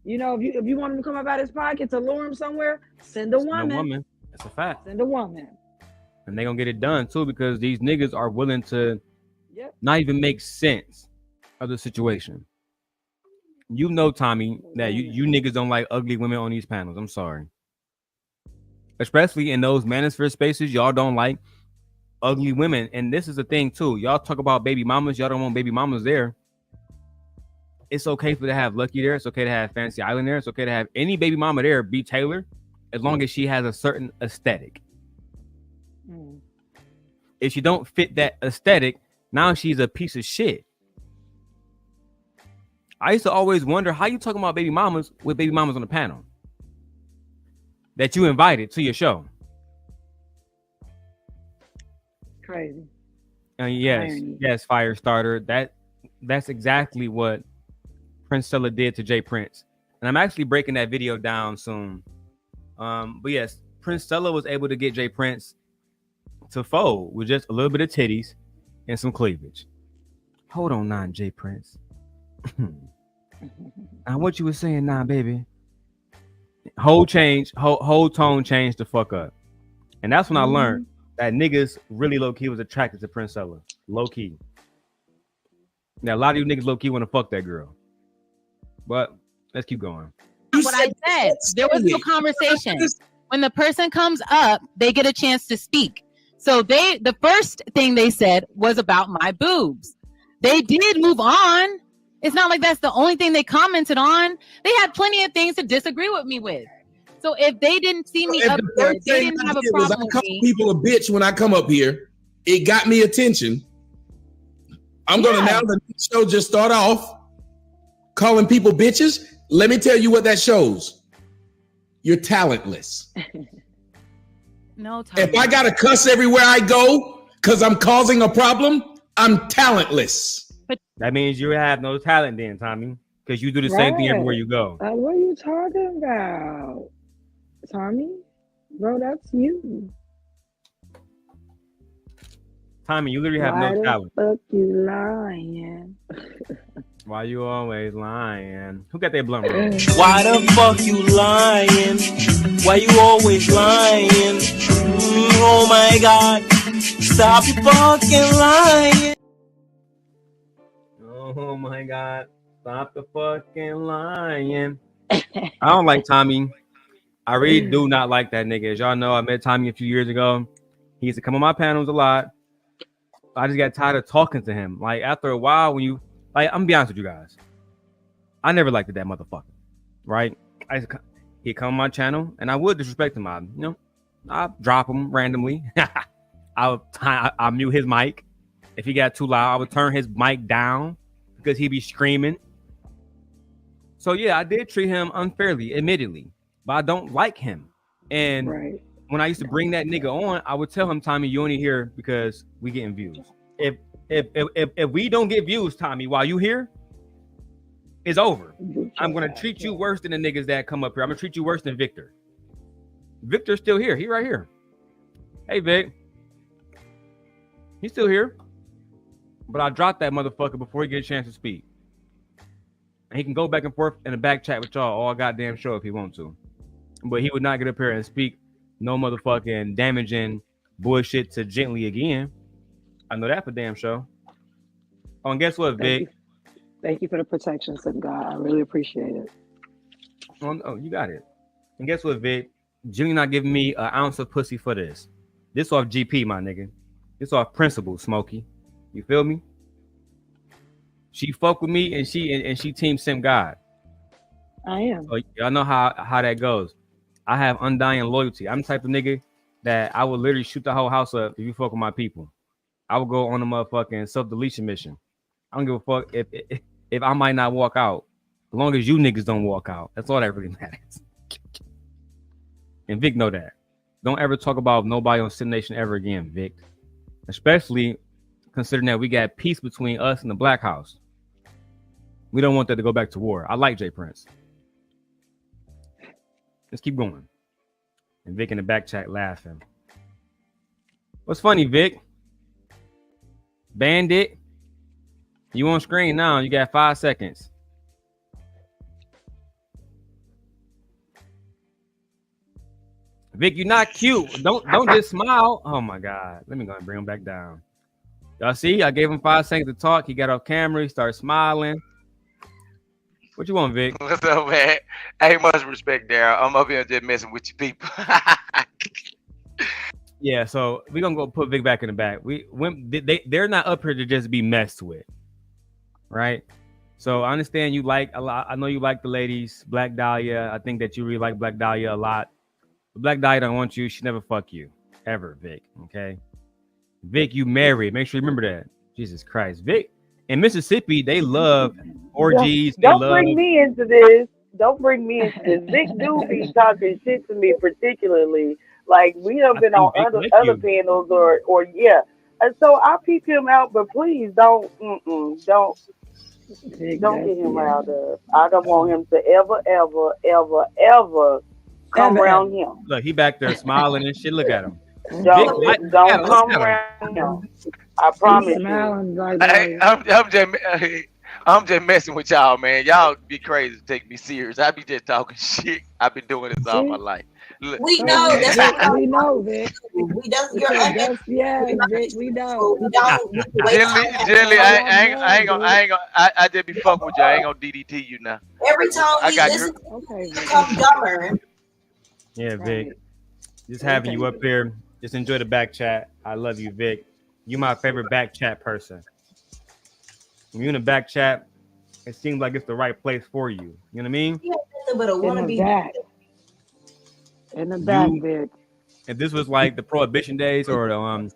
S11: You know, if you want him to come up out his pocket to lure him somewhere, send a woman.
S1: That's a fact.
S11: Send a woman.
S1: And they're gonna get it done too, because these niggas are willing to not even make sense of the situation. You know, Tommy, that you niggas don't like ugly women on these panels. I'm sorry. Especially in those manosphere spaces, y'all don't like ugly women. And this is the thing too. Y'all talk about baby mamas. Y'all don't want baby mamas there. It's okay to have Lucky there. It's okay to have Fantasy Island there. It's okay to have any baby mama there, be Taylor, as long as she has a certain aesthetic. If she don't fit that aesthetic, now she's a piece of shit. I used to always wonder how you talking about baby mamas with baby mamas on the panel that you invited to your show.
S11: Crazy.
S1: Yes, Firestarter. That's exactly what Prince Stella did to Jay Prince. And I'm actually breaking that video down soon. But yes, Prince Stella was able to get Jay Prince to fold with just a little bit of titties and some cleavage. Hold on now, Jay Prince. Now what you were saying now, baby? Whole tone changed the fuck up. And that's when I learned that niggas really low key was attracted to Prince Stella. Low key. Now a lot of you niggas low key want to fuck that girl. But let's keep going.
S7: What I said, there was no conversation. When the person comes up, they get a chance to speak. So the first thing they said was about my boobs. They did move on. It's not like that's the only thing they commented on. They had plenty of things to disagree with me with. So if they didn't see me up there, they didn't have a problem with me.
S2: People a bitch when I come up here. It got me attention. I'm gonna now the show just start off calling people bitches. Let me tell you what that shows. You're talentless.
S7: No,
S2: if I gotta cuss everywhere I go because I'm causing a problem, I'm talentless.
S1: That means you have no talent then, Tommy, because you do the same thing everywhere you go.
S11: What are you talking about? Tommy, bro, that's you.
S1: Tommy, you literally have
S11: Why
S1: no
S11: the
S1: talent.
S11: fuck you lying?
S1: Why you always lying? Who got that blunt roll?
S4: Why the fuck you lying? Why you always lying? Oh my god, stop your fucking lying.
S1: Oh my god, stop the fucking lying. I don't like Tommy. I really do not like that nigga. As y'all know, I met Tommy a few years ago. He used to come on my panels a lot. I just got tired of talking to him. Like after a while, when you like, I'm gonna be honest with you guys. I never liked that motherfucker. Right? He'd come on my channel and I would disrespect him. I'll drop him randomly. I'll mute his mic. If he got too loud, I would turn his mic down because he'd be screaming. So yeah, I did treat him unfairly, admittedly, but I don't like him. And when I used to bring that nigga on, I would tell him, Tommy, you only here because we getting views. If we don't get views, Tommy, while you here, it's over. I'm gonna treat you worse than the niggas that come up here. I'm gonna treat you worse than Victor. Victor's still here. He right here. Hey, Vic. He's still here. But I dropped that motherfucker before he get a chance to speak. And he can go back and forth in the back chat with y'all all goddamn show if he wants to. But he would not get up here and speak no motherfucking damaging bullshit to Gently again. I know that for damn show. Oh, and guess what, Vic?
S11: Thank you for the protection, son God. I really appreciate it.
S1: Oh, you got it. And guess what, Vic? Gently not giving me an ounce of pussy for this. This off GP, my nigga. This off principle, Smokey. You feel me? She fuck with me and she team Sim God.
S11: I am.
S1: So y'all know how that goes. I have undying loyalty. I'm the type of nigga that I would literally shoot the whole house up if you fuck with my people. I would go on a motherfucking self-deletion mission. I don't give a fuck if I might not walk out. As long as you niggas don't walk out. That's all that really matters. And Vic know that. Don't ever talk about nobody on Sim Nation ever again, Vic. Especially considering that we got peace between us and the Black House. We don't want that to go back to war. I like Jay Prince. Let's keep going. And Vic in the back chat laughing. What's funny, Vic? Bandit. You on screen now. You got 5 seconds. Vic, you're not cute. Don't just smile. Oh my God. Let me go and bring him back down. Y'all see? I gave him 5 seconds to talk. He got off camera. He started smiling. What you want, Vic?
S9: What's up, man? Hey, much respect, Darrel. I'm up here just messing with you people.
S1: Yeah, so we're gonna go put Vic back in the back. They're not up here to just be messed with, right? So I understand you like a lot. I know you like the ladies, Black Dahlia. I think that you really like Black Dahlia a lot. But Black Dahlia don't want you. She never fuck you ever, Vic. Okay, Vic, you married. Make sure you remember that. Jesus Christ, Vic. In Mississippi, they love orgies.
S18: Don't bring me into this. Don't bring me into this. Vic do be talking shit to me, particularly. Like we have been on other panels or yeah. And so I peep him out, but please don't get him riled up. I don't want him to ever come around him.
S1: Look, he back there smiling and shit. Look at him.
S18: Don't come around him. I promise you.
S9: I'm just messing with y'all, man. Y'all be crazy to take me serious. I be just talking shit. I've been doing this all my life. Look.
S14: We know that's what
S11: we know, Vic.
S14: We don't.
S11: Yeah, Vic. We know.
S9: Generally, I just be fucking with you. I ain't gonna DDT you now.
S14: Every time we listen, become dumber.
S1: Yeah, Vic. Just having you up here. Just enjoy the back chat. I love you, Vic. You my favorite back chat person. When you're in the back chat, it seems like it's the right place for you. You know what I mean?
S14: Yeah, but I want to be
S11: back. In the back, Vic.
S1: If this was like the Prohibition days or the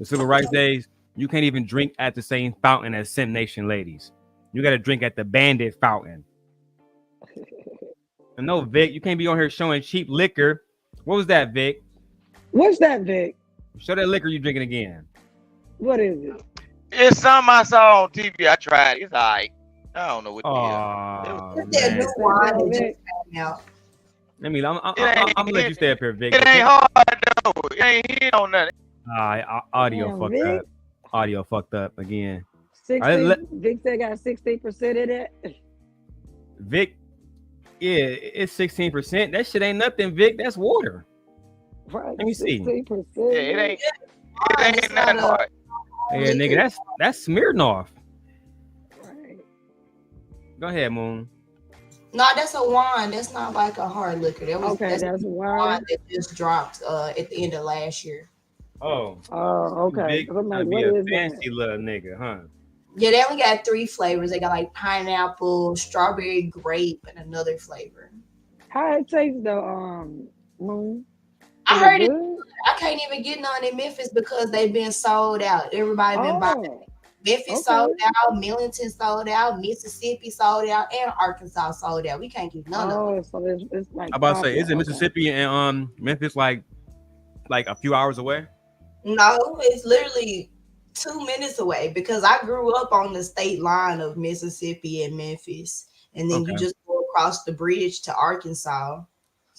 S1: Civil Rights days, you can't even drink at the same fountain as Sim Nation ladies. You got to drink at the Bandit fountain. And no, Vic, you can't be on here showing cheap liquor. What was that, Vic?
S11: What's that, Vic?
S1: Show that liquor you drinking again.
S11: What is it?
S9: It's something I saw on TV. I tried. It's all right. I don't know what
S1: the
S14: new wine that just came out.
S1: I mean, I'm gonna let you stay up here, Vic.
S9: It ain't hard though. It ain't hit on nothing.
S1: Audio
S11: Damn,
S1: fucked
S11: Vic.
S1: up. Audio fucked up again.
S11: 60. Vic said got 60% in it.
S1: Vic, yeah, it's 16%. That shit ain't nothing, Vic. That's water.
S11: Right.
S1: Let me see.
S11: 16%.
S9: Yeah, it ain't nothing hard.
S1: Yeah, nigga, that's Smirnoff. Go ahead, Moon.
S14: No, that's a wine. That's not like a hard liquor. That's a wine that just dropped at the end of last year.
S1: Oh.
S11: Oh, okay.
S1: Vic
S11: I'm like,
S1: trying to
S11: what
S1: be a
S11: is that?
S1: fancy little nigga, huh?
S14: Yeah, they only got 3 flavors. They got like pineapple, strawberry, grape, and another flavor.
S11: How it tastes though, Moon?
S14: I
S11: Is
S14: heard it.
S11: good?
S14: I can't even get none in Memphis because they've been sold out. Everybody been buying.
S11: Oh,
S14: Memphis sold out, Millington sold out, Mississippi sold out, and Arkansas sold out. We can't get none of them.
S11: oh, so it's like
S1: I'm about to say,
S11: popular.
S1: isn't Mississippi and Memphis like a few hours away?
S14: No, it's literally 2 minutes away because I grew up on the state line of Mississippi and Memphis, and then you
S1: Okay.
S14: just go across the bridge to Arkansas.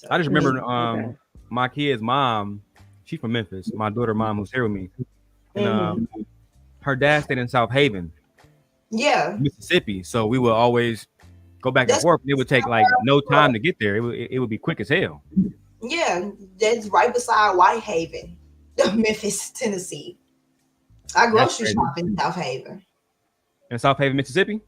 S1: I just remember my kid's mom, she's from Memphis. My daughter mom who's here with me. And her dad stayed in South Haven,
S14: Yeah,
S1: Mississippi. So we would always go back and forth. It would take like no time to get there. It would be quick as hell.
S14: yeah, that's right beside Whitehaven, Memphis, Tennessee. I grocery
S1: crazy.
S14: shop in South Haven.
S1: In South Haven, Mississippi?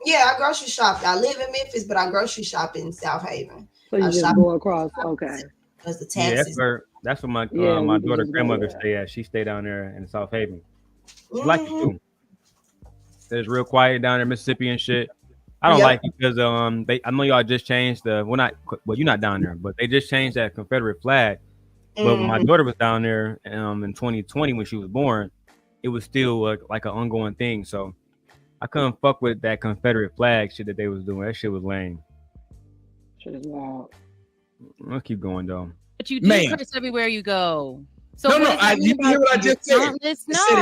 S14: Yeah, I grocery shop. I live in Memphis, but I grocery shop in South Haven.
S11: So you
S14: I
S11: just
S14: shop
S11: go across. Okay.
S14: because the
S1: Yeah,
S14: taxes.
S1: that's where my
S11: Yeah,
S1: my
S11: you can
S1: daughter
S11: just go
S1: grandmother
S11: there.
S1: stay at. She stayed down there in South Haven. She like it too. It's real quiet down there, Mississippi and shit. I don't
S14: Yep.
S1: like it because I know y'all just changed you're not down there, but they just changed that Confederate flag. But when my daughter was down there in 2020 when she was born, it was still like an ongoing thing. So I couldn't fuck with that Confederate flag shit that they was doing. That shit was lame.
S11: Shit is wild.
S1: Let's keep going though.
S7: But you do curse everywhere you go. So
S2: No,
S7: what does that
S2: you
S7: mean
S2: didn't hear
S7: about
S2: what I
S7: you?
S2: just said.
S7: Countless?
S2: I said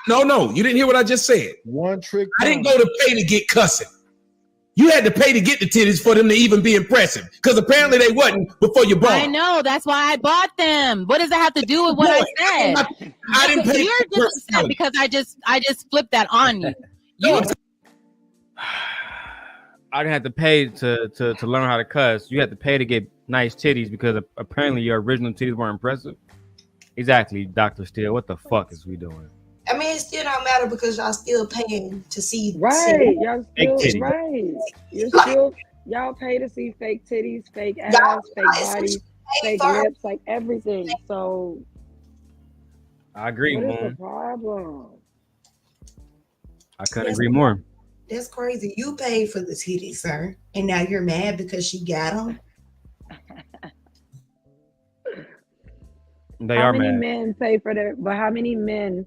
S7: No.
S2: No, you didn't hear what I just said.
S22: One trick.
S2: I didn't go to pay to get cussing. You had to pay to get the titties for them to even be impressive, because apparently they wasn't before you bought
S7: I
S2: them.
S7: know. That's why I bought them. What does that have to do with what I said?
S2: I didn't pay.
S7: You're just upset because I just flipped that on you.
S1: I didn't have to pay to learn how to cuss. You had to pay to get nice titties because apparently your original titties weren't impressive. Exactly, Dr. Steele. What the fuck is we doing?
S14: I mean, it still don't matter because y'all still paying to see.
S11: Right. Y'all
S1: Fake
S11: still
S1: titties.
S11: right. You're still y'all pay to see fake titties, fake ass, fake bodies, fake lips, like everything. So
S1: I agree,
S11: what is the
S1: Moon.
S11: problem?
S1: I couldn't agree more.
S14: That's crazy. You paid for the titties, sir, and now you're mad because she got them.
S1: They
S11: How
S1: are
S11: many
S1: mad.
S11: men pay for their? But how many men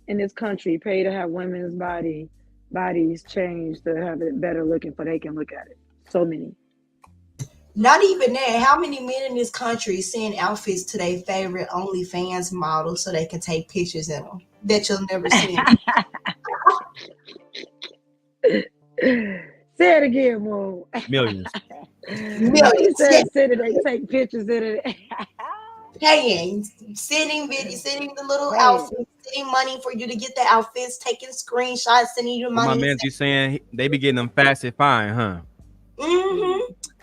S11: in this country pay to have women's bodies changed to have it better looking, so they can look at it? So many.
S14: Not even that. How many men in this country send outfits to their favorite OnlyFans model so they can take pictures in them that you'll never see?
S11: Say it again, Mo.
S1: Millions.
S11: You said send it, they take pictures in it.
S14: Paying, sending the little
S11: Right.
S14: outfits, sending money for you to get the outfits, taking screenshots, sending you
S1: My
S14: money.
S1: man's just saying they be getting them fasted fine, huh?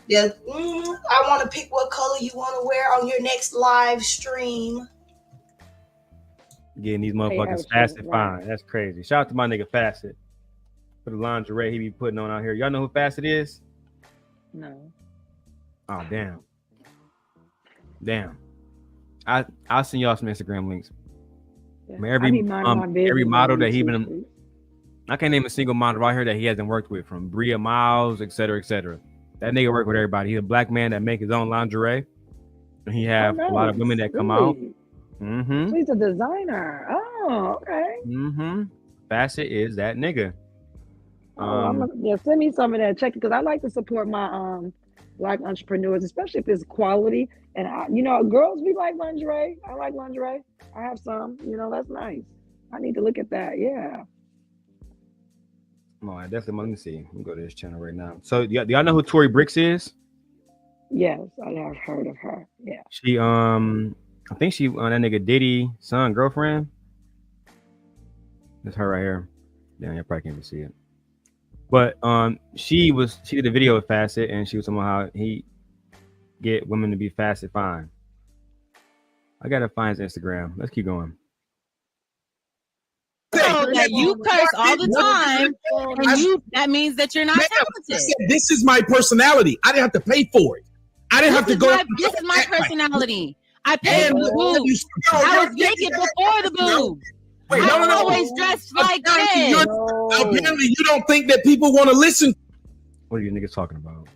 S14: Yeah. I want to pick what color you want to wear on your next live stream.
S1: Getting these motherfuckers
S14: extra,
S1: fasted
S14: right.
S1: fine. That's crazy. Shout out to my nigga Facet for the lingerie he be putting on out here. Y'all know who Facet is?
S11: No.
S1: Oh damn. I'll send y'all some Instagram links.
S11: Yeah.
S1: Man,
S11: I be minding my business
S1: every model
S11: on
S1: that he
S11: YouTube,
S1: been
S11: please.
S1: I can't name a single model right here that he hasn't worked with, from Bria Miles, etc., etc. That nigga work with everybody. He's a black man that make his own lingerie, and he have a lot of women that come out.
S11: So he's a designer. Oh, okay.
S1: Facet is that nigga.
S11: Send me some of that. Check it, because I like to support my black entrepreneurs, especially if it's quality. And girls, we like lingerie. I like lingerie. I have some. That's nice. I need to look at that. Yeah.
S1: Oh, I definitely let me see. Let me go to this channel right now. So y'all know who Tory Bricks is?
S11: Yes, I have heard of her. Yeah.
S1: She I think she that nigga Diddy son girlfriend. That's her right here. Damn, you probably can't even see it. But she did a video with Facet, and she was talking about how he get women to be Facet fine. I gotta find his Instagram. Let's keep going.
S7: So that you curse all the time, and that means that you're not talented.
S2: I said, this is my personality. I didn't have to pay for it. I didn't have to go.
S7: This is my personality. I paid for the boobs. I was naked before the boobs.
S2: Wait,
S7: I'm always dressed like this.
S2: Apparently, you don't think that people want to listen.
S1: What are you niggas talking about?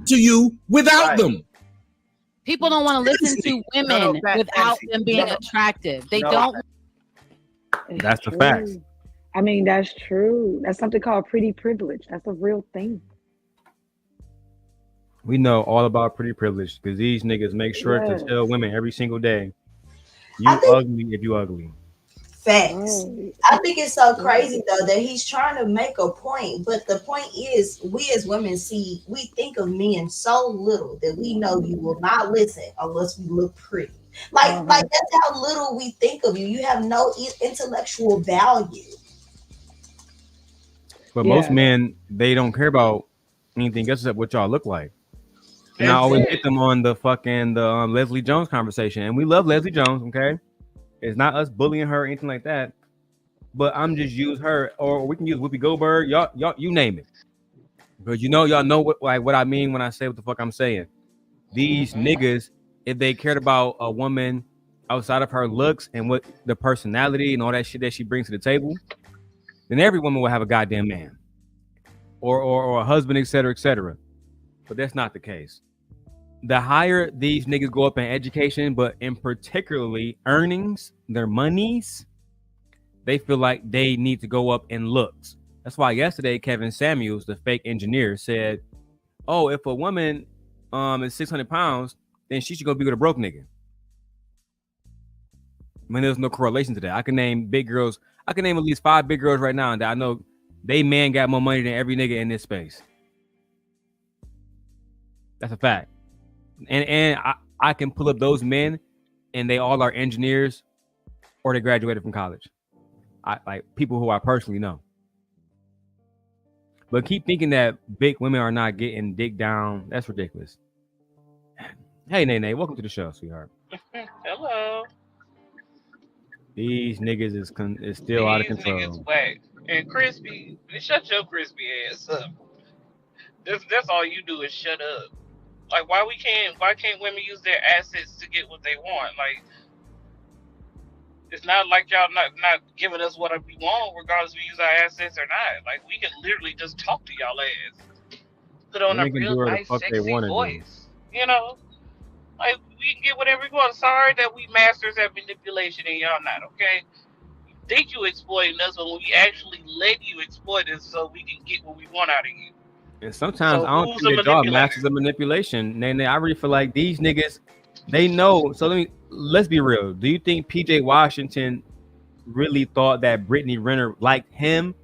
S2: To you without them.
S7: People don't want to listen to women without them being attractive. They don't.
S1: That's the fact.
S11: I mean, that's true. That's something called pretty privilege. That's a real thing.
S1: We know all about pretty privilege because these niggas make sure to tell women every single day, you ugly if you ugly.
S14: Facts. I think it's so crazy though that he's trying to make a point, but the point is, we as women we think of men so little that we know you will not listen unless we look pretty. Like that's how little we think of you. You have no intellectual value.
S1: But most men, they don't care about anything else except what y'all look like. And I always get them on the fucking Leslie Jones conversation, and we love Leslie Jones. Okay, it's not us bullying her or anything like that. But I'm just use her, or we can use Whoopi Goldberg. Y'all, you name it, because y'all know what I mean when I say what the fuck I'm saying. These niggas, if they cared about a woman outside of her looks and what the personality and all that shit that she brings to the table, then every woman will have a goddamn man, or a husband, etc., etc. But that's not the case. The higher these niggas go up in education, but in particularly earnings, their monies, they feel like they need to go up in looks. That's why yesterday Kevin Samuels, the fake engineer, said, "Oh, if a woman is 600 pounds, then she should go be with a broke nigga." I mean, there's no correlation to that. I can name big girls. I can name at least 5 big girls right now that I know they man got more money than every nigga in this space. That's a fact. And I can pull up those men, and they all are engineers, or they graduated from college. I like people who I personally know. But keep thinking that big women are not getting dick down. That's ridiculous. Hey, Nene, welcome to the show, sweetheart.
S13: Hello.
S1: These niggas is still out of control.
S13: Niggas whack. And Crispy, shut your crispy ass up. That's all you do is shut up. Like, why can't women use their assets to get what they want? Like, it's not like y'all not giving us what we want, regardless if we use our assets or not. Like, we can literally just talk to y'all ass, put on a real nice, sexy voice. You know, like we can get whatever we want. Sorry that we masters at manipulation and y'all not. Okay, you think you exploiting us, but we actually let you exploit us so we can get what we want out of you.
S1: And sometimes I don't think that y'all masters of manipulation. Nene, I really feel like these niggas, they know. So let's be real. Do you think PJ Washington really thought that Brittany Renner liked him,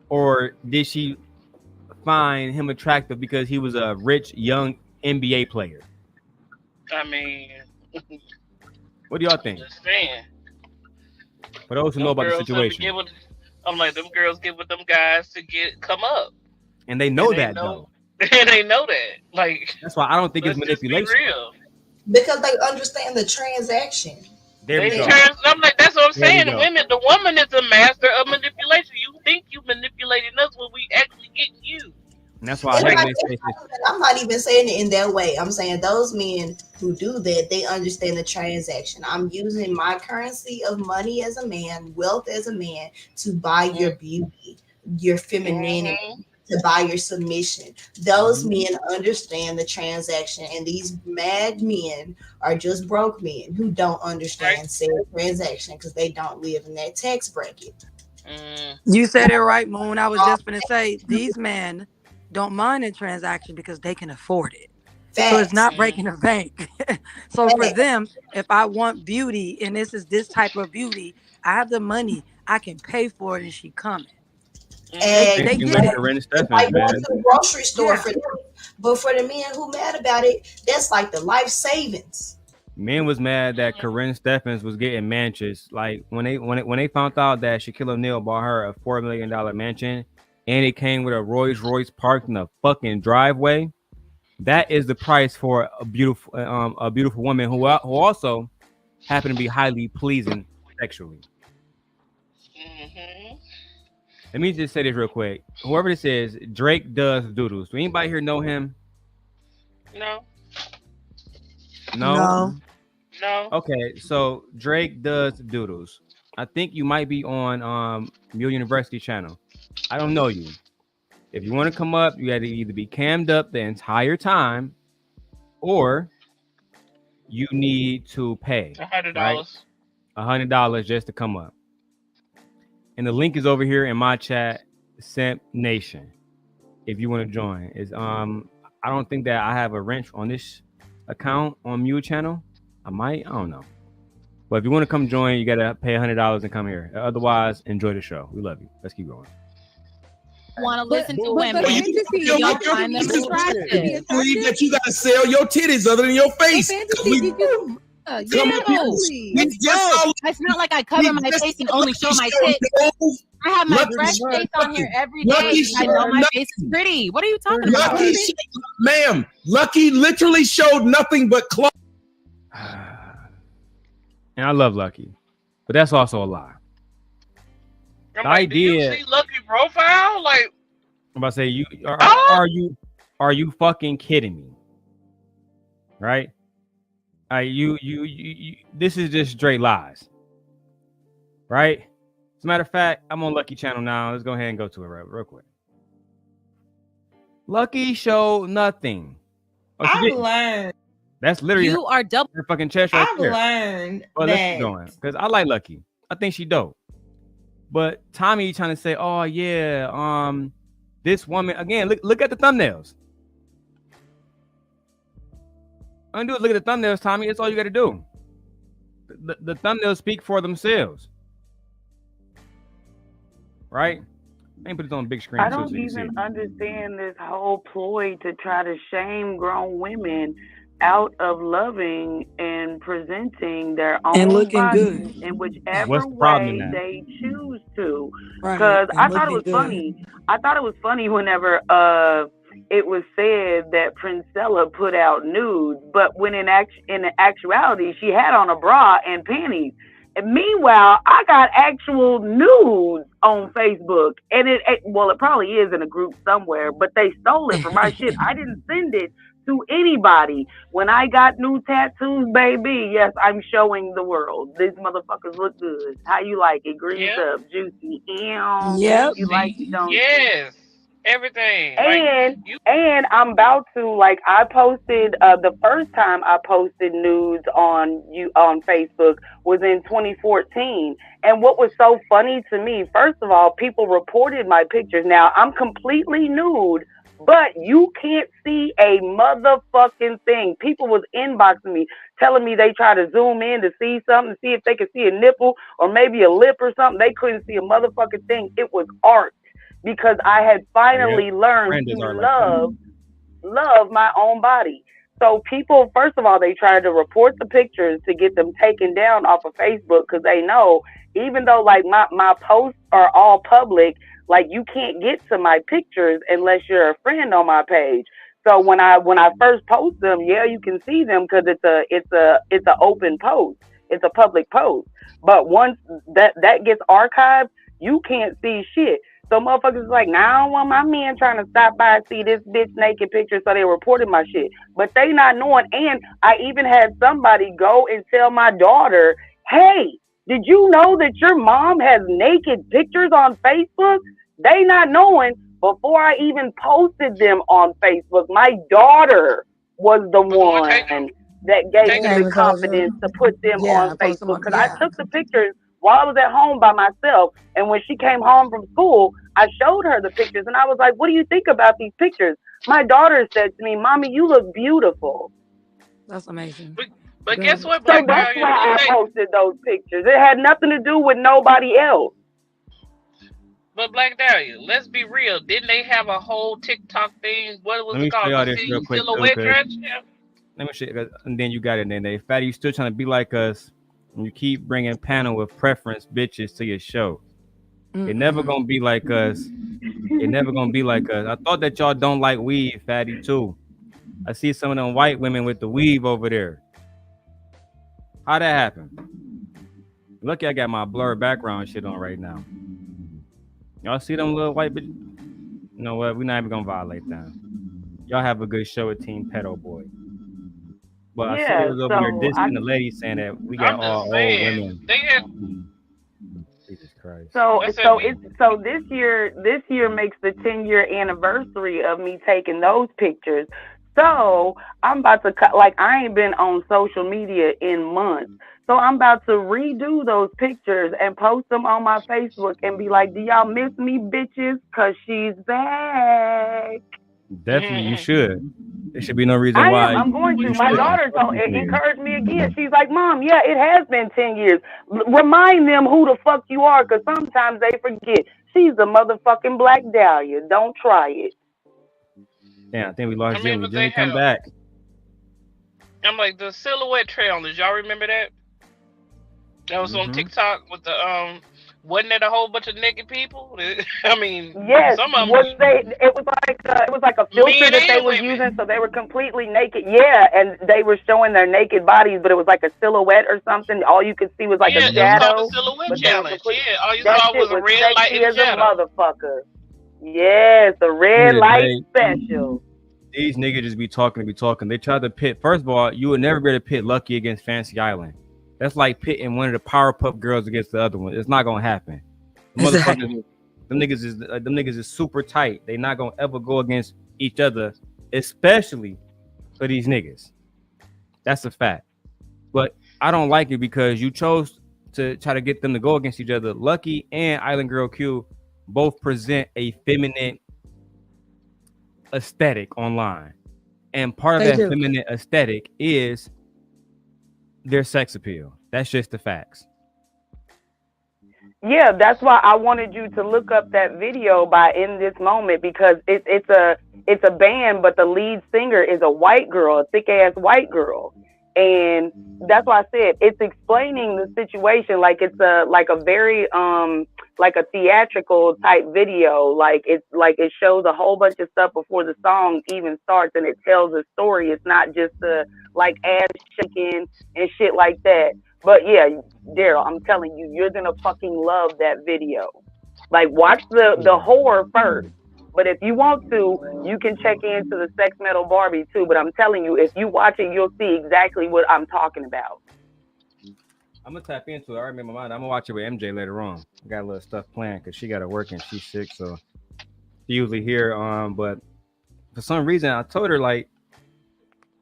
S1: or did she find him attractive because he was a rich young NBA player?
S13: I mean,
S1: what do y'all think?
S13: Just saying.
S1: For those who know about the situation,
S13: I'm like, them girls get with them guys to come up.
S1: And they know that though.
S13: And they know that. Like,
S1: that's why I don't think it's manipulation.
S13: Be real.
S14: Because they understand the transaction.
S1: There we go.
S13: I'm like, that's what I'm saying. The woman is a master of manipulation. You think you manipulating us when we actually get you.
S1: And that's why
S14: I'm not even saying it in that way. I'm saying those men who do that, they understand the transaction. I'm using my currency of money as a man, wealth as a man, to buy your beauty, your femininity, to buy your submission. Those men understand the transaction, and these mad men are just broke men who don't understand said transaction because they don't live in that tax bracket.
S10: You said it right, Moon. I was just going to say these men don't mind a transaction because they can afford it. Facts. So it's not breaking the bank. So for them, if I want beauty and this is this type of beauty, I have the money, I can pay for it and she coming.
S14: And
S1: Same thing with Corinne Stephens,
S14: like going
S1: man.
S14: to the grocery store for them. But for the men who mad about it, that's like the life savings.
S1: Men was mad that Corinne Stephens was getting mansions. Like when they found out that Shaquille O'Neal bought her a $4 million mansion, and it came with a Rolls Royce parked in the fucking driveway. That is the price for a beautiful woman who also happen to be highly pleasing sexually. Let me just say this real quick. Whoever this is, Drake does doodles. Do anybody here know him?
S13: No.
S1: No.
S13: No.
S1: Okay, so Drake does doodles. I think you might be on Mule University channel. I don't know you. If you want to come up, you got to either be cammed up the entire time, or you need to pay
S13: $100.
S1: right? $100 just to come up. And the link is over here in my chat, Simp Nation. If you want to join, is I don't think that I have a wrench on this account on Mule channel. I don't know. But if you want to come join, you gotta pay $100 and come here. Otherwise, enjoy the show. We love you. Let's keep going.
S7: Want to listen to women?
S2: But
S7: Y'all find them attractive.
S2: believe that you gotta sell your titties other than your face.
S7: It's not like I cover my face and only show my tits. I have my fresh face on here every day. I know my face is pretty. What are you talking about?
S2: Ma'am, Lucky literally showed nothing but clothes.
S1: And I love Lucky, but that's also a lie. The idea.
S13: Do you see Lucky profile? Like,
S1: I'm about to say, are you fucking kidding me? Right? You this is just straight lies. Right? As a matter of fact, I'm on Lucky channel now. Let's go ahead and go to it real quick. Lucky showed nothing.
S12: I've learned.
S1: That's literally
S7: you are double
S1: her fucking chest right
S12: I've
S1: there.
S12: learned
S1: Well,
S12: that.
S1: let's keep going because I like Lucky. I think she dope. But Tommy trying to say, oh yeah, this woman again. Look at the thumbnails. All you do is look at the thumbnails, Tommy. That's all you got to do. The thumbnails speak for themselves, right? Let me put it on the big screen.
S18: I
S1: too,
S18: don't
S1: so you can see
S18: even
S1: it.
S18: understand this whole ploy to try to shame grown women out of loving and presenting their own
S10: And looking
S18: bodies
S10: good.
S18: in whichever
S1: What's the problem in
S18: way
S1: that?
S18: they choose to.
S10: Right,
S18: Because
S10: and
S18: I thought it was
S10: looking good.
S18: funny. I thought it was funny whenever it was said that Princella put out nudes, but when in actuality she had on a bra and panties. And meanwhile, I got actual nudes on Facebook, and it probably is in a group somewhere, but they stole it from my shit. I didn't send it to anybody. When I got new tattoos, baby, yes, I'm showing the world. These motherfuckers look good. How you like it? Greased up, juicy.
S10: Yep.
S18: You like it, don't you?
S13: yes, everything.
S18: And I'm about to, like, I posted the first time I posted nudes on Facebook was in 2014. And what was so funny to me, first of all, people reported my pictures. Now I'm completely nude, but you can't see a motherfucking thing. People was inboxing me, telling me they try to zoom in to see something, see if they could see a nipple or maybe a lip or something. They couldn't see a motherfucking thing. It was art. Because I had finally learned to love my own body. So people, first of all, they tried to report the pictures to get them taken down off of Facebook because they know, even though like my posts are all public, like you can't get to my pictures unless you're a friend on my page. So when I first post them, yeah, you can see them because it's a open post. It's a public post. But once that gets archived, you can't see shit. So motherfuckers is like, now I don't want my men trying to stop by and see this bitch naked picture, so they reported my shit. But they not knowing. And I even had somebody go and tell my daughter, hey, did you know that your mom has naked pictures on Facebook? They not knowing. Before I even posted them on Facebook, my daughter was the one that gave me the confidence to put them on Facebook. Because I took the pictures while I was at home by myself. And when she came home from school, I showed her the pictures. And I was like, what do you think about these pictures? My daughter said to me, Mommy, you look beautiful.
S10: That's amazing.
S13: But guess what,
S18: So
S13: Black
S18: that's
S13: Girl?
S18: why I posted those pictures. It had nothing to do with nobody else.
S13: But Black Dahlia, let's be real. Didn't they have a whole TikTok thing? What was
S1: Let
S13: it
S1: me show
S13: called?
S1: y'all
S13: The
S1: this real quick too,
S13: silhouette
S1: cause
S13: dress? Yeah.
S1: let me show you, and then you got it. And then Fatty, you still trying to be like us, and you keep bringing panel with preference bitches to your show. It never gonna be like us. It never gonna be like us. I thought that y'all don't like weave, Fatty, too. I see some of them white women with the weave over there. How that happen? Lucky I got my blurred background shit on right now. Y'all see them little white bitches? You know what? We're not even gonna violate them. Y'all have a good show with Team Pedo Boy. But I see they was over there dissing the lady saying that we got
S13: I'm
S1: all
S13: just
S1: old
S13: saying.
S1: women.
S13: They had.
S1: Jesus Christ.
S18: So
S13: What's that
S18: so
S13: mean?
S18: it's so this year makes the 10-year anniversary of me taking those pictures. So I'm about to cut, like, I ain't been on social media in months. So I'm about to redo those pictures and post them on my Facebook and be like, do y'all miss me, bitches? Cause she's back.
S1: Definitely, you should. There should be no reason why
S18: I'm going to.
S1: you
S18: My
S1: shouldn't.
S18: daughter
S1: Fuck these niggas.
S18: encouraged me again. She's like, Mom, yeah, it has been 10 years. Remind them who the fuck you are, because sometimes they forget. She's the motherfucking Black Dahlia. Don't try it.
S1: Yeah, I think we lost
S13: I mean,
S1: Jimmy.
S13: but they
S1: Jimmy, come
S13: have.
S1: back.
S13: I'm like the silhouette challenge. Y'all remember that? That was on TikTok with the Wasn't it a whole bunch of naked people? I mean,
S18: Yes,
S13: some of them.
S18: it was like a filter
S13: Men
S18: that they
S13: and
S18: was
S13: women.
S18: using, so they were completely naked. Yeah, and they were showing their naked bodies, but it was like a silhouette or something. All you could see was like
S13: Yeah,
S18: a
S13: it was called the
S18: shadow.
S13: silhouette
S18: But they were
S13: challenge. Yeah, all you
S18: that
S13: saw
S18: shit
S13: was a
S18: was
S13: red light
S18: sexy
S13: and a
S18: as a
S13: shadow.
S18: motherfucker. Yes, the red light special.
S1: These niggas just be talking. They try to pit. First of all, you would never be able to pit Lucky against Fancy Island. That's like pitting one of the Powerpuff Girls against the other one. It's not gonna happen. The motherfuckers, them niggas is super tight. They not gonna ever go against each other, especially for these niggas. That's a fact. But I don't like it because you chose to try to get them to go against each other. Lucky and Island Girl Q both present a feminine aesthetic online, and part of
S18: They
S1: that
S18: do.
S1: feminine aesthetic is their sex appeal. That's just the facts.
S18: Yeah, that's why I wanted you to look up that video by In This Moment, because it's a band, but the lead singer is a white girl, a thick ass white girl. And that's why I said it's explaining the situation like it's a very like a theatrical type video. Like it shows a whole bunch of stuff before the song even starts, and it tells a story. It's not just like ass shaking and shit like that. But yeah, Darrel, I'm telling you, you're gonna fucking love that video. Like, watch the horror first. But if you want to, you can check into the Sex Metal Barbie too. But I'm telling you, if you watch it, you'll see exactly what I'm talking about.
S1: I'm gonna tap into it. I already made my mind. I'm gonna watch it with MJ later on. I got a little stuff planned because she got to work and she's sick, so she usually here. But for some reason, I told her, like,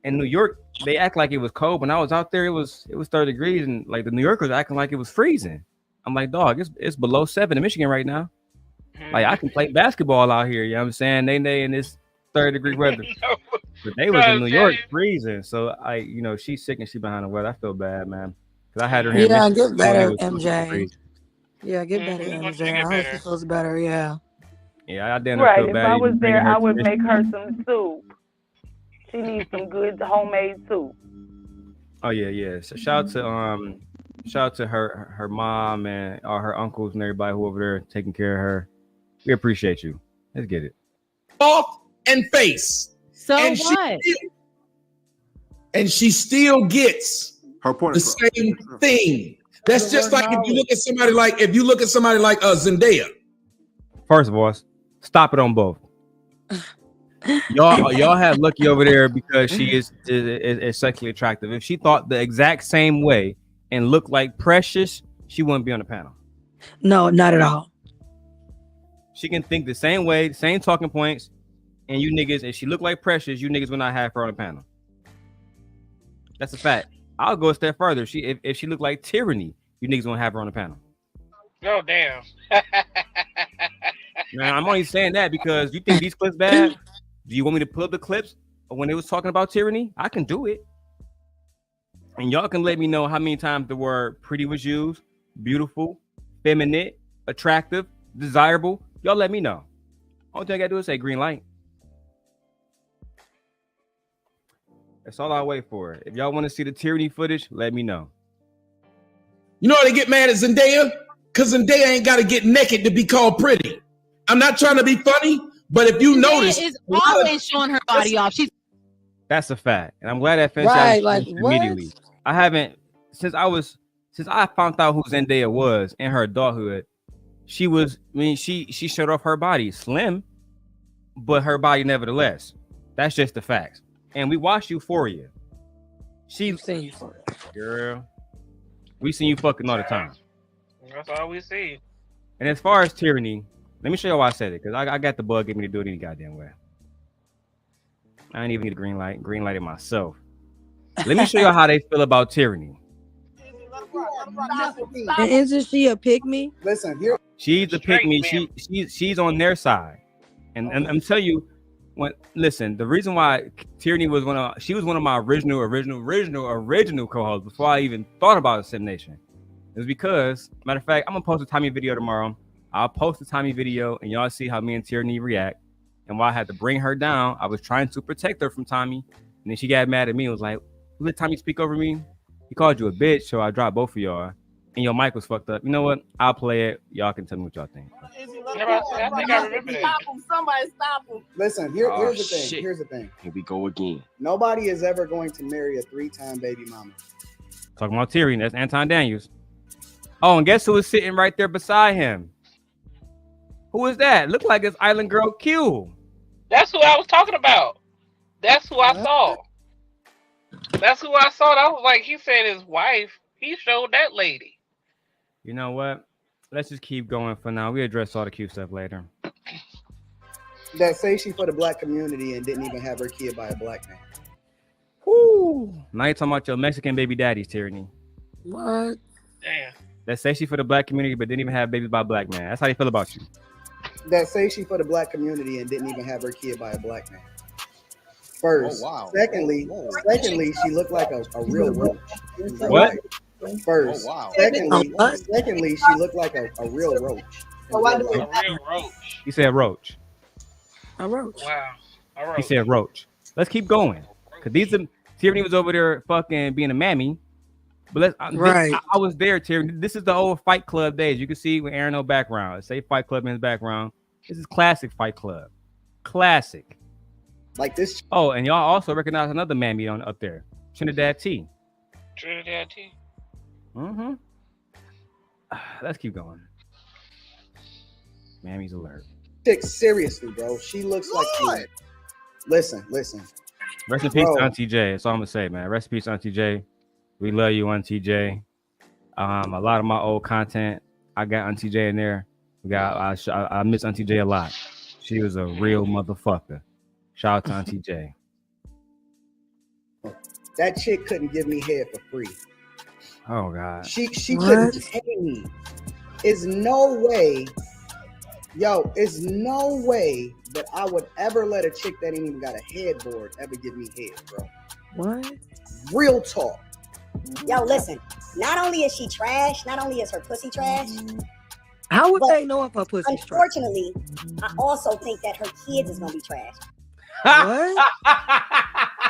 S1: in New York, they act like it was cold. When I was out there, it was 30 degrees, and like the New Yorkers acting like it was freezing. I'm like, dog, it's below 7 in Michigan right now. Like, I can play basketball out here. You know what I'm saying? They in this 30-degree weather. But they was in New York freezing. So she's sick and she behind the weather. I feel bad, man. Cause I had her here.
S11: Yeah,
S1: in
S11: get
S1: Michigan.
S11: better,
S1: It was
S11: MJ.
S1: crazy.
S11: Yeah, get better, MJ. I hope she feels better. Yeah.
S1: Yeah, I didn't
S18: Right.
S1: feel
S18: If
S1: bad.
S18: I
S1: even
S18: was
S1: bringing
S18: there,
S1: her
S18: I
S1: to
S18: would
S1: Michigan.
S18: make her some soup. She needs some good homemade soup.
S1: Oh yeah. So shout out to her mom and all her uncles and everybody who over there taking care of her. We appreciate you. Let's get it.
S2: Off and face.
S7: So
S2: and
S7: what?
S2: She still gets
S15: her point
S2: the same thing. That's just like if you look at somebody like Zendaya.
S1: First of all, stop it on both. Y'all have Lucky over there because she is sexually attractive. If she thought the exact same way and looked like Precious, she wouldn't be on the panel.
S11: No, not at all.
S1: She can think the same way, same talking points, and you niggas, if she looked like Precious, you niggas will not have her on the panel. That's a fact. I'll go a step further. If she looked like Tyranny, you niggas won't have her on the panel.
S13: Oh damn.
S1: Now I'm only saying that because you think these clips bad. Do you want me to pull up the clips when they was talking about Tyranny? I can do it. And y'all can let me know how many times the word pretty was used, beautiful, feminine, attractive, desirable, y'all let me know. All thing I gotta do is say green light. That's all I wait for. If y'all want to see the tyranny footage, let me know.
S2: You know how they get mad at Zendaya? Because Zendaya ain't got to get naked to be called pretty. I'm not trying to be funny, but if you notice,
S7: is always showing her body off. She's
S1: That's a fact, and I'm glad that finished
S11: Right, like, what?
S1: immediately. I haven't since I found out who Zendaya was in her adulthood. She was, I mean, she showed off her body, slim, but her body nevertheless. That's just the facts. And we watched Euphoria. She's
S11: seen Euphoria,
S1: girl. We seen you fucking all the time.
S13: That's all we see.
S1: And as far as tyranny, let me show you why I said it, because I got the bug, get me to do it any goddamn way. I didn't even need a green light. Green lighted myself. Let me show you how they feel about tyranny.
S11: and isn't she a pigmy?
S15: Listen, here.
S1: She's a pick me. She's on their side, and I'm telling you, listen, the reason why Tyranny was one of my original co-hosts before I even thought about Assimilation, is because, matter of fact, I'm gonna post a Tommy video tomorrow. I'll post a Tommy video, and y'all see how me and Tyranny react. And while I had to bring her down, I was trying to protect her from Tommy, and then she got mad at me and was like, "Let Tommy speak over me. He called you a bitch, so I dropped both of y'all, and your mic was fucked up. You know what? I'll play it. Y'all can tell me what y'all think."
S13: I think I remember that.
S15: Stop him. Somebody stop him. Listen, here's the thing.
S1: Shit.
S15: Here's the thing.
S1: Here we go again.
S15: Nobody is ever going to marry a 3-time baby mama.
S1: Talking about Tyranny, that's Anton Daniels. Oh, and guess who was sitting right there beside him? Who is that? Look like it's Island Girl Q.
S13: That's who I was talking about. That's who I saw. That's who I saw. I was like, he said his wife. He showed that lady.
S1: You know what? Let's just keep going for now. We address all the Q stuff later.
S15: That say she for the black community and didn't even have her kid by a black man.
S1: Woo! Now you're talking about your Mexican baby daddy's Tyranny.
S11: What?
S13: Damn.
S1: That say she for the black community, but didn't even have babies by a black man. That's how they feel about you.
S15: That say she for the black community and didn't even have her kid by a black man. First.
S22: Oh, wow.
S15: Secondly, she looked like a real roach.
S1: What?
S15: First.
S22: Oh, wow.
S15: Secondly, she looked like a real roach.
S13: A real roach.
S1: He said roach.
S11: A roach.
S13: Wow. A roach.
S1: He said roach. Let's keep going. Cause Tyranny was over there fucking being a mammy. But
S11: Right.
S1: I was there, Tyranny. This is the old Fight Club days. You can see with Aaron no background. Say Fight Club in his background. This is classic Fight Club. Classic.
S15: Like this.
S1: Oh, and y'all also recognize another mammy on up there. Trinidad T.
S13: Trinidad T.
S1: Mm-hmm. Let's keep going. Mammy's alert.
S15: Seriously, bro. She looks like you. Listen.
S1: Rest in peace, Auntie J. That's all I'm gonna say, man. Rest in peace, Auntie J. We love you, Auntie J. A lot of my old content, I got Auntie J in there. I miss Auntie J a lot. She was a real motherfucker. Shout out to Auntie J.
S15: That chick couldn't give me head for free.
S1: Oh God.
S15: She couldn't pay me. It's no way that I would ever let a chick that ain't even got a headboard ever give me head, bro.
S11: What?
S15: Real talk.
S16: Yo, listen. Not only is she trash, not only is her pussy trash.
S11: How would they know if her pussy's trash?
S16: Unfortunately, I also think that her kids is gonna be trash.
S11: What?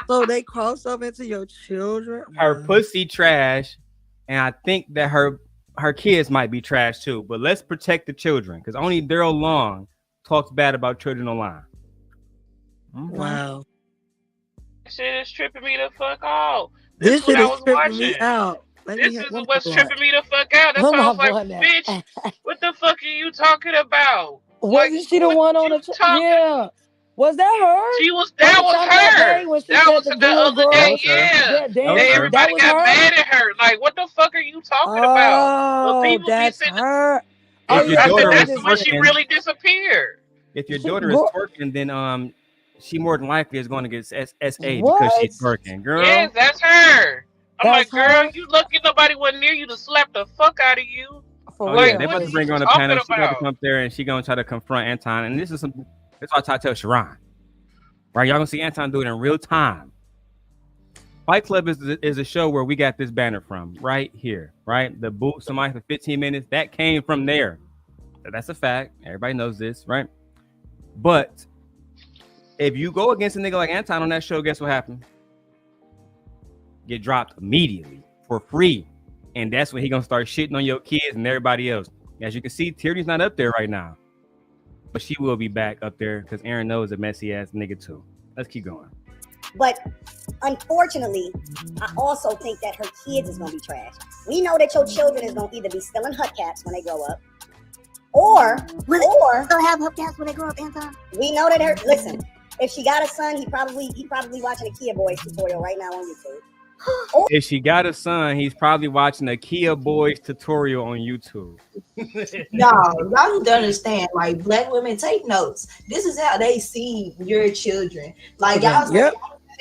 S11: So they cross up into your children?
S1: Her pussy trash, and I think that her kids might be trash too. But let's protect the children, because only Darrel Long talks bad about children online. Mm-hmm.
S11: Wow.
S13: This shit is tripping me the fuck out.
S11: This shit is tripping
S13: watching.
S11: me out.
S13: This is what's tripping me the fuck out. That's why I was like, bitch, what the fuck are you talking about?
S11: Wasn't she the one on the Yeah. Was that her?
S13: That was her. That was the other day, yeah. Everybody got mad at her. Like, what the fuck are you talking about? But people
S11: that's her.
S1: If your daughter is
S13: that's when she
S1: twerking,
S13: really disappeared.
S1: if your daughter is twerking, then she more than likely is going to get SA because she's twerking, girl.
S13: Yes, that's her. I'm like, girl, you lucky nobody wasn't near you to slap the fuck out of you.
S1: Yeah, they about to bring her on the panel. She got to come up there and she gonna try to confront Anton. And this is something. That's why I try to tell Sharon. Right, y'all gonna see Anton do it in real time. Fight Club is a show where we got this banner from right here. Right, the boot somebody for 15 minutes that came from there. That's a fact. Everybody knows this, right? But if you go against a nigga like Anton on that show, guess what happened? Get dropped immediately for free. And that's when he gonna start shitting on your kids and everybody else. As you can see, Tierney's not up there right now. But she will be back up there because Aaron knows a messy ass nigga too. Let's keep going.
S16: But unfortunately, I also think that her kids is gonna be trash. We know that your children is gonna either be stealing hubcaps when they grow up, or they'll have hubcaps when they grow up, Anton. We know that her listen, if she got a son, he probably watching a Kia Boys tutorial right now on YouTube.
S1: If she got a son, he's probably watching a Kia Boys tutorial on YouTube.
S14: Y'all need to understand, like, black women take notes. This is how they see your children. Like, y'all say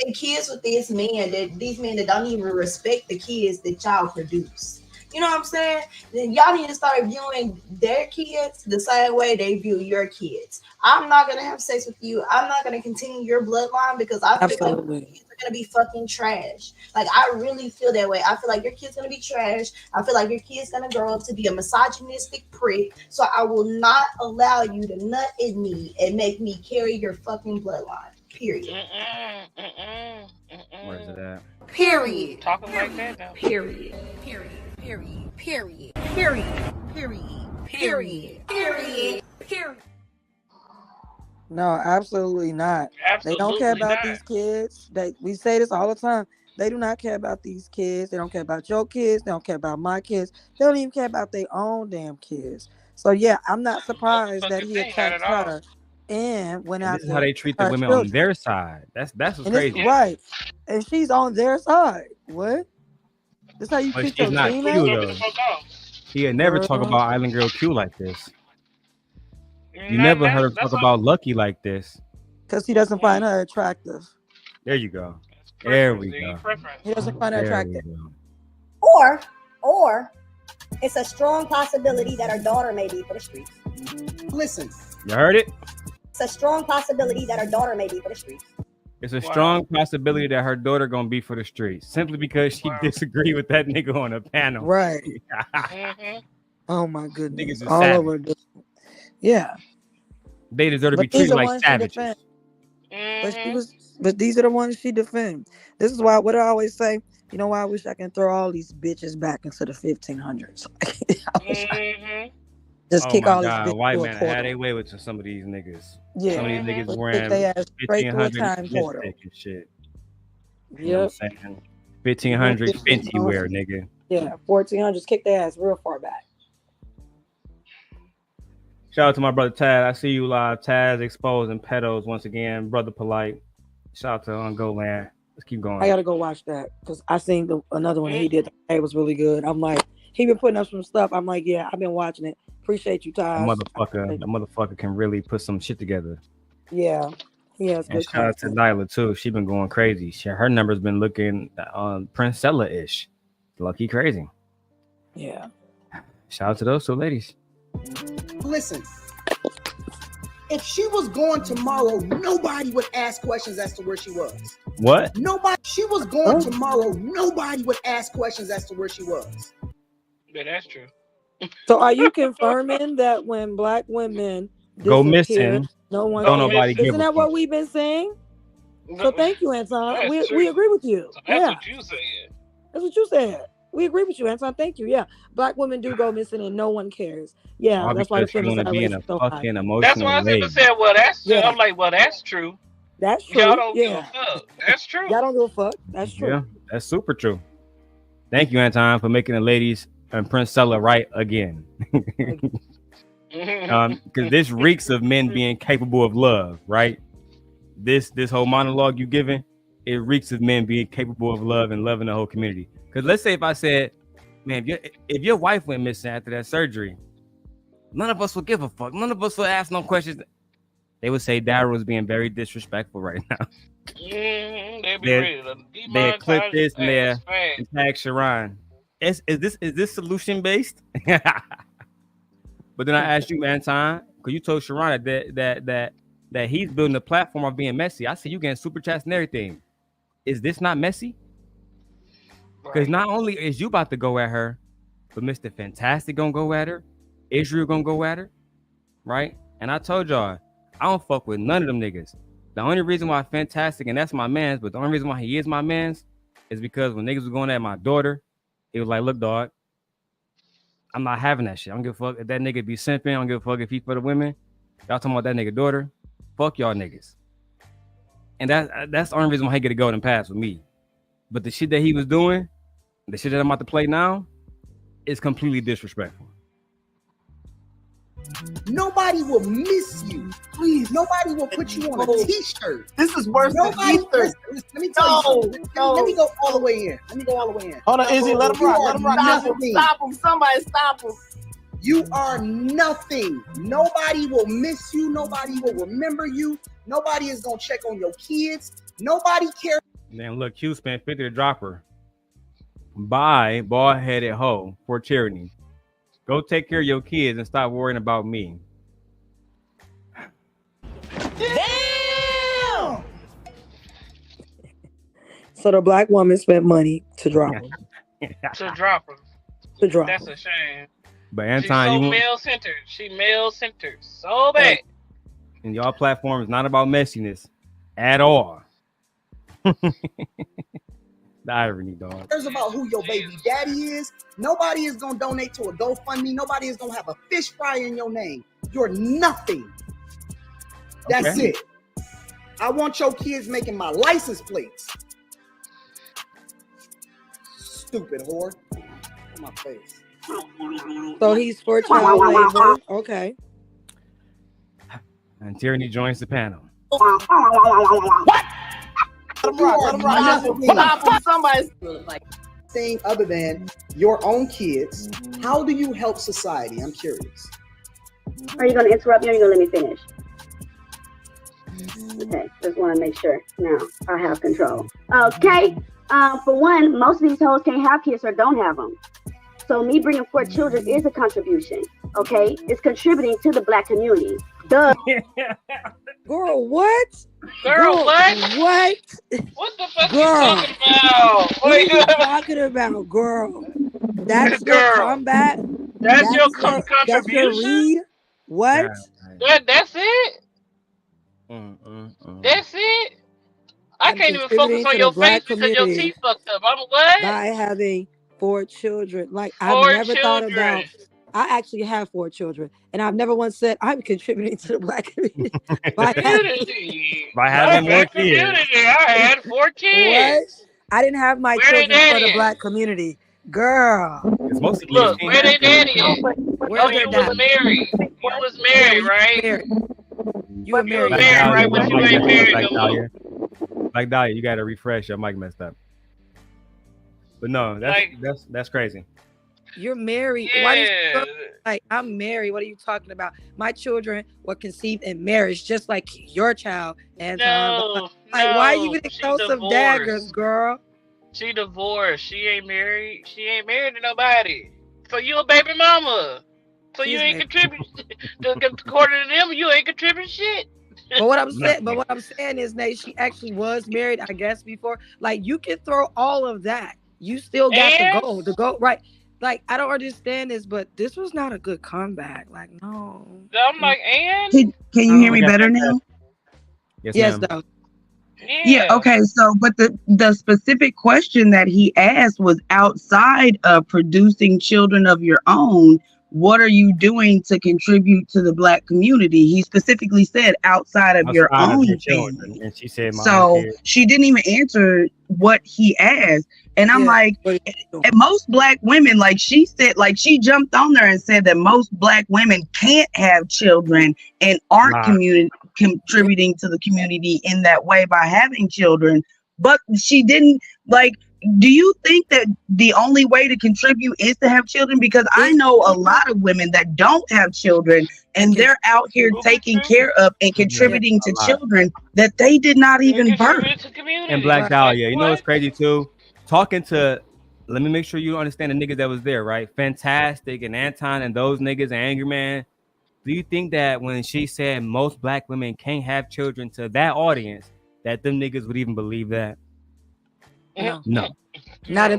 S14: having kids with these men that don't even respect the kids that y'all produce. You know what I'm saying? Then y'all need to start viewing their kids the same way they view your kids. I'm not gonna have sex with you. I'm not gonna continue your bloodline because I feel like your kids are gonna be fucking trash. Like, I really feel that way. I feel like your kid's gonna be trash. I feel like your kid's gonna grow up to be a misogynistic prick. So I will not allow you to nut in me and make me carry your fucking bloodline. Period.
S1: Where's it at?
S12: Period.
S13: Talking like that now.
S12: Period. Period. Period. Period. Period. Period. Period. Period. Period.
S5: No, absolutely not. They don't care about these kids. We say this all the time. They do not care about these kids. They don't care about your kids. They don't care about my kids. They don't even care about their own damn kids. So yeah, I'm not surprised that he attacked her and went
S1: And
S5: after
S1: this is how they treat the
S5: her
S1: women
S5: children.
S1: on their side. That's what's
S5: And
S1: crazy.
S5: it's right. And she's on their side. What? This how you
S1: But
S5: treat
S1: she's
S5: your
S1: not
S5: female?
S1: Q though. He had never talk about Island Girl Q like this. You never heard him talk about Lucky like this.
S5: Because he doesn't find her attractive.
S1: There you go. There we go.
S5: He doesn't find her
S1: There we
S5: attractive.
S1: go.
S16: Or it's a strong possibility that her daughter may be for the streets.
S15: Listen.
S1: You heard it?
S16: It's a strong possibility that her daughter may be for the streets.
S1: It's a strong possibility that her daughter gonna be for the streets simply because she disagreed with that nigga on a panel.
S5: Right. Oh my goodness.
S1: Niggas is
S5: All
S1: savage.
S5: over this. Yeah.
S1: They deserve to be
S5: But these
S1: treated
S5: are
S1: like
S5: ones she
S1: savages.
S5: defend. But these are the ones she defend. This is why what I always say, you know why I wish I can throw all these bitches back into the 1500s. I wish I just kick all these bitches
S1: White
S5: to a
S1: man
S5: portal.
S1: had their way with some of these niggas.
S5: Yeah.
S1: Some of these niggas
S5: Kick
S1: wearing
S5: they ass straight through a
S1: 1500
S5: time portal.
S1: lipstick and shit. You know what
S5: Yep.
S1: I'm saying? 1500 Fenty wear, nigga.
S5: Yeah, 1400s kick their ass real far back.
S1: Shout out to my brother Taz. I see you live. Taz exposing pedos once again. Brother Polite. Shout out to Ungoland. Let's keep going.
S5: I gotta go watch that because I seen another one that he did. It was really good. I'm like, he been putting up some stuff. I'm like, yeah, I've been watching it. Appreciate you, Ty.
S1: That motherfucker can really put some shit together.
S5: Yeah, he has
S1: And
S5: good
S1: shout out to
S5: content.
S1: Nyla too. She been going crazy. Her numbers been looking Princella-ish. Lucky crazy.
S5: Yeah.
S1: Shout out to those two ladies.
S15: Listen. If she was going tomorrow, nobody would ask questions as to where she was.
S1: What?
S15: Nobody. She was going tomorrow. Nobody would ask questions as to where she was.
S13: Yeah, that's true.
S5: So are you confirming that when black women
S1: Go
S5: disappear,
S1: missing.
S5: no one
S1: Don't nobody give
S5: isn't
S1: a
S5: that
S1: fuck.
S5: what we've been saying? So thank you, Anton.
S13: That's
S5: We
S13: true.
S5: agree with you.
S13: That's
S5: Yeah.
S13: what you said.
S5: That's what you said. We agree with you, Anton. Thank you. Yeah. Black women do go missing and no one cares. Yeah,
S1: All
S5: that's why the
S1: because you want to
S5: femicide
S1: be
S5: rate
S1: in a
S5: is so high.
S1: fucking
S13: That's
S1: emotional
S13: why I
S1: way.
S13: said, well, that's true.
S5: Yeah.
S13: I'm like, well, that's true.
S5: That's true.
S13: Y'all don't give
S5: Yeah.
S13: a fuck. That's true.
S5: Y'all don't give a fuck. That's true.
S1: Yeah, that's super true. Thank you, Anton, for making the ladies and Princella right again. Because this reeks of men being capable of love, right? This whole monologue you giving, it reeks of men being capable of love and loving the whole community. Because let's say if I said, man, if your wife went missing after that surgery, none of us would give a fuck. None of us would ask no questions. They would say Darrel was being very disrespectful right now.
S13: They'd be ready to
S1: They clip
S13: demonetize
S1: this and
S13: his
S1: they
S13: ass fast.
S1: tag Sharon. Is this solution based? But then I asked you, Anton, because you told Sharon that he's building a platform of being messy. I see you getting super chats and everything. Is this not messy? Because not only is you about to go at her, but Mr. Fantastic gonna go at her, Israel gonna go at her, right? And I told y'all, I don't fuck with none of them niggas. The only reason why Fantastic, and that's my man's, but the only reason why he is my man's is because when niggas was going at my daughter, he was like, look, dog, I'm not having that shit. I don't give a fuck if that nigga be simping. I don't give a fuck if he for the women. Y'all talking about that nigga daughter. Fuck y'all niggas. And that's the only reason why he get a golden pass with me. But the shit that he was doing, the shit that I'm about to play now, is completely disrespectful.
S15: Nobody will miss you. Please, nobody will put you on a t-shirt.
S17: This is worse than Ether.
S15: Listen, let me tell you something. Let me go all the way in.
S17: Hold on, Izzy, let him rock. Let him rock.
S15: Stop him. Somebody stop him. You are nothing. Nobody will miss you. Nobody will remember you. Nobody is going to check on your kids. Nobody cares.
S1: Man, look, Q spent 50 to drop her. Buy bald-headed hoe for charity. Go take care of your kids and stop worrying about me.
S5: Damn! So the black woman spent money to drop him.
S13: To drop her.
S5: To drop
S13: That's
S5: him.
S13: a shame.
S1: But
S13: She's
S1: Anton,
S13: so
S1: you
S13: male-centered. She male-centered so bad.
S1: and y'all platform is not about messiness at all. The irony, dog.
S15: Cares about who your baby daddy is. Nobody is going to donate to a GoFundMe. Nobody is going to have a fish fry in your name. You're nothing. That's
S1: Okay.
S15: it. I want your kids making my license plates. Stupid whore. On my face.
S5: So he's for child labor. Okay.
S1: And Tyranny joins the panel.
S17: What? Let him rock.
S15: Stop him. Somebody's like thing other than your own kids. How do you help society? I'm curious.
S16: Are you going to interrupt me or are you going to let me finish? Okay, just want to make sure. Now, I have control. Okay, for one, most of these hoes can't have kids or don't have them. So me bringing forth children is a contribution, okay? It's contributing to the black community. Duh.
S5: Girl, what?
S13: Girl, what?
S5: What?
S13: What the fuck
S5: Girl.
S13: you talking about?
S5: What are you talking about, girl? That's your
S13: Girl.
S5: combat?
S13: That's your
S5: That's your
S13: contribution?
S5: read? What?
S13: That's it? That's it? I
S5: I'm
S13: can't even
S5: contributing
S13: focus on
S5: to
S13: your
S5: the black
S13: face because your
S5: community
S13: teeth fucked up. I'm what?
S5: by having 4 children. Like, I've
S13: 4
S5: never thought
S13: children.
S5: about, I actually have 4 children, and I've never once said I'm contributing to the black community by
S1: having more kids.
S13: Community. I had 4 kids.
S5: What? I didn't have my
S13: Where they
S5: children for
S13: daddy
S5: the
S13: at?
S5: black community. Girl.
S1: It's mostly
S13: Look, where they daddy at?
S5: Where's
S13: Oh,
S5: their
S13: you was
S5: daddy?
S13: married. You was married, right?
S5: You were married.
S1: Black
S13: married,
S1: Dahlia,
S13: right? But
S1: your
S13: you
S1: mic
S13: ain't
S1: messed up,
S13: married
S1: Black
S13: no more.
S1: Dahlia. Black Dahlia, you gotta refresh. Your mic messed up. But no, that's crazy.
S5: You're married. Why did you like I'm married? What are you talking about? My children were conceived in marriage, just like your child. And
S13: No,
S5: why are you
S13: no,
S5: gonna
S13: she
S5: throw some daggers, girl?
S13: She divorced. She ain't married. She ain't married to nobody. So you a baby mama. So you ain't contributing. According to them, you ain't contributing shit.
S5: But what I'm saying is, Nate, she actually was married, I guess, before. Like, you can throw all of that. You still got to go right. Like, I don't understand this, but this was not a good comeback. Like, no.
S13: I'm like, and
S19: Can you hear me better now?
S5: Yes, though.
S19: Yeah. Okay. So, but the specific question that he asked was outside of producing children of your own. What are you doing to contribute to the black community? He specifically said outside of your own family.
S1: And she said,
S19: So she didn't even answer what he asked. And I'm like, and most black women, like she said, like she jumped on there and said that most black women can't have children and aren't contributing to the community in that way by having children. But she didn't do you think that the only way to contribute is to have children? Because I know a lot of women that don't have children and they're out here taking care of and contributing to children that they did not even birth.
S1: And Black Dahlia, you know what's crazy too? Talking to, let me make sure you understand the niggas that was there, right? Fantastic and Anton and those niggas and Angry Man. Do you think that when she said most black women can't have children to that audience, that them niggas would even believe that?
S5: No.
S1: No.
S5: Not in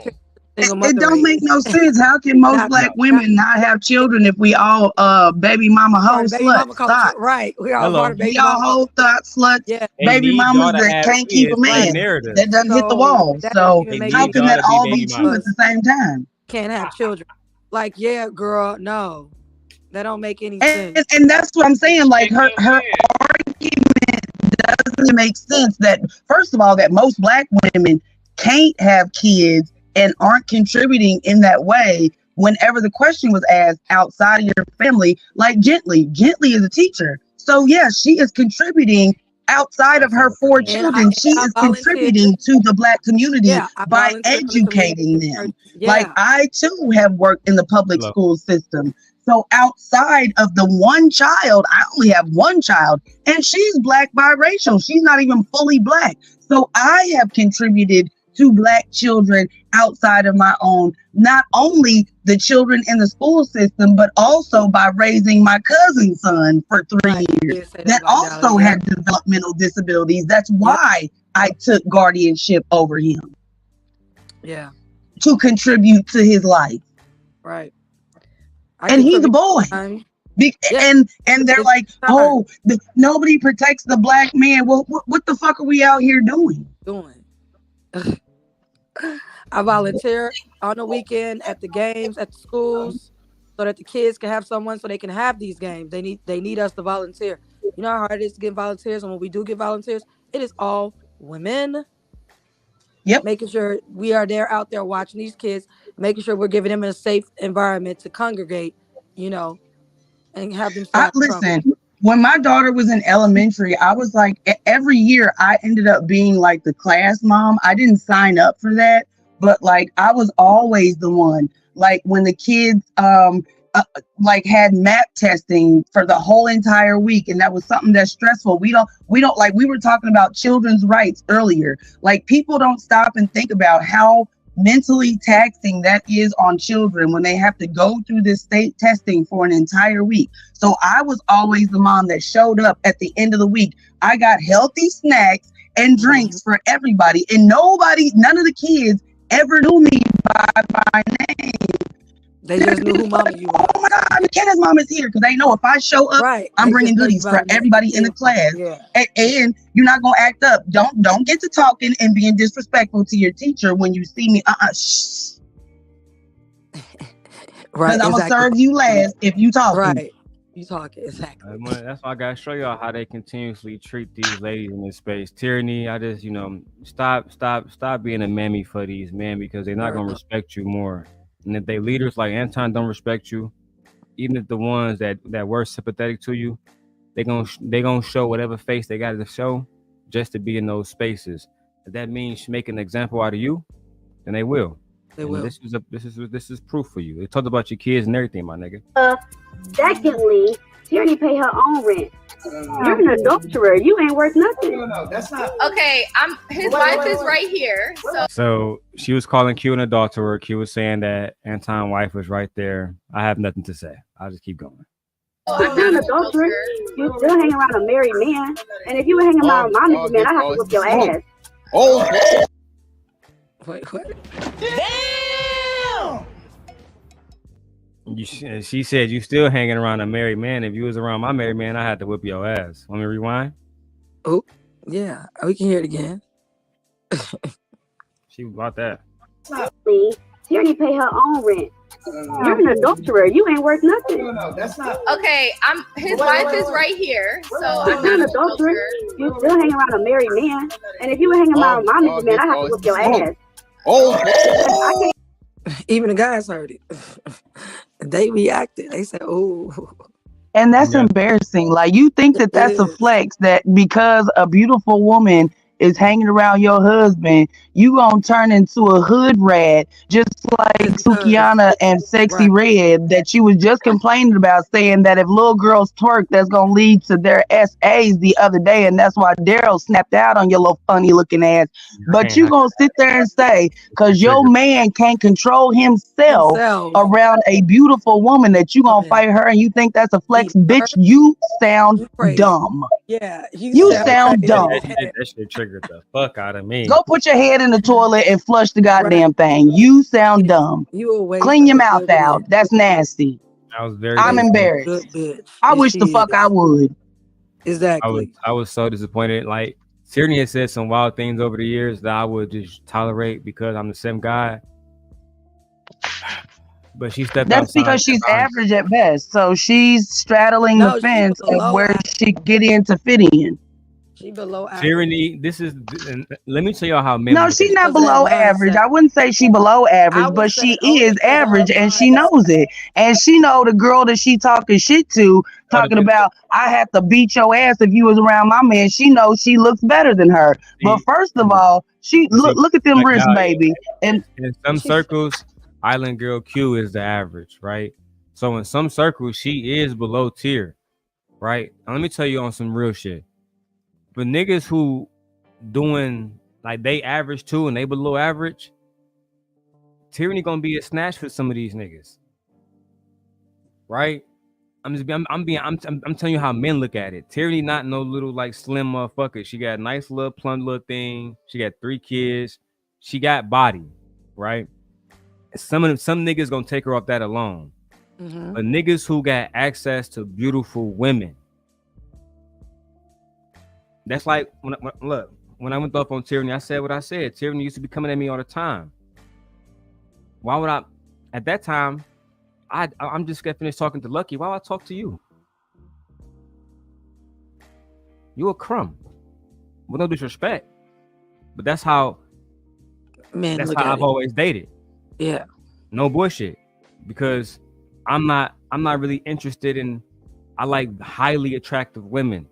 S19: It don't make no sense. How can most black women not have children if we all baby mama hoe
S5: baby mama
S19: sluts?
S5: culture,
S19: Stop.
S5: right? We all
S1: Hello.
S5: part of baby
S19: We all
S5: mama.
S19: hoe thought sluts,
S5: Yeah.
S1: They
S19: baby
S1: need
S19: mamas
S1: y'all to
S19: that
S1: have
S19: can't keep a
S1: kids for the
S19: man
S1: narrative.
S19: that doesn't hit the
S5: So
S19: wall.
S5: that
S19: So
S5: doesn't even make
S19: how
S5: any
S19: can
S1: y'all
S19: that
S1: to be
S19: all be
S1: baby
S19: true at the same time?
S5: Can't have children. Like, yeah, girl, no, that don't make any
S19: And,
S5: sense.
S19: and that's what I'm saying. Like her argument doesn't make sense. That first of all, that most black women can't have kids and aren't contributing in that way. Whenever the question was asked outside of your family, like Gently is a teacher, so yeah, she is contributing outside of her 4 children. She is contributing to the black community by educating them. Like I too have worked in the public school system. So outside of the one child, I only have one child, and she's black biracial. She's not even fully black. So I have contributed to black children outside of my own, not only the children in the school system, but also by raising my cousin's son for 3 years that also had developmental disabilities. That's why I took guardianship over him.
S5: Yeah.
S19: To contribute to his life.
S5: Right.
S19: And he's a boy. And they're like, oh, nobody protects the black man. Well, what the fuck are we out here doing?
S5: I volunteer on the weekend at the games, at the schools, so that the kids can have someone so they can have these games. They need us to volunteer. You know how hard it is to get volunteers, and when we do get volunteers, it is all women.
S19: Yep.
S5: Making sure we are there out there watching these kids, making sure we're giving them a safe environment to congregate, and have them
S19: Listen, when my daughter was in elementary, I was like, every year I ended up being like the class mom. I didn't sign up for that, but like I was always the one. Like when the kids like had map testing for the whole entire week, and that was something that's stressful. We don't like, we were talking about children's rights earlier. Like people don't stop and think about how mentally taxing that is on children when they have to go through this state testing for an entire week. So I was always the mom that showed up at the end of the week. I got healthy snacks and drinks for everybody, and none of the kids ever knew me by my name.
S5: They just knew who mama you were.
S19: Oh my God, McKenna's mom is here, because they know if I show up, I'm bringing goodies for everybody in the class.
S5: Yeah.
S19: And you're not gonna act up. Don't get to talking and being disrespectful to your teacher when you see me. Shh.
S5: Right.
S19: Because I'm gonna serve you last if you talking.
S5: Right. You talking exactly.
S1: That's why I gotta show y'all how they continuously treat these ladies in this space. Tyranny. I just, stop being a mammy for these men, because they're not gonna respect you more. And if they leaders like Anton don't respect you, even if the ones that were sympathetic to you, they gonna show whatever face they got to show just to be in those spaces. If that means make an example out of you, then they will.
S5: They will.
S1: This is proof for you. They talked about your kids and everything, my nigga.
S20: Secondly, she already pay her own rent. You're an adulterer. You ain't worth nothing.
S15: No, that's not.
S12: Okay, his wife is right here.
S1: So she was calling Q an adulterer. Q was saying that Anton's wife was right there. I have nothing to say. I'll just keep going.
S20: I'm not an adulterer. You still hanging around a married man. And if you were hanging around my married man, I have to whip your ass.
S5: Wait, what?
S12: Damn!
S1: She said you still hanging around a married man. If you was around my married man, I had to whip your ass. Want me to rewind?
S5: Oh, yeah. We can hear it again.
S1: She about that.
S20: She already pay her own rent. You're an adulterer. You ain't worth nothing.
S15: No, that's not.
S12: Okay, his wife is right here. So
S20: I'm not an adulterer. You still hanging around a married man. And if you were hanging around my married man, I have to whip your ass. I can't.
S5: Even the guys heard it. They reacted. They said, "Oh."
S19: And that's embarrassing. Like, you think that that's a flex, that because a beautiful woman is hanging around your husband, you gonna turn into a hood rat, just like Sukiana and Sexy Red that you was just complaining about, saying that if little girls twerk, that's gonna lead to their SAs the other day, and that's why Darrel snapped out on your little funny looking ass. But you gonna sit there and say, because your man can't control himself around a beautiful woman, that you gonna fight her, and you think that's a flex? Bitch, you sound dumb.
S5: Yeah,
S19: You sound dumb.
S1: That shit triggered the fuck out of me.
S19: Go put your head in the toilet and flush the goddamn thing. You sound dumb.
S5: You a waste
S19: Clean your
S5: of a
S19: mouth
S5: good
S19: out.
S5: bitch.
S19: That's nasty.
S1: I was very
S19: I'm
S1: disappointed.
S19: embarrassed.
S5: Good bitch.
S19: I
S5: And
S19: wish the
S5: she
S19: fuck
S5: is.
S19: I would.
S5: Exactly.
S1: I was so disappointed. Like Tierney has said some wild things over the years that I would just tolerate because I'm the same guy. But she stepped
S19: That's
S1: outside.
S19: because she's average at best. So she's straddling the
S5: No, she
S19: fence of
S5: below
S19: where
S5: average.
S19: she get in to fit in.
S5: She below average.
S1: Tyranny. This is. And let me tell y'all how men.
S19: No,
S1: look
S19: she's
S1: at
S19: not
S1: it.
S19: below average. I wouldn't say she below average, but she is average and she knows it. And she know the girl that she talking shit to, talking about, I have to beat your ass if you was around my man. She knows she looks better than her. But first of all, she look at them
S1: Like
S19: wrists,
S1: now,
S19: baby. And
S1: in some circles, Island Girl Q is the average, right? So in some circles, she is below tier, right? Now, let me tell you on some real shit. But niggas who doing like they average too and they below average, tyranny gonna be a snatch for some of these niggas, right? I'm telling you how men look at it. Tyranny not no little like slim motherfucker. She got a nice little plump little thing. She got 3 kids. She got body, right? Some niggas gonna take her off that alone. But niggas who got access to beautiful women. That's like when I went off on Tyranny, I said what I said. Tyranny used to be coming at me all the time. Why would I? At that time, I'm just getting finished talking to Lucky. Why would I talk to you? You a crumb. With no disrespect, but that's how.
S5: Men
S1: that's
S5: look
S1: how
S5: at
S1: I've
S5: it.
S1: always dated.
S5: Yeah.
S1: No bullshit, because I'm not really interested in. I like highly attractive women.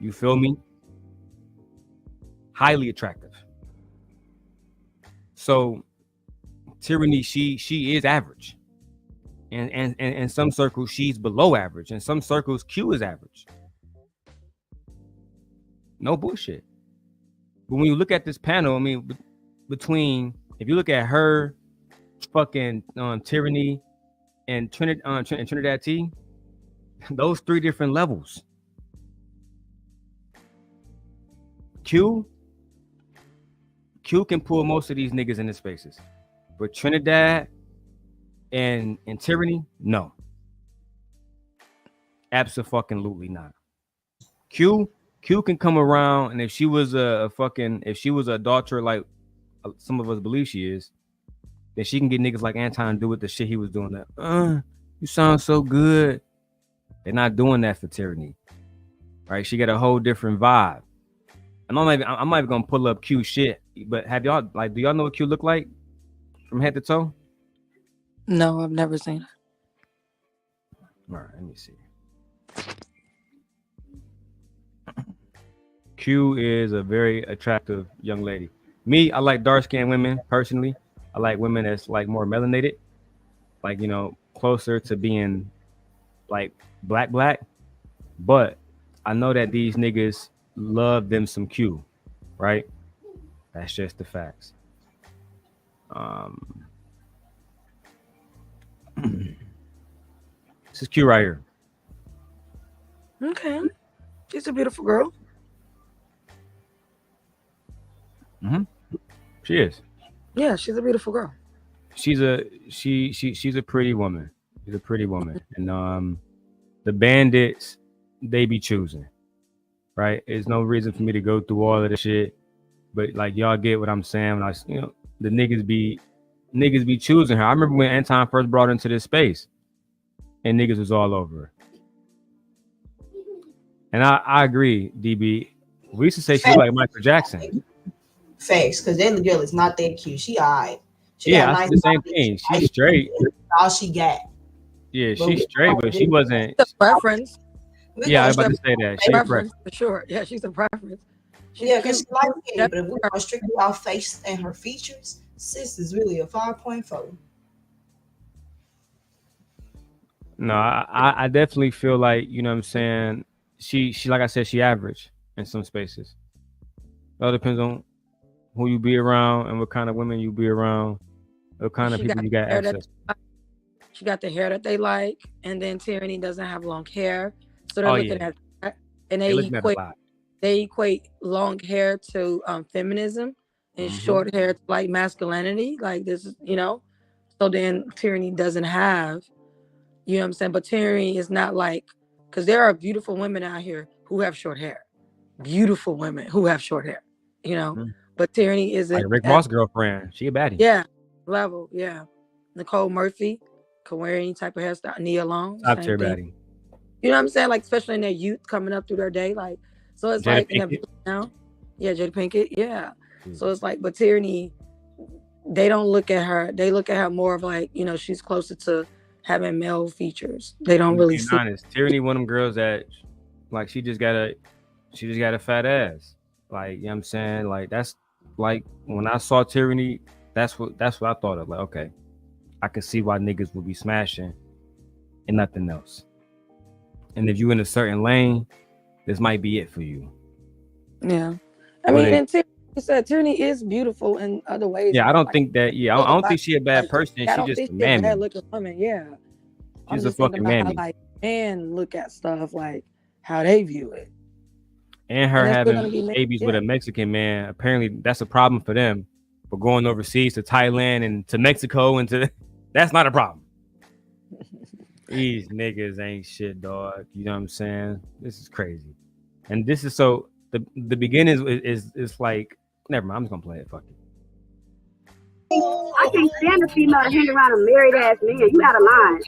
S1: You feel me? Highly attractive. So Tyranny, she is average. And in some circles, she's below average. In some circles, Q is average. No bullshit. But when you look at this panel, I mean, between if you look at her, fucking Tyranny, and Trinidad T, those 3 different levels. Q can pull most of these niggas in his faces, but Trinidad and Tyranny, no, absolutely not. Q can come around, and if she was if she was a daughter like some of us believe she is, then she can get niggas like Anton to do with the shit he was doing. That you sound so good. They're not doing that for Tyranny, right? She got a whole different vibe. I'm not even gonna pull up Q shit, but have y'all do y'all know what Q look like from head to toe?
S5: No, I've never seen it.
S1: All right, let me see. Q is a very attractive young lady. Me, I like dark-skinned women personally. I like women that's like more melanated, like closer to being like black. But I know that these niggas love them some Q, right? That's just the facts. This is Q right here.
S5: Okay. She's a beautiful girl.
S1: She is.
S5: Yeah, she's a beautiful girl.
S1: She's a pretty woman. She's a pretty woman. And the bandits, they be choosing. Right? There's no reason for me to go through all of the shit. But like y'all get what I'm saying. When the niggas be choosing her. I remember when Anton first brought her into this space and niggas was all over her. And I agree, DB. We used to say she was like Michael Jackson.
S14: Facts, because that girl is not that cute. She alright. She
S1: Yeah,
S14: got
S1: I
S14: nice
S1: said the same thing. She's straight.
S14: All she got.
S1: Yeah, she's straight, but she wasn't.
S5: It's a preference.
S1: Yeah, I was about to say that. She's
S5: Preference for sure. Yeah, she's a preference.
S14: Yeah, because she like it, but if we're going strictly off face and her features, sis is really a 5.4.
S1: No, I definitely feel like, you know what I'm saying, she like I said, she average in some spaces. It all depends on who you be around and what kind of women you be around, what kind of people you got access to.
S5: She got the hair that they like, and then Tyranny doesn't have long hair. So they're
S1: Oh
S5: looking
S1: yeah,
S5: at that, and
S1: they looking at a lot.
S5: they equate long hair to feminism and short hair to like masculinity. Like this is, So then tyranny doesn't have, you know what I'm saying? But tyranny is not like, because there are beautiful women out here who have short hair. Beautiful women who have short hair, But tyranny
S1: Like
S5: isn't
S1: Rick
S5: at,
S1: Ross' girlfriend, she a baddie.
S5: yeah, level, yeah. Nicole Murphy could wear any type of hairstyle. Nia Long,
S1: Top
S5: same
S1: tier
S5: thing.
S1: baddie.
S5: You know what I'm saying? Like, especially in their youth coming up through their day. Like, so it's
S1: Jada
S5: like
S1: Pinkett.
S5: now. Yeah, Jada Pinkett. Yeah. So it's like, but tyranny, they don't look at her. They look at her more of like, she's closer to having male features. They don't really
S1: Being
S5: see.
S1: honest, Tyranny, one of them girls that, like, she just got a fat ass. Like, you know what I'm saying? Like, that's like when I saw Tyranny, that's what I thought of. Like, okay, I can see why niggas would be smashing and nothing else. And if you in a certain lane, this might be it for you.
S5: Yeah. I mean, and tyranny is beautiful in other ways.
S1: Yeah, I don't
S5: Like,
S1: think that. Yeah, I don't think she a bad person.
S5: I
S1: She
S5: don't
S1: just
S5: think
S1: a
S5: she's a
S1: mammy.
S5: bad looking woman. Yeah.
S1: She's
S5: I'm
S1: a
S5: just thinking
S1: fucking
S5: about how
S1: mammy.
S5: like men look at stuff, like how they view it.
S1: And her
S5: And they're still gonna
S1: having
S5: be
S1: babies with
S5: yeah.
S1: a Mexican man, apparently that's a problem for them. But going overseas to Thailand and to Mexico and to that's not a problem. These niggas ain't shit, dog. You know what I'm saying? This is crazy. And this is so the beginning is like never mind. I'm just gonna play it. Fuck it.
S20: I can't stand a female to hang around a married ass man. You out of line.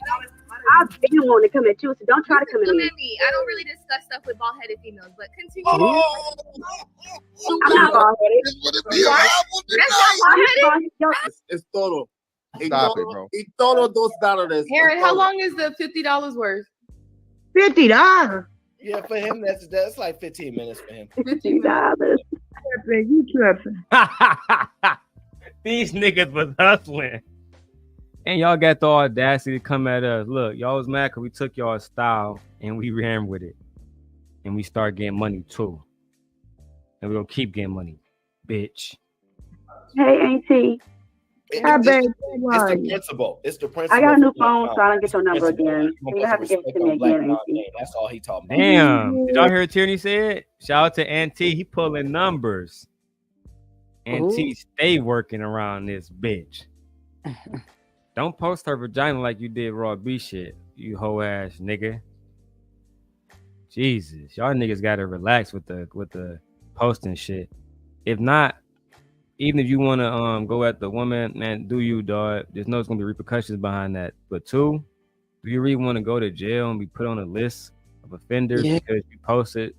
S20: I've been wanting to come at you, so don't try to come at me.
S12: I don't really discuss stuff with bald-headed females, but continue.
S20: I'm not bald-headed.
S12: That's not bald-headed?
S17: Es todo.
S8: Stop it, bro.
S17: Y todos $2.
S12: Aaron, how long is the $50 worth?
S20: $50.
S21: Yeah, for him, that's like 15 minutes for him.
S20: $50. You tripping.
S1: These niggas was hustling. And y'all got the audacity to come at us. Look, y'all was mad because we took y'all style and we ran with it. And we start getting money too. And we're going to keep getting money, bitch.
S20: Hey, Auntie. Hi, babe.
S21: It's the principle. It's the principle.
S20: I got a new phone, so I don't get your number again. So you have to give it to me again, Auntie.
S21: That's all he talking about.
S1: Damn. Did y'all hear what Tierney said? Shout out to Auntie. He pulling numbers. Auntie stay working around this bitch. Don't post her vagina like you did raw B shit, you hoe ass nigga. Jesus, y'all niggas gotta relax with the posting shit. If not, even if you wanna go at the woman, man, do you, dog? There's no gonna be repercussions behind that. But two, do you really want to go to jail and be put on a list of offenders because you posted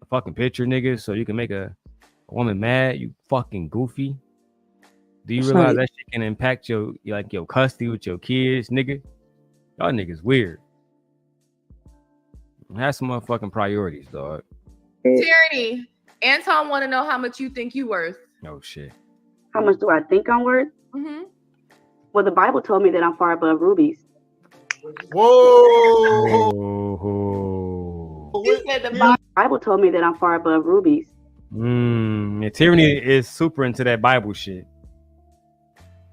S1: a fucking picture, nigga, so you can make a woman mad? You fucking goofy. Do you realize that shit can impact your custody with your kids, nigga? Y'all niggas weird. Have some motherfucking priorities, dog.
S12: Tyranny, Anton want to know how much you think you worth.
S1: Oh shit.
S20: How much do I think I'm worth?
S12: Mm-hmm.
S20: Well, the Bible told me that I'm far above rubies.
S17: Whoa!
S12: He said the
S20: Bible told me that I'm far above rubies.
S1: Yeah, Tyranny is super into that Bible shit.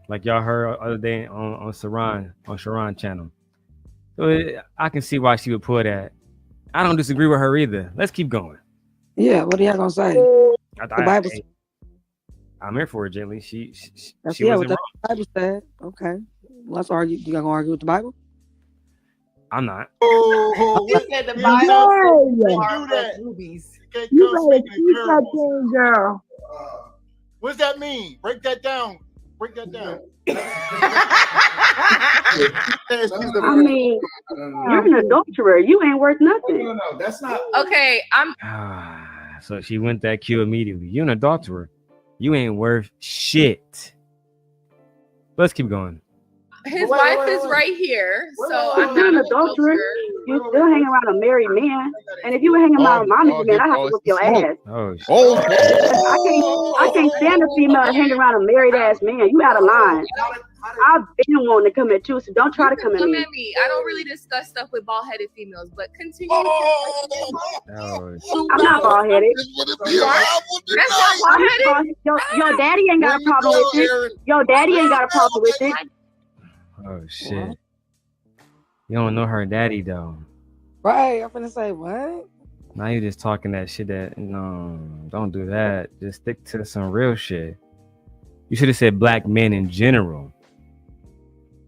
S1: Like y'all heard other day on Sharon channel. So I can see why she would put that. I don't disagree with her either. Let's keep going.
S5: Yeah, what are y'all gonna say? The Bible.
S1: I'm here for it, gently. She
S5: That's
S1: wasn't
S5: what the
S1: wrong.
S5: Bible said. Okay, let's argue. You gonna argue with the Bible?
S1: I'm not.
S12: He said the Bible said rubies.
S20: You better keep that thing, girl.
S17: What's that mean? Break that down. Break that down.
S20: I mean, you're an adulterer. You ain't worth nothing.
S17: No, that's not.
S12: Okay, I'm.
S1: So she went that cue immediately. You an adulterer. You ain't worth shit. Let's keep going.
S12: His wife is right here, so I'm
S20: You're
S12: not
S20: an adulterer. You still hang around a married man, and if you were hanging around a mommy's man, I have to whip your ass.
S1: Oh shit.
S20: I can't stand a female to hang around a married ass man. You out of line. I've been wanting to come at you, so don't try to come at me.
S12: I don't really discuss stuff with bald-headed females, but continue.
S20: I'm not bald-headed.
S12: That's not bald-headed.
S20: Your daddy ain't got a problem with it. Your daddy ain't got a problem with it.
S1: Oh shit. You don't know her daddy though.
S5: Right. I'm gonna say what?
S1: Now you're just talking that shit. That no, don't do that. Just stick to some real shit. You should have said black men in general.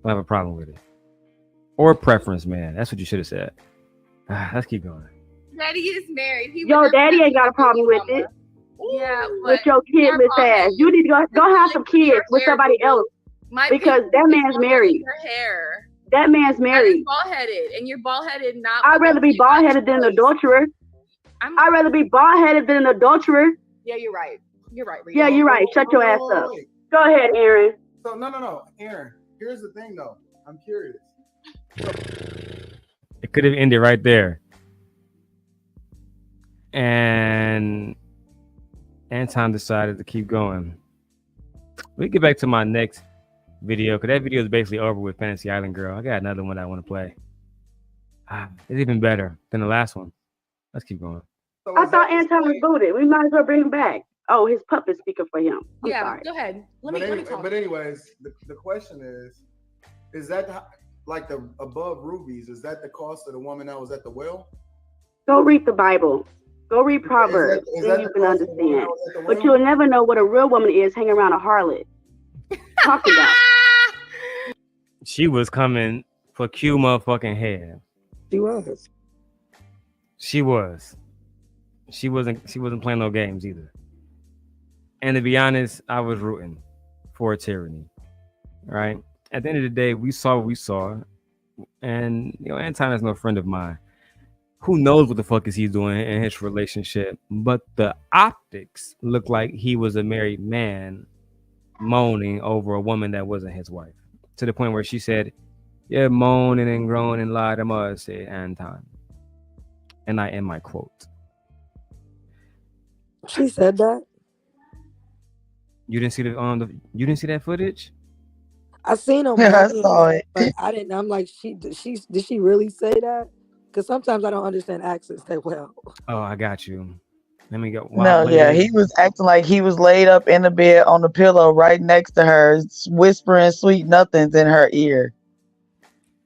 S1: Don't have a problem with it. Or preference, man. That's what you should have said. Let's keep going.
S3: Daddy is married.
S20: Yo, daddy ain't got a problem with it.
S3: Yeah,
S20: With your kidless ass. You need to go have some kids with somebody else. Because that man's married.
S3: Your hair.
S20: That man's married.
S3: Bald headed, and you're bald headed. Not.
S20: I'd rather be bald headed than an adulterer. I'd rather be bald headed than an adulterer.
S3: Yeah, you're right. You're right.
S20: Yeah, you're right. Shut your ass up. Go ahead, Aaron.
S8: So no, Aaron. Here's the thing, though. I'm curious.
S1: It could have ended right there. And Anton decided to keep going. We get back to my next video, because that video is basically over with Fantasy Island Girl. I got another one that I want to play. It's even better than the last one. Let's keep going.
S20: I thought Anton was booted. We might as well bring him back. Oh, his puppet's speaking for him. I'm sorry.
S3: Go ahead. Let me talk.
S8: But anyways, the question is that like the above rubies? Is that the cost of the woman that was at the well?
S20: Go read the Bible. Go read Proverbs. Then you can understand. But you'll never know what a real woman is hanging around a harlot. Talk about.
S1: She was coming for Q motherfucking head.
S5: She was.
S1: She was. She wasn't playing no games either. And to be honest, I was rooting for tyranny. Right? At the end of the day, we saw what we saw. And Anton is no friend of mine. Who knows what the fuck is he doing in his relationship? But the optics look like he was a married man moaning over a woman that wasn't his wife. To the point where she said, "Yeah, moaning and groaning and lie to us," said Anton. And I end my quote.
S5: She said that.
S1: You didn't see you didn't see that footage?
S5: I seen him.
S19: I saw it.
S5: But I didn't. I'm like, did she really say that? Because sometimes I don't understand accents that well.
S1: Oh, I got you. Let me go.
S19: No, yeah, he was acting like he was laid up in the bed on the pillow right next to her, whispering sweet nothings in her ear.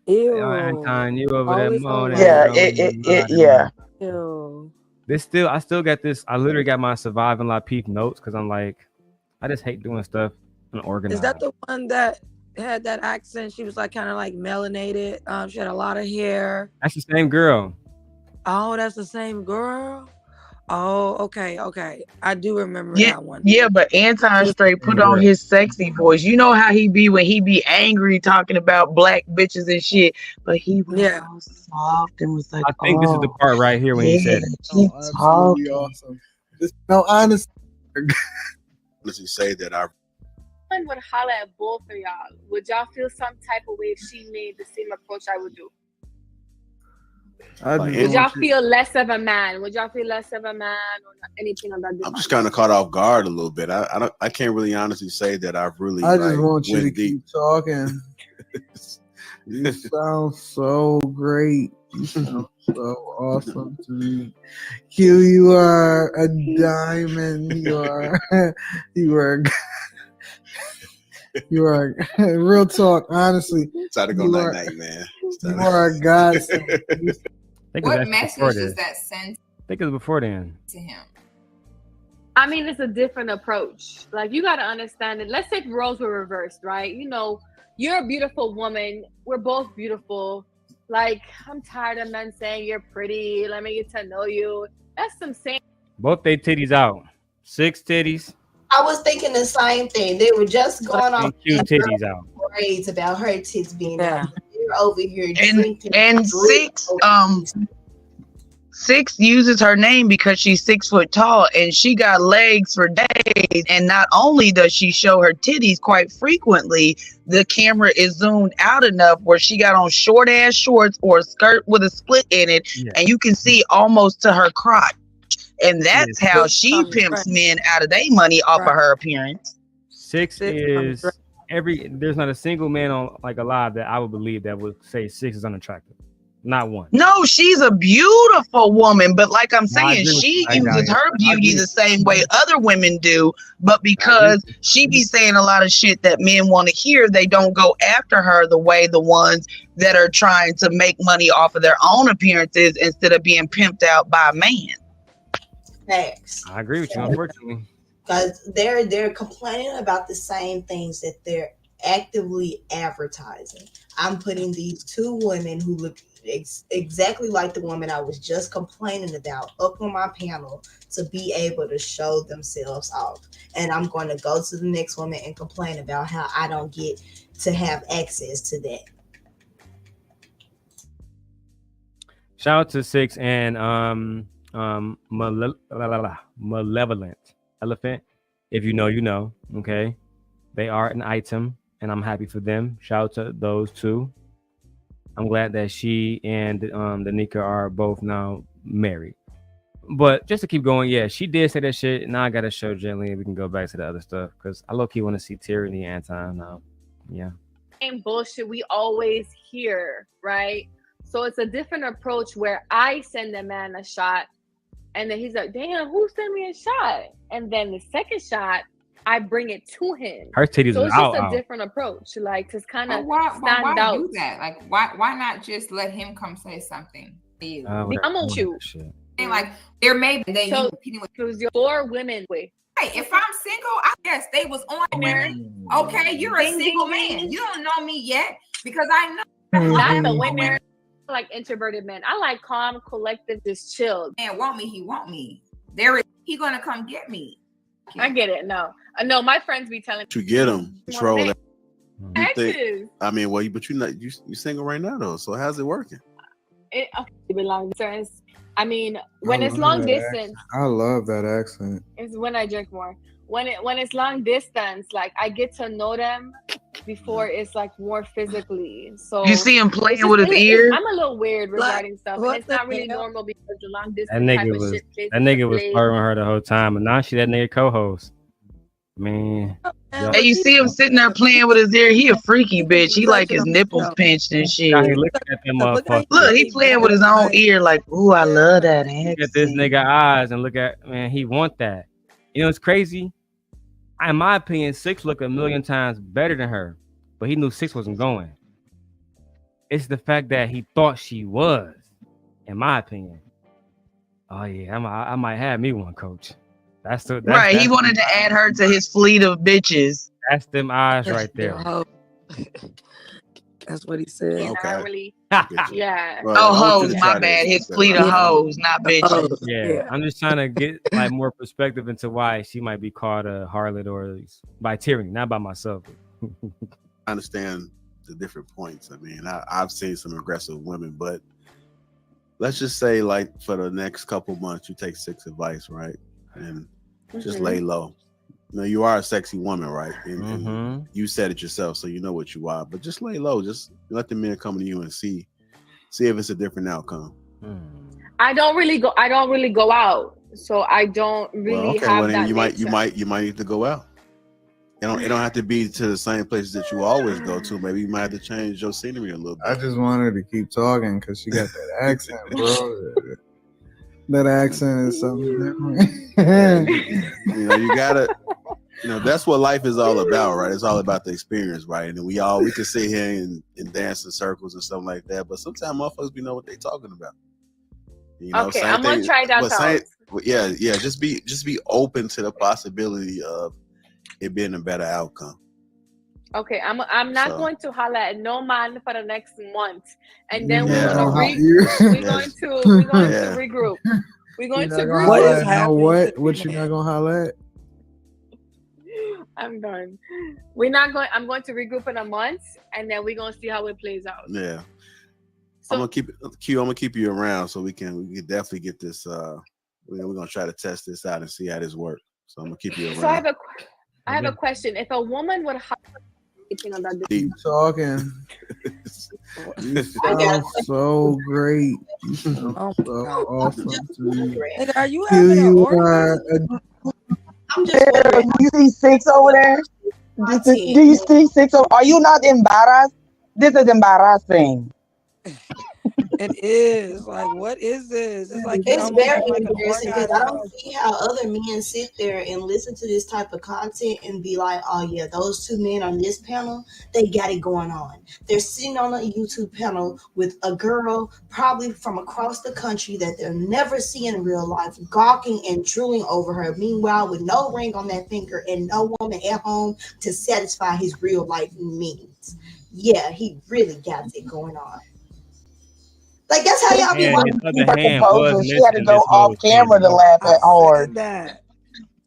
S5: Ew.
S1: Anton, you over there moaning.
S19: Yeah, yeah.
S5: Ew.
S1: I still got this. I literally got my surviving La Peep notes because I'm like, I just hate doing stuff unorganized.
S5: Is that the one that had that accent? She was like kind of like melanated. She had a lot of hair.
S1: That's the same girl.
S5: Oh, that's the same girl. Oh, okay. I do remember that one.
S19: Yeah, but Anton straight put on his sexy voice. You know how he be when he be angry talking about black bitches and shit. But he was all soft and was like,
S1: I think this is the part right here when he said it.
S19: Keep talking.
S8: Awesome. No, honestly,
S21: say that I
S3: would holler at both of y'all. Would y'all feel some type of way if she made the same approach I would do? Would y'all feel less of a man? Would y'all feel less of a man or anything of that?
S21: I'm just kind of caught off guard a little bit. I can't really honestly say that I've really.
S23: I just want you to keep talking. You sound so great. You sound so awesome to me. Q, you are a diamond. You are real talk. Honestly,
S21: it's time to go night, man.
S23: You are a godsend.
S3: What message does that send?
S1: I think it was before then.
S3: To him. I mean, it's a different approach. Like, you got to understand it. Let's say roles were reversed, right? You're a beautiful woman. We're both beautiful. Like, I'm tired of men saying you're pretty. Let me get to know you. That's some saying.
S1: Both they titties out. 6 titties.
S14: I was thinking the same thing. They were just going on
S1: cute titties out.
S14: Parades about her tits being out. You're over here drinking.
S19: And Six uses her name because she's 6 foot tall and she got legs for days. And not only does she show her titties quite frequently, the camera is zoomed out enough where she got on short ass shorts or a skirt with a split in it, and you can see almost to her crotch. And that's how she pimps men out of their money off of her appearance.
S1: 6 is there's not a single man on alive that I would believe that would say 6 is unattractive. Not one.
S19: No, she's a beautiful woman, but like I'm
S1: No, I
S19: saying,
S1: agree with
S19: she
S1: you.
S19: uses her
S1: I
S19: beauty
S1: agree.
S19: the same way other women do, but because she be saying a lot of shit that men want to hear, they don't go after her the way the ones that are trying to make money off of their own appearances instead of being pimped out by a man.
S14: Facts.
S1: I agree with you, unfortunately.
S14: Because they're complaining about the same things that they're actively advertising. I'm putting these two women who look exactly like the woman I was just complaining about up on my panel to be able to show themselves off. And I'm going to go to the next woman and complain about how I don't get to have access to that.
S1: Shout out to Six and Malevolent Elephant. If you know, you know. Okay, they are an item, and I'm happy for them. Shout out to those two. I'm glad that she and Danica are both now married. But just to keep going, yeah, she did say that shit. Now I gotta show Gently, and we can go back to the other stuff because I low key want to see Tyranny and Anton now. Yeah.
S3: Same bullshit we always hear, right? So it's a different approach where I send a man a shot, and then he's like, "Damn, who sent me a shot?" And then the second shot, I bring it to him.
S1: Her titties
S3: So
S1: was
S3: it's just
S1: out.
S3: a different approach, like to kind of
S4: Why
S3: stand out.
S4: do that? Like, why not just let him come say something to you?
S3: I'm with you.
S4: And like, there may be they
S3: So
S4: competing with
S3: it was your 4 women. Wait.
S4: Hey, if I'm single, I guess they was on there. Okay, you're a
S3: Ding,
S4: single
S3: ding,
S4: man.
S3: ding.
S4: You don't know me yet because I know.
S3: Not the winner. I like introverted men. I like calm, collective, just chilled.
S4: Man, want me? He want me. There is. He gonna come get me.
S3: I get it. No, my friends be telling
S21: To get them, control that.
S3: exes.
S21: I mean, well, but you single right now though. So how's it working?
S3: It be long distance. I mean, when
S23: I
S3: it's
S23: love
S3: long
S23: that
S3: distance,
S23: I love that accent.
S3: it's when I drink more. When it's long distance, like I get to know them before it's like more physically. So
S19: You see him playing
S3: it's just-
S19: with his ears?
S3: I'm a little weird regarding stuff. And
S5: what
S3: it's not
S5: the
S3: really
S5: hell?
S3: normal because the long
S1: That
S3: distance type
S1: nigga
S3: of
S1: was
S3: shit plays
S1: that
S3: into
S1: nigga was
S3: play.
S1: flirting with her the whole time, and now she that nigga co-host. Man,
S19: And you see him sitting there playing with his ear. He a freaky bitch. He like his nipples pinched and shit.
S1: Now he looking at them motherfuckers.
S19: Look, he playing with his own ear. Like, ooh, I love that
S1: Look
S19: accent.
S1: at this nigga eyes and look at man. He want that. You know it's crazy. In my opinion, Six looked a million times better than her, but he knew Six wasn't going. It's the fact that he thought she was. In my opinion. Oh yeah, I might have me one, coach. That's
S19: Right, he wanted to add her to his fleet of bitches.
S1: That's them eyes right there.
S5: That's what he said.
S21: Okay.
S3: Not really. Yeah.
S21: Well,
S19: Oh,
S21: I want you
S19: hoes,
S21: to
S19: my
S21: try
S19: bad.
S21: this.
S19: His fleet of hoes, not bitches.
S1: Yeah, I'm just trying to get like more perspective into why she might be called a harlot or by Tyranny, not by myself.
S21: I understand the different points. I mean, I've seen some aggressive women, but let's just say, like, for the next couple months, you take Six advice, right? And just lay low. You know, you are a sexy woman, right? And you said it yourself, so you know what you are. But just lay low. Just let the men come to you and see if it's a different outcome.
S3: I don't really go out, so I don't really have that.
S21: You might need to go out. It don't have to be to the same places that you always go to. Maybe you might have to change your scenery a little bit.
S23: I just wanted to keep talking because she got that accent, bro. That accent is something different.
S21: You know, you gotta. You know, that's what life is all about, right? It's all about the experience, right? And we can sit here and dance in circles and stuff like that, but sometimes motherfuckers be know what they talking about. You know,
S3: okay, I'm gonna try that out.
S21: Yeah. Just be open to the possibility of it being a better outcome.
S3: Okay, I'm not going to holler at no man for the next month, and then we're
S23: Yeah.
S3: going to regroup. We're going to regroup.
S23: What is happening? What you not gonna holler at?
S3: I'm done. We're not going. I'm going to regroup in a month, and then we're gonna see how it plays out.
S21: Yeah. I'm gonna keep you around so we can definitely get this. We're gonna try to test this out and see how this works. So I'm gonna keep you around.
S3: So I have a question. If a woman would
S23: Keep talking. You sound so great. You sound so awesome to me.
S5: Are you having an orgasm?
S14: I'm just wondering.
S18: Do you see Six over there? Do you see Six over? Are you not embarrassed? This is embarrassing.
S5: It is like, what is this? It's like
S14: It's
S5: almost
S14: very
S5: like an
S14: embarrassing because I
S5: orgasm.
S14: don't see how other men sit there and listen to this type of content and be like, oh yeah, those two men on this panel, they got it going on. They're sitting on a YouTube panel with a girl probably from across the country that they'll never see in real life, gawking and drooling over her. Meanwhile, with no ring on that finger and no woman at home to satisfy his real life needs. Yeah, he really got it going on. Like that's how y'all be
S1: And his
S14: watching.
S1: other hand was
S6: She had to
S1: missing
S6: go
S1: this
S6: off
S1: whole
S6: camera to
S1: season.
S6: laugh
S5: I
S6: at hard.
S5: said that.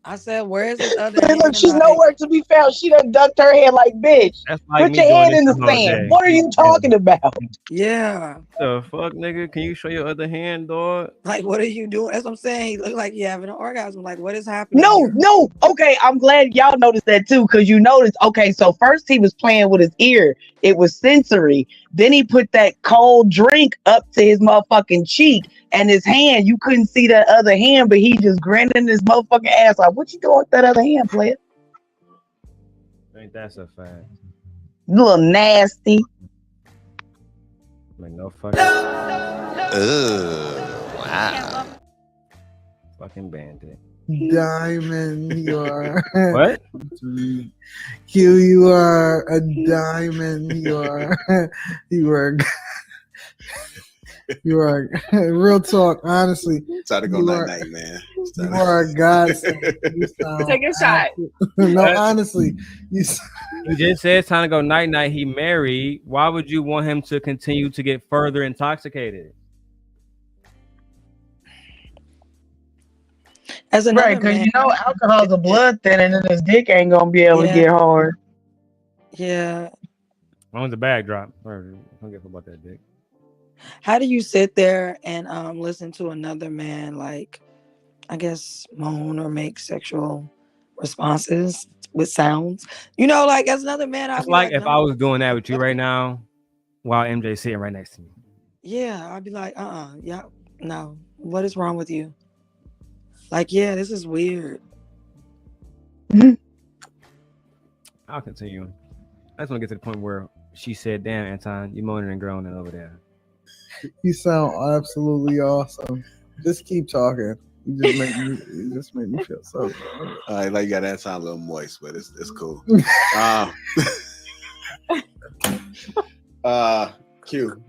S5: I said, where's his other
S6: Look,
S5: hand?
S6: she's
S5: Like,
S6: nowhere to be found. She done ducked her head like, bitch.
S1: That's like
S6: Put
S1: me
S6: your
S1: doing
S6: hand
S1: this
S6: in the
S1: the whole
S6: sand.
S1: day.
S6: What are you talking about?
S5: yeah.
S1: The fuck, nigga? Can you show your other hand, dog?
S5: Like, what are you doing? That's what I'm saying. He looked like he having an orgasm. Like, what is happening
S6: No,
S5: here?
S6: no. Okay, I'm glad y'all noticed that too, because you noticed. Okay, so first he was playing with his ear. It was sensory. Then he put that cold drink up to his motherfucking cheek, and his hand. You couldn't see that other hand, but he just grinning his motherfucking ass off. What you doing with that other hand, player?
S1: Ain't that so fact?
S6: You little nasty.
S1: Like no fucking.
S21: Wow.
S1: Fucking bandit.
S23: Diamond, you are.
S1: What?
S23: Q, you are a diamond. You are. You are. You are. Real talk, honestly.
S21: Try to go
S23: you
S21: night
S23: are-
S21: night, man.
S23: You are a godsend. You sound
S3: Take a shot.
S23: No, honestly, you.
S1: He just said it's time to go night night. He married. Why would you want him to continue to get further intoxicated?
S5: As another
S6: Right, because
S5: man,
S6: you know alcohol's a blood thinner, and then his dick ain't gonna be able to get hard.
S5: yeah.
S1: As long as the bag drop. I don't give a fuck about that dick.
S5: How do you sit there and listen to another man, like, I guess, moan or make sexual responses with sounds? You know, like, as another man, I'd
S1: It's
S5: be
S1: like
S5: like,
S1: if I was doing that with you right now, while MJ's sitting right next to me.
S5: yeah, I'd be like, yeah, no. What is wrong with you? Like, yeah, this is weird.
S1: I'll continue. I just want to get to the point where she said, "Damn, Anton, you moaning and groaning over there."
S23: You sound absolutely awesome. Just keep talking. You just make me feel so good.
S21: Like you got that sound a little moist, but it's cool. Q.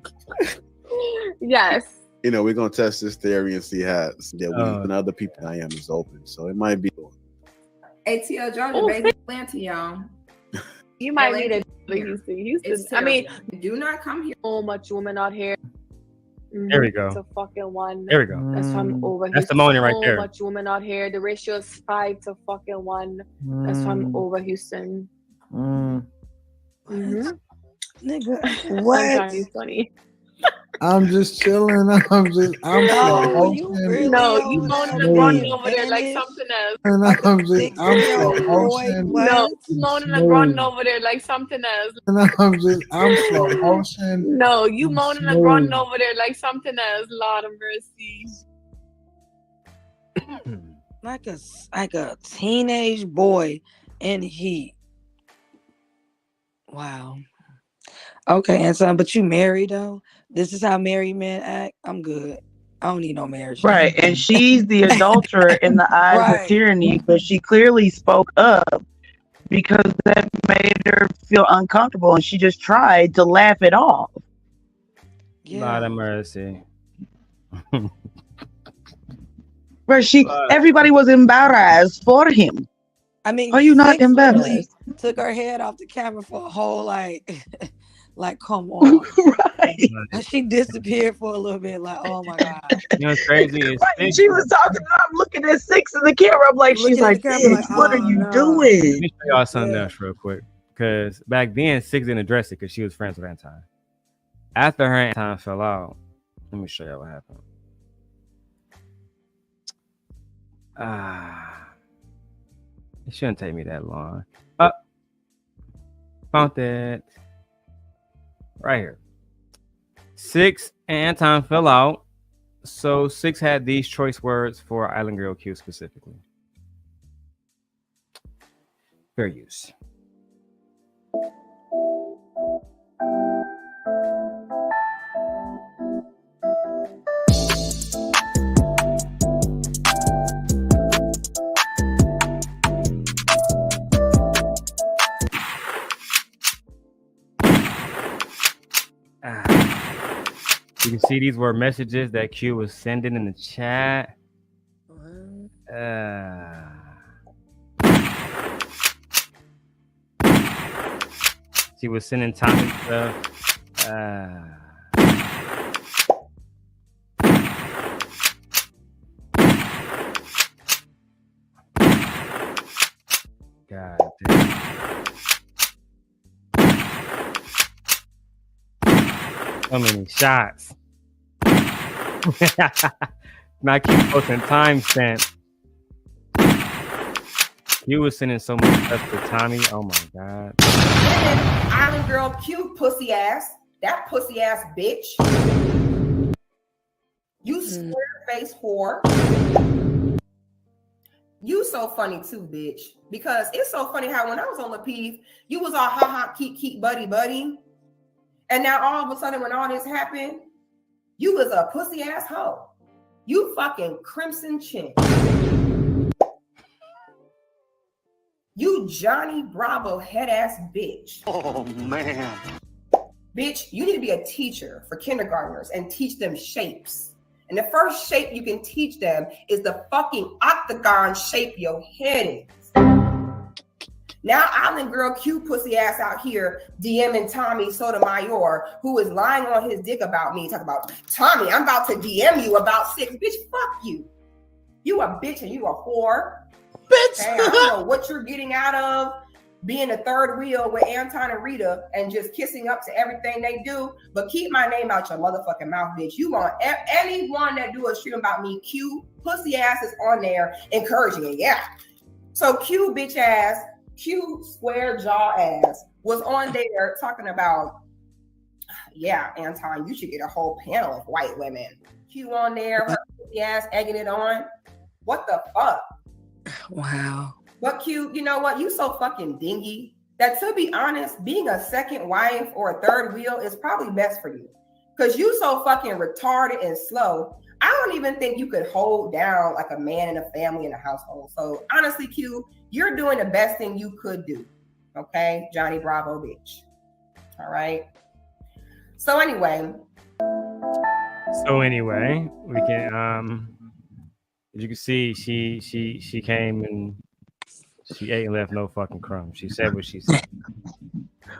S3: Yes.
S21: You know, we're gonna test this theory and see how and other people I am is open. So it might be
S4: ATL Georgia, baby, Atlanta, y'all.
S3: You might need
S4: Atlanta.
S3: a Houston.
S4: It's
S3: I mean,
S4: do not come here.
S3: So much women out here.
S1: There we go.
S3: It's a fucking one.
S1: There we go.
S3: That's why I'm over
S1: That's the
S3: Houston.
S1: moaning right
S3: So
S1: there.
S3: much women out here. The ratio is 5 to fucking 1. That's why I'm over Houston.
S5: Nigga,
S3: I'm
S5: what?
S3: trying to be funny.
S23: I'm just chilling. I'm slow motion.
S3: No, you moaning and groaning over there like something else.
S23: And I'm slow motion.
S3: No, you moaning and groaning over there like something else.
S23: And I'm slow motion.
S3: No, you moaning and groaning over there like something else. Lord of mercy.
S5: Like a teenage boy in heat. Wow. Okay, Anson, but you married though? This is how married men act? I'm good. I don't need no marriage.
S6: Right, and she's the adulterer in the eyes of tyranny, but she clearly spoke up because that made her feel uncomfortable, and she just tried to laugh it off.
S1: Lord of mercy.
S6: Where everybody was embarrassed for him.
S5: I mean,
S6: are you not
S5: Six really
S6: embarrassed?
S5: took her head off the camera for a whole like come on.
S6: Right.
S5: She disappeared for a little bit, like, oh my God.
S1: You know what's crazy is
S6: Right, she was talking, and I'm looking at Six in the camera. I'm like, she's like, "Bitch, what are you doing?"
S1: Let me show y'all something else real quick. Because back then, Six didn't address it because she was friends with Anton. After her and Anton fell out, let me show y'all what happened. It shouldn't take me that long. Found that right here. Six and Anton fell out. So Six had these choice words for Island Girl Q specifically. Fair use. You can see these were messages that Q was sending in the chat. She was sending Tommy stuff. God damn. So many shots. Now keep posting timestamp. You was sending so much stuff to Tommy. Oh my God.
S4: Island girl, cute pussy ass. That pussy ass bitch. You square face whore. You so funny too, bitch. Because it's so funny how when I was on Lapive, you was all ha ha keep buddy buddy. And now all of a sudden when all this happened, you was a pussy ass hoe. You fucking crimson chin. You Johnny Bravo head ass bitch.
S17: Oh man.
S4: Bitch, you need to be a teacher for kindergartners and teach them shapes. And the first shape you can teach them is the fucking octagon shape your head is. Now Island girl cute pussy ass out here DMing Tommy Sotomayor, who is lying on his dick about me. Talk about, Tommy, I'm about to DM you about sex. Bitch, fuck you. You a bitch and you a whore. Bitch. Okay, I don't know what you're getting out of being a third wheel with Anton and Rita and just kissing up to everything they do, but keep my name out your motherfucking mouth, bitch. You want anyone that do a stream about me, Q, pussy ass is on there encouraging it, yeah. So Q bitch ass, Q square jaw ass was on there talking about, yeah, Anton, you should get a whole panel of white women. Q on there, her pussy ass egging it on. What the fuck?
S5: Wow.
S4: But Q, you know what? You so fucking dingy that, to be honest, being a second wife or a third wheel is probably best for you. Because you so fucking retarded and slow. I don't even think you could hold down like a man in a family in a household. So honestly, Q, you're doing the best thing you could do. Okay? Johnny Bravo bitch. All right. So anyway,
S1: we can as you can see, she came and she ate and left no fucking crumbs. She said what she said.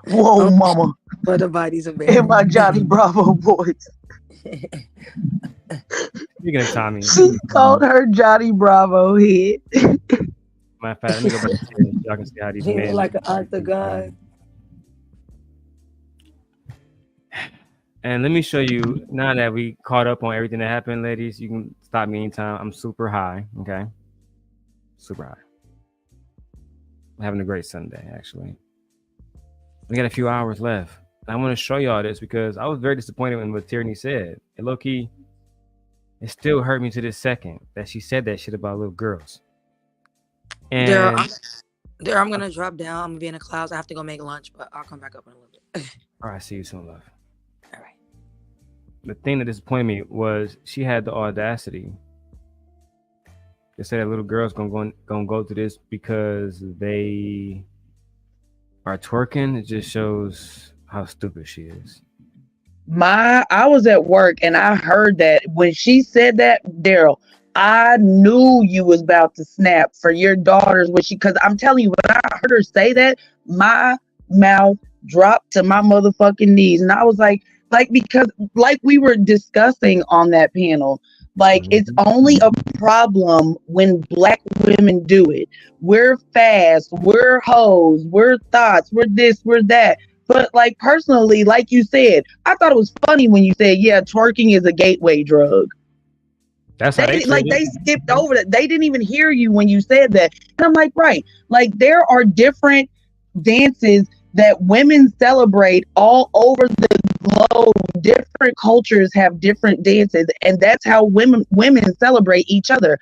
S6: Whoa, mama.
S5: But the body's a
S6: In my Johnny Bravo voice.
S1: Speaking of Tommy,
S6: She called her Johnny Bravo head.
S1: matter of fact, let me go back to this. Y'all can see how these
S5: He
S1: men
S5: was like an octagon.
S1: And let me show you, now that we caught up on everything that happened, ladies, you can stop me anytime. I'm super high, okay? Super high. I'm having a great Sunday, actually. We got a few hours left. I want to show y'all this because I was very disappointed in what Tierney said. And low-key, it still hurt me to this second that she said that shit about little girls. And
S5: There, I'm going to drop down. I'm going to be in the clouds. I have to go make lunch, but I'll come back up in a little bit.
S1: all right, see you soon, love. The thing that disappointed me was she had the audacity to say that little girls gonna go to this because they are twerking. It just shows how stupid she is.
S6: I was at work and I heard that when she said that, Darrel, I knew you was about to snap for your daughters because I'm telling you, when I heard her say that, my mouth dropped to my motherfucking knees, and I was like, because like we were discussing on that panel, like it's only a problem when Black women do it. We're fast, we're hoes, we're thoughts, we're this, we're that. But like personally, like you said, I thought it was funny when you said, yeah, twerking is a gateway drug.
S1: That's how they
S6: skipped over that. They didn't even hear you when you said that. And I'm like, right. Like there are different dances that women celebrate all over the globe. Different cultures have different dances, and that's how women celebrate each other.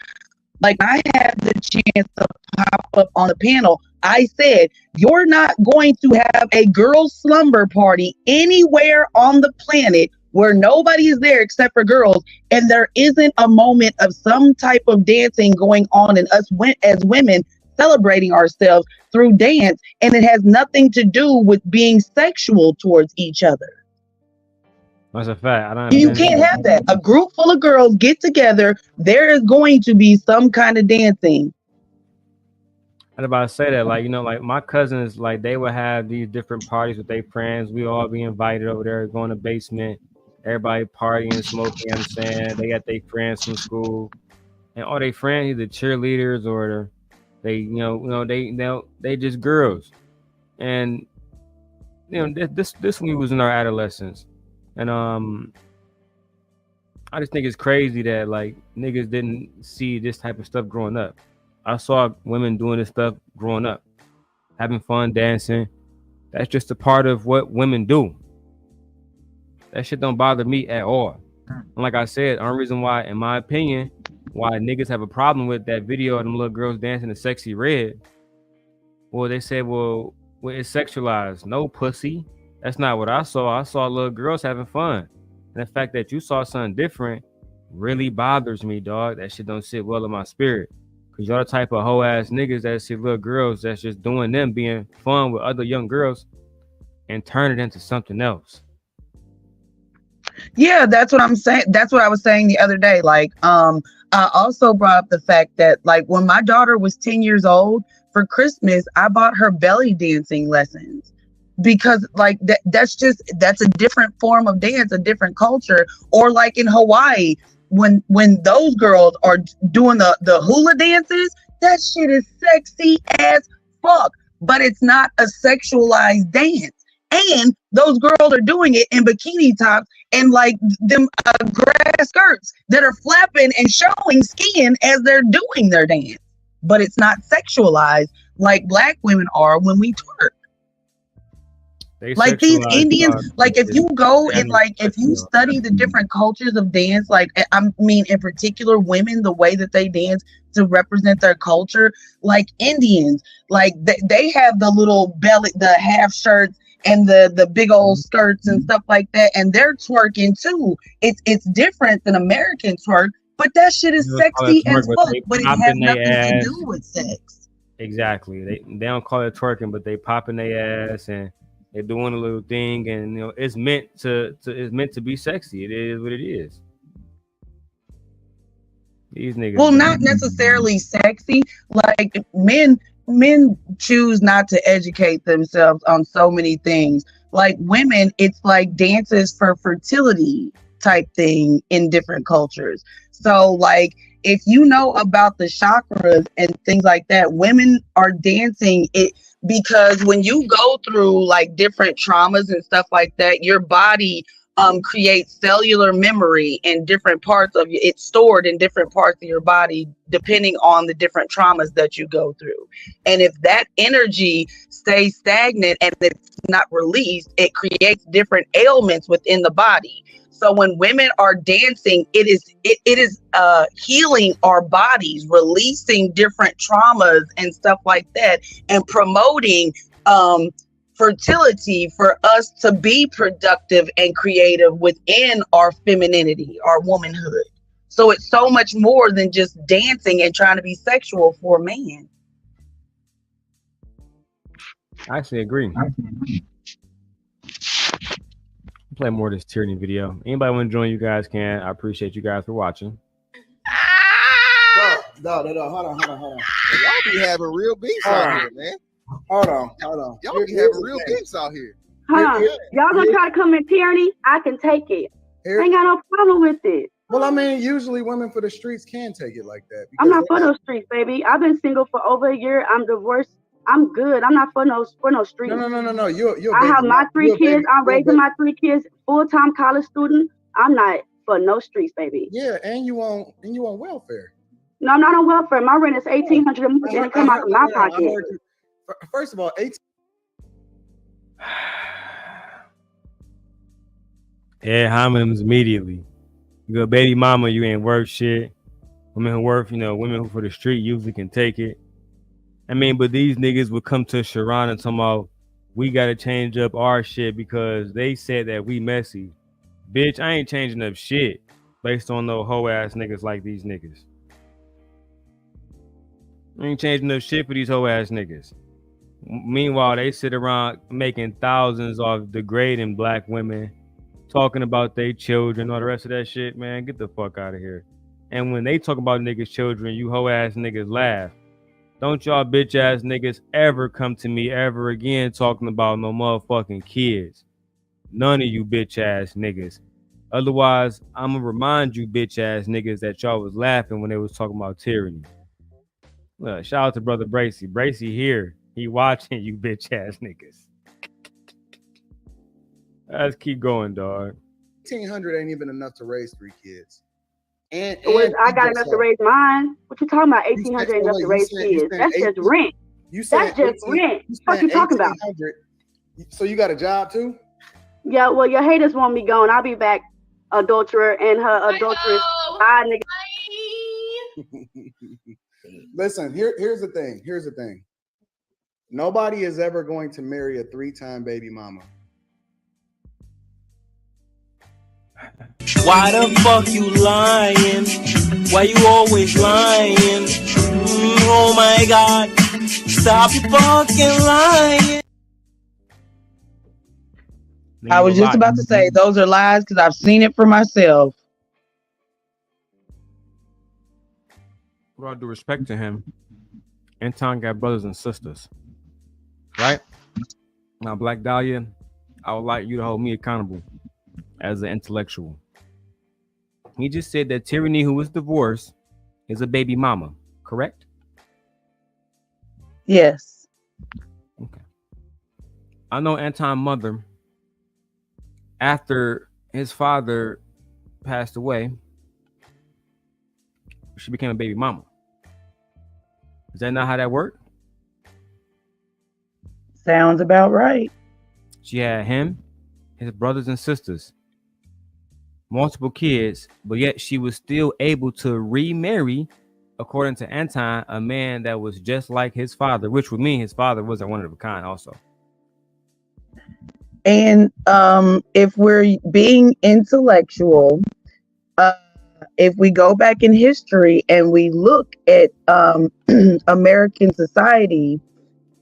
S6: Like I had the chance to pop up on the panel. I said, you're not going to have a girls' slumber party anywhere on the planet where nobody is there except for girls, and there isn't a moment of some type of dancing going on, and us as women celebrating ourselves through dance, and it has nothing to do with being sexual towards each other.
S1: That's a fact. I don't
S6: You
S1: understand.
S6: can't have that. A group full of girls get together. There is going to be some kind of dancing.
S1: I was about to say that, like, you know, like my cousins, like they would have these different parties with their friends. We all be invited over there, go in the basement, everybody partying, smoking. You know what I'm saying? They got their friends from school, and all their friends, either cheerleaders or they, they just girls. And this when we was in our adolescence, and I just think it's crazy that like niggas didn't see this type of stuff growing up. I saw women doing this stuff growing up, having fun, dancing. That's just a part of what women do. That shit don't bother me at all. And like I said, the only reason why, in my opinion, why niggas have a problem with that video of them little girls dancing to Sexy Red, well, they said, well, it's sexualized. No, pussy. That's not what I saw. I saw little girls having fun. And the fact that you saw something different really bothers me, dog. That shit don't sit well in my spirit. Cause y'all the type of hoe ass niggas that see little girls that's just doing them being fun with other young girls and turn it into something else.
S6: Yeah, that's what I'm saying. That's what I was saying the other day. Like, I also brought up the fact that like when my daughter was 10 years old for Christmas, I bought her belly dancing lessons because like that's a different form of dance, a different culture. Or like in Hawaii, when those girls are doing the hula dances, that shit is sexy as fuck, but it's not a sexualized dance. And those girls are doing it in bikini tops and like them grass skirts that are flapping and showing skin as they're doing their dance. But it's not sexualized like black women are when we twerk. Like these Indians, like if you go and like if you study the different cultures of dance, like I mean in particular women, the way that they dance to represent their culture, like Indians, like they have the little belly, the half shirts and the big old skirts and stuff like that, and they're twerking too. It's different than American twerk, but that shit is sexy as fuck, but it has nothing to do with sex.
S1: Exactly. They don't call it twerking, but they popping their ass and they're doing a little thing, and it's meant to be sexy. It is what it is. These niggas.
S6: Well, not necessarily sexy. Like men choose not to educate themselves on so many things. Like women, it's like dances for fertility type thing in different cultures. So like if you know about the chakras and things like that, women are dancing it because when you go through like different traumas and stuff like that, your body creates cellular memory in different parts of you. It's stored in different parts of your body depending on the different traumas that you go through. And if that energy stays stagnant and it's not released, it creates different ailments within the body. So when women are dancing, it is healing our bodies, releasing different traumas and stuff like that, and promoting fertility for us to be productive and creative within our femininity, our womanhood. So it's so much more than just dancing and trying to be sexual for a man.
S1: I actually agree. Play more of this tyranny video. Anybody want to join, you guys can. I appreciate you guys for watching.
S8: No, hold on.
S2: Y'all be having real beefs out here, man.
S8: Hold on.
S2: Y'all be having real beefs out here.
S20: Huh? Y'all gonna try to come in tyranny? I can take it. I ain't got no problem with it.
S8: Well, I mean, usually women for the streets can take it like that.
S20: I'm not for those streets, baby. I've been single for over a year. I'm divorced. I'm good. I'm not for no streets.
S8: No. You're
S20: I have my 3 kids. I'm raising my 3 kids. Full-time college student. I'm not for no streets, baby.
S8: Yeah, and you on welfare.
S20: No, I'm not on welfare. My rent is $1,800 a month, and it come out of my pocket.
S8: First of all, 18.
S1: Yeah, homonyms immediately. You go, baby mama, you ain't worth shit. Women who worth, women who for the street usually can take it. I mean, but these niggas would come to Sharon and talk about, we got to change up our shit because they said that we messy. Bitch, I ain't changing up shit based on no hoe ass niggas like these niggas. I ain't changing up shit for these hoe ass niggas. Meanwhile, they sit around making thousands off degrading black women talking about their children, all the rest of that shit, man. Get the fuck out of here. And when they talk about niggas' children, you hoe ass niggas laugh. Don't y'all bitch ass niggas ever come to me ever again talking about no motherfucking kids. None of you bitch ass niggas. Otherwise, I'm gonna remind you bitch ass niggas that y'all was laughing when they was talking about tyranny. Look, shout out to brother Bracy. Bracy here. He watching you bitch ass niggas. Let's keep going, dog.
S15: 1,800 ain't even enough to raise 3 kids. And
S20: I got enough to raise mine. What you talking about? 1,800 ain't enough to raise kids. That's just rent. That's just rent. What you talking about?
S15: So you got a job too?
S20: Yeah, well, your haters want me gone. I'll be back, adulterer and her adulteress. Bye, nigga.
S15: Listen, here's the thing. Here's the thing. Nobody is ever going to marry a 3-time baby mama.
S7: Why the fuck you lying? Why you always lying? Oh my God, stop fucking lying.
S6: I was just about to say those are lies because I've seen it for myself.
S1: With all due respect to him, Anton got brothers and sisters, right? Now, Black Dahlia, I would like you to hold me accountable as an intellectual. He just said that Tyranny, who was divorced, is a baby mama, correct?
S6: Yes.
S1: Okay. I know Anton's mother, after his father passed away, she became a baby mama. Is that not how that worked?
S6: Sounds about right.
S1: She had him, his brothers and sisters, multiple kids, but yet she was still able to remarry, according to Anton, a man that was just like his father, which would mean his father wasn't one of a kind also.
S6: And if we're being intellectual, if we go back in history and we look at American society,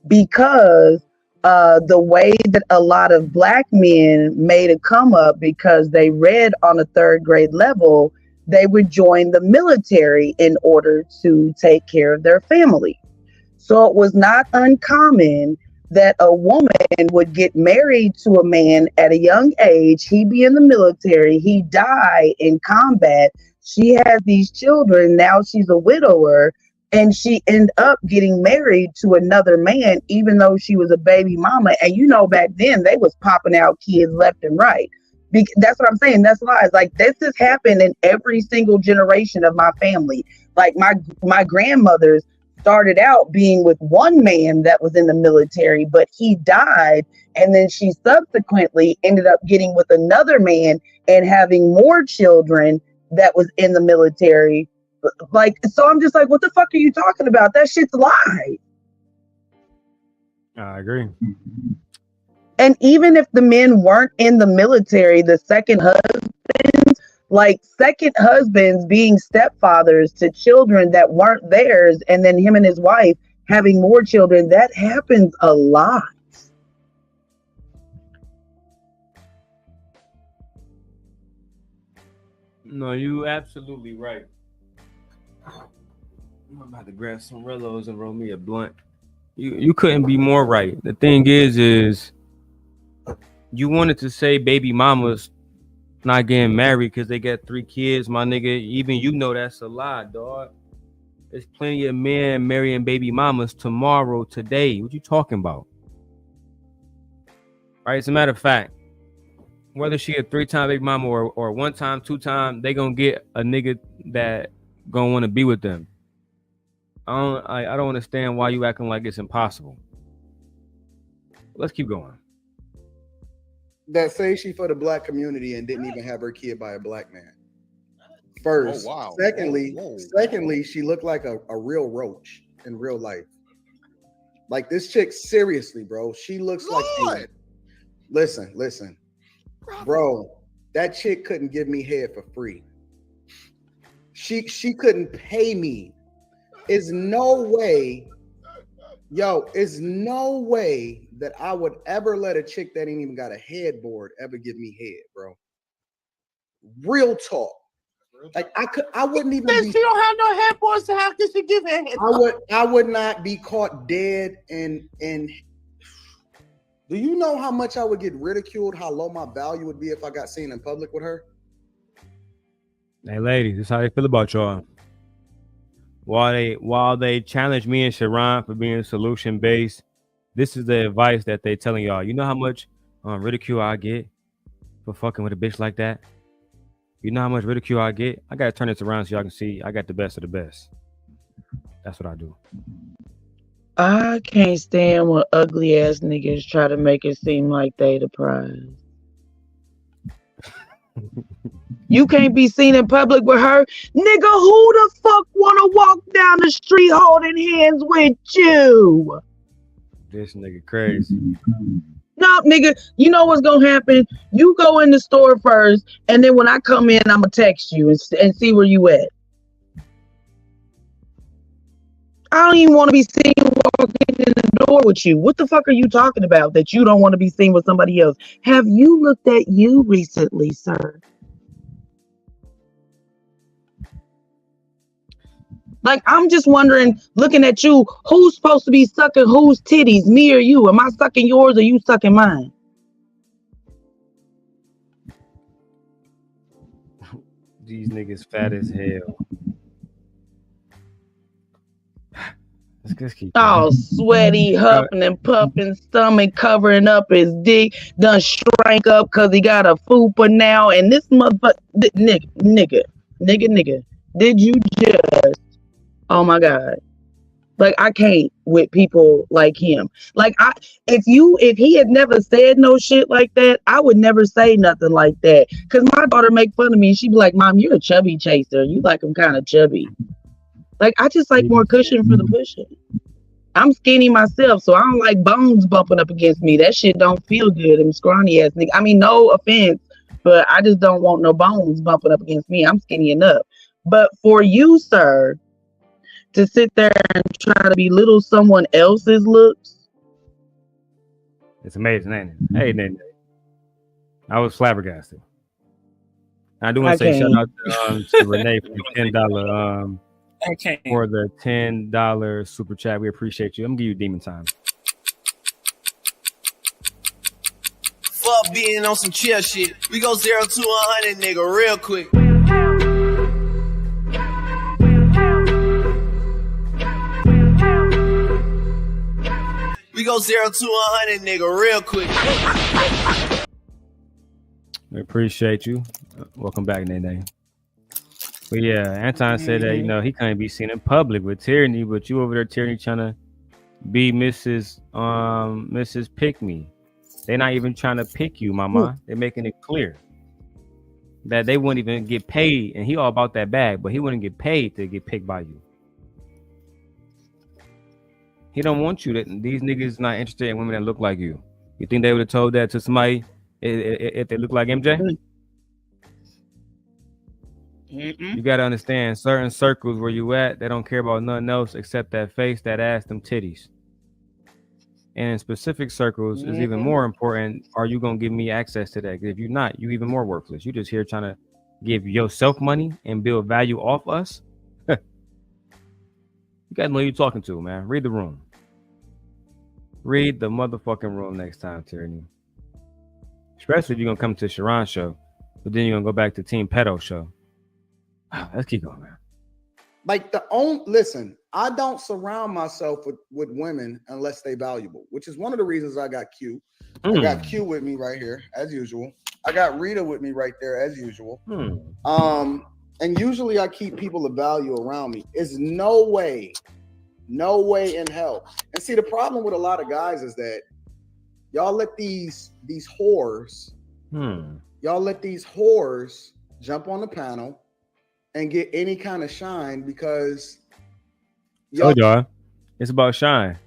S6: because the way that a lot of Black men made a come up because they read on a 3rd grade level, they would join the military in order to take care of their family. So it was not uncommon that a woman would get married to a man at a young age. He'd be in the military. He die in combat. She has these children. Now she's a widower. And she ended up getting married to another man, even though she was a baby mama. And you know, back then they was popping out kids left and right. That's what I'm saying. That's lies. Like, this has happened in every single generation of my family. Like my grandmothers started out being with one man that was in the military, but he died. And then she subsequently ended up getting with another man and having more children that was in the military. Like, so I'm just like, what the fuck are you talking about? That shit's lies.
S1: I agree.
S6: And even if the men weren't in the military, the second husbands being stepfathers to children that weren't theirs, and then him and his wife having more children, that happens a lot.
S1: No, you absolutely right. I'm about to grab some Rellos and roll me a blunt. You couldn't be more right. The thing is you wanted to say baby mamas not getting married because they got 3 kids, my nigga. Even you know that's a lie, dog. There's plenty of men marrying baby mamas tomorrow, today. What you talking about? Right? As a matter of fact, whether she a 3-time baby mama or 1-time, 2-time, they gonna get a nigga that gonna want to be with them. I don't understand why you acting like it's impossible. Let's keep going.
S15: That say she for the Black community and didn't even have her kid by a Black man. First.
S17: Oh, wow.
S15: Secondly, she looked like a real roach in real life. Like, this chick, seriously, bro. She looks like listen. Bro, that chick couldn't give me head for free. She couldn't pay me. Is no way that I would ever let a chick that ain't even got a headboard ever give me head, bro. Real talk. Like I wouldn't even be.
S12: She don't have no headboard, so how can she give a head?
S15: I would not be caught dead and do you know how much I would get ridiculed, how low my value would be if I got seen in public with her?
S1: Hey ladies, this is how they feel about y'all. While they challenge me and Sharon for being solution based, this is the advice that they telling y'all. You know how much ridicule I get for fucking with a bitch like that? You know how much ridicule I get? I gotta turn this around so y'all can see I got the best of the best. That's what I do.
S6: I can't stand when ugly ass niggas try to make it seem like they the prize. You can't be seen in public with her. Nigga, who the fuck wanna walk down the street holding hands with you?
S1: This nigga crazy.
S6: No, nigga, you know what's gonna happen? You go in the store first, and then when I come in, I'm gonna text you and see where you at. I don't even want to be seen walking in the door with you. What the fuck are you talking about that you don't want to be seen with somebody else? Have you looked at you recently, sir? Like, I'm just wondering, looking at you, who's supposed to be sucking whose titties, me or you? Am I sucking yours or you sucking mine?
S1: These niggas fat as hell. Let's keep
S6: all sweaty, huffing and puffing, stomach covering up his dick, done shrank up because he got a fupa now. And this motherfucker, nigga, did you just, oh my God. Like, I can't with people like him. Like, if he had never said no shit like that, I would never say nothing like that. Because my daughter make fun of me. She'd be like, Mom, you're a chubby chaser. You like him kind of chubby. Like, I just like more cushion for the pushing. I'm skinny myself, so I don't like bones bumping up against me. That shit don't feel good. I'm scrawny ass nigga. I mean, no offense, but I just don't want no bones bumping up against me. I'm skinny enough. But for you, sir, to sit there and try to belittle someone else's looks,
S1: it's amazing, ain't it? Hey, Nene. I was flabbergasted. I do want to say shout out to Renee for the $10 for the $10 super chat. We appreciate you. I'm gonna give you demon time.
S7: Fuck being on some chill shit. We go 0 to 100, nigga, real quick. We go 0 to 100, nigga, real quick.
S1: We appreciate you. Welcome back, Nene. But yeah, Anton said that, he can't be seen in public with Tierney, but you over there, Tierney, trying to be Mrs. Pick Me. They're not even trying to pick you, mama. They're making it clear that they wouldn't even get paid, and he all about that bag, but he wouldn't get paid to get picked by you. He don't want you. These niggas not interested in women that look like you. You think they would have told that to somebody if they look like MJ? You got to understand, certain circles where you at, they don't care about nothing else except that face, that ass, them titties. And in specific circles, is even more important. Are you going to give me access to that? If you're not, you even more worthless. You just here trying to give yourself money and build value off us. You got to know who you're talking to, man. Read the room. Read the motherfucking room next time, Tierney. Especially if you're going to come to Sharon's show, but then you're going to go back to Team Pedo show. Let's keep going, man.
S15: Like listen, I don't surround myself with women unless they valuable, which is one of the reasons I got Q. I got Q with me right here, as usual. I got Rita with me right there, as usual. And usually I keep people of value around me. Is no way in hell. And see, the problem with a lot of guys is that y'all let these whores, jump on the panel and get any kind of shine because
S1: y'all, it's about shine.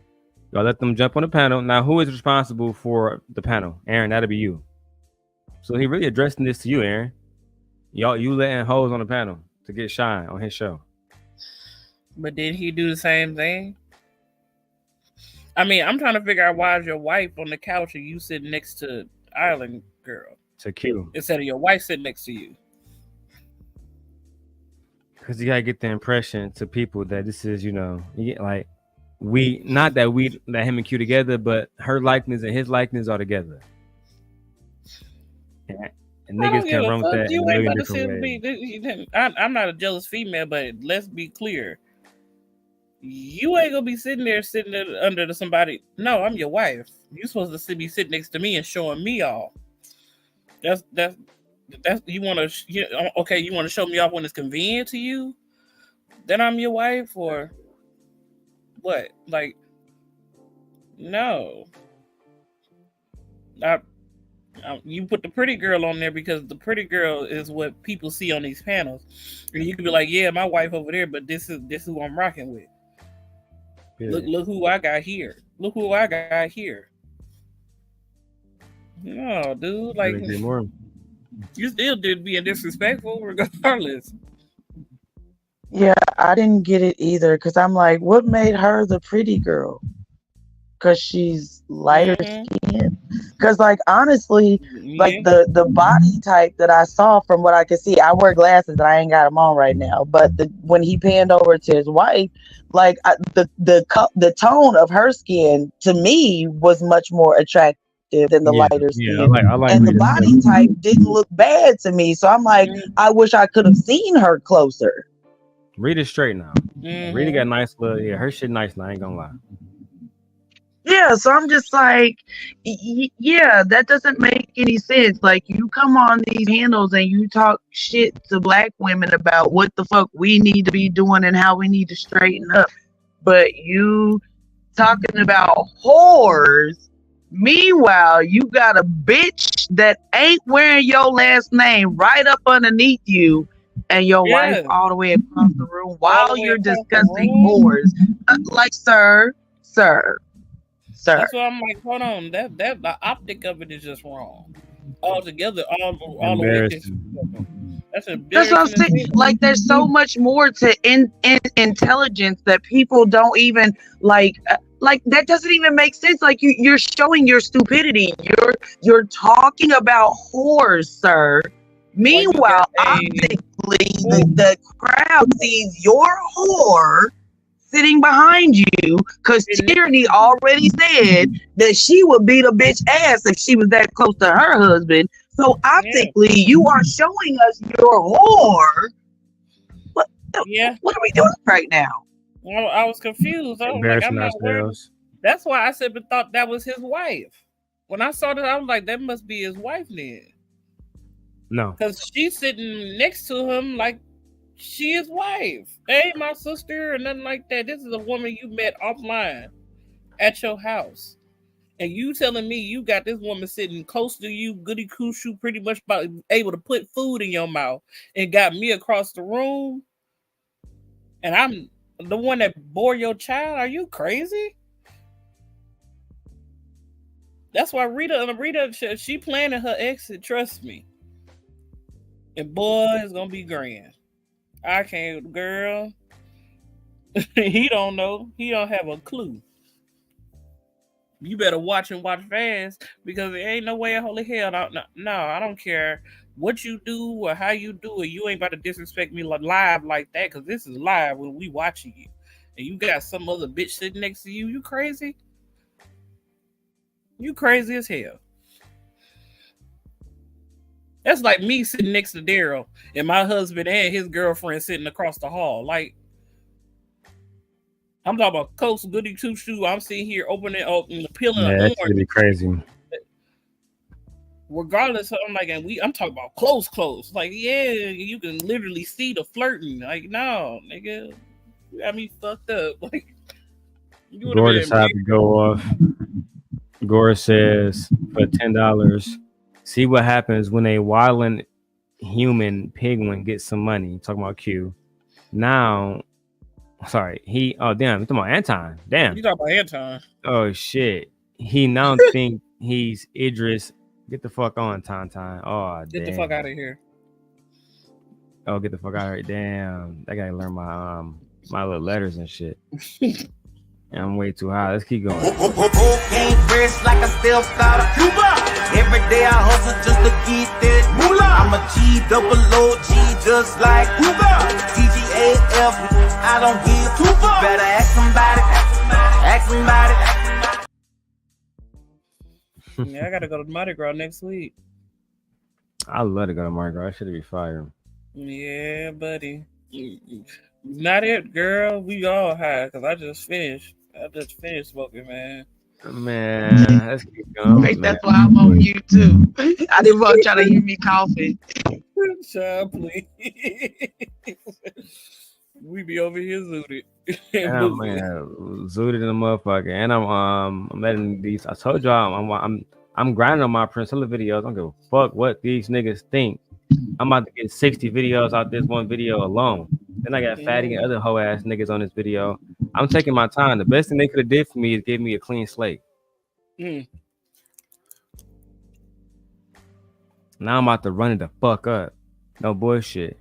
S1: Y'all let them jump on the panel. Now, who is responsible for the panel? Aaron, that'll be you. So he really addressing this to you, Aaron. You letting hoes on the panel to get shine on his show.
S13: But did he do the same thing? I mean, I'm trying to figure out why is your wife on the couch and you sitting next to Island Girl?
S1: To Q.
S13: Instead of your wife sitting next to you.
S1: Because you gotta get the impression to people that this is, you know, like not that him and Q together, but her likeness and his likeness are together. And niggas can run with that in a million different ways.
S13: I'm not a jealous female, but let's be clear. You ain't gonna be sitting there under somebody. No, I'm your wife. You supposed to be sitting next to me and showing me off. That's you want to. Okay, you want to show me off when it's convenient to you. Then I'm your wife, or what? Like, no. You put the pretty girl on there because the pretty girl is what people see on these panels, and you can be like, "Yeah, my wife over there," but this is who I'm rocking with. Yeah. Look who I got here. Look who I got here. No, dude, like you still did being disrespectful regardless.
S6: Yeah, I didn't get it either because I'm like, what made her the pretty girl? Because she's lighter skinned. Because, like, honestly, like the body type that I saw from what I could see, I wear glasses and I ain't got them on right now. But when he panned over to his wife, like the tone of her skin to me was much more attractive than the lighter skin.
S1: I like
S6: and the body type didn't look bad to me. So I'm like, I wish I could have seen her closer.
S1: Rita's straight now. Rita got nice little, her shit nice now, I ain't gonna lie.
S6: Yeah, so I'm just like, yeah, that doesn't make any sense. Like, you come on these handles and you talk shit to black women about what the fuck we need to be doing and how we need to straighten up. But you talking about whores. Meanwhile, you got a bitch that ain't wearing your last name right up underneath you and your wife all the way across the room while you're discussing whores. Like, sir.
S13: That's why I'm like, hold on, that the optic of it is just wrong. Altogether, all the way. That's
S6: what I'm saying. Like, there's so much more to intelligence that people don't even like that doesn't even make sense. Like, you're showing your stupidity. You're talking about whores, sir. Meanwhile, optically, the crowd sees your whore sitting behind you because Tierney already said that she would beat a bitch ass if she was that close to her husband. So optically, you are showing us your whore. What are we doing right now?
S13: Well, I was confused. I was like, I'm not worried. That's why I said, but thought that was his wife. When I saw that, I was like, that must be his wife then.
S1: No,
S13: because she's sitting next to him like she is wife. Hey, my sister, or nothing like that. This is a woman you met offline at your house. And you telling me you got this woman sitting close to you, goody two-shoe, pretty much able to put food in your mouth, and got me across the room. And I'm the one that bore your child? Are you crazy? That's why Rita, she planning her exit, trust me. And boy, it's gonna be grand. I can't, girl. He don't know. He don't have a clue. You better watch and watch fast because there ain't no way in holy hell. No, I don't care what you do or how you do it. You ain't about to disrespect me live like that because this is live when we watching you. And you got some other bitch sitting next to you. You crazy? You crazy as hell. That's like me sitting next to Darrel and my husband and his girlfriend sitting across the hall. Like, I'm talking about close goody two-shoe. I'm sitting here opening peeling an orange.
S1: That's really crazy.
S13: Regardless, I'm like, I'm talking about close. Like, yeah, you can literally see the flirting. Like, no, nigga, you got me fucked up. Like,
S1: Gore decided to go off. Gore says for $10, see what happens when a wilding human penguin gets some money. Talking about Q. Now, sorry, you talking about Anton. Damn.
S13: You talking about Anton.
S1: Oh shit. He now think he's Idris. Get the fuck on, Tauntaun. Oh,
S13: get the fuck out of here.
S1: Oh, get the fuck out of here. Damn. I gotta learn my little letters and shit. I'm way too high. Let's keep going.
S7: Ain't fresh like I still thought of Cuba. Every day I hustle just to get that moolah. I'm a G double OG just like Cuba. TG AF, I don't give two fucks. Better ask somebody. Ask somebody.
S13: Yeah, I gotta go to Mardi Gras next week.
S1: I love to go to Mardi Gras. I should be fired.
S13: Yeah, buddy. Not it, girl. We all high because I just finished smoking, man.
S1: Man, let's keep going.
S6: That's why I'm on you too. I didn't want y'all to hear me coughing.
S13: Child, please. We be over here zooted.
S1: Yeah, man, zooted in the motherfucker, and I'm letting these. I told y'all I'm grinding on my Priscilla videos. I don't give a fuck what these niggas think. I'm about to get 60 videos out this one video alone. Then I got Fatty and other hoe ass niggas on this video. I'm taking my time. The best thing they could have did for me is give me a clean slate. Now I'm about to run it the fuck up. No bullshit.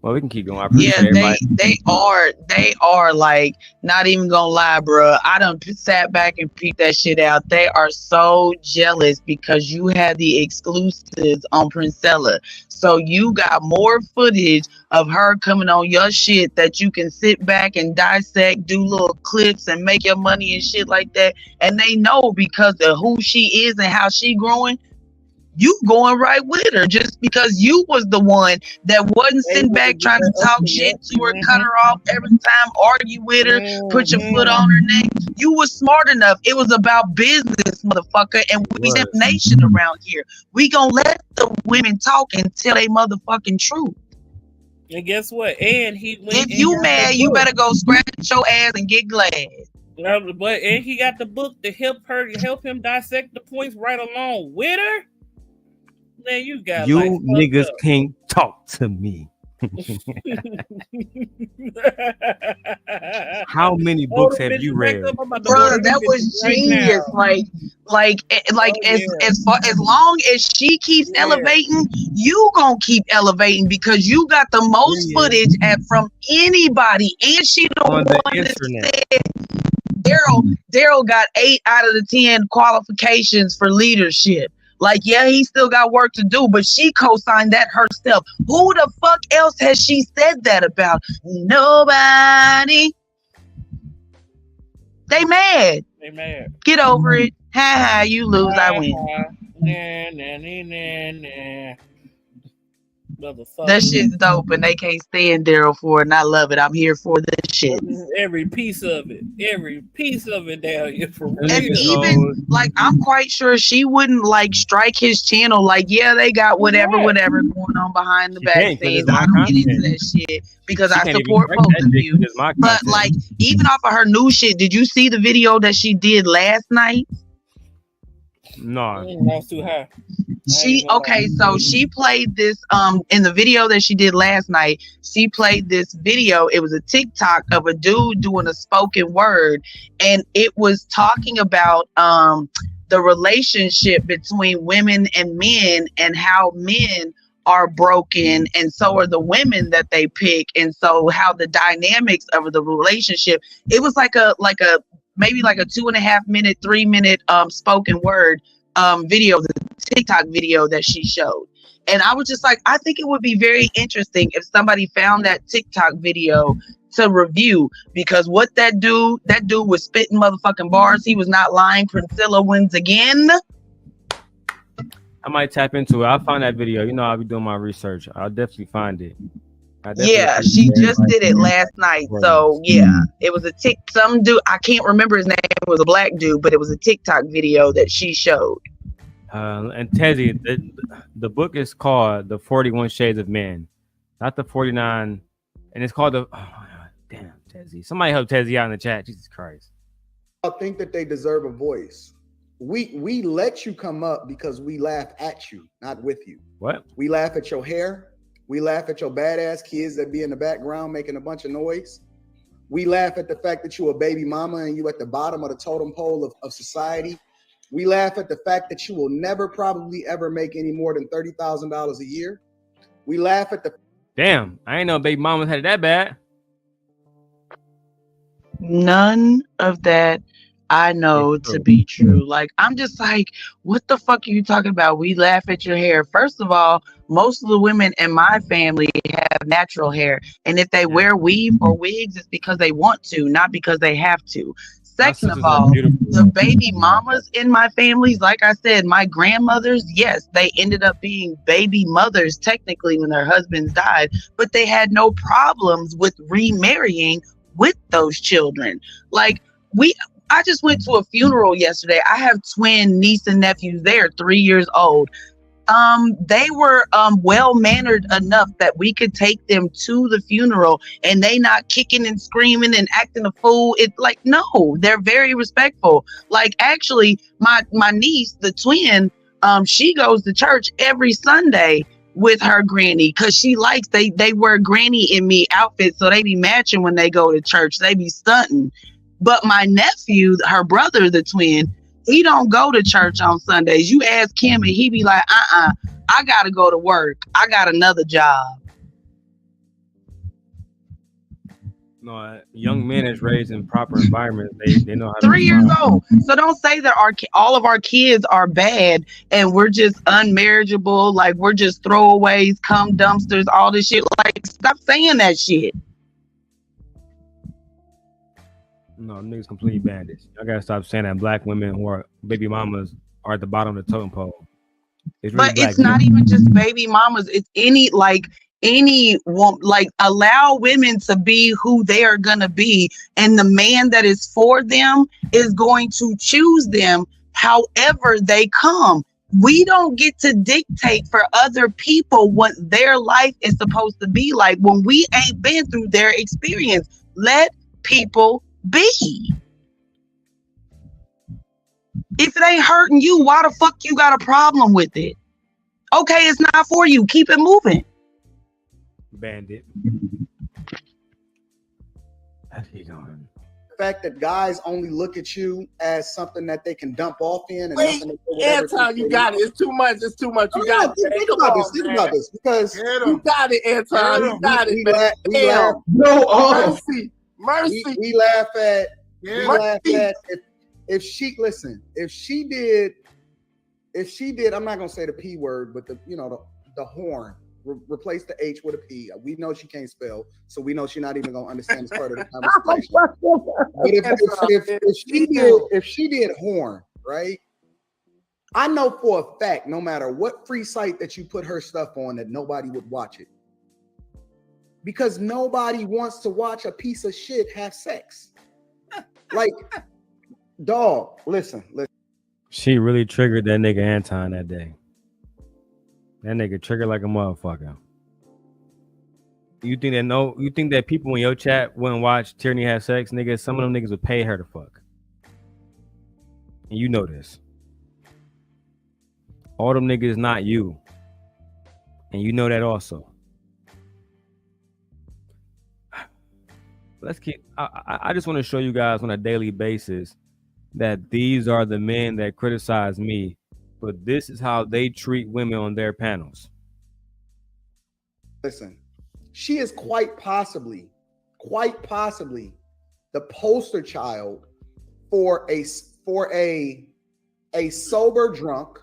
S1: Well, we can keep going. I appreciate everybody.
S6: They are like, not even gonna lie, bro. I done sat back and peeped that shit out. They are so jealous because you had the exclusives on Princella. So you got more footage of her coming on your shit that you can sit back and dissect, do little clips and make your money and shit like that. And they know because of who she is and how she growing, you going right with her just because you was the one that wasn't sitting back trying to talk shit to her, cut her off every time, argue with her, put your foot on her neck. You was smart enough. It was about business, motherfucker, and we Simp Nation around here. We gonna let the women talk and tell they motherfucking truth.
S13: And guess what? And he went.
S6: If you mad, you better go scratch your ass and get glad.
S13: But and he got the book to help him dissect the points right along with her. Man, you got
S1: you
S13: like
S1: niggas can't talk to me. How many books have you read?
S6: Bro, that was genius. As long as she keeps elevating, you gonna keep elevating because you got the most footage from anybody, and she the one that said Darrel got 8 out of the 10 qualifications for leadership. Like, yeah, he still got work to do, but she co-signed that herself. Who the fuck else has she said that about? Nobody. They mad. Get over it. Ha ha, you lose, I win. That shit's dope, and they can't stand Darrel for it, and I love it. I'm here for this shit.
S13: Every piece of it down here for real.
S6: And even like, I'm quite sure she wouldn't like strike his channel. Like, yeah, they got whatever going on behind the back scenes. I don't get into that shit because I support both of you. But like, even off of her new shit, did you see the video that she did last night?
S1: No,
S13: that's too high.
S6: So she played this in the video that she did last night. She played this video. It was a TikTok of a dude doing a spoken word, and it was talking about the relationship between women and men and how men are broken and so are the women that they pick, and so how the dynamics of the relationship. It was like a maybe like a 2.5 minute, 3 minute spoken word video, the TikTok video that she showed. And I was just like, I think it would be very interesting if somebody found that TikTok video to review, because what that dude was spitting motherfucking bars. He was not lying. Priscilla wins again.
S1: I might tap into it. I'll find that video. You know, I'll be doing my research. I'll definitely find it.
S6: Yeah, she just did it last night. So yeah, it was some dude, I can't remember his name. It was a black dude, but it was a TikTok video that she showed.
S1: And Tezzy, the book is called The 41 Shades of Men, not the 49, and it's called the. Oh, damn, Tezzy! Somebody help Tezzy out in the chat. Jesus Christ!
S15: I think that they deserve a voice. We let you come up because we laugh at you, not with you.
S1: What?
S15: We laugh at your hair. We laugh at your badass kids that be in the background making a bunch of noise. We laugh at the fact that you a baby mama and you at the bottom of the totem pole of society. We laugh at the fact that you will never probably ever make any more than $30,000 a year. We laugh at the...
S1: Damn, I ain't know baby mama had it that bad.
S6: None of that I know to be true. Like, I'm just like, what the fuck are you talking about? We laugh at your hair. First of all, most of the women in my family have natural hair. And if they wear weave or wigs, it's because they want to, not because they have to. Second of all, the baby mamas in my families, like I said, my grandmothers, yes, they ended up being baby mothers technically when their husbands died, but they had no problems with remarrying with those children. Like, I just went to a funeral yesterday. I have twin niece and nephews. They're 3 years old. They were well mannered enough that we could take them to the funeral and they not kicking and screaming and acting a fool. It's like, no, they're very respectful. Like, actually, my niece, the twin, she goes to church every Sunday with her granny because she likes they wear granny and me outfits, so they be matching when they go to church. They be stunting. But my nephew, her brother, the twin, he don't go to church on Sundays. You ask him and he be like, I gotta go to work. I got another job.
S1: No, young men is raised in proper environments. They know how to
S6: 3 years old. So don't say that all of our kids are bad and we're just unmarriageable, like we're just throwaways, cum dumpsters, all this shit. Like, stop saying that shit.
S1: No, niggas completely bandits. I gotta stop saying that black women who are baby mamas are at the bottom of the totem pole. It's really
S6: but it's not even just baby mamas. It's any woman, like, allow women to be who they are gonna be, and the man that is for them is going to choose them however they come. We don't get to dictate for other people what their life is supposed to be like when we ain't been through their experience. Let people be. If it ain't hurting you, why the fuck you got a problem with it? Okay, it's not for you. Keep it moving.
S1: Bandit. How's he going?
S15: The fact that guys only look at you as something that they can dump off in. And
S17: wait, Anton, you got it. It's too much. It's too much. You got it.
S15: Think about this. Think about this. Because
S17: you got it, Anton. You got it, man.
S15: We laugh.
S17: Mercy.
S15: We laugh at. We laugh at if she did. I'm not gonna say the P word, but the horn. Replace the H with a P. We know she can't spell, so we know she's not even gonna understand this part of the conversation. But if she did horn, right? I know for a fact, no matter what free site that you put her stuff on, that nobody would watch it. Because nobody wants to watch a piece of shit have sex. Like, dog, listen.
S1: She really triggered that nigga Anton that day. That nigga triggered like a motherfucker. You think that people in your chat wouldn't watch Tierney have sex, nigga? Some of them niggas would pay her to fuck. And you know this. All them niggas not you. And you know that also. Let's keep I just want to show you guys on a daily basis that these are the men that criticize me, but this is how they treat women on their panels.
S15: Listen, she is quite possibly the poster child for a sober drunk.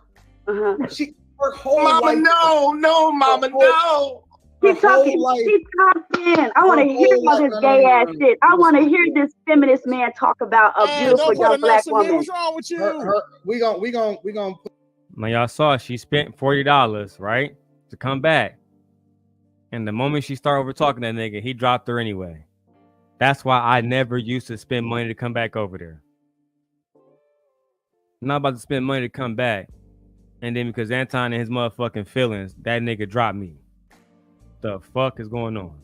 S15: She her whole life.
S17: No, mama, no.
S20: Keep talking. Keep talking. I want to hear all this gay ass shit. I want to hear this feminist man talk about a beautiful young black woman.
S17: What's wrong with you?
S15: We gonna.
S1: Now y'all saw she spent $40, right, to come back, and the moment she started over talking to that nigga, he dropped her anyway. That's why I never used to spend money to come back over there. I'm not about to spend money to come back, and then because Anton and his motherfucking feelings, that nigga dropped me. The fuck is going on?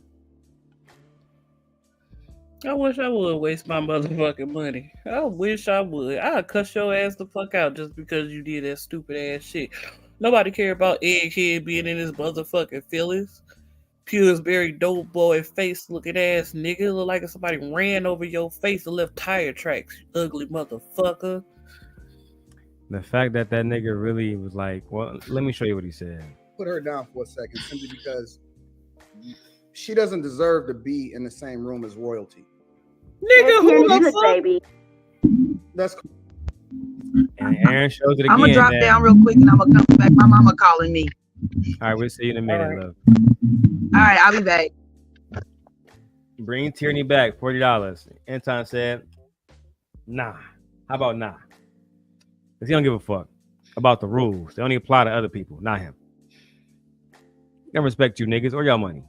S13: I wish I would waste my motherfucking money. I wish I would. I'd cuss your ass the fuck out just because you did that stupid ass shit. Nobody care about Egghead being in his motherfucking feelings. Pillsbury dope boy face looking ass nigga. Look like somebody ran over your face and left tire tracks, you ugly motherfucker.
S1: The fact that nigga really was like, well, let me show you what he said.
S15: Put her down for a second, simply because she doesn't deserve to be in the same room as royalty.
S13: Nigga, who the fuck?
S20: Baby.
S15: That's cool.
S1: And Aaron shows it again.
S19: I'm gonna drop down real quick and I'm gonna come back. My mama calling me.
S1: All right, we'll see you in a minute, love.
S19: All right, I'll be back.
S1: Bring Tierney back, $40. Anton said, nah. How about nah? Because he don't give a fuck about the rules. They only apply to other people, not him. Don't respect you niggas or your money.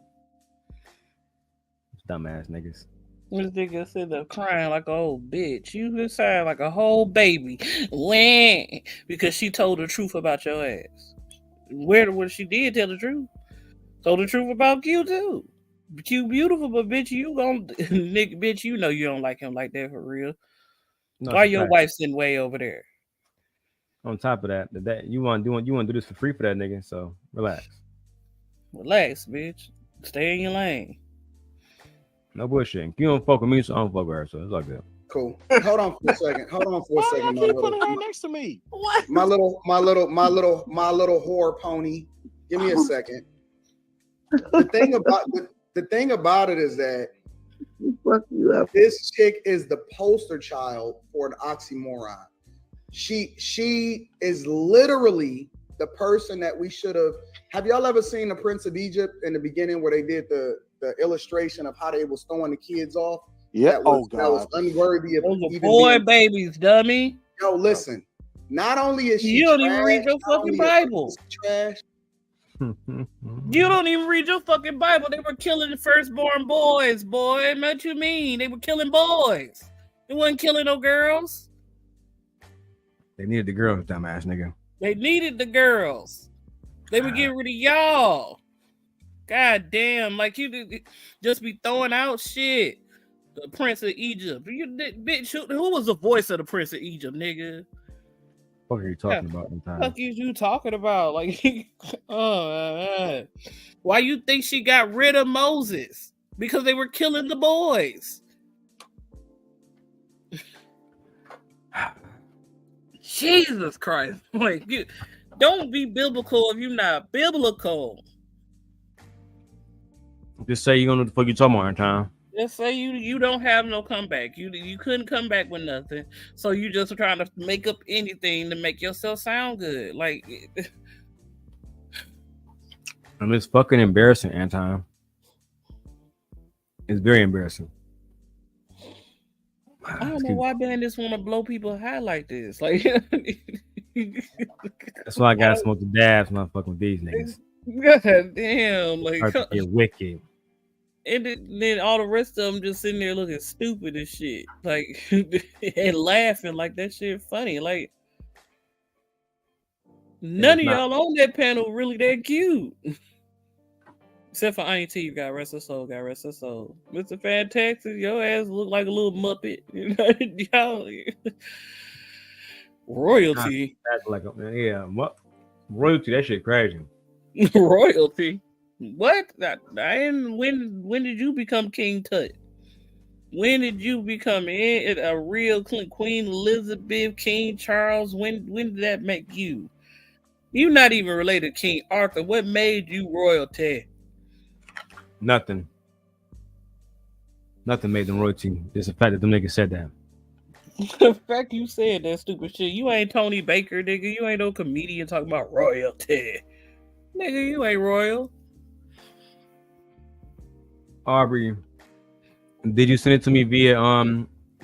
S1: Dumbass niggas.
S13: This nigga said they're crying like an old bitch. You just sound like a whole baby. When? Because she told the truth about your ass. When she did tell the truth. Told the truth about you too. But you beautiful, but bitch, you gon' nigga, bitch, you know you don't like him like that for real.
S1: No,
S13: Why your
S1: fact.
S13: wife sitting way over there?
S1: On top of that you want to do this for free for that nigga, so relax.
S13: Relax, bitch. Stay in your lane.
S1: No bullshit. You don't fuck with me, so I don't fuck with her, so it's all good.
S15: Cool. Hold on for a second.
S17: Why y'all keep putting her next to me? What?
S15: My little whore pony. Give me a second. The thing about it is that this chick is the poster child for an oxymoron. She is literally the person that we should have. Have y'all ever seen the Prince of Egypt in the beginning where they did the illustration of how they was throwing the kids off?
S17: Yeah.
S15: That was unworthy of
S13: those
S15: even
S13: boy
S15: being...
S13: babies, dummy.
S15: Yo, listen. Not only is she
S13: you don't
S15: trash,
S13: even read your fucking Bible.
S15: Trash.
S13: You don't even read your fucking Bible. They were killing the firstborn boys, boy. What you mean? They were killing boys. They wasn't killing no girls.
S1: They needed the girls, dumbass nigga.
S13: They needed the girls. They were getting rid of y'all. God damn, like you just be throwing out shit. The Prince of Egypt. Bitch, who was the voice of the Prince of Egypt, nigga?
S1: What are you talking about in time?
S13: What is you talking about? Like, why you think she got rid of Moses? Because they were killing the boys. Jesus Christ! Like, don't be biblical if you're not biblical.
S1: Just say you don't know what the fuck you talking about in time.
S13: Just say you don't have no comeback. You couldn't come back with nothing. So you just trying to make up anything to make yourself sound good. Like,
S1: and it's fucking embarrassing, Anton. It's very embarrassing.
S13: I don't know why bandits want to blow people high like this. Like,
S1: that's why I got smoke the dabs, not fucking with these niggas.
S13: God damn, like
S1: you're wicked.
S13: And then all the rest of them just sitting there looking stupid as shit, like and laughing like that shit funny. Like none of y'all on that panel really that cute, except for INT. You got rest of soul, Mr. Fantastic, your ass look like a little muppet. You know, y'all royalty.
S1: Like what royalty? That shit crazy.
S13: Royalty. What? When did you become King Tut? When did you become a real Queen Elizabeth, King Charles? When did that make you? You're not even related to King Arthur. What made you royalty?
S1: Nothing. Nothing made them royalty. Just the fact that them niggas said that.
S13: The fact you said that stupid shit. You ain't Tony Baker, nigga. You ain't no comedian talking about royalty. Nigga, you ain't royal.
S1: Aubrey, did you send it to me via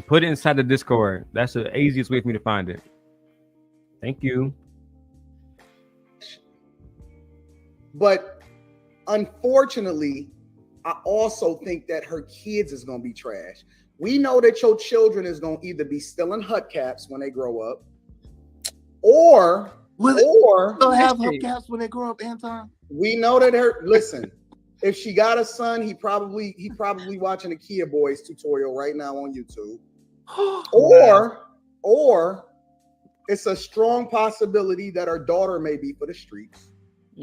S1: put it inside the Discord? That's the easiest way for me to find it. Thank you.
S15: But unfortunately, I also think that her kids is gonna be trash. We know that your children is gonna either be still in hubcaps when they grow up, or
S17: they'll have hubcaps when they grow up, Anton.
S15: We know that listen. If she got a son, he probably watching the Kia Boys tutorial right now on YouTube. Or it's a strong possibility that her daughter may be for the streets.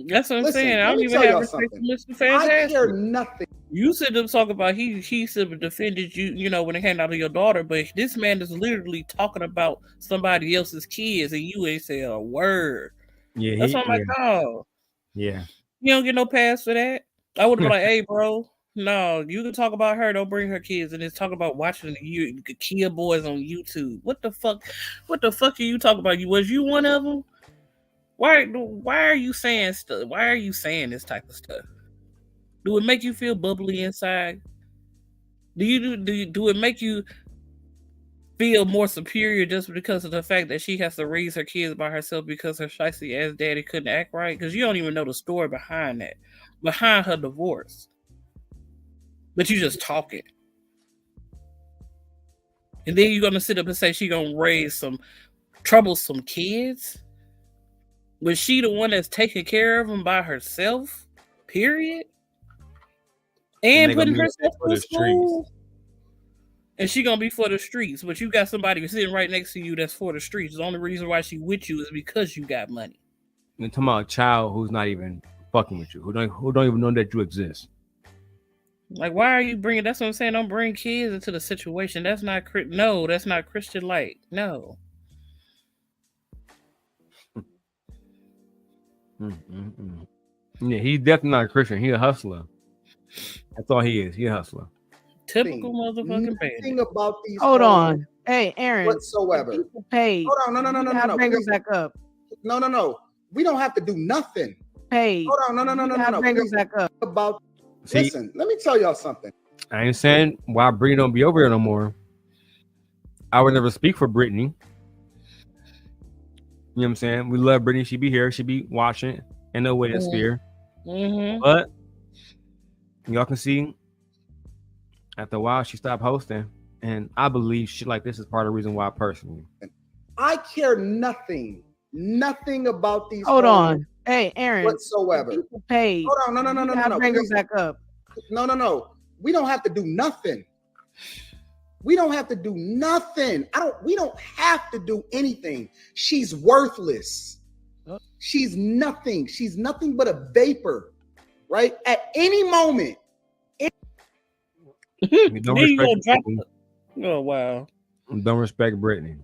S13: That's what I'm saying. I don't even have respect for Mr. Fantastic.
S15: I care nothing.
S13: You said them talk about he should have defended you, you know, when it came out of your daughter, but this man is literally talking about somebody else's kids and you ain't say a word.
S1: Yeah,
S13: that's what I'm like, oh.
S1: Yeah.
S13: You don't get no pass for that. I would have been like, hey, bro, No, you can talk about her. Don't bring her kids, and just talk about watching the Kia boys on YouTube. What the fuck? What the fuck are you talking about? Was you one of them? Why are you saying stuff? Why are you saying this type of stuff? Do it make you feel bubbly inside? Do it make you feel more superior just because of the fact that she has to raise her kids by herself because her shicey ass daddy couldn't act right? Because you don't even know the story behind that, behind her divorce. But you just talk it. And then you're gonna sit up and say she gonna raise some troublesome kids? Was she the one that's taking care of them by herself? Period. And putting herself through school. And she gonna be for the streets, but you got somebody sitting right next to you that's for the streets. The only reason why she with you is because you got money.
S1: You're talking about a child who's not even fucking with you, who don't even know that you exist.
S13: Like, why are you bringing? That's what I'm saying. Don't bring kids into the situation. That's not that's not Christian like. No.
S1: Yeah, he's definitely not a Christian. He's a hustler. That's all he is. He's a hustler.
S13: Typical motherfucking
S15: Thing about these.
S9: Hold on. Hey, Aaron.
S15: Whatsoever.
S9: Paid.
S15: Hold on. No.
S9: Bring her back up.
S15: No. We don't have to do nothing.
S9: Paid.
S15: Hold on. No.
S9: Bring her back up.
S15: Listen, let me tell y'all something.
S1: I ain't saying why Brittany don't be over here no more. I would never speak for Brittany. You know what I'm saying? We love Brittany. She be here. She be watching in no way that's fear.
S13: Mm-hmm.
S1: But y'all can see after a while she stopped hosting. And I believe shit like this is part of the reason why personally.
S15: I care nothing about these.
S9: Hold on. Hey, Aaron.
S15: Whatsoever.
S9: Paid.
S15: Hold on. No.
S9: Bring her back up.
S15: No. We don't have to do nothing. We don't have to do nothing. We don't have to do anything. She's worthless. She's nothing. She's nothing but a vapor, right? At any moment.
S1: Don't respect
S13: Oh, wow.
S1: Don't respect Brittany.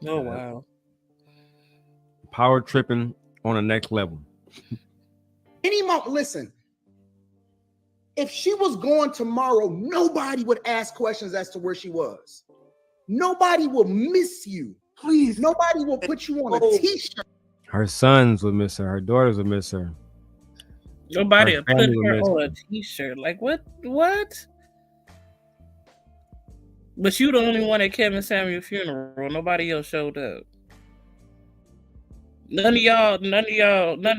S13: Oh, wow.
S1: Power tripping on the next level.
S15: Any moment, listen. If she was going tomorrow, nobody would ask questions as to where she was. Nobody will miss you. Please. Nobody will put you on a t-shirt.
S1: Her sons would miss her. Her daughters would miss her.
S13: Nobody will put her on a t-shirt. Like, what? But you the only one at Kevin Samuel's funeral. Nobody else showed up. None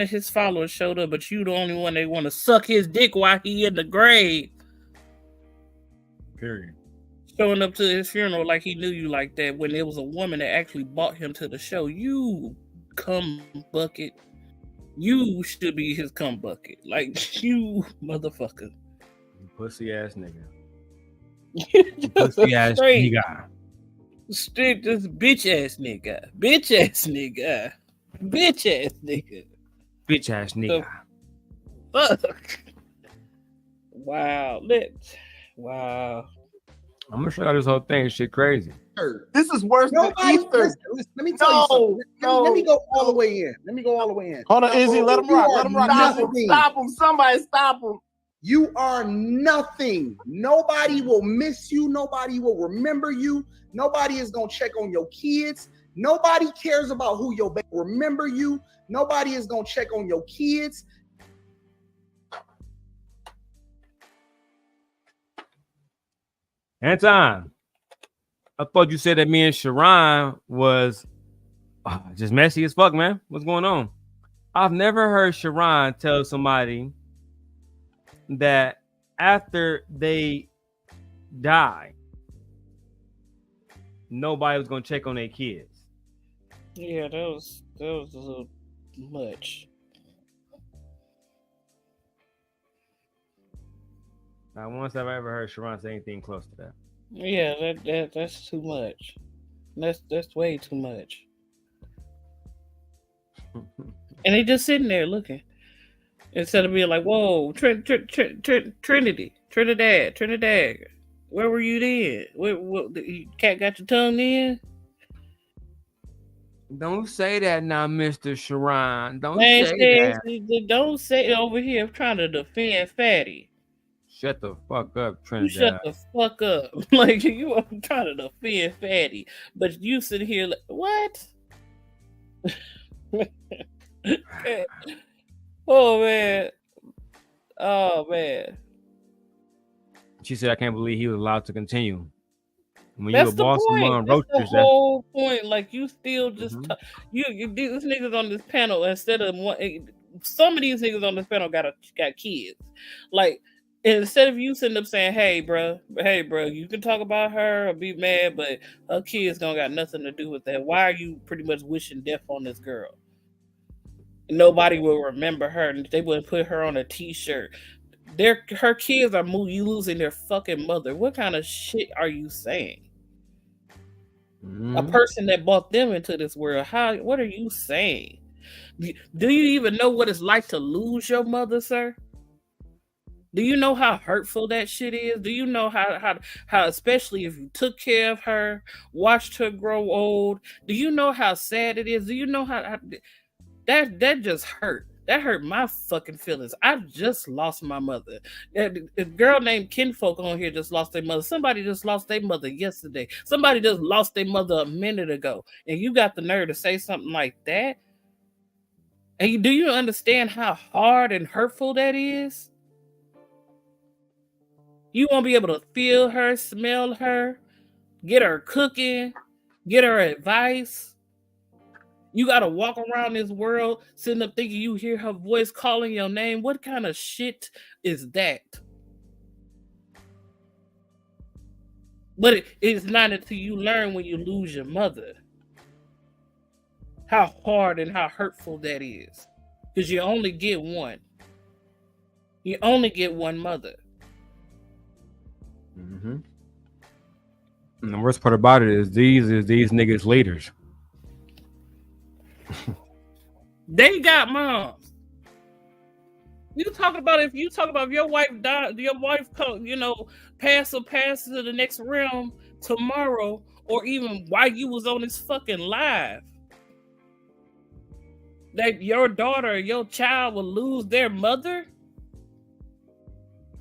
S13: of his followers showed up, but you the only one they want to suck his dick while he in the grave.
S1: Period.
S13: Showing up to his funeral like he knew you like that when there was a woman that actually bought him to the show. You cum bucket. You should be his cum bucket. Like, you motherfucker.
S1: Pussy ass nigga. Pussy ass nigga.
S13: Straight this bitch ass nigga. Bitch ass nigga. Bitch ass nigga.
S1: Bitch ass nigga.
S13: Fuck. Wow. Wow.
S1: I'm gonna show you this whole thing. Shit crazy.
S17: This is worse than Easter.
S15: Listen, let me tell you something. Let me go all the way in.
S17: Hold on, Izzy. Let him rock. Stop him. Somebody stop him.
S15: You are nothing. Nobody will miss you. Nobody will remember you. Nobody is gonna check on your kids. Nobody cares about who your baby remember you. Nobody is gonna check on your kids.
S1: Anton, I thought you said that me and Sharon was just messy as fuck, man. What's going on? I've never heard Sharon tell somebody that after they die, nobody was gonna check on their kids.
S13: Yeah, that was a little much.
S1: Not once have I ever heard Sharon say anything close to that.
S13: Yeah, that's too much. That's way too much. And they just sitting there looking instead of being like, "Whoa, Trinidad, where were you then? What cat got your tongue in?"
S1: Don't say that now, Mr. Sharon. Don't
S13: Man,
S1: say that.
S13: don't say it over here. I'm trying to defend Fatty.
S1: Shut the fuck up,
S13: You shut
S1: Trinidad.
S13: the fuck up. Like you are trying to defend Fatty, but you sit here like what? Oh man. Oh man.
S1: She said, I can't believe he was allowed to continue. When you
S13: That's
S1: a
S13: the
S1: boss
S13: point.
S1: among
S13: That's the
S1: roaches, that
S13: whole point. Like you still just you these niggas on this panel instead of some of these niggas on this panel got kids. Like instead of you sitting up saying, hey bro, you can talk about her or be mad, but her kids don't got nothing to do with that. Why are you pretty much wishing death on this girl? Nobody will remember her, and they wouldn't put her on a t-shirt. Her kids are losing their fucking mother. What kind of shit are you saying? A person that brought them into this world. What are you saying? Do you even know what it's like to lose your mother, sir? Do you know how hurtful that shit is? Do you know how especially if you took care of her, watched her grow old? Do you know how sad it is? Do you know how that just hurt? That hurt my fucking feelings. I just lost my mother. A girl named Kinfolk on here just lost their mother. Somebody just lost their mother yesterday. Somebody just lost their mother a minute ago. And you got the nerve to say something like that? And do you understand how hard and hurtful that is? You won't be able to feel her, smell her, get her cooking, get her advice. You got to walk around this world sitting up thinking you hear her voice calling your name. What kind of shit is that? But it is not until you learn when you lose your mother how hard and how hurtful that is. Because you only get one. You only get one mother.
S1: Mm-hmm. And the worst part about it is these niggas leaders.
S13: They got moms. If you talk about if your wife died, your wife pass to the next realm tomorrow, or even while you was on this fucking live, that your daughter or your child will lose their mother.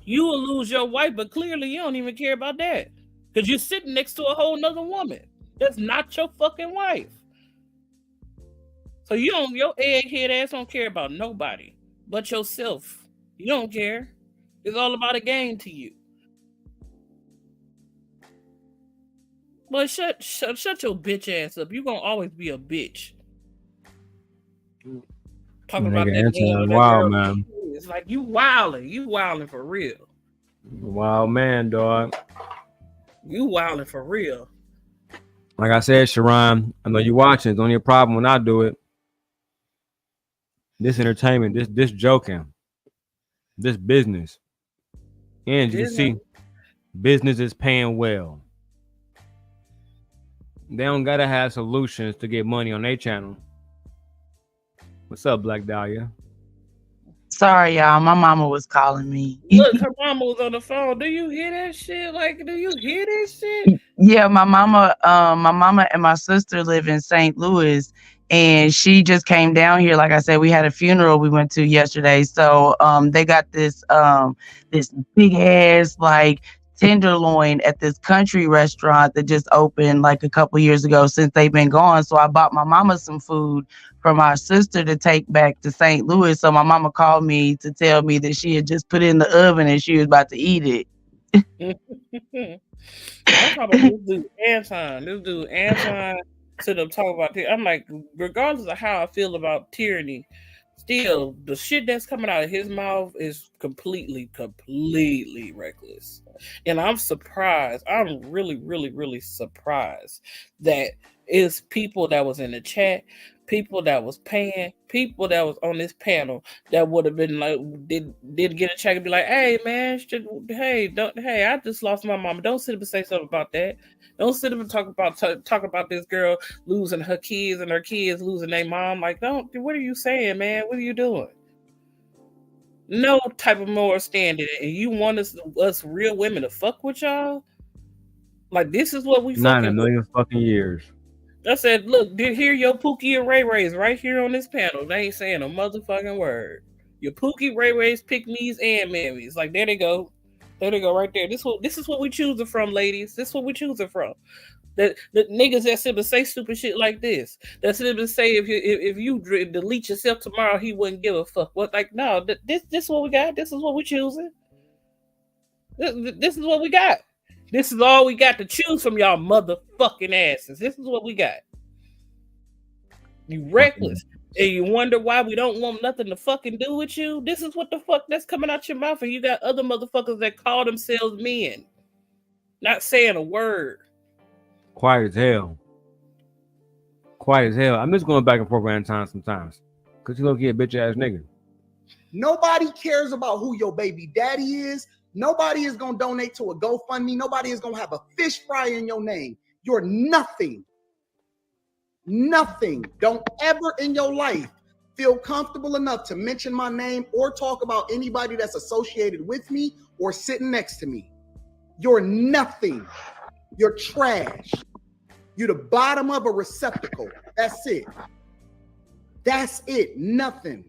S13: You will lose your wife, but clearly you don't even care about that because you're sitting next to a whole nother woman that's not your fucking wife. So your egghead ass don't care about nobody but yourself. You don't care. It's all about a game to you. But shut your bitch ass up. You're gonna always be a bitch. Talking about that man,
S1: wild man.
S13: It's like you wilding for real.
S1: Wild man, dog.
S13: You wilding for real.
S1: Like I said, Sharon, I know you watching. It's only a problem when I do it. This entertainment, this joking, this business. And you can see, business is paying well. They don't gotta have solutions to get money on their channel. What's up, Black Dahlia?
S6: Sorry, y'all. My mama was calling me.
S13: Look, her mama was on the phone. Do you hear that shit? Like, do you hear this shit?
S6: Yeah, my mama and my sister live in St. Louis, and she just came down here. Like I said, we had a funeral we went to yesterday. So they got this big ass like tenderloin at this country restaurant that just opened like a couple years ago since they've been gone. So I bought my mama some food from our sister to take back to St. Louis. So my mama called me to tell me that she had just put it in the oven and she was about to eat it.
S13: I'm talking about this dude Anton to them talking about this. I'm like, regardless of how I feel about tyranny, still the shit that's coming out of his mouth is completely reckless. And I'm surprised. I'm really, really, really surprised that it's people that was in the chat, people that was paying, people that was on this panel that would have been like, did get a check and be like, hey man, I just lost my mama. Don't sit up and say something about that. Don't sit up and talk about this girl losing her kids and her kids losing their mom. Like, what are you saying, man? What are you doing? No type of moral standing, and you want us real women to fuck with y'all? Like, this is what we
S1: not in a million fucking years.
S13: I said, look, did hear your Pookie and Ray Rays right here on this panel. They ain't saying a motherfucking word. Your Pookie, Ray Rays, pick me's, and mammies. Like, there they go. There they go right there. This is what we choosing from, ladies. This is what we choosing from. The niggas that sit and say stupid shit like this. That sit and say if you delete yourself tomorrow, he wouldn't give a fuck. What? Like, no, this is what we got. This is what we choosing. This is what we got. This is all we got to choose from, y'all motherfucking asses. This is what we got. You reckless. And you wonder why we don't want nothing to fucking do with you? This is what the fuck that's coming out your mouth. And you got other motherfuckers that call themselves men. Not saying a word.
S1: Quiet as hell. Quiet as hell. I'm just going back and forth around time sometimes. Because you look at a bitch ass nigga.
S15: Nobody cares about who your baby daddy is. Nobody is going to donate to a GoFundMe. Nobody is going to have a fish fry in your name. You're nothing. Nothing. Don't ever in your life feel comfortable enough to mention my name or talk about anybody that's associated with me or sitting next to me. You're nothing. You're trash. You're the bottom of a receptacle. That's it. That's it. Nothing.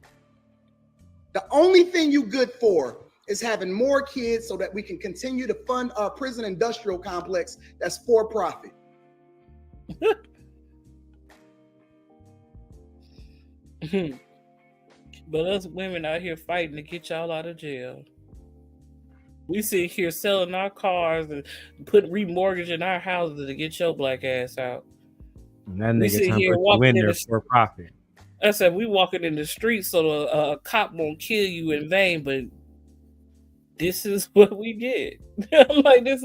S15: The only thing you good for is having more kids so that we can continue to fund our prison industrial complex that's for profit.
S13: But us women out here fighting to get y'all out of jail. We sit here selling our cars and remortgaging our houses to get your black ass out.
S1: And that
S13: We
S1: nigga
S13: sit
S1: time
S13: here
S1: to
S13: walking
S1: win
S13: in
S1: there
S13: the
S1: for profit.
S13: I said we walking in the streets so a cop won't kill you in vain, but this is what we get. I'm like, this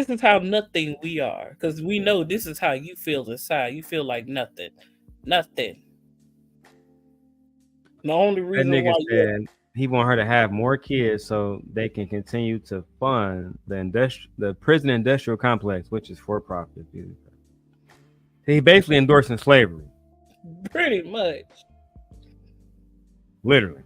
S13: is how nothing we are, because we know this is how you feel inside. You feel like nothing. The only
S1: That
S13: reason
S1: nigga
S13: why
S1: said he want her to have more kids so they can continue to fund the prison industrial complex, which is for profit. He basically endorsing slavery.
S13: pretty much.
S1: Literally.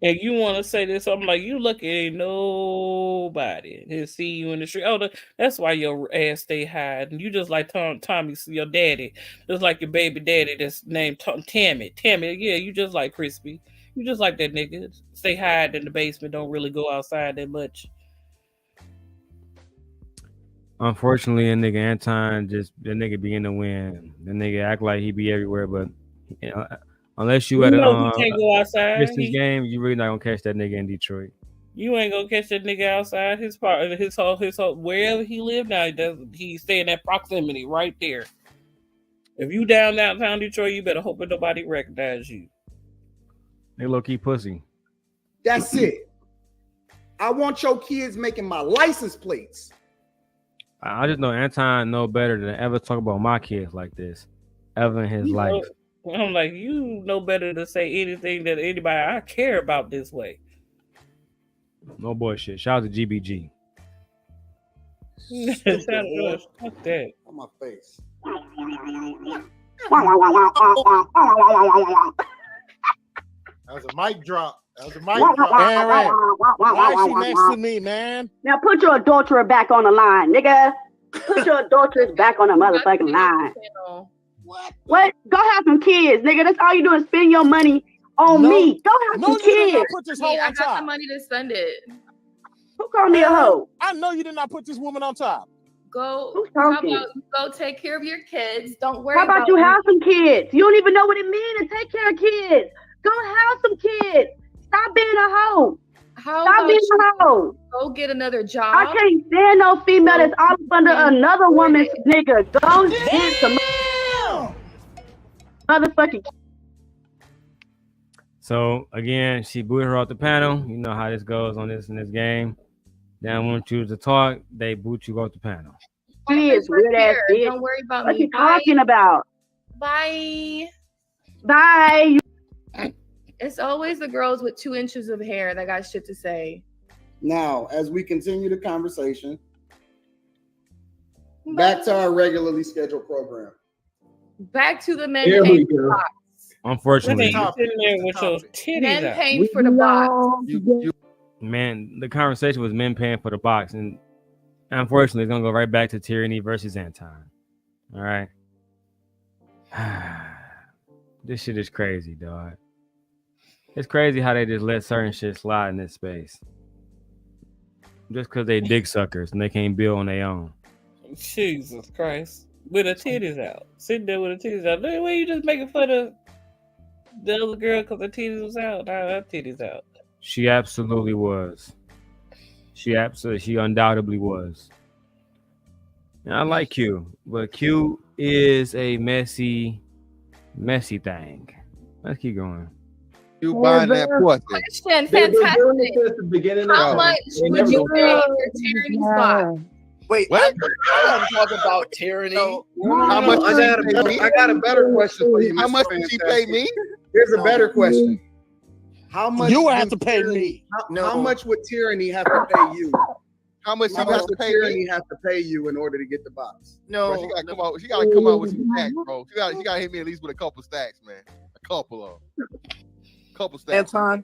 S13: And you want to say this, I'm like, you lucky ain't nobody to see you in the street. Oh, that's why your ass stay hiding. You just like Tommy, your daddy, just like your baby daddy that's named Tammy. Tammy, yeah, you just like Crispy. You just like that nigga. Stay hide in the basement, don't really go outside that much.
S1: Unfortunately, a nigga Anton the nigga be in the wind. The nigga act like he be everywhere, but you know, unless you at
S13: he
S1: a
S13: can't go outside.
S1: Pistons game, you really not gonna catch that nigga in Detroit.
S13: You ain't gonna catch that nigga outside his whole wherever he live now. He stay in that proximity right there. If you downtown Detroit, you better hope that nobody recognize you.
S1: They low key pussy.
S15: That's it. I want your kids making my license plates.
S1: I just know Anton know better than ever talk about my kids like this ever in his life.
S13: I'm like, you know better to say anything that anybody I care about this way.
S1: No bullshit. Shout out to GBG.
S13: Fuck that.
S15: On my face.
S17: That was a mic drop. Aaron, why is she next to me, man?
S20: Now put your adulterer back on the line, nigga. Put your adulteress back on the motherfucking line. What? Go have some kids, nigga. That's all you do is spend your money on me. Go have some kids.
S17: Put this hoe
S3: I
S17: on
S3: got
S17: top.
S3: the money to spend it.
S20: Who called me a hoe?
S17: I know you did not put this woman on top.
S3: How about you go take care of your kids? Don't worry.
S20: How about you have some kids? You don't even know what it means to take care of kids. Go have some kids. Stop being a hoe. Stop being a hoe.
S3: Go get another job.
S20: I can't stand no female that's all up under another woman's nigga. Go get some motherfucking.
S1: So again, she booted her off the panel. You know how this goes in this game. Then when you choose to talk, they boot you off the panel.
S20: She is weird ass bitch.
S3: Don't worry about
S20: what
S3: me.
S20: you talking about?
S3: Bye.
S20: Bye.
S3: It's always the girls with 2 inches of hair that got shit to say.
S15: Now, as we continue the conversation, back to our regularly scheduled program.
S3: Back to the men
S15: Here we
S3: paying for
S15: go.
S3: the box.
S1: Unfortunately,
S3: Men paying for the box.
S1: Man, the conversation was men paying for the box, and unfortunately, it's gonna go right back to tyranny versus Anton. All right. This shit is crazy, dog. It's crazy how they just let certain shit slide in this space. Just because they dick suckers and they can't build on their own.
S13: Jesus Christ. With her titties out. Sitting there with her titties out. Look, why you just making fun of the other girl because her titties was out? Now her titties out.
S1: She absolutely was. She undoubtedly was. And I like Q, but Q is a messy thing. Let's keep going.
S2: You buying that pussy.
S3: Question, fantastic. How much would you pay for tyranny spot?
S10: Wait,
S2: what?
S10: I'm talking about tyranny.
S2: How much?
S15: I got a better question for you.
S2: How much did she pay me?
S15: Here's a better question. How much?
S17: You have to pay me.
S15: How much would tyranny have to pay you?
S2: How much
S15: How much would tyranny have to pay you in order to get the box?
S2: No, bro, she gotta come out. She gotta come out with some stacks, bro. She gotta hit me at least with a couple stacks, man. A couple of them. Couple stacks.
S10: Anton.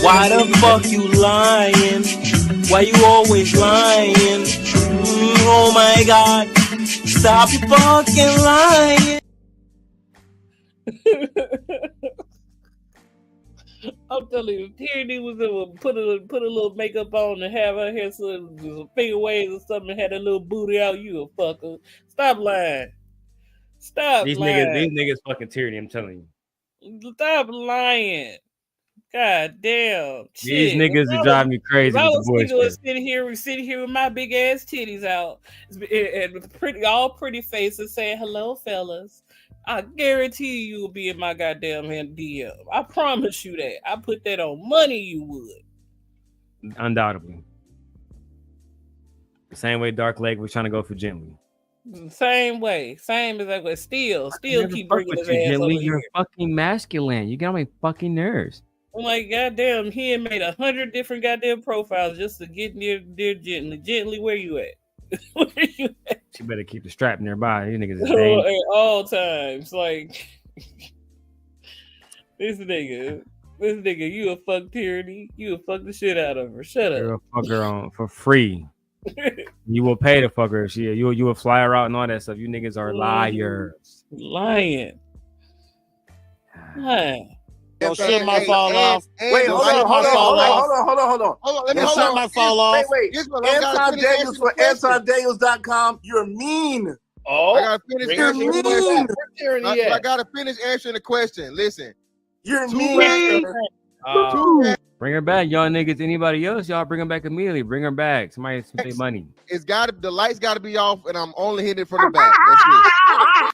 S7: Why the fuck you lying? Why you always lying? Oh my God. Stop your fucking lying.
S13: I'm telling you, Tyranny was put a little makeup on and have her hair some finger waves or something and had a little booty out. You a fucker. Stop lying. Stop
S1: These
S13: lying.
S1: niggas fucking Tyranny, I'm telling you.
S13: Stop lying. God damn.
S1: These
S13: Shit.
S1: niggas are driving me crazy
S13: If I
S1: with
S13: was
S1: the bullshit.
S13: sitting here with my big ass titties out and with all pretty faces saying, hello, fellas, I guarantee you will be in my goddamn DM. I promise you that. I put that on money you would.
S1: Undoubtedly. The same way Dark Lake was trying to go for Jimmy.
S13: Same way. Same exact way. Still keep bringing his ass over
S1: You're
S13: here.
S1: fucking masculine. You get on my fucking nerves.
S13: I'm like, goddamn, he had made 100 different goddamn profiles just to get near Gently. Gently, where you at? Where you at?
S1: She better keep the strap nearby. These niggas is
S13: At
S1: dangerous.
S13: all times. Like, this nigga, you a fuck Tyranny. You a fuck the shit out of her. Shut up.
S1: You're a fucker on for free. You will pay the fucker. You will fly her out and all that stuff. You niggas are liars.
S13: Lying.
S17: Yo, shit might fall off.
S10: Wait, hold on. Let me
S17: Shit might fall off.
S10: Wait. Anton Daniels for AntonDaniels.com. You're mean.
S2: I gotta finish answering the question.
S10: Tyranny
S2: I gotta finish answering the question. Listen.
S10: You're mean.
S1: Bring her back, y'all niggas. Anybody else? Y'all bring her back immediately. Bring her back. Somebody pay money.
S2: The lights gotta be off, and I'm only hitting it from the back. That's it.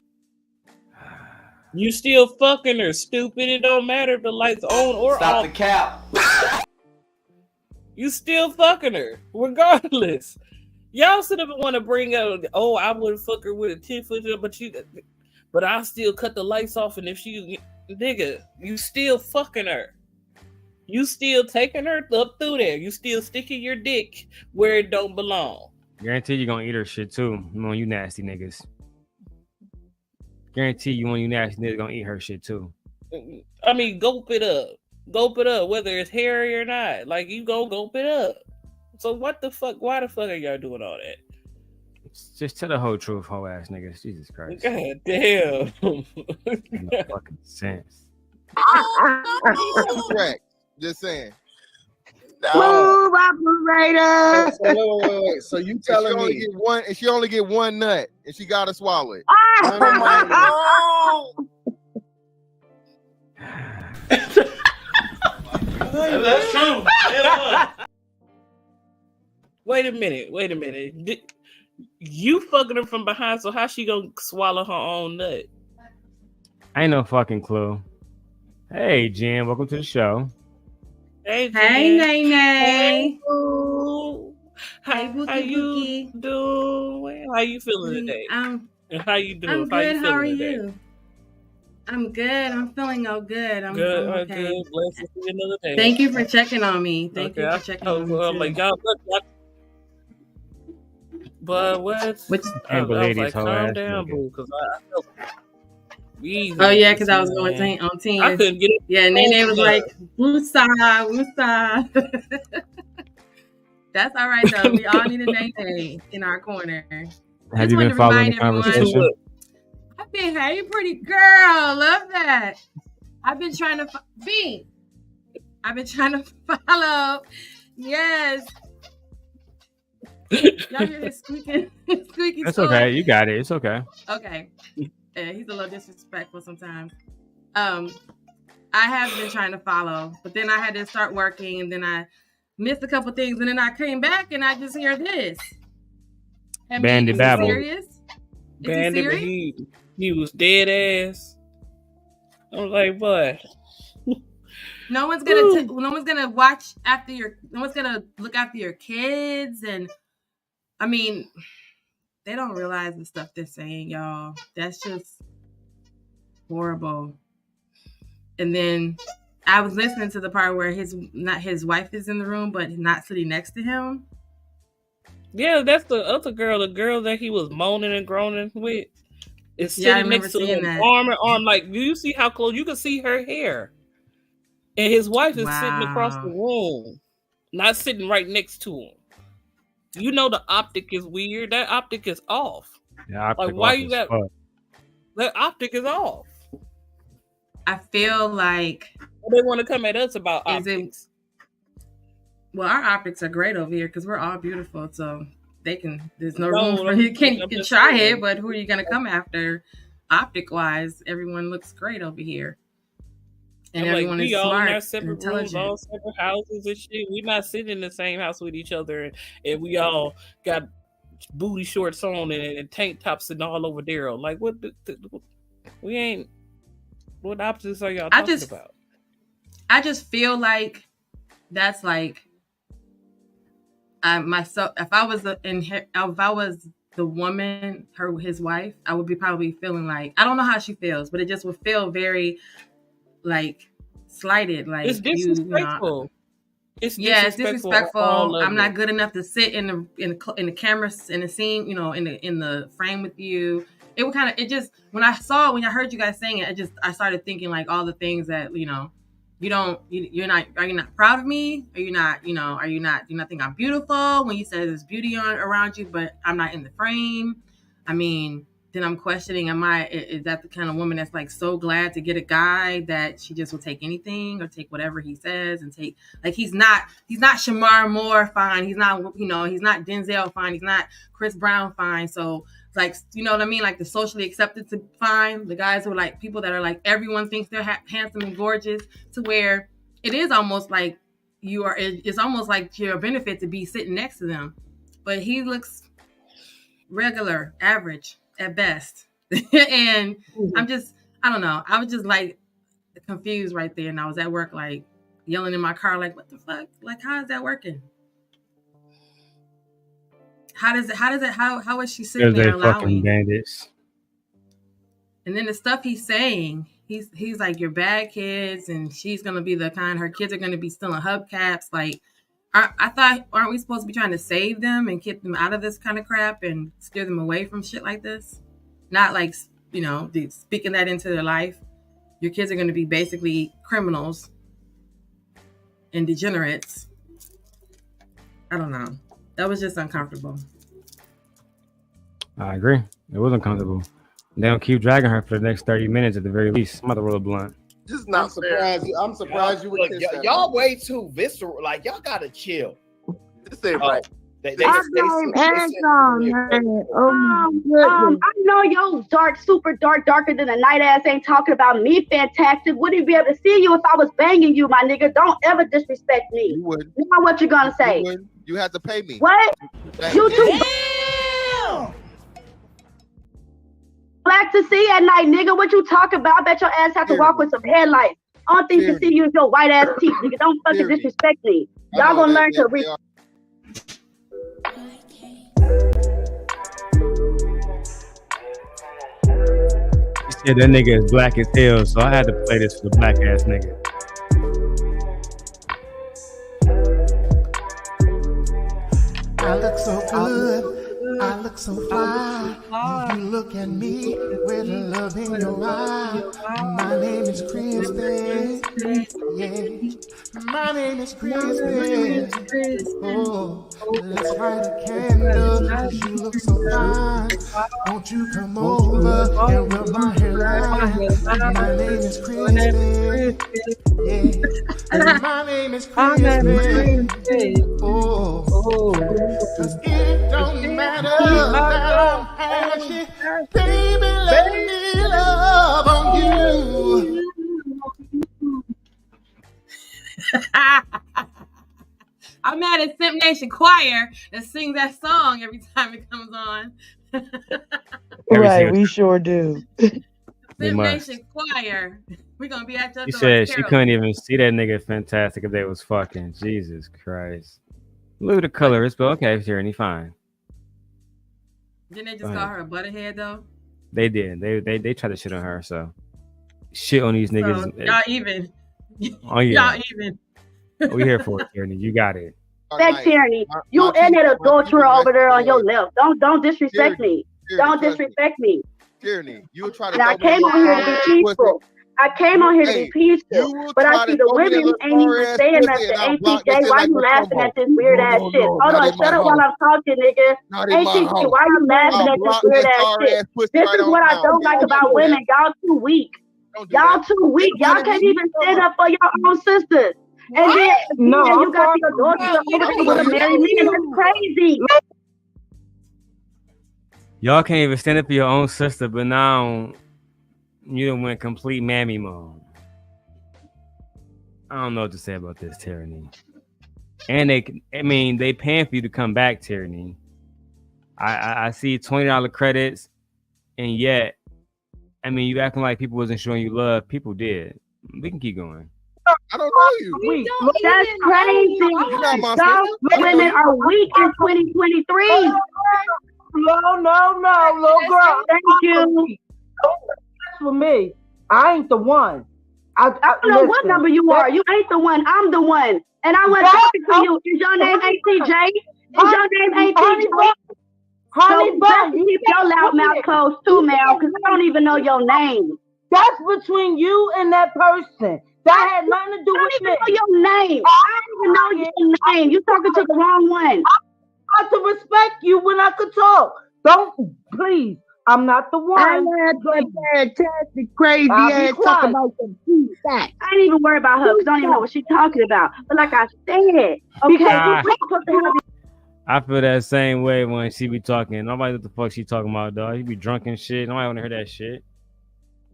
S13: You still fucking her, stupid. It don't matter if the lights on or
S7: Stop
S13: off.
S7: the cap.
S13: You still fucking her, regardless. Y'all should have want to bring up, oh, I would fuck her with a 10-foot, but I'll still cut the lights off, and if she, nigga, you still fucking her. You still taking her up through there. You still sticking your dick where it don't belong.
S1: Guarantee you gonna eat her shit too. You nasty niggas. Guarantee you nasty niggas gonna eat her shit too.
S13: I mean, gulp it up, whether it's hairy or not. Like, you gonna gulp it up. So what the fuck? Why the fuck are y'all doing all that?
S1: Just tell the whole truth, whole ass niggas. Jesus Christ.
S13: God damn.
S1: No fucking sense.
S2: Correct. Just saying.
S19: Move, operator.
S15: Wait. So you telling me
S2: she only get one nut and she gotta swallow it.
S7: That's true.
S13: Wait a minute. You fucking her from behind, so how she gonna swallow her own nut?
S1: I ain't no fucking clue. Hey, Jen, welcome to the show.
S13: Hey,
S11: Nay.
S13: How you doing? How you feeling today? How you doing?
S11: I'm good. How are you? I'm good. I'm feeling good. I'm okay.
S13: Good. Blessed to see another day.
S11: Thank you for checking on me. Thank you for checking on me.
S13: Oh my God. But what?
S1: I was like,
S13: calm down, boo, because I felt easy.
S11: Oh yeah, because I was going on 10.
S13: I couldn't get it.
S11: Yeah, Nene was like, woosah. That's all right though. We all need a Nene in our corner.
S1: Have you been following the conversation?
S11: I've been, hey, pretty girl, love that. I've been trying to I've been trying to follow. Yes. Y'all hear his squeaking?
S1: That's okay. You got it. It's okay.
S11: Okay. Yeah, he's a little disrespectful sometimes. I have been trying to follow, but then I had to start working, and then I missed a couple things, and then I came back, and I just hear this.
S1: Bandit Babble.
S11: Serious?
S13: Bandit, but he was dead ass. I was like, what?
S11: No one's gonna watch after your. No one's gonna look after your kids, and I mean, they don't realize the stuff they're saying, y'all. That's just horrible. And then I was listening to the part where his wife is in the room, but not sitting next to him.
S13: Yeah, that's the other girl, the girl that he was moaning and groaning with. Is sitting next to him, arm in arm. Like, do you see how close? You can see her hair. And his wife is sitting across the room, not sitting right next to him. You know the optic is weird. That optic is off.
S1: Yeah,
S13: like why you got that optic is off.
S11: I feel like
S13: they want to come at us about optics.
S11: Well, our optics are great over here because we're all beautiful, so they can. There's no room for you. You can try it, but who are you gonna come after? Optic wise, everyone looks great over here. And everyone is
S13: all
S11: smart,
S13: in our separate rooms, all separate houses and shit. We not sitting in the same house with each other, and we all got booty shorts on and tank tops sitting all over Darrel. Like, what? We ain't. What opposites are y'all talking about?
S11: I just feel like that's like myself. If I was the woman, his wife, I would be probably feeling like, I don't know how she feels, but it just would feel very like slighted. Like,
S13: it's disrespectful.
S11: It's disrespectful. I'm not good enough to sit in the cameras in the scene, in the frame with you. It would when I heard you guys saying it, I started thinking like all the things that, are you not proud of me? Are you not, do you not think I'm beautiful when you said there's beauty around you, but I'm not in the frame? I mean, then I'm questioning, is that the kind of woman that's like so glad to get a guy that she just will take anything or take whatever he says and take, like, he's not Shamar Moore fine. He's not, he's not Denzel fine. He's not Chris Brown fine. So like, you know what I mean? Like the socially accepted to fine, the guys who are like people that are like, everyone thinks they're handsome and gorgeous, to where it is almost like it's almost like you're a benefit to be sitting next to them. But he looks regular, average at best. And I don't know. I was just like confused right there. And I was at work, like yelling in my car, like, what the fuck? Like, how is that working? How is she sitting there allowing
S1: bandits? And
S11: then the stuff he's saying, he's like, you're bad kids, and she's gonna be the kind, her kids are gonna be still in hubcaps. Like, I thought, aren't we supposed to be trying to save them and get them out of this kind of crap and steer them away from shit like this? Not like, speaking that into their life. Your kids are gonna be basically criminals and degenerates. I don't know. That was just uncomfortable.
S1: I agree. It was uncomfortable. They don't keep dragging her for the next 30 minutes at the very least. I'm about to roll a blunt.
S10: Just not surprised. I'm surprised you would kiss that.
S12: Y'all way too visceral. Like, y'all gotta chill.
S10: This ain't right.
S20: I know yo super darker than a night ass ain't talking about me. Fantastic. Wouldn't be able to see you if I was banging you, my nigga. Don't ever disrespect me.
S2: You wouldn't.
S20: You know what you're gonna say?
S2: You have to pay me.
S20: What? You too black to see at night, nigga. What you talking about? I bet your ass have to walk with some headlights. All things to see you is your white ass teeth, nigga. Don't fucking disrespect me. Y'all gonna learn to read.
S1: He said that nigga is black as hell, so I had to play this for the black ass nigga.
S16: I look so good. I look look so fly. You look at me with the love in your eye. My name is Crispy. Yeah. My name is Crispy. Oh, let's light a candle, cause you look so fine. Won't you come over and rub my hairline? My name is Crispy. Yeah. My name is Crispy. Oh, cause it don't matter that I'm ashy. Baby, let me love on you.
S11: I'm mad at Simp Nation Choir that sings that song every time it comes on.
S6: Right, we sure do.
S11: Simp
S1: must.
S11: Nation Choir. We're gonna be at your
S1: She
S11: door.
S1: said she couldn't even see that nigga fantastic if they was fucking. Jesus Christ. Look at the colorist, but okay, Tierney, fine.
S11: Didn't they just call her a butterhead though?
S1: They did. They tried to shit on her, so shit on these niggas.
S11: So, y'all even.
S1: Oh yeah.
S11: Y'all even.
S1: We here for it, Tierney. You got it.
S20: Respect Tierney. You and that adulterer over there on your left. Don't disrespect me. Don't disrespect me.
S2: Tierney, you try to.
S20: And I came on here to be peaceful. I came on here to be peaceful, but I see the women ain't even saying nothing. ATJ, why you laughing at this weird ass shit? Hold on, shut up while I'm talking, nigga. ATJ, why you laughing at this weird ass shit? This is what I don't like about women. Y'all too weak. Y'all too weak. Y'all can't even stand up for your own sisters. And then you got your daughter with a married man. That's crazy.
S1: Y'all can't even stand up for your own sister, but now you done went complete mammy mode. I don't know what to say about this, Tierney. And they paying for you to come back, Tierney. I see $20 credits, and yet, you acting like people wasn't showing you love. People did. We can keep going.
S2: I don't know you.
S20: That's crazy. Some women are weak in 2023.
S18: No, little girl.
S20: Thank you.
S18: For me, I ain't the one.
S20: I don't know what number you are. You ain't the one. I'm the one. And I went talking to you. Is your name ATJ? Is your name ATJ?
S18: Honey bun,
S20: you keep your loud mouth closed too, Mel, because I don't even know your name.
S18: That's between you and that person. That had nothing to do with me.
S20: I don't even know your name. I don't even know your name. You talking to the wrong one.
S18: I have to respect you when I could talk. Don't, please. I'm not the one.
S6: I had that fantastic, crazy ass talk about some facts.
S20: I ain't even worried about her because I don't even know what she's talking about. But like I said, okay, we're supposed to have.
S1: I feel that same way when she be talking. Nobody know what the fuck she talking about, dog. You be drunk and shit. Nobody want to hear that shit.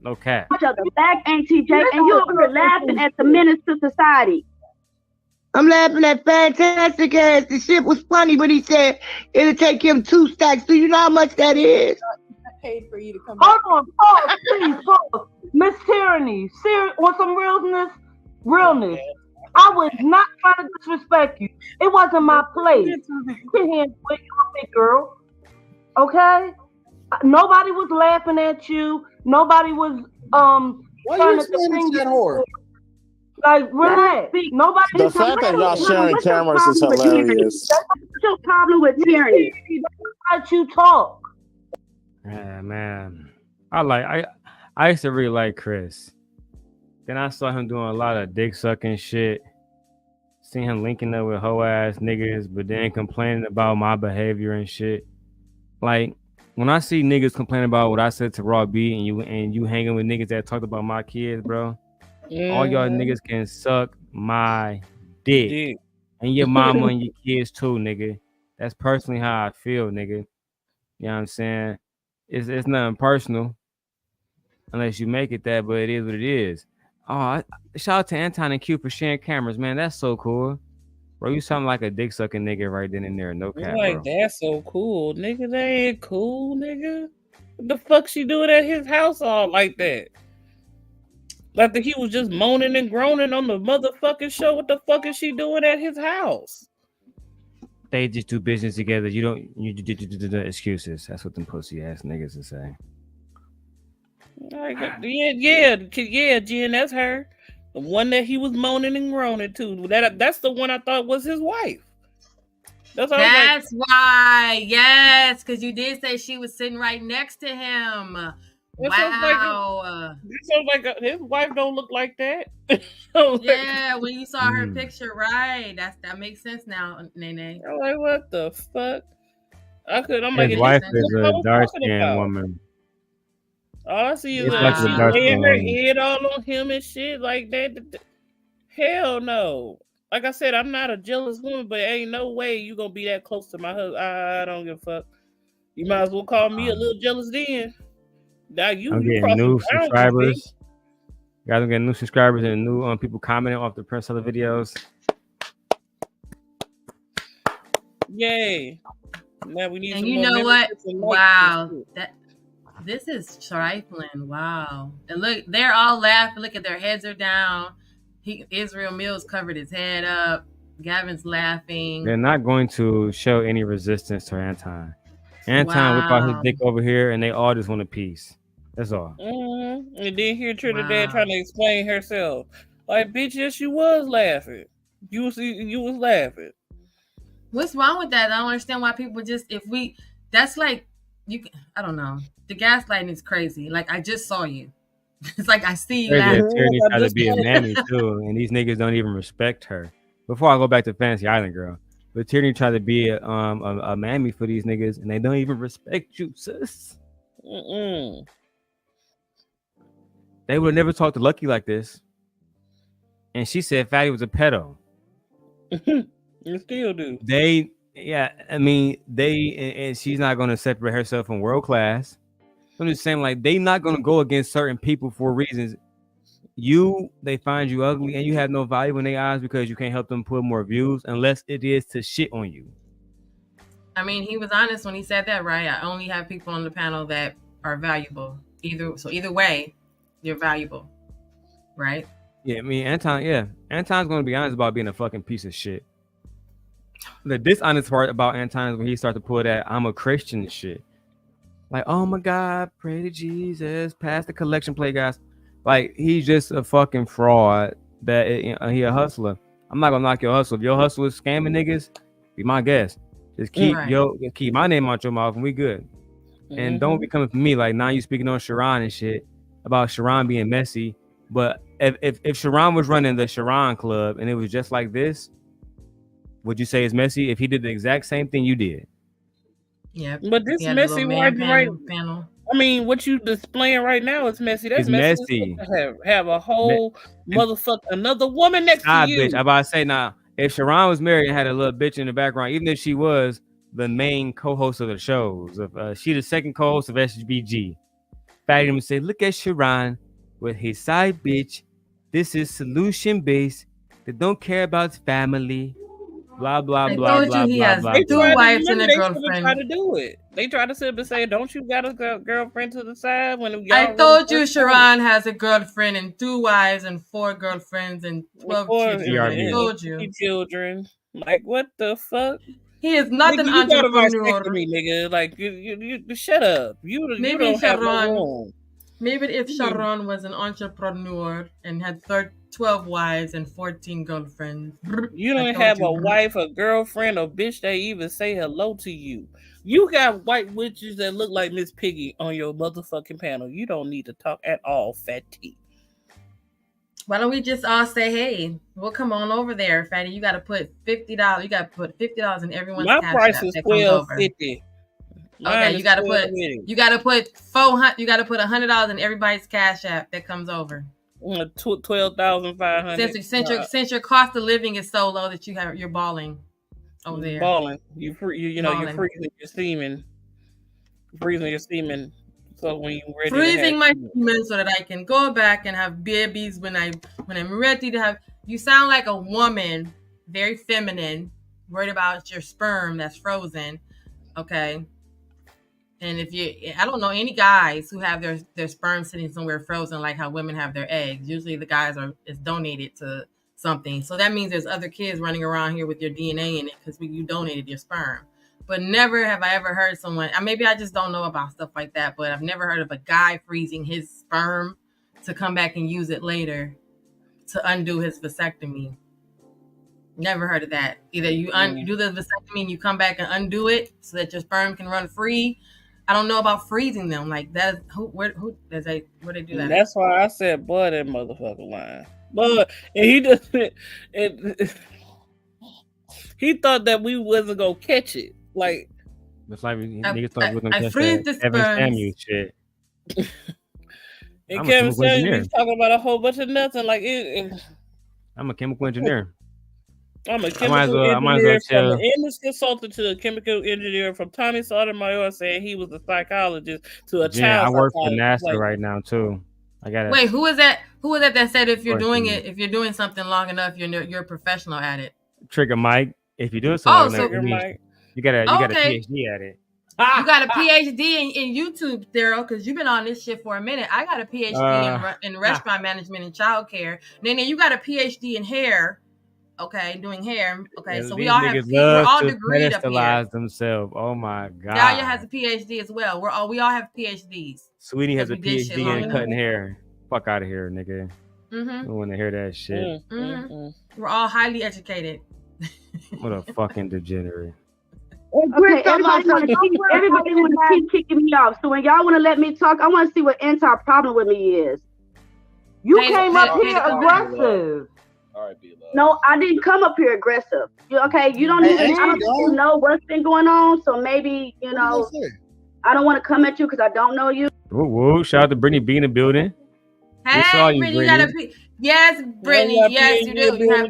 S1: No cap.
S20: Watch out the back, ATJ, and you over here laughing at the menace to society.
S6: I'm laughing at fantastic ass. The shit was funny, but he said it'll take him 2 stacks. Do you know how much that is?
S12: I paid for you to come.
S18: Hold on, pause, please, pause. Miss Tyranny, on some realness. I was not trying to disrespect you. It wasn't my place. Sit here and with you, big girl. Okay? Nobody was laughing at you. Nobody was trying to defend you. Like, relax. Nobody.
S10: The fact that y'all sharing cameras is hilarious.
S20: What's your problem with Tyranny?
S18: Let you talk.
S1: Yeah, man. I used to really like Chris. Then I saw him doing a lot of dick sucking shit. Seen him linking up with hoe ass niggas, but then complaining about my behavior and shit. Like, when I see niggas complaining about what I said to Raw B and you hanging with niggas that talked about my kids, bro. All y'all niggas can suck my dick. And your mama and your kids too, nigga. That's personally how I feel, nigga. You know what I'm saying? It's nothing personal unless you make it that, but it is what it is. Oh, shout out to Anton and Q for sharing cameras, man. That's so cool. Bro, you sound like a dick sucking nigga right then and there. No cap,
S13: like,
S1: bro.
S13: That's so cool, nigga. That ain't cool, nigga. What the fuck she doing at his house all like that? Like he was just moaning and groaning on the motherfucking show. What the fuck is she doing at his house?
S1: They just do business together. You do excuses. That's what them pussy ass niggas are saying.
S13: Like, yeah, Jen, that's her. The one that he was moaning and groaning to. That's the one I thought was his wife. That's what I was like.
S11: That's why, yes, because you did say she was sitting right next to him. Wow.
S13: It sounds like his wife don't look like that.
S11: Yeah, when you saw her picture, right? That makes sense now, Nene.
S13: I'm like, what the fuck? I'm
S1: His
S13: like,
S1: wife
S13: what
S1: is
S13: I
S1: a
S13: was
S1: dark
S13: talking
S1: skinned
S13: about?
S1: woman.
S13: All I see is
S1: It's like a
S13: she
S1: dark
S13: laying
S1: skinned
S13: her
S1: woman.
S13: head all on him and shit like that. Hell no. Like I said, I'm not a jealous woman, but ain't no way you gonna be that close to my husband. I don't give a fuck. You might as well call me a little jealous then. Now
S1: I'm
S13: you
S1: getting
S13: crossing
S1: new
S13: the boundaries,
S1: subscribers. Guys, I'm getting new subscribers and new people commenting off the press of the videos.
S13: Yay. Now we need
S11: And
S13: some
S11: you
S13: more
S11: know what?
S13: memberships and likes
S11: Wow.
S13: and shit.
S11: This is trifling. Wow. And look, they're all laughing. Look at their heads are down. Israel Mills covered his head up. Gavin's laughing.
S1: They're not going to show any resistance to Anton. Anton whip out his
S11: Wow.
S1: dick over here, and they all just want a piece. That's all.
S13: And then here Trinidad trying to explain herself. Like, bitch, yes, you was laughing. You was laughing.
S11: What's wrong with that? I don't understand why people that's like, I don't know. The gaslighting is crazy. Like, I just saw you. It's like, I see you
S1: Crazy.
S11: laughing.
S1: Tyranny tried to be a mammy too, and these niggas don't even respect her. Before I go back to Fantasy Island Girl, but Tyranny tried to be a mammy for these niggas, and they don't even respect you, sis. They would have never talked to Lucky like this. And she said Fatty was a pedo.
S13: You still do.
S1: And she's not going to separate herself from world class. I'm just saying, like, they not going to go against certain people for reasons. They find you ugly and you have no value in their eyes because you can't help them put more views unless it is to shit on you.
S11: I mean, he was honest when he said that, right? I only have people on the panel that are valuable. Either way, you're valuable, right?
S1: Yeah, I mean, Anton's going to be honest about being a fucking piece of shit. The dishonest part about Anton is when he started to pull that I'm a Christian shit. Like, oh my God, pray to Jesus, pass the collection plate, guys. Like, he's just a fucking fraud. He a hustler. I'm not gonna knock your hustle. If your hustle is scamming niggas, be my guest. Just keep my name out your mouth and we good. And don't be coming for me like now you speaking on Sharon and shit about Sharon being messy. But if Sharon was running the Sharon Club and it was just like this, would you say it's messy? If he did the exact same thing you did.
S11: Yeah,
S13: but this messy panel. I mean, what you displaying right now is messy. That's messy. Have a whole motherfucker, another woman next to you.
S1: Bitch. I'm about to say now, if Sharon was married and had a little bitch in the background, even if she was the main co-host of the shows, she the second co-host of SBG, Fatty would say, look at Sharon with his side bitch. This is solution based. They don't care about his family. Blah blah blah blah blah.
S11: They two wives and a girlfriend.
S13: Try to do it. They try to sit up and say, "Don't you got a girlfriend to the side?" When
S11: I told you, Sharon has a girlfriend and 2 wives and 4 girlfriends and 12 children. I told you.
S13: Children. Like what the fuck?
S11: He is not an entrepreneur.
S13: Me, nigga. Like you shut up. You don't have no room.
S11: Maybe if Sharon was an entrepreneur and had 12 wives and 14 girlfriends.
S13: You don't have a wife, a girlfriend, or bitch that even say hello to you. You got white witches that look like Miss Piggy on your motherfucking panel. You don't need to talk at all, Fatty.
S11: Why don't we just all say, hey, we'll come on over there, Fatty. You got to put $50. You got to put $50 in everyone's cash app.
S13: My price is $12.50.
S11: Okay, you gotta put $400. You gotta put $100 in everybody's cash app that comes over.
S13: 12,500.
S11: Since your cost of living is so low that you're balling over there.
S13: Balling. You're freezing your semen. So when you're ready,
S11: freezing my semen so that I can go back and have babies when I'm ready to have. You sound like a woman, very feminine, worried about your sperm that's frozen. Okay. And I don't know any guys who have their sperm sitting somewhere frozen like how women have their eggs. Usually the guys is donated to something. So that means there's other kids running around here with your DNA in it because you donated your sperm. But never have I ever heard someone, maybe I just don't know about stuff like that, but I've never heard of a guy freezing his sperm to come back and use it later to undo his vasectomy. Never heard of that. Either you do the vasectomy and you come back and undo it so that your sperm can run free. I don't know about freezing them. Like that. Where they do that?
S14: That's why I said, boy, that motherfucker lying. But and he just he thought that we wasn't gonna catch it. Like
S1: it's like niggas thought we was gonna
S11: I
S1: catch
S11: freeze
S1: that
S11: the
S1: Evan
S11: sperms.
S1: Samuels shit.
S14: and
S1: I'm a
S14: Kevin
S1: chemical
S14: Samuels
S1: engineer.
S14: be talking about a whole bunch of nuts and like it
S1: I'm a chemical engineer.
S14: I'm a
S1: I
S14: chemical
S1: might as well
S14: engineer from
S1: tell.
S14: an image consultant to a chemical engineer from Tommy Sotomayor saying he was a psychologist to a
S1: Yeah, I
S14: child
S1: work for
S14: psychologist.
S1: NASA right now too. I got
S11: Wait, who is that? Who is that that said if you're
S1: Working.
S11: doing it, if you're doing something long enough, you're a professional at it?
S1: Trigger Mike. If you do it so long enough,
S14: Trigger Mike.
S1: you got a
S11: Okay.
S1: PhD at it.
S11: You got a PhD in YouTube, Darrel, because you've been on this shit for a minute. I got a PhD in restaurant management and childcare. Then you got a PhD in hair. Okay, doing hair. Okay, so we all have we're all degreed up here.
S1: Pedestalize themselves. Oh my god.
S11: Dahlia has a PhD as well. We all have PhDs.
S1: Sweetie has a
S11: because we did shit
S1: PhD
S11: long
S1: in
S11: enough.
S1: cutting hair. Fuck out of here, nigga.
S11: Mhm.
S1: I don't want to hear that shit.
S11: We're all highly educated.
S1: What a fucking degenerate.
S20: Okay, everybody want to keep kicking me off. So when y'all want to let me talk, I want to see what Antar problem with me is.
S18: You came up here aggressive.
S2: All right, B-Love.
S20: No, I didn't come up here aggressive. Okay, you don't even I don't even know what's been going on. So maybe I don't want to come at you because I don't know you.
S1: Whoa, whoa! Shout out to Brittany B in the building.
S11: Hey,
S1: we saw you,
S11: Brittany, you got a yes, Brittany, yes, you do. You have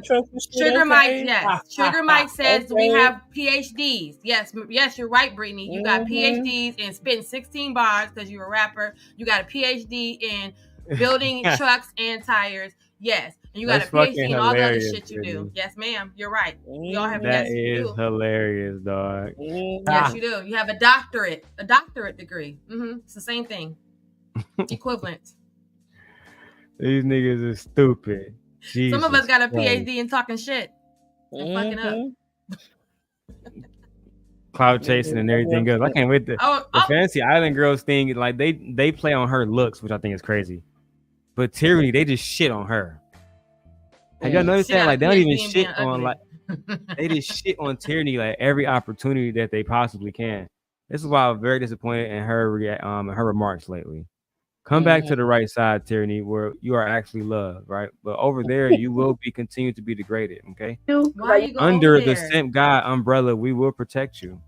S11: Sugar Mike, yes. Sugar Mike says we have PhDs. Yes, you're right, Brittany. You got PhDs in spitting 16 bars because you're a rapper. You got a PhD in building trucks and tires. Yes. And you got a PhD in all the other shit you do. Yes, ma'am. You're right. We all have
S1: that is hilarious, dog.
S11: Yes, you do. You have a doctorate degree. It's the same thing. Equivalent.
S1: These niggas are stupid.
S11: Some of us got a PhD in talking shit and fucking up.
S1: Cloud chasing and everything else. I can't wait. The Fantasy Island girls thing, like they play on her looks, which I think is crazy. But Tyranny, they just shit on her. Have y'all noticed that? Like they don't even shit on like they just shit on Tyranny like every opportunity that they possibly can. This is why I'm very disappointed in her her remarks lately. Come back to the right side, Tyranny, where you are actually loved, right? But over there, you will be continue to be degraded, okay? Under the Simp God umbrella, we will protect you.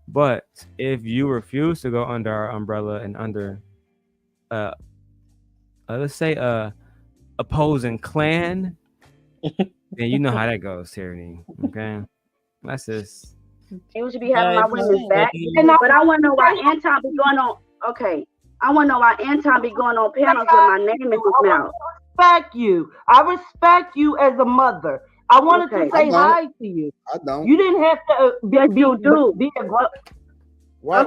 S1: But if you refuse to go under our umbrella and under, let's say, opposing clan, then you know how that goes, Tyranny, okay? That's just...
S20: You should be having my women's back. But I want to know why Anton be going on... Okay. I want to know why Anton be going on panels with my name in his mouth.
S18: I respect you as a mother. I wanted to say hi to you.
S15: I don't.
S18: You didn't have to be aggressive.
S20: I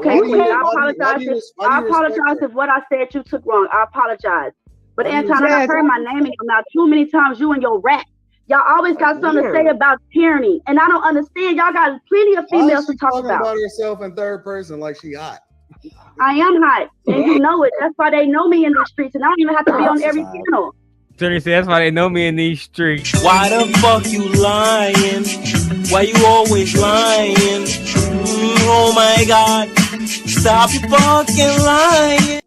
S20: apologize if what I said you took wrong. I apologize. But Anton, I've heard my name in your mouth too many times, you and your rap. Y'all always got something to say about tyranny. And I don't understand. Y'all got plenty of females to talk about.
S15: About herself in third person like she hot.
S20: I am hot, and you know it. That's why they know me in the streets, and I don't even have to be on every channel.
S1: Tyranny said that's why they know me in these streets.
S7: Why the fuck you lying? Why you always lying? Oh my god, stop your fucking lying.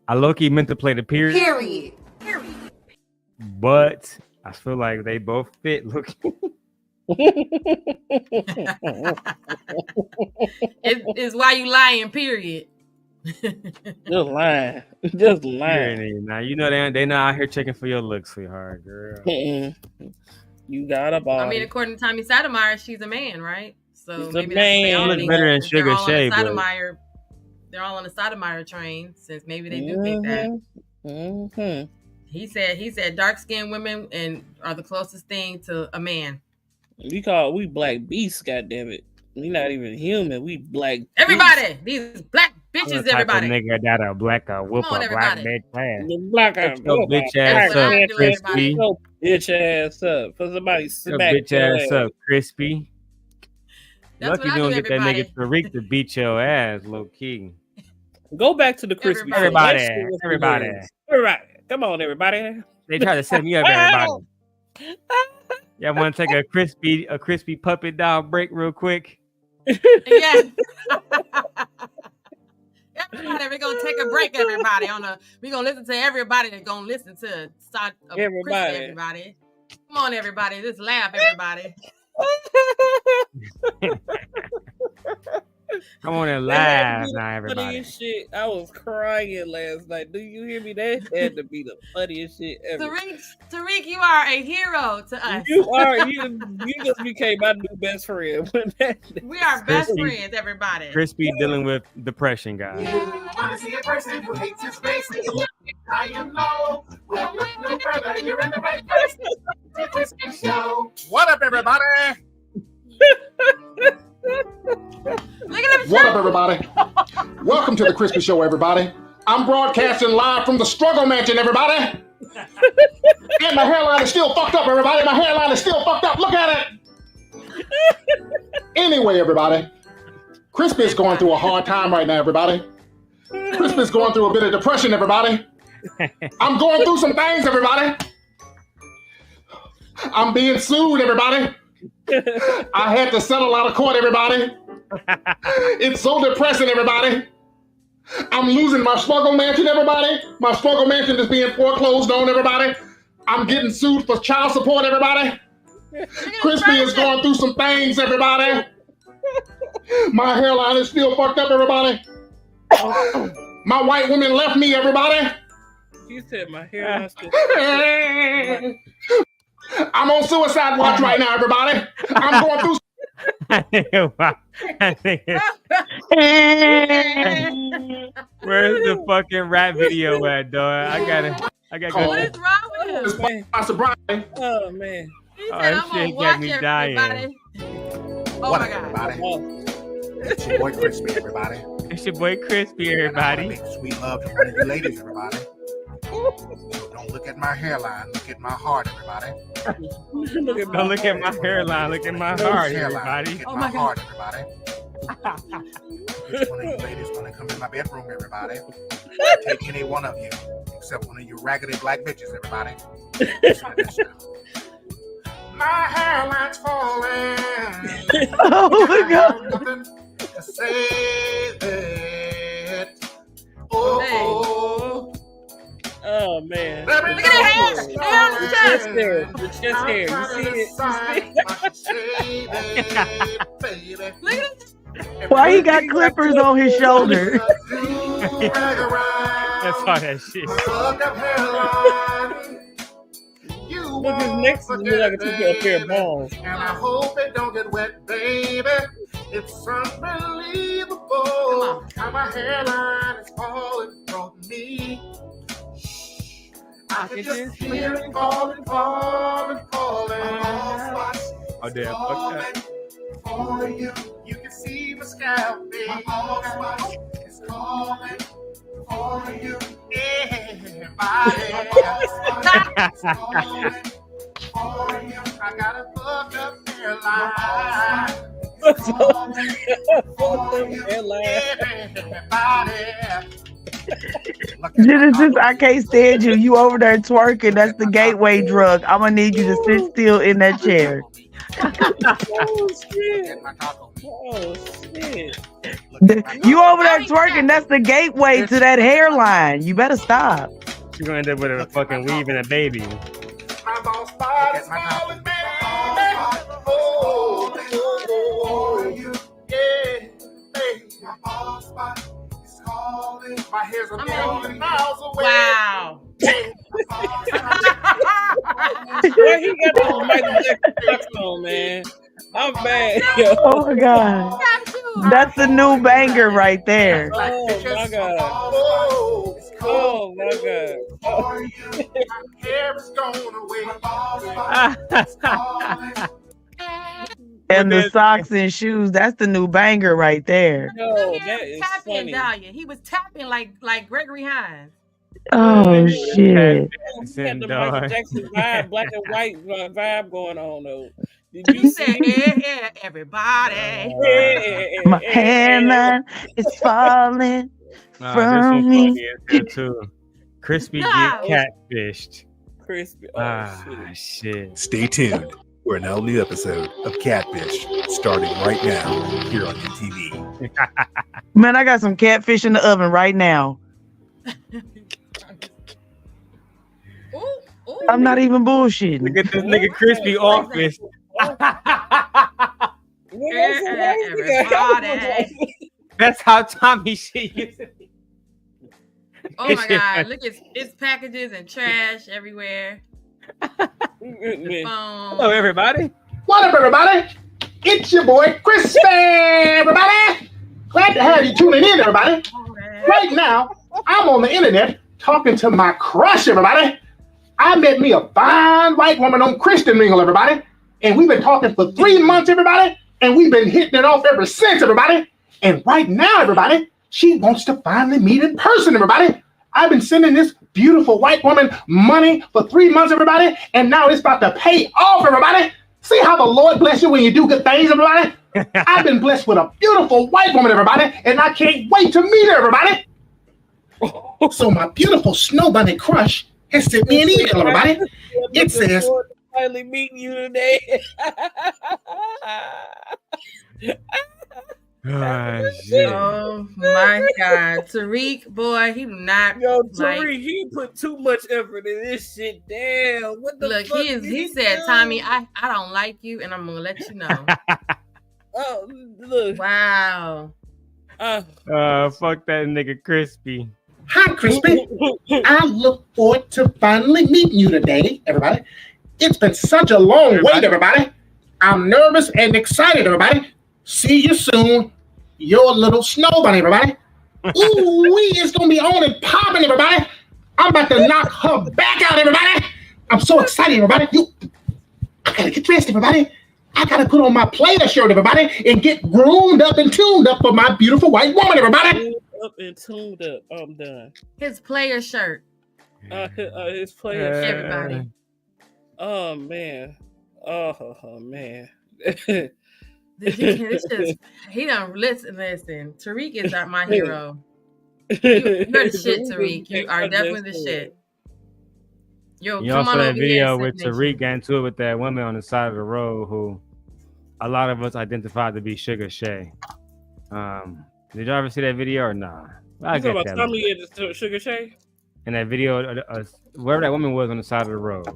S1: I low-key meant to play the period. But I feel like they both fit looking.
S11: It's why you lying, period.
S14: Just lying. Just lying.
S1: Now you know they not out here checking for your looks, sweetheart, girl.
S14: You got a body.
S11: I mean, according to Tommy Sotomayor, she's a man, right? So
S14: she's
S11: maybe
S14: that's
S1: look better than Sugar Shea, but
S11: they're all on the Sotomayor train, since maybe they do think that. He said dark-skinned women are the closest thing to a man.
S14: We black beasts, goddammit. We not even human. We black
S11: everybody. These black bitches, everybody.
S1: Nigga that a black whoop a black bitch ass.
S14: The black
S1: bitch ass up, Crispy.
S14: Bitch ass up. For somebody smack
S1: bitch ass up, Crispy.
S11: That's
S1: Lucky you don't get that nigga Tariq to beat your ass, low key.
S14: Go back to the Crispy.
S1: Everybody.
S14: Come on, everybody.
S1: They try to set me up, everybody. Y'all want to take a crispy puppet doll break real quick?
S11: Yeah. Everybody, we're gonna take a break. Everybody, we're gonna listen to everybody that's gonna listen to start
S14: everybody.
S11: Everybody, come on, everybody, just laugh, everybody.
S1: Come on and laugh now, everybody.
S14: Funniest shit. I was crying last night. Do you hear me? That had to be the funniest shit ever.
S11: Tariq, you are a hero to us.
S14: You are. You just became my new best friend.
S11: We are best friends, everybody.
S1: Crispy dealing with depression, guys.
S16: Want to see a person who hates his face? I am low. Well, look no further. You're in the right place. The Crispy Show.
S10: What up, everybody?
S16: What up, everybody? Welcome to the Crispy Show, everybody. I'm broadcasting live from the Struggle Mansion, everybody. And my hairline is still fucked up, everybody. My hairline is still fucked up. Look at it. Anyway, everybody, Crispy is going through a hard time right now, everybody. Crispy is going through a bit of depression, everybody. I'm going through some things, everybody. I'm being sued, everybody. I had to settle out of court, everybody. It's so depressing, everybody. I'm losing my Struggle Mansion, everybody. My Struggle Mansion is being foreclosed on, everybody. I'm getting sued for child support, everybody. Crispy is going through some things, everybody. My hairline is still fucked up, everybody. My white woman left me, everybody.
S14: You said my hairline still.
S16: I'm on suicide watch right now, everybody. I'm going through.
S1: Where's the fucking rap video at, dog? I gotta
S11: What is wrong with him?
S14: Oh man.
S11: He
S1: Oh,
S11: said,
S1: that
S11: I'm
S1: shit
S11: gonna
S1: got me
S11: watch
S1: dying.
S11: everybody. Oh
S10: What
S11: my
S10: up,
S11: God.
S10: everybody? It's your boy Crispy, everybody.
S1: It's your boy Crispy, everybody.
S10: Make sweet love to one of you ladies, everybody. So don't look at my hairline, look at my heart, everybody.
S1: Don't look at my hairline, look at my heart, everybody.
S10: Look at my heart, everybody. Which one of you ladies gonna come in my bedroom, everybody? I'll take any one of you, except one of you raggedy black bitches, everybody. Listen to this now. My hairline's falling.
S19: Oh my God.
S10: Nothing to say that. Oh.
S14: Oh man.
S11: Look at that hair. Hair on the chest.
S14: The chest hair. You see it?
S11: Look at it.
S19: Why he got clippers on his shoulder?
S1: That's all that shit.
S14: Look, his neck is like a pair of balls.
S10: And I hope it don't get wet, baby. It's unbelievable how my hairline is falling from me. I can just hear it falling, falling, falling.
S1: Oh damn, fuck that.
S10: For you, you can see my scalp, baby. My bald spot is calling for you. Everybody. For you, I got a fucked up hairline.
S19: Genesis, I can't stand you. You over there twerking. That's the gateway drug. I'm gonna need you to sit still in that chair.
S14: Oh shit. Oh shit.
S19: You over there twerking. That's the gateway to that hairline. You better stop.
S1: You're gonna end up with a fucking weave and a baby.
S10: My bald spot is falling, baby. Oh, you, yeah, baby. My bald spot is calling. My hair's a million miles away.
S11: Wow.
S14: Where he got those Michael Jackson trucks on, man? I'm bad. Yo.
S19: Oh my God. That's the new banger right there.
S14: Oh my God. Oh my God.
S10: Oh. My hair is going away.
S19: And the socks and shoes. That's the new banger right there.
S14: Yo, that is funny.
S11: Dahlia. He was tapping like Gregory Hines.
S19: Oh shit.
S14: He had the Michael Jackson vibe, black and white vibe going on though. Did you
S11: say, yeah, everybody?
S19: My hairline is falling from me.
S1: Too. Crispy get catfished.
S14: Crispy.
S1: Shit.
S10: Stay tuned. for an all-new episode of Catfish, starting right now here on UTV.
S6: Man, I got some catfish in the oven right now. I'm not even bullshitting.
S1: Look at this nigga crispy office. That's how Tommy shit used to be.
S11: Oh my God! Look at it's packages and trash everywhere.
S1: Hello, everybody.
S10: What up, everybody? It's your boy Crispy, everybody. Glad to have you tuning in, everybody. Right now, I'm on the internet talking to my crush, everybody. I met me a fine white woman on Christian Mingle, everybody. And we've been talking for 3 months, everybody. And we've been hitting it off ever since, everybody. And right now, everybody, she wants to finally meet in person, everybody. I've been sending this beautiful white woman money for 3 months, everybody. And now it's about to pay off, everybody. See how the Lord bless you when you do good things, everybody? I've been blessed with a beautiful white woman, everybody. And I can't wait to meet her, everybody. So my beautiful snow bunny crush has sent me an email, everybody. It says,
S14: finally meeting you today.
S11: Oh my God, Tariq, boy, he not.
S14: Yo,
S11: like,
S14: Tariq, he put too much effort in this shit. Damn, what the
S11: look,
S14: fuck?
S11: he said, Tommy, I don't like you, and I'm gonna let you know.
S14: Oh, look.
S11: Wow.
S1: Fuck that nigga crispy.
S10: Hi, Crispy. I look forward to finally meeting you today, everybody. It's been such a long wait, everybody. I'm nervous and excited, everybody. See you soon. Your little snow bunny, everybody. Ooh, it's gonna be on and popping, everybody. I'm about to knock her back out, everybody. I'm so excited, everybody. I gotta get dressed, everybody. I gotta put on my player shirt, everybody, and get groomed up and tuned up for my beautiful white woman, everybody.
S14: Up and tuned up. I'm done.
S11: His player shirt.
S14: His player shirt.
S11: Everybody.
S14: Oh man. Oh man.
S11: He done listen. Tariq is not my hero. You're the shit, Tariq. You are definitely the shit. Yo,
S1: You
S11: come
S1: also
S11: on
S1: that
S11: over
S1: video
S11: here,
S1: with Tariq got into it with that woman on the side of the road who a lot of us identified to be Sugar Shay. Did y'all ever see that video or nah?
S14: You talking about Tommy and Sugar Shay?
S1: In that video, wherever that woman was on the side of the road.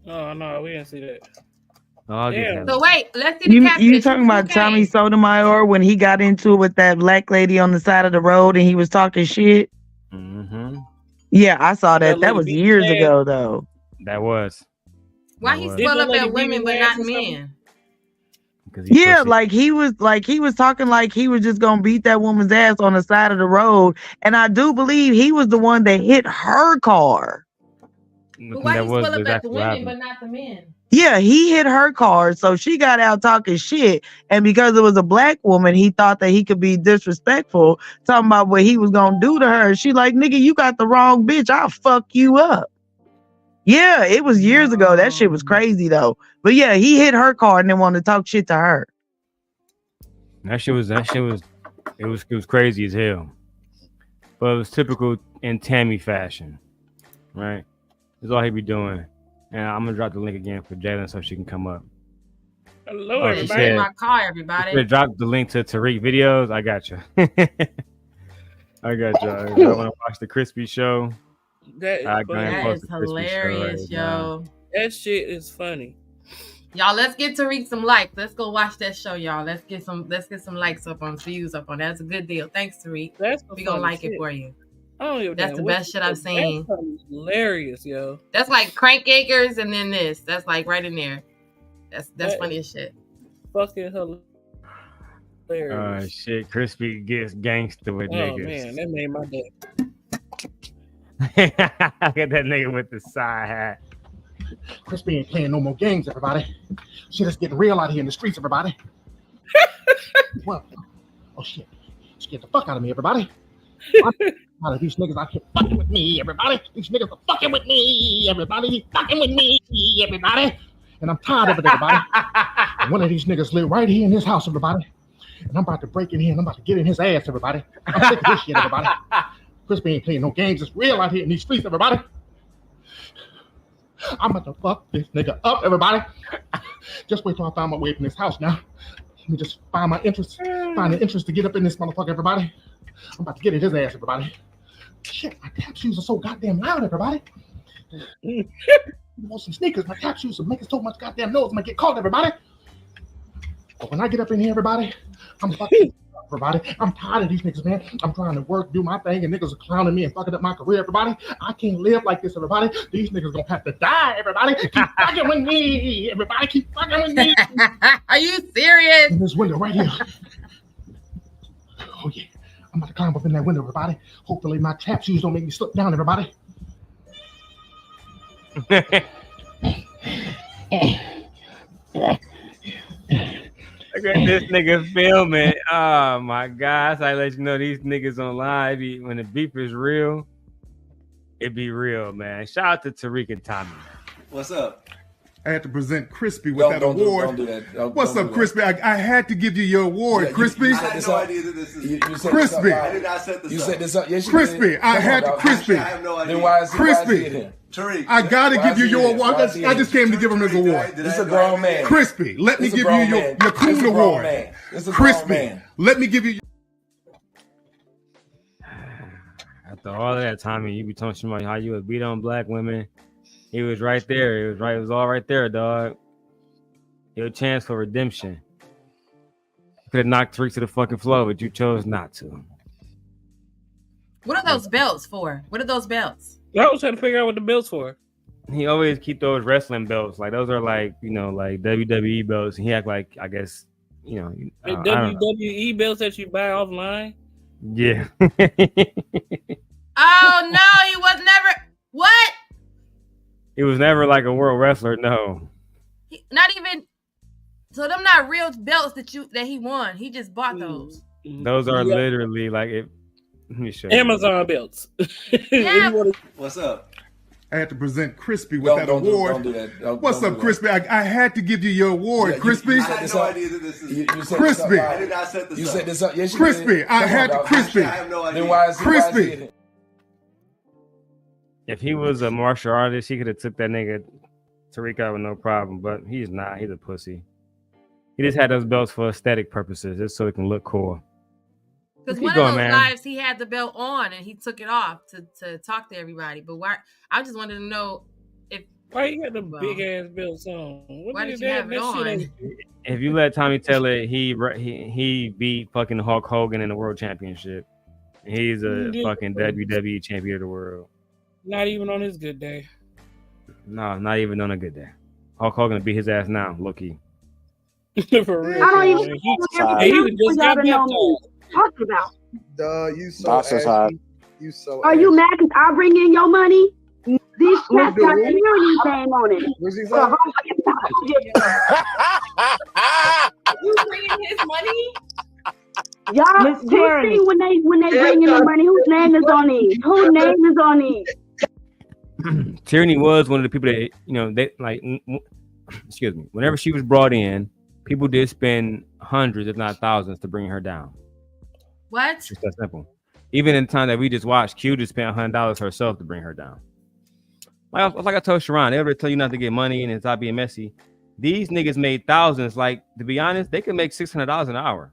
S14: Oh no, we didn't see that.
S1: Oh,
S11: so wait, let's see the catfish.
S6: You talking about Tommy Sotomayor when he got into it with that black lady on the side of the road and he was talking shit?
S1: Mm-hmm.
S6: Yeah, I saw that. That was years ago, though.
S1: That was.
S11: Why he swell up at women but not men?
S6: Yeah, like he was talking like he was just gonna beat that woman's ass on the side of the road, and I do believe he was the one that hit her car.
S11: But why he swell up at the women but not the men?
S6: Yeah, he hit her car, so she got out talking shit, and because it was a black woman, he thought that he could be disrespectful, talking about what he was gonna do to her. She like, nigga, you got the wrong bitch. I'll fuck you up. Yeah, it was years ago. That shit was crazy though. But yeah, he hit her car and then wanted to talk shit to her.
S1: That shit was crazy as hell. But it was typical in Tammy fashion, right? That's all he be doing. And I'm gonna drop the link again for Jalen so she can come up.
S14: Hello, everybody.
S11: In my car, everybody.
S1: Drop the link to Tariq videos. I got you. I got you. If you want to watch the Crispy show,
S14: that
S11: is hilarious, yo.
S14: That shit is funny.
S11: Y'all, let's get Tariq some likes. Let's go watch that show, y'all. Let's get some likes up on views up on that. That's a good deal. Thanks, Tariq. We gonna like it for you. That's the best shit I've seen.
S14: That's hilarious, yo.
S11: That's like Crank Acres and then this. That's like right in there. That's funny as shit.
S14: Fucking hilarious.
S1: Shit. Crispy gets gangster with niggas.
S14: Oh man, that made my day.
S1: Look at that nigga with the side hat.
S10: Crispy ain't playing no more games, everybody. Shit is getting real out here in the streets, everybody. Well, oh shit. Scared the fuck out of me, everybody. Out of these niggas out here fucking with me, everybody. These niggas are fucking with me, everybody. Fucking with me, everybody. And I'm tired of it, everybody. One of these niggas live right here in this house, everybody. And I'm about to break in here and I'm about to get in his ass, everybody. I'm sick of this shit, everybody. Crispy ain't playing no games. It's real out here in these streets, everybody. I'm about to fuck this nigga up, everybody. Just wait till I find my way up in this house now. Let me just find an interest to get up in this motherfucker, everybody. I'm about to get at his ass, everybody. Shit, my tap shoes are so goddamn loud, everybody. You want some sneakers? My tap shoes are making so much goddamn noise. I'm gonna get caught, everybody. But when I get up in here, everybody, I'm fucking everybody. I'm tired of these niggas, man. I'm trying to work, do my thing, and niggas are clowning me and fucking up my career, everybody. I can't live like this, everybody. These niggas gonna have to die, everybody. Keep fucking with me, everybody. Keep fucking with me.
S11: Are you serious?
S10: In this window right here. Oh yeah. I'm about to climb up in that window, everybody. Hopefully my trap shoes don't make me slip down, everybody.
S1: Look at this nigga filming. Oh my God. I let you know these niggas on live. When the beef is real, it be real, man. Shout out to Tariq and Tommy.
S21: What's up?
S22: I had to present Crispy with that award.
S21: Don't do that.
S22: What's up, Crispy? I had to give you your award, Crispy.
S21: I had no idea that this is.
S22: Crispy.
S21: I did not set this up. You set this up. Yes, you
S22: Crispy.
S21: did.
S22: I had to. Crispy.
S21: I have no idea. Then why is
S22: Crispy.
S21: Tariq,
S22: I gotta give you your award. I just came to give him his award.
S21: This is a grown man.
S22: Crispy, let me give you your coon award. Crispy, let me give you.
S1: After all of that time, you be talking about how you would beat on black women. He was right there. It was right. It was all right there, dog. Your chance for redemption. Could have knocked Tariq to the fucking floor, but you chose not to.
S11: What are those belts for? What are those belts?
S14: I was trying to figure out what the belts for.
S1: He always keep those wrestling belts. Like those are like, like WWE belts. And he act like, I guess,
S14: The WWE belts that you buy offline?
S1: Yeah.
S11: Oh no, he was never what?
S1: He was never like a world wrestler, no.
S11: Not even so them not real belts that he won. He just bought those.
S1: Those are literally like it. Let me show you.
S14: Amazon belts.
S11: Yeah.
S21: What's up?
S22: I had to present Crispy with that award.
S21: Don't do that.
S22: What's up, Crispy? I had to give you your award, Crispy.
S21: I had no idea that this is. You set
S22: Crispy.
S21: This up. I did not set this up. You set this up. Yes, you
S22: Crispy.
S21: did.
S22: I had to. Crispy.
S21: I have no idea. Then why is
S22: Crispy?
S1: If he was a martial artist, he could have took that nigga Tariq out with no problem, but he's not. He's a pussy. He just had those belts for aesthetic purposes, just so it can look cool.
S11: Because one of those lives, he had the belt on and he took it off to talk to everybody. But why? I just wanted to know if
S14: why you got the big ass belts on.
S11: Why did you have it on?
S1: If you let Tommy tell it, he beat fucking Hulk Hogan in the World Championship. He's a fucking WWE champion of the world.
S14: Not even on his good day.
S1: No, not even on a good day. Hulk Hogan beat his ass now, look-y.
S14: For real.
S18: I don't even
S14: he was just got
S18: talking about.
S15: Duh, you so ashy. You so.
S20: Are you mad because I bring in your money? These cats got community name on it.
S15: What's he
S3: You bringing his money?
S20: Y'all, you see when they bring in the money, whose name is on these? Whose name is on these?
S1: Tyranny was one of the people that they like. Excuse me. Whenever she was brought in, people did spend hundreds, if not thousands, to bring her down.
S11: What?
S1: It's that simple. Even in the time that we just watched, Q just spent $100 herself to bring her down. Like I told Sharon, they ever tell you not to get money and it's not being messy. These niggas made thousands. Like, to be honest, they could make $600 an hour.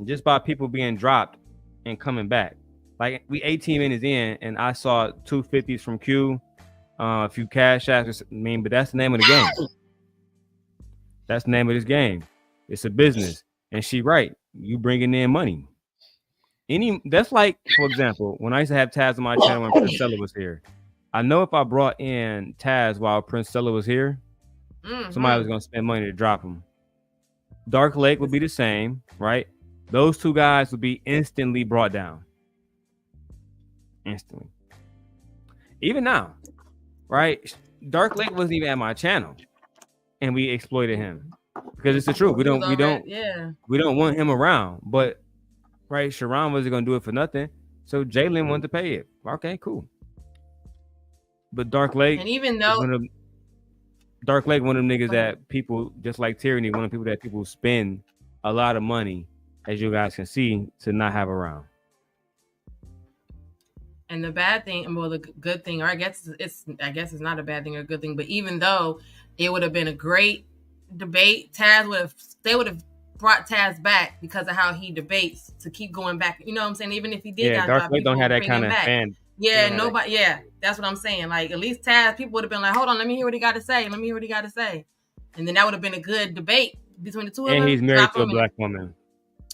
S1: Just by people being dropped and coming back. Like, we 18 minutes in and I saw 250s from Q, a few cash apps. But that's the name of the game. That's the name of this game. It's a business. And she right. You bringing in money. That's like, for example, when I used to have Taz on my channel when Prince Stella was here. I know if I brought in Taz while Prince Stella was here, somebody was gonna spend money to drop him. Dark Lake would be the same, right? Those two guys would be instantly brought down. Instantly. Even now, right? Dark Lake wasn't even at my channel, and we exploited him because it's the truth. We don't want him around. But right, Sharon wasn't gonna do it for nothing, so Jalen wanted to pay it. Okay, cool. But Dark Lake,
S11: and even though
S1: Dark Lake, one of them niggas that people just like Tyranny, one of the people that people spend a lot of money, as you guys can see, to not have around.
S11: And the bad thing, well, the good thing, or I guess it's not a bad thing or a good thing, but even though it would have been a great debate, they would have brought Taz back because of how he debates to keep going back. You know what I'm saying? Even if he did got
S1: Dark
S11: dropped,
S1: Lake
S11: people
S1: don't have
S11: would
S1: that
S11: bring him
S1: kind of
S11: back.
S1: fan.
S11: Yeah, nobody. Yeah, that's what I'm saying. Like at least Taz, people would have been like, "Hold on, let me hear what he got to say. Let me hear what he got to say," and then that would have been a good debate between the two of them.
S1: And he's married to a black woman.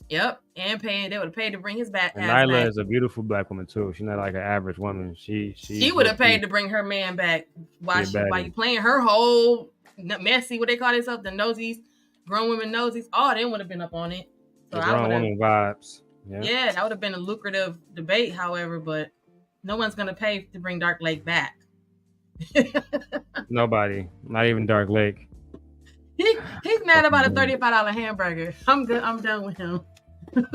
S11: Yep, and they would have paid to bring his back.
S1: And Nyla is a beautiful black woman too. She's not like an average woman. She
S11: would have paid to bring her man back. While you playing her whole messy, what they call themselves, the nosies, grown women nosies. Oh, they would have been up on it. So
S1: the grown woman vibes.
S11: Yeah, that would have been a lucrative debate. However, but no one's gonna pay to bring Dark Lake back.
S1: Nobody, not even Dark Lake.
S11: He's mad about a $35 hamburger. I'm good. I'm done with him.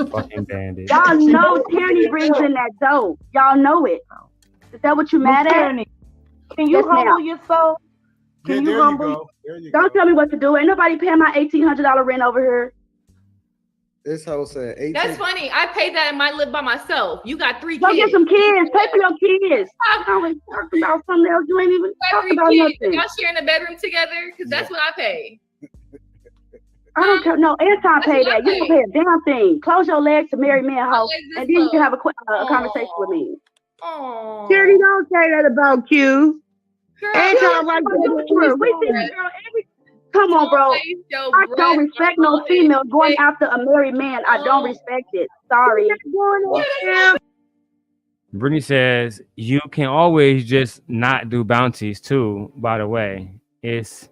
S1: Fucking bandit.
S20: Y'all know Tierney brings in that dough. Y'all know it. Is that what you mad at?
S18: Tierney, can you humble yourself? Can you humble?
S20: Don't tell me what to do. Ain't nobody paying my $1,800 rent over here.
S15: This hoe said 18.
S3: That's funny. I paid that and I live by myself. You got 3
S20: Go
S3: kids.
S20: get some kids. Pay for your kids. I always talking about something else. You ain't even talking about nothing.
S3: Y'all sharing a bedroom together? Because that's what I pay.
S20: I don't care. No, Anton paid that. You don't pay a damn thing. Close your legs to marry me and hoe, and then you can have a conversation with me.
S6: Charity, don't say that about Q. Anton like that.
S20: Come on, bro. I don't respect no female going after a married man. I don't respect it. Sorry.
S1: Brittany says you can always just not do bounties too. By the way, it's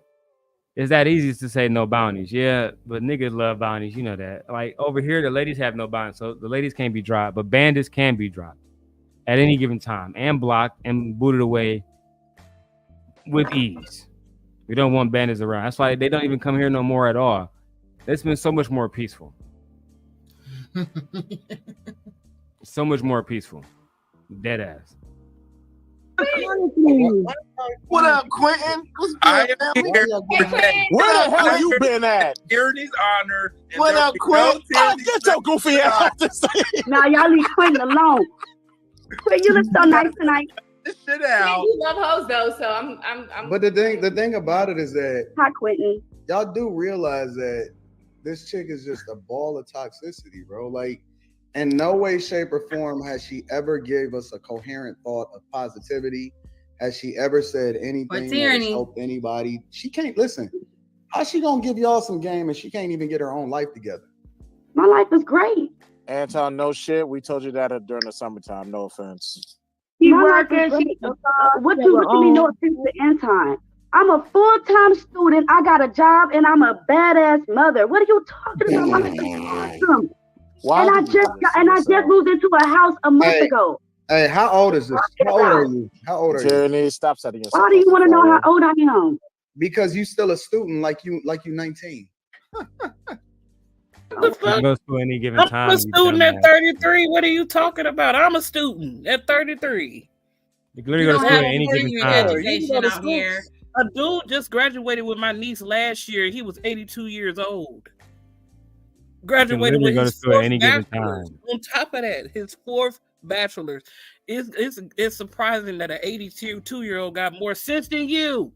S1: that easy to say no bounties. Yeah, but niggas love bounties. You know that. Like over here, the ladies have no bounties, so the ladies can't be dropped, but bandits can be dropped at any given time and blocked and booted away with ease. We don't want bandits around. That's why they don't even come here no more at all. It's been so much more peaceful. So much more peaceful. Dead ass.
S17: What up, Quentin?
S4: I am here.
S17: Where the hell you been at?
S4: Tierney's honor.
S17: What up, Quentin? Get your goofy ass off the stage.
S20: Now y'all leave Quentin alone. Quentin, you look so nice tonight.
S4: This shit out.
S3: You love hoes though, so I'm.
S15: But the thing about it is that
S20: hi, Quentin.
S15: Y'all do realize that this chick is just a ball of toxicity, bro. Like, in no way, shape, or form has she ever gave us a coherent thought of positivity. Has she ever said anything that has helped anybody? She can't listen. How's she gonna give y'all some game and she can't even get her own life together?
S20: My life is great.
S17: Anton, no shit. We told you that during the summertime. No offense.
S20: What you mean no offense to Anton? I'm a full-time student. I got a job and I'm a badass mother. What are you talking about? My life is awesome. And I just moved into a house a month ago.
S15: Hey, how old is this? How old are you? How old are you?
S17: Tierney, stop setting yourself.
S20: Why do you want to know how old I am?
S15: Because you still a student, like you 19.
S1: Goes to any given time.
S14: I'm a student at 33. What are you talking about? I'm a student at 33.
S1: You literally go to school at any given time.
S14: Out here. A dude just graduated with my niece last year. He was 82 years old. Graduated with his fourth bachelor's. On top of that, his fourth bachelor's. It's surprising that an 82-year-old got more sense than you.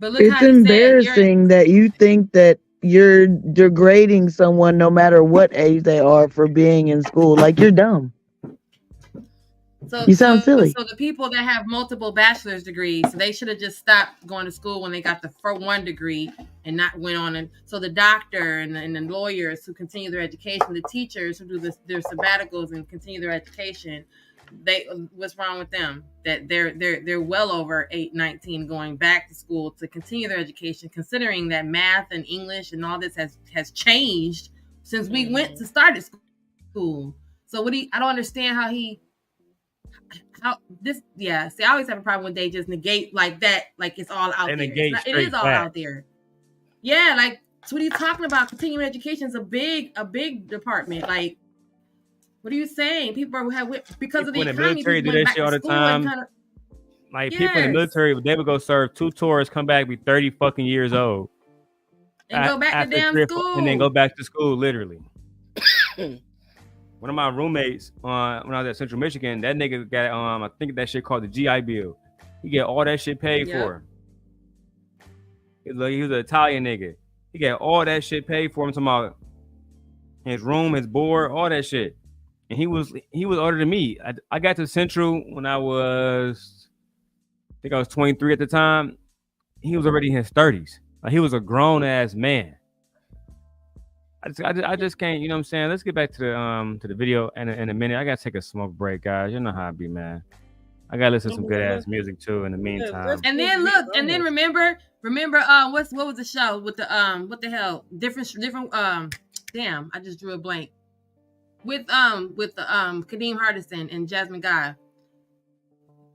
S11: But look,
S6: it's embarrassing that you think that you're degrading someone no matter what age they are for being in school. Like, you're dumb. You sound silly.
S11: So the people that have multiple bachelor's degrees, they should have just stopped going to school when they got the first one degree and not went on. And so the doctor and the lawyers who continue their education, the teachers who do their sabbaticals and continue their education, what's wrong with them? That they're well over 19 going back to school to continue their education, considering that math and English and all this has changed since we went to start at school. So I don't understand see, I always have a problem when they just negate like that, like it's all out there. It is all out there. Yeah, like so what are you talking about? Continuing education is a big department. Like, what are you saying? People have because of the economy.
S1: Military do that shit all the time. Like people in the military, they would go serve 2 tours, come back, be 30 fucking years old,
S11: and go back to damn school,
S1: and then go back to school, literally. one of my roommates when I was at Central Michigan, that nigga got I think that shit called the GI Bill. He get all that shit paid for. He was an Italian nigga. He got all that shit paid for him. Talking about his room, his board, all that shit. And he was older than me. I got to Central when I was 23 at the time. He was already in his 30s. Like, he was a grown ass man. I just can't, you know what I'm saying? Let's get back to the video in a minute. I gotta take a smoke break, guys. You know how I be, man. I gotta listen to some good ass music too in the meantime.
S11: And then look, and then remember, what was the show with the what the hell? Different damn, I just drew a blank. With Kadeem Hardison and Jasmine Guy.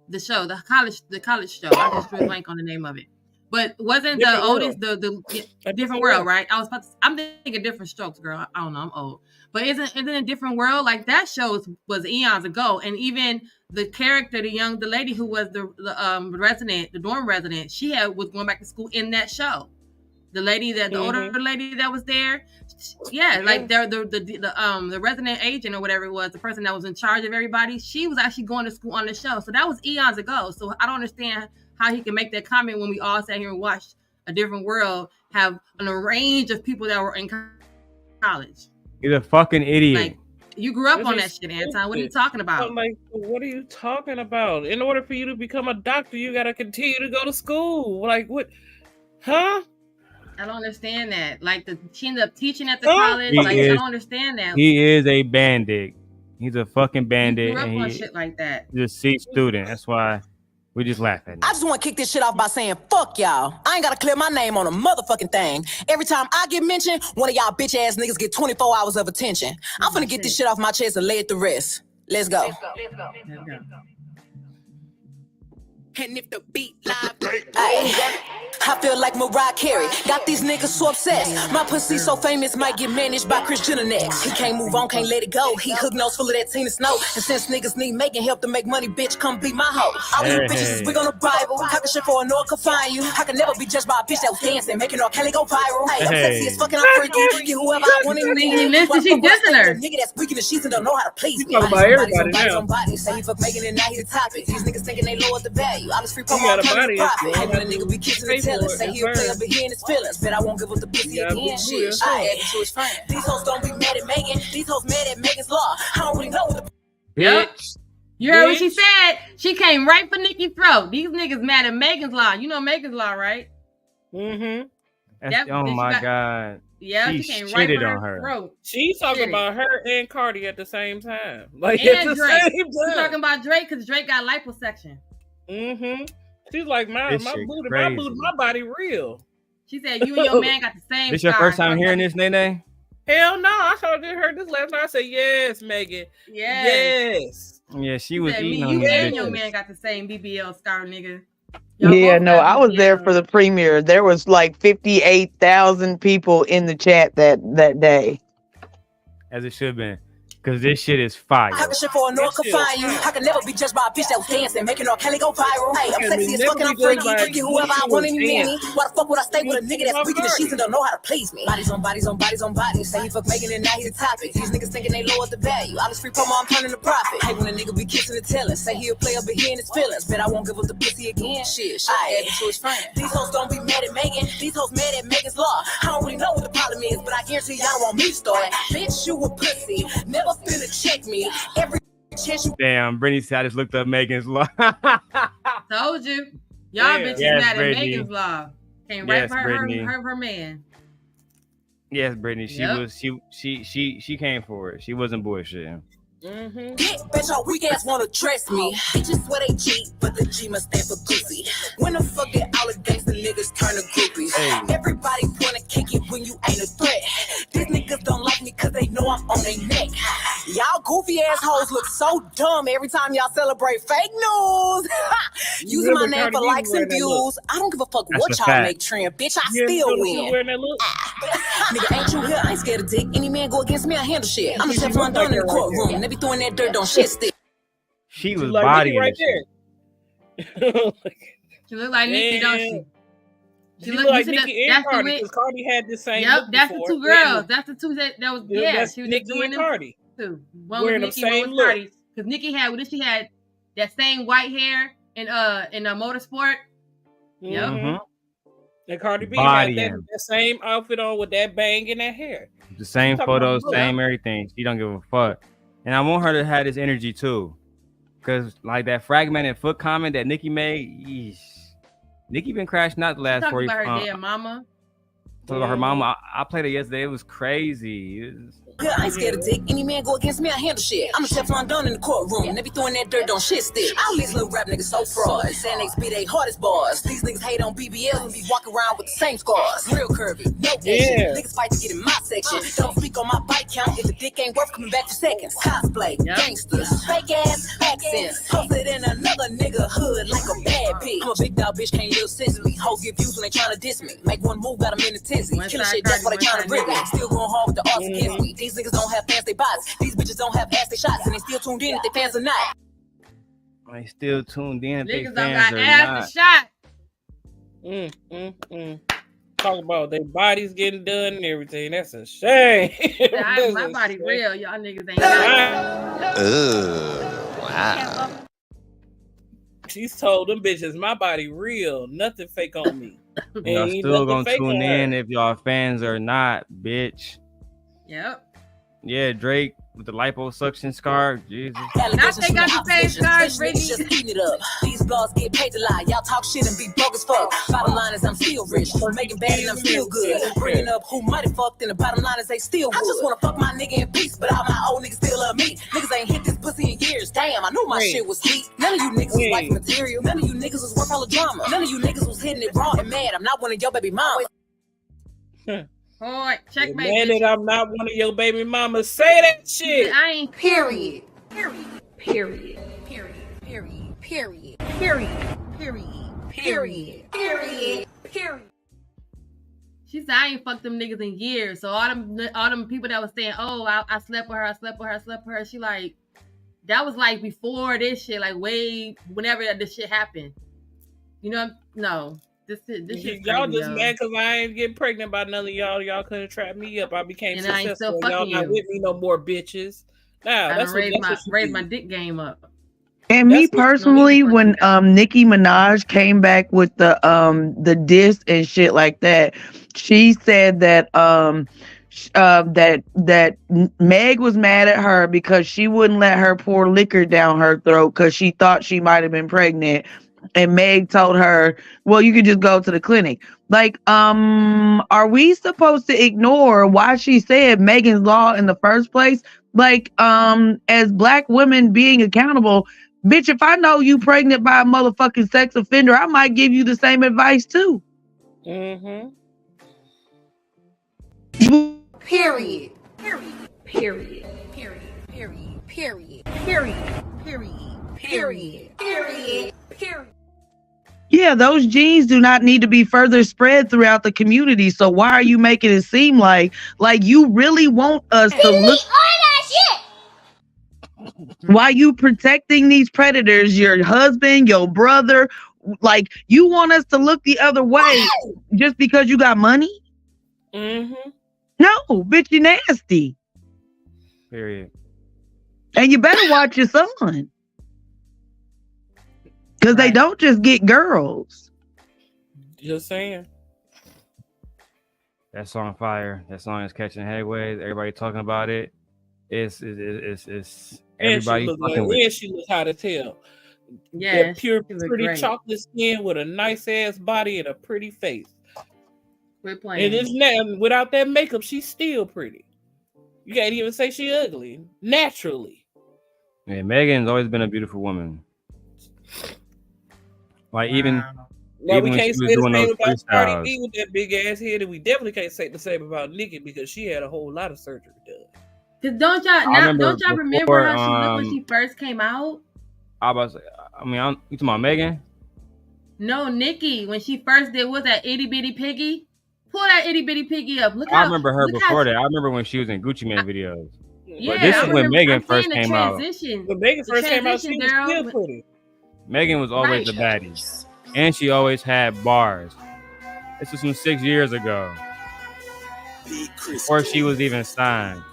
S11: The show, the college show. I just drew a blank on the name of it. But wasn't the oldest the Different World, right? I'm thinking Different Strokes, girl. I don't know, I'm old. But isn't a Different World, like that show was eons ago, and even the character, the lady who was the dorm resident, she was going back to school in that show. The lady the older lady that was there, like the resident agent or whatever it was, the person that was in charge of everybody, she was actually going to school on the show. So that was eons ago. So I don't understand how he can make that comment when we all sat here and watched A Different World have a range of people that were in college.
S1: He's a fucking idiot.
S11: Like, you grew up on that shit, Anton. What are you talking about?
S14: Like, what are you talking about? In order for you to become a doctor, you got to continue to go to school. Like, what? Huh?
S11: I don't understand that. Like, she ended up teaching at the college. I don't understand that.
S1: He is a bandit. He's a fucking bandit.
S11: He grew up on shit like that.
S1: He's a C student. That's why we just laugh at him.
S5: I just want to kick this shit off by saying, fuck y'all. I ain't got to clear my name on a motherfucking thing. Every time I get mentioned, one of y'all bitch ass niggas get 24 hours of attention. I'm finna get this shit off my chest and lay it to rest. Let's go. And if the beat live, I feel like Mariah Carey. Got these niggas so obsessed. My pussy so famous, might get managed by Kris Jenner next. He can't move on, can't let it go. He hook nose full of that Tina Snow. And since niggas need making help to make money, bitch, come be my hoe. All you bitches is big on the Bible. Talking shit for a no can find you. I can never be judged by a bitch that was dancing, making R. Kelly go viral. Hey, I'm sexy as fucking, I'm freaky. Get whoever I want in me.
S11: Listen, she dissing her.
S5: Nigga that's weak in the sheets and don't know how to please me.
S14: Talking about everybody now.
S5: Say he fuck making it, now he the topic. These niggas thinking they lower the value. I'm just free promo, I'm coming to profit. Hey, when a nigga be kissing and telling, say he'll play up here in his feelings. Bet I won't give up the pussy again. Shit, I add to his friend. These hoes don't be mad at Megan. These hoes mad at Megan's law. I don't really know what the
S1: bitch.
S11: You heard what she said? She came right for Nikki's throat. These niggas mad at Megan's law. You know Megan's law, right?
S1: Oh my god.
S11: Yeah, she came right for her throat.
S14: She's talking about her and Cardi at the same time. Like,
S11: and
S14: at the
S11: Drake.
S14: same time.
S11: She's talking about Drake because Drake got liposuction.
S14: She's like, my body real.
S11: She said you and your man got the same.
S1: This your first time hearing this, Nene?
S14: Hell no, I sure did heard this last night. I said, yes, Megan. Yes.
S1: Yeah, she was eating on
S11: you
S1: these
S11: and
S1: bitches.
S11: your man got the same BBL scar, nigga.
S6: Yeah, no, I was there for the premiere. There was like 58,000 people in the chat that day.
S1: As it should have been. Because this shit is fire.
S5: Talking shit for a no can find you. I can never be judged by a bitch that was dancing, making R. Kelly go viral. Hey, I'm sexy as fucking, I'm freaky. Get whoever I want in me. Why the fuck would I stay with a nigga that's weak in the sheets and don't know how to please me? Bodies on bodies on bodies on bodies. Say he fuck making it, now he the topic. These niggas thinking they lower the value. I'm just free promo, I'm turning the profit. Hey, when a nigga be kissing and telling, say he'll play up here in his feelings. Bet I won't give up the pussy again. Shit, I add to his friend. These hoes don't be mad at Megan. These hoes mad at Megan's law. I don't really know what the problem is, but I guarantee y'all want me to start. Bitch, you a pussy. Never finna check me. Every chance you.
S1: Damn, Brittany said I just looked up Megan's Law.
S11: Told you. Y'all bitches
S1: Yes,
S11: mad at
S1: Brittany.
S11: Megan's law. Came right
S1: Yes,
S11: for
S1: Brittany.
S11: her man.
S1: Yes, Brittany. She
S11: Yep.
S1: was she came for it. She wasn't bullshitting.
S5: Bitch, y'all weak ass wanna dress me. Bitches swear they cheat, but the G must stand for goofy. When the fuck did all the gangsta niggas turn to groupies?
S1: Hey.
S5: Everybody wanna kick it when you ain't a threat. These niggas don't like me cause they know I'm on their neck. Y'all goofy assholes look so dumb every time y'all celebrate fake news. Using my name for likes and views. I don't give a fuck
S1: That's
S5: what
S1: a
S5: y'all
S1: fact.
S5: make trend. Bitch, I still win. Nigga, ain't you here? I ain't scared of dick. Any man go against me, I handle shit. I'm a Teflon Don in the courtroom. They be throwing that dirt on shit stick.
S1: She was
S14: like
S1: bodying
S14: right
S1: this
S14: there.
S11: She look like Nikki, don't she?
S14: She look like Nikki and Cardi because Cardi had the same.
S11: Yep,
S14: look
S11: that's
S14: before.
S11: the two girls. That's the two that was
S14: Yeah,
S11: yeah.
S14: that's
S11: She was
S14: Nikki
S11: doing
S14: and
S11: them.
S14: Cardi.
S11: too. One
S14: Wearing the
S11: was Nikki, one
S14: same
S11: was
S14: look.
S11: Cardi. Because Nikki had that same white hair in motorsport. Yep.
S14: Mm-hmm. And Cardi B
S1: Body
S14: had
S1: him.
S14: that same outfit on with that bang in that hair.
S1: The same
S14: Talking about
S1: photos,
S14: look.
S1: same everything. She don't give a fuck. And I want her to have this energy too. Cause like that fragmented foot comment that Nicki made, yeesh. Nicki been crashing out the last
S11: Talking
S1: 40.
S11: about her dead mama.
S1: Talking about her mama. I played it yesterday. It was crazy.
S5: Yeah, I ain't scared of dick. Any man go against me, I handle shit. I'm a Teflon Don in the courtroom. They be throwing that dirt on shit stick. All these little rap niggas so fraud. Saying they be they hardest bars. These niggas hate on BBL and be walking around with the same scars. Real curvy, no action.
S14: Yeah.
S5: Niggas fight to get in my section. Don't speak on my bike count if the dick ain't worth coming back for seconds. Cosplay, gangsters, fake ass accents. Posted in another nigga hood like a bad bitch. I'm a big dog bitch, can't live since me. Hoes get views when they tryna diss me. Make one move, got them in the tizzy. Killing shit, that's why they tryna rip me. Still going hard with the arts against me. These niggas don't have fans, they bots. These bitches don't have ass, they shots. And they still tuned in if they fans or not.
S1: I still tuned in if they
S11: Niggas don't
S1: fans
S11: got
S1: or
S11: ass
S1: not.
S11: to shot.
S14: Talk about their bodies getting done and everything. That's a shame.
S11: My body real. Y'all niggas ain't got it.
S14: Wow. She's told them bitches, my body real. Nothing fake on me.
S1: Y'all
S14: Ain't
S1: still
S14: nothing
S1: gonna
S14: fake
S1: tune
S14: on her.
S1: in if y'all fans or not, bitch.
S11: Yep.
S1: Yeah, Drake with the liposuction scar. Jesus.
S11: Not they got the same scars, Brittany.
S5: Just eating it up. These blogs get paid to lie. Y'all talk shit and be broke as fuck. Bottom line is I'm still rich. Making bad and I'm still good. Bringing up who might have fucked and the bottom line is they still would. I just wanna fuck my nigga in peace, but all my old niggas still love me. Niggas ain't hit this pussy in years. Damn, I knew my shit was heat. None of you niggas was wife material. None of you niggas was worth all the drama. None of you niggas was hitting it raw and mad. I'm not one of your baby mamas.
S11: All right, check my
S14: Man, that I'm not one of your baby mamas. Say that shit.
S11: I ain't
S5: Period.
S11: Period.
S5: Period. Period. Period. Period. Period. Period. Period. Period.
S11: She said I ain't fucked them niggas in years. So all them people that was saying, oh, I slept with her, I slept with her, I slept with her. She like, that was like before this shit, like way whenever this shit happened. You know, no. This shit
S14: Y'all
S11: crazy,
S14: just mad because I ain't getting pregnant by none of y'all. Y'all couldn't trap me up. I became
S11: And I ain't
S14: successful.
S11: still
S14: Y'all
S11: fucking
S14: not
S11: you.
S14: with me no more, bitches. Now
S11: I
S14: that's
S11: done
S14: what
S11: raised my dick game up.
S19: And me personally, when Nicki Minaj came back with the diss and shit like that, she said that that Meg was mad at her because she wouldn't let her pour liquor down her throat because she thought she might have been pregnant. And Meg told her, well, you could just go to the clinic. Like, are we supposed to ignore why she said Megan's Law in the first place? Like, as Black women being accountable, bitch, if I know you pregnant by a motherfucking sex offender, I might give you the same advice too.
S14: Mm-hmm.
S5: Period. Period. Period. Period. Period. Period. Period. Period. Period. Period. Period.
S19: Yeah, those genes do not need to be further spread throughout the community. So why are you making it seem like you really want us to look? Why you protecting these predators, your husband, your brother? Like, you want us to look the other way just because you got money?
S14: Mm-hmm.
S19: No, bitch, you nasty.
S1: Period.
S19: And you better watch your son. Because they don't just get girls.
S14: Just saying.
S1: That song fire. That song is catching headways. Everybody talking about it. It's everybody fucking with it.
S14: And she looks hot as hell.
S11: Yeah,
S14: that pure,
S11: she look
S14: pretty
S11: great.
S14: chocolate skin with a nice ass body and a pretty face.
S11: Quit playing.
S14: And it's without that makeup, she's still pretty. You can't even say she ugly. Naturally.
S1: Yeah, Megan's always been a beautiful woman. Like even
S14: Now
S1: even
S14: we
S1: when
S14: can't
S1: she was
S14: say the
S1: doing
S14: same
S1: those
S14: about Cardi
S1: freestyles.
S14: B with that big ass head, and we definitely can't say the same about Nicki because she had a whole lot of surgery done.
S11: Cause don't y'all remember how she looked when she first came out?
S1: I was, you talking about Megan?
S11: No, Nicki, when she first did, was that itty bitty piggy? Pull that itty bitty piggy up. Look
S1: I
S11: how
S1: remember her
S11: look
S1: before
S11: how-
S1: that. I remember when she was in Gucci Man videos.
S11: Yeah,
S1: But this
S11: I
S1: is when
S11: remember-
S1: Megan
S11: I'm
S1: first
S11: saying the
S1: came out.
S11: transition.
S14: When Megan
S11: The
S14: first came out, she was
S11: transition,
S14: still
S11: Darrel.
S14: pretty.
S1: Megan was always the baddie. And she always had bars. This was from 6 years ago. Before she was even signed.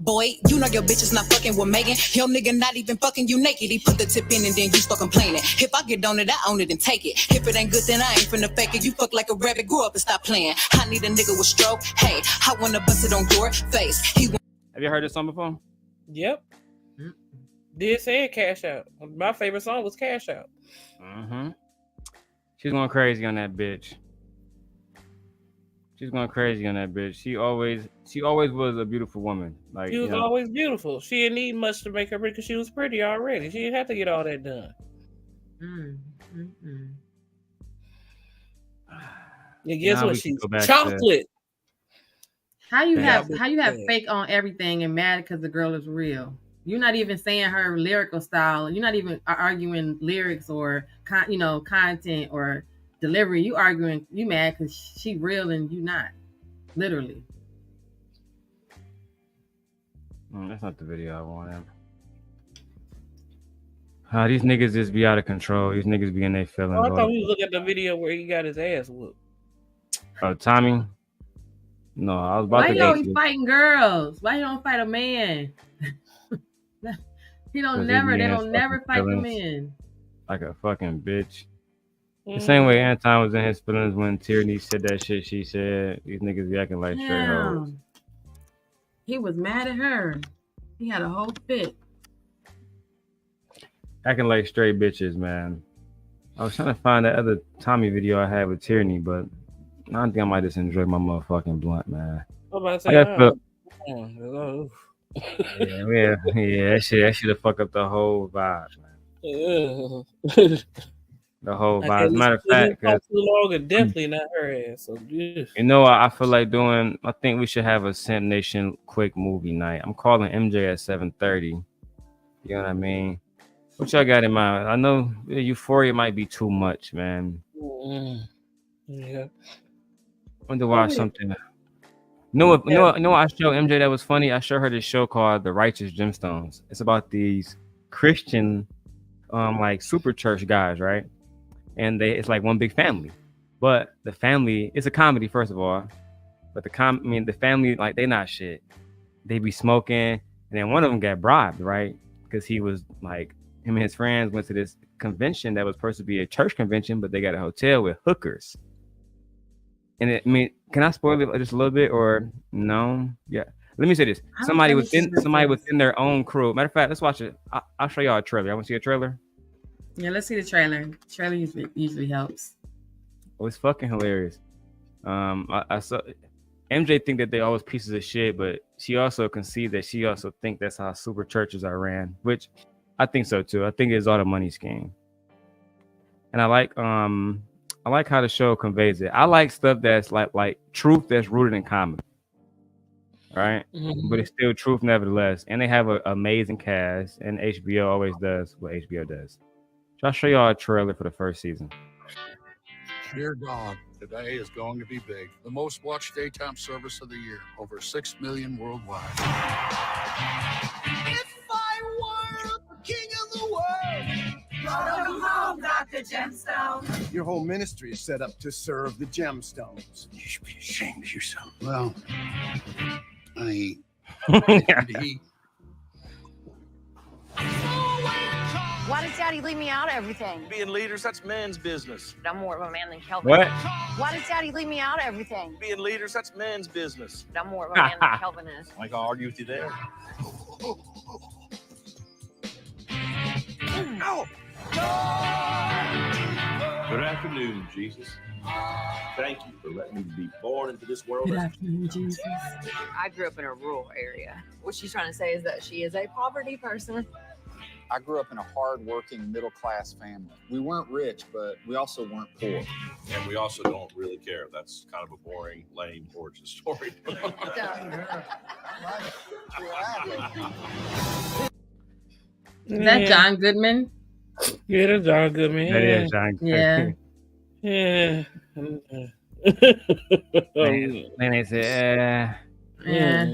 S5: Boy, you know your bitch is not fucking with Megan. Your nigga not even fucking you naked. He put the tip in and then you start complaining. If I get on it, I own it and take it. If it ain't good, then I ain't finna fake it. You fuck like a rabbit, grow up and stop playing. I need a nigga with stroke. Hey, I wanna bust it on your face.
S1: Have you heard this song before?
S14: Yep. Did say Cash Out. My favorite song was Cash Out.
S1: Mm-hmm. She's going crazy on that bitch. She's going crazy on that bitch. She always was a beautiful woman. Like
S14: She was always beautiful. She didn't need much to make her rich because she was pretty already. She didn't have to get all that done. And guess what? She's chocolate.
S11: How you have fake on everything and mad because the girl is real? You're not even saying her lyrical style. You're not even arguing lyrics or content or delivery. You arguing, you mad because she real and you not. Literally.
S1: That's not the video I wanted. These niggas just be out of control. These niggas be in their feelings.
S14: I thought we was looking at the video where he got his ass whooped.
S1: Oh, Tommy? No, I was about
S11: Why
S1: to.
S11: Why you always fighting girls? Why you don't fight a man? They don't never fight the men.
S1: Like a fucking bitch. The same way Anton was in his feelings when Tierney said that shit she said. These niggas be acting like straight hoes.
S11: He was mad at her. He had a whole fit.
S1: Acting like straight bitches, man. I was trying to find that other Tommy video I had with Tierney, but I think I might just enjoy my motherfucking blunt, man. Yeah, that shit have fuck up the whole vibe, man. The whole vibe. As a matter of fact,
S14: too long and definitely not her ass. So yeah.
S1: You know, I feel like doing. I think we should have a Simp Nation quick movie night. I'm calling MJ at 7:30. You know what I mean? What y'all got in mind? I know Euphoria might be too much, man.
S14: Yeah.
S1: I want to watch something. No, I showed MJ that was funny. I showed her this show called The Righteous Gemstones. It's about these Christian, like super church guys, right? And it's like one big family. But the family, it's a comedy, first of all. But the family, like, they not shit. They be smoking, and then one of them got bribed, right? Because he was like, him and his friends went to this convention that was supposed to be a church convention, but they got a hotel with hookers. And can I spoil it just a little bit or no? Yeah. Let me say this. Somebody within their own crew. Matter of fact, let's watch it. I'll show y'all a trailer. I want to see a trailer.
S11: Yeah, let's see the trailer. Trailer usually helps.
S1: Oh, it's fucking hilarious. I saw MJ think that they always pieces of shit, but she also can see that she also think that's how super churches are ran, which I think so too. I think it's all the money scheme. And I like how the show conveys it. I like stuff that's like truth that's rooted in comedy. Right? Mm-hmm. But it's still truth nevertheless. And they have an amazing cast, and HBO always does what HBO does. So I'll show y'all a trailer for the first season.
S8: Dear God, today is going to be big. The most watched daytime service of the year. Over 6 million worldwide.
S5: If I were the king of the world, welcome home, Dr. Gemstone.
S9: Your whole ministry is set up to serve the gemstones.
S8: You should be ashamed of yourself. Well, I ain't.
S23: Why does Daddy leave me out of everything?
S21: Being leaders, that's men's business.
S23: I'm more of a man than Kelvin.
S1: What?
S23: Why does Daddy leave me out of everything?
S21: Being leaders, that's men's business.
S23: I'm more of a man than Kelvin is.
S21: I can argue with you there.
S8: Ow!
S24: Good afternoon, Jesus. Thank you for letting me be born into this world.
S11: Good afternoon, Jesus.
S23: I grew up in a rural area. What she's trying to say is that she is a poverty person.
S25: I grew up in a hard-working, middle-class family. We weren't rich, but we also weren't poor.
S24: And we also don't really care. That's kind of a boring, lame origin story.
S11: Is that John Goodman?
S14: Yeah, that's John Goodman.
S1: That is John Goodman.
S14: Yeah.
S1: And they say,
S14: Yeah.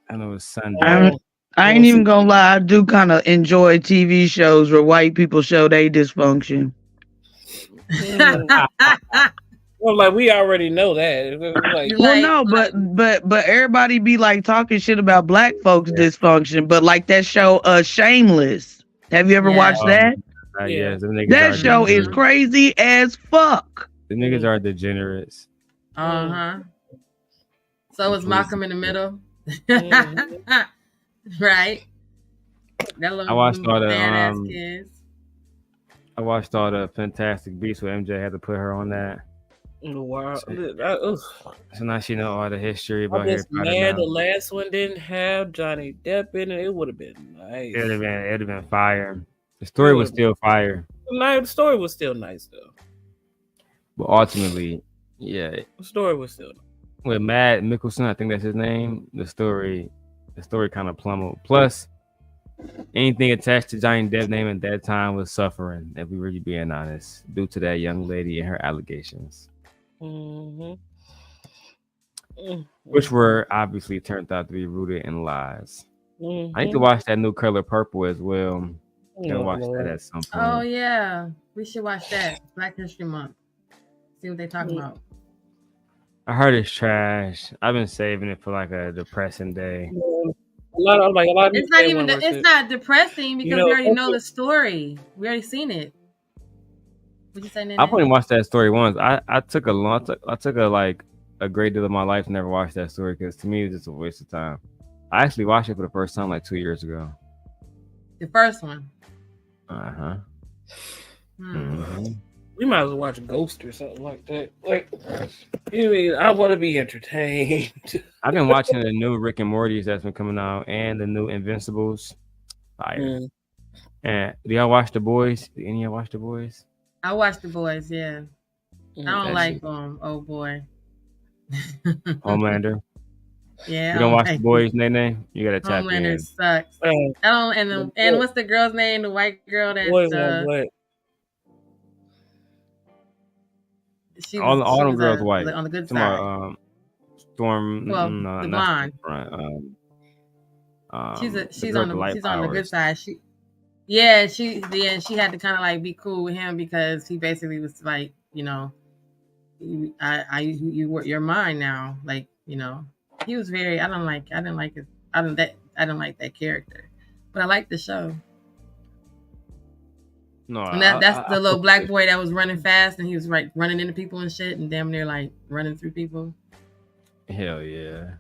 S1: I know it's Sunday.
S6: I ain't even gonna lie. I do kind of enjoy TV shows where white people show their dysfunction.
S14: Well, like we already know that. Like,
S19: well, no, but everybody be like talking shit about black folks dysfunction, but like that show, Shameless. Have you ever watched that?
S1: Yes, them niggas
S19: That
S1: are
S19: show is
S1: degenerates.
S19: crazy as fuck.
S1: The niggas are degenerates.
S11: Uh-huh. So is Malcolm in the Middle. Right. That little
S1: I watched all the
S11: badass kids.
S1: I watched all the Fantastic Beasts where MJ had to put her on that.
S14: Wow.
S1: So now she know all the history
S14: I'm
S1: about Harry
S14: just
S1: Potter
S14: mad
S1: now.
S14: the last one didn't have Johnny Depp in it. It would have been nice.
S1: It'd have been fire. The story was still fire.
S14: The story was still nice though.
S1: But ultimately, yeah.
S14: The story was still nice.
S1: With Matt Mickelson, I think that's his name, the story kind of plummeted. Plus, anything attached to Johnny Depp's name at that time was suffering, if we were being honest, due to that young lady and her allegations. Which were obviously turned out to be rooted in lies. I need to watch that new Color Purple as well. Gotta watch that at some point.
S11: Oh yeah, we should watch that. Black History Month. See what they talking about.
S1: I heard it's trash. I've been saving it for like a depressing day.
S14: A lot of
S11: It's not even. It's not depressing because we already know
S14: okay.
S11: the story. We already seen it. What'd you say, Nene?
S1: I probably watched that story once. I took a great deal of my life to never watch that story because to me it's just a waste of time. I actually watched it for the first time like 2 years ago.
S11: The first one.
S1: Uh-huh.
S14: We might as well watch Ghost or something like that. Like, you mean I want to be entertained.
S1: I've been watching the new Rick and Morty's that's been coming out and the new Invincibles. Fire. And do y'all watch The Boys? Did any of y'all watch The Boys?
S11: I watched The Boys. Yeah. I don't like oh boy.
S1: Homelander.
S11: Yeah.
S1: You don't watch The Boys, Nene? You gotta tap
S11: Homelander
S1: in.
S11: sucks. I don't. And what's the girl's name? The white girl that's
S1: all them girls white.
S11: on the good side.
S1: Storm.
S11: Well,
S1: no,
S11: the
S1: not
S11: blonde. She's
S1: girl
S11: on
S1: with
S11: the
S1: powers.
S11: good side. She had to kind of like be cool with him because he basically was like, you're mine now. Like, he was very. I didn't like that character, but I liked the show.
S1: No,
S11: and that's the little black boy that was running fast and he was like running into people and shit and damn near like running through people.
S1: Hell yeah.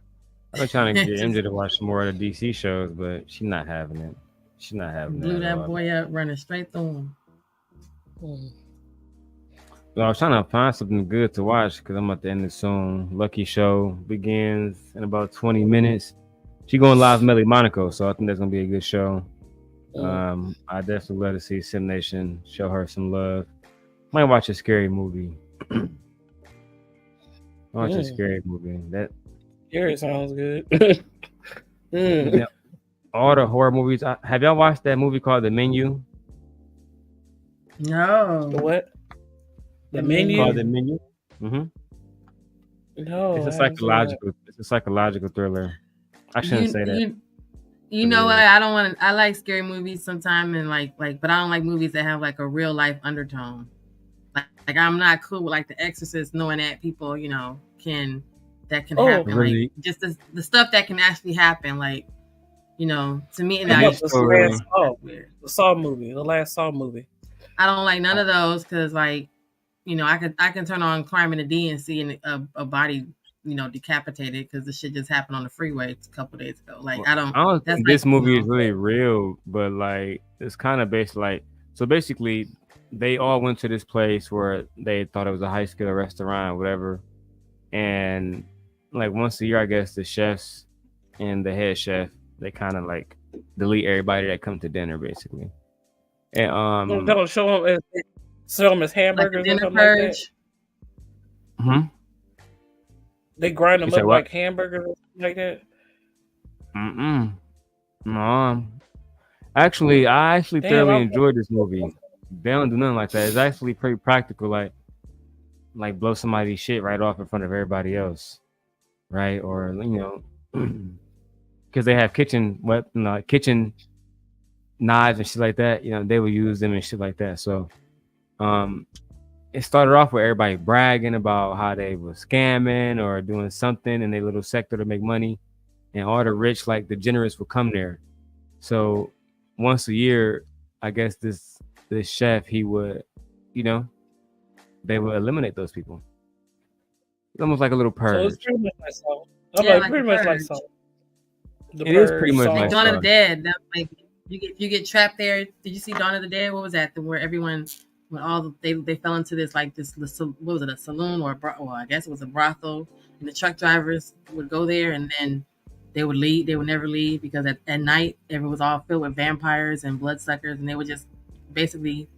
S1: I've been trying to get MJ to watch more of the DC shows, but she's not having it. She's not having it.
S11: Blew that boy up running straight through him.
S1: So I was trying to find something good to watch because I'm at the end of soon. Lucky Show begins in about 20 minutes. She going live with Melly Monaco, so I think that's gonna be a good show. I definitely love to see Sim Nation show her some love. Might watch a scary movie. Watch a scary movie. That
S14: scary sounds good.
S1: Yeah, all the horror movies. Have y'all watched that movie called The Menu?
S11: No.
S14: The what? The Menu?
S1: Called The Menu.
S14: No.
S1: It's a psychological thriller. I shouldn't say that.
S11: You know what? I don't want to. I like scary movies sometimes, and like, but I don't like movies that have like a real life undertone. Like I'm not cool with like The Exorcist, knowing that people, can happen.
S1: Really?
S11: Like just the stuff that can actually happen. Like, to me,
S14: the Saw movie, the last Saw movie.
S11: I don't like none of those because, like, I can turn on Crime in the D and see a body, decapitated because the shit just happened on the freeway a couple days ago. Like, I don't
S1: think this movie is really real, but like it's kind of based like so. Basically, they all went to this place where they thought it was a high school restaurant, whatever. And like once a year, I guess the chefs and the head chef they kind of like delete everybody that come to dinner, basically. And
S14: they don't show them as hamburgers
S11: like
S14: or something like that. They grind them up like hamburgers or something like that.
S1: No. Actually, I thoroughly enjoyed this movie. They don't do nothing like that. It's actually pretty practical, like blow somebody's shit right off in front of everybody else, right? Or because they have kitchen knives and shit like that. They will use them and shit like that. So, it started off with everybody bragging about how they were scamming or doing something in their little sector to make money, and all the rich, like the generous, would come there. So once a year, I guess this chef, he would, you know, they would eliminate those people. It's almost like a little
S14: So it's
S1: purge.
S14: pretty much like Saul.
S11: Yeah,
S14: Pretty much like Saul.
S1: It is pretty much
S11: like
S1: like
S11: Dawn of the
S1: Saul.
S11: Dead. That, like you get trapped there. Did you see Dawn of the Dead? What was that? Where everyone, when all they fell into this what was it, a saloon or well, I guess it was a brothel, and the truck drivers would go there and then they would leave. They would never leave because at night everyone was all filled with vampires and bloodsuckers, and they would just basically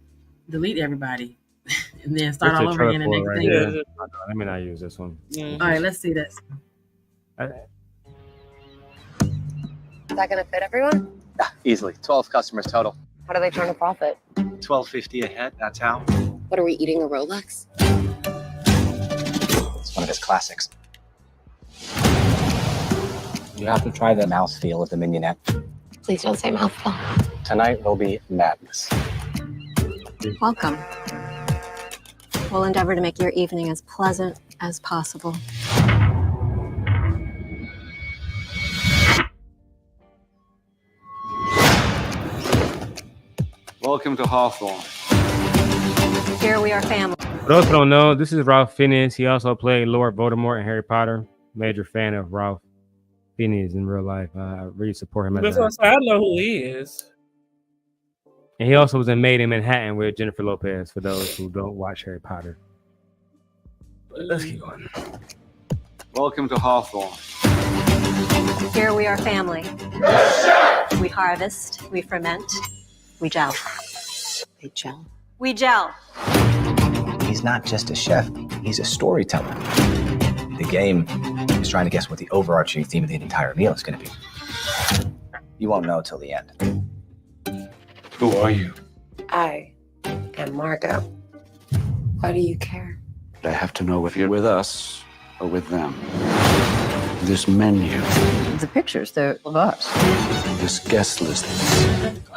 S11: delete everybody and then start
S1: It's
S11: all
S1: a
S11: over again the
S1: trailer
S11: next
S1: right
S11: day.
S1: here. Let me not use this one.
S11: All right, let's see this.
S2: Is that going to fit everyone?
S7: Easily. 12 customers total.
S2: How do they turn a profit?
S7: $12.50 a head, that's how.
S2: What are we eating, a Rolex?
S7: It's one of his classics. You have to try the mouthfeel of the mignonette.
S2: Please don't say mouthful.
S7: Tonight will be madness.
S2: Welcome. We'll endeavor to make your evening as pleasant as possible.
S12: Welcome to Hawthorne.
S2: Here we are, family.
S1: For those who don't know, this is Ralph Fiennes. He also played Lord Voldemort in Harry Potter. Major fan of Ralph Fiennes in real life. I really support him.
S14: That's what I said. I know who he is.
S1: And he also was in Made in Manhattan with Jennifer Lopez, for those who don't watch Harry Potter. But let's keep going.
S12: Welcome to Hawthorne.
S2: Here we are, family. We harvest, we ferment, we gel. They gel. We gel.
S7: He's not just a chef, he's a storyteller. The game is trying to guess what the overarching theme of the entire meal is going to be. You won't know till the end.
S12: Who are you?
S2: I am Margot. Why do you care?
S12: I have to know if you're with us or with them. This menu,
S23: The pictures, they're of us.
S12: this guest list.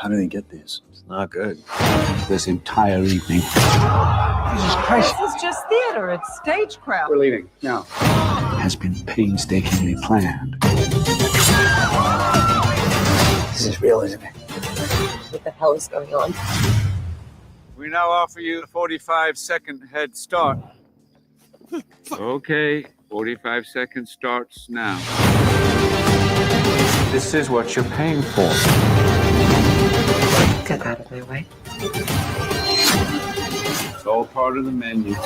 S12: How do they get these? It's not good. This entire evening. Jesus Christ.
S23: This is just theater. It's stagecraft.
S12: We're leaving now. Has been painstakingly planned. This is real, isn't it?
S2: What the hell is going on?
S12: We now offer you a 45-second head start. Okay, 45 seconds starts now. This is what you're paying for.
S2: Get out of my way.
S12: It's all part of the menu.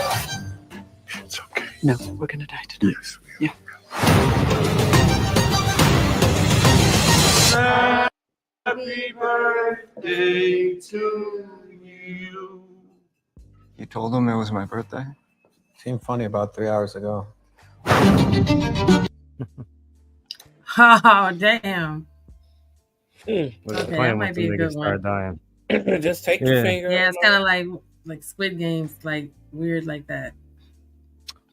S2: It's okay. No, we're gonna die tonight.
S12: Yes.
S2: Yeah.
S12: Happy birthday to you.
S13: You told him it was my birthday? Seemed funny about 3 hours ago.
S11: Oh, damn.
S1: Okay,
S11: that might be a good one.
S1: Dying.
S14: Just take your finger.
S11: Yeah, it's kind of like Squid Games, like weird like that.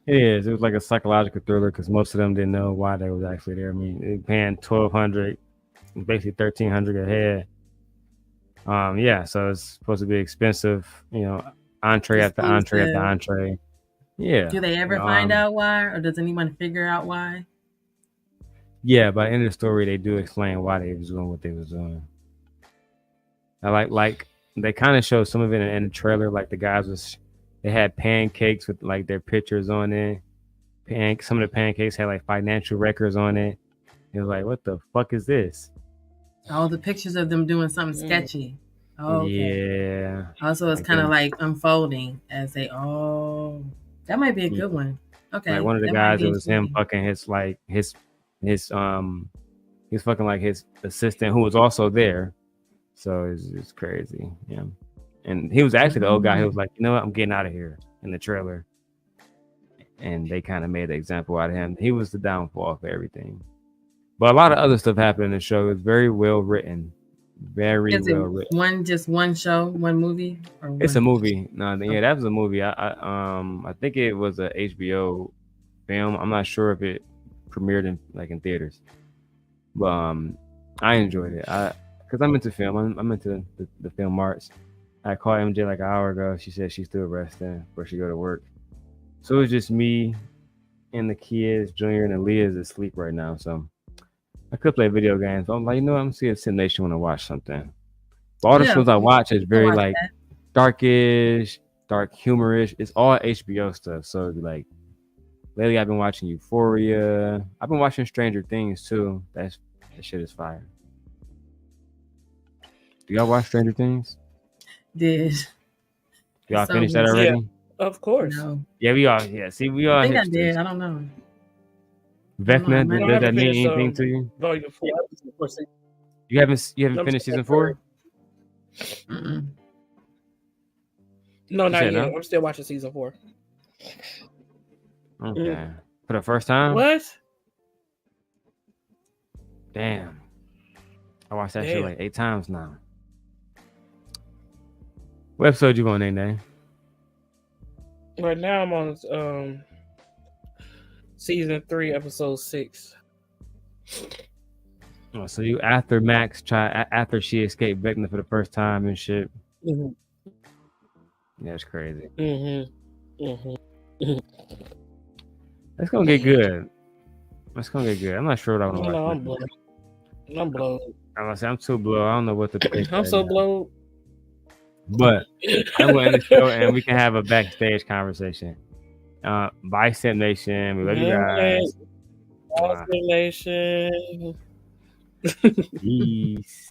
S1: It is. It was like a psychological thriller because most of them didn't know why they was actually there. I mean, they paying $1,200, basically $1,300 a head. Yeah, so it's supposed to be expensive. You know, entree after entree after entree. Yeah.
S11: Do they ever find out why, or does anyone figure out why?
S1: Yeah, by the end of the story, they do explain why they was doing what they was doing. I like they kind of show some of it in the trailer. Like the guys they had pancakes with like their pictures on it. Some of the pancakes had like financial records on it. It was like, what the fuck is this?
S11: Oh, the pictures of them doing something sketchy. Oh, okay.
S1: Yeah.
S11: Also, it's kind of like unfolding as they. Oh, that might be a good one. Okay.
S1: Like one of the guys, it was him fucking his fucking like his assistant who was also there. So it's crazy. Yeah. And he was actually the old guy who was like, you know what, I'm getting out of here in the trailer. And they kind of made the example out of him. He was the downfall for everything. But a lot of other stuff happened in the show. It's very well written. Very well written.
S11: Just one show, one movie? Or
S1: it's a movie. No, yeah, that was a movie. I think it was a HBO film. I'm not sure if it premiered in theaters. But I enjoyed it. Because I'm into film. I'm into the film arts. I called MJ like an hour ago. She said she's still resting before she go to work. So it's just me and the kids. Junior and Aaliyah is asleep right now, so I could play video games. But I'm like, I'm see if Sim Nation want to watch something. But all the shows I watch is very like darkish, dark humorish. It's all HBO stuff. So like lately I've been watching Euphoria. I've been watching Stranger Things too. That shit is fire. Do y'all watch Stranger Things?
S11: Did
S1: y'all finish that already?
S14: Yeah, of course.
S11: No.
S1: Yeah, we all. Yeah, see, we all.
S11: I think I did. I don't know.
S1: Vecna, does that mean anything to you?
S14: Volume 4.
S1: You haven't finished season 4?
S14: No, not yet.
S1: No?
S14: I'm still watching season 4.
S1: Okay. For the first time?
S14: What?
S1: Damn. I watched that shit like 8 times now. What episode you on, Nene?
S14: Right now I'm on season 3, episode 6.
S1: Oh, so you after Max after she escaped Vecna for the first time and shit.
S14: Mm-hmm.
S1: Yeah, it's crazy.
S14: That's
S1: gonna get good. That's gonna get good. I'm not sure what I want to watch.
S14: No, I'm blowed.
S1: I'm too blowed. I don't know what to pick.
S14: I'm so blowed.
S1: But I will end the show and we can have a backstage conversation. Bye, Sim Nation. We love you guys.
S14: Bye, Sim Nation.
S1: Peace.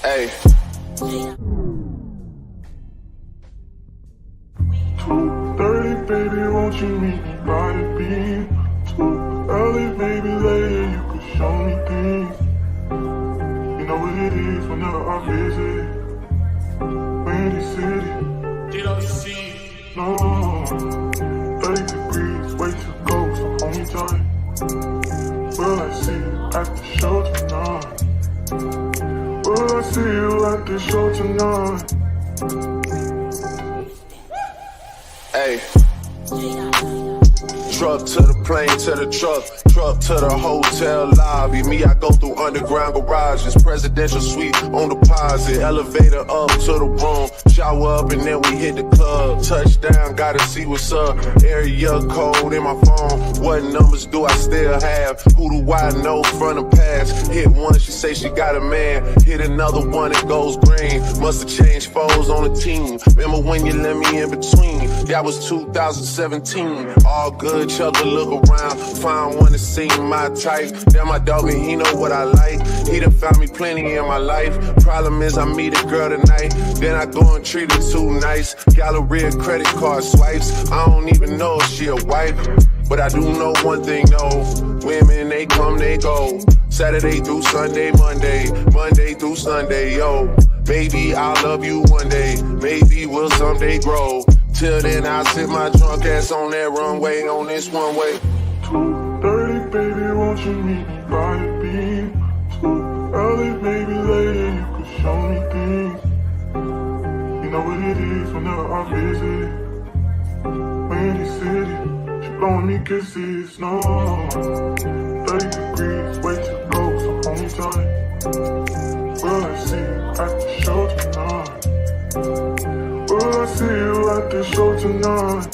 S4: Hey. 2:30, baby, won't you meet me by the beam? Too early, baby, later you could show me things. You know what it is whenever I visit Windy City. No, 30 degrees, way to go, so hold me tight. Will I see you at the show tonight? Will I see you at the show tonight? Hey. Truck to the plane, to the truck to the hotel lobby. Me, I go through underground garages, presidential suite on deposit, elevator up to the room, shower up and then we hit the club. Touchdown, gotta see what's up. Area code in my phone. What numbers do I still have? Who do I know from the past? Hit one, she say she got a man. Hit another one, it goes green. Must have changed foes on the team. Remember when you let me in between? That was 2017. All good, chuck a look around. Find one to see my type. Damn, my dog, and he know what I like. He done found me plenty in my life. Problem is I meet a girl tonight, then I go and treat her too nice. Galleria credit card swipes. I don't even know if she a wife, but I do know one thing though. Women, they come, they go. Saturday through Sunday, Monday through Sunday, yo. Maybe I'll love you one day. Maybe we'll someday grow. Till then, I'll sit my drunk ass on that runway, on this one way. 2:30, baby, won't you meet me by the beam? Too early, baby, later you could show me things. You know what it is whenever I visit Windy City. She blowing me kisses, no. 30 degrees, way to go, so hold me tight. Will I see you at the show tonight? Will I see you at the show tonight?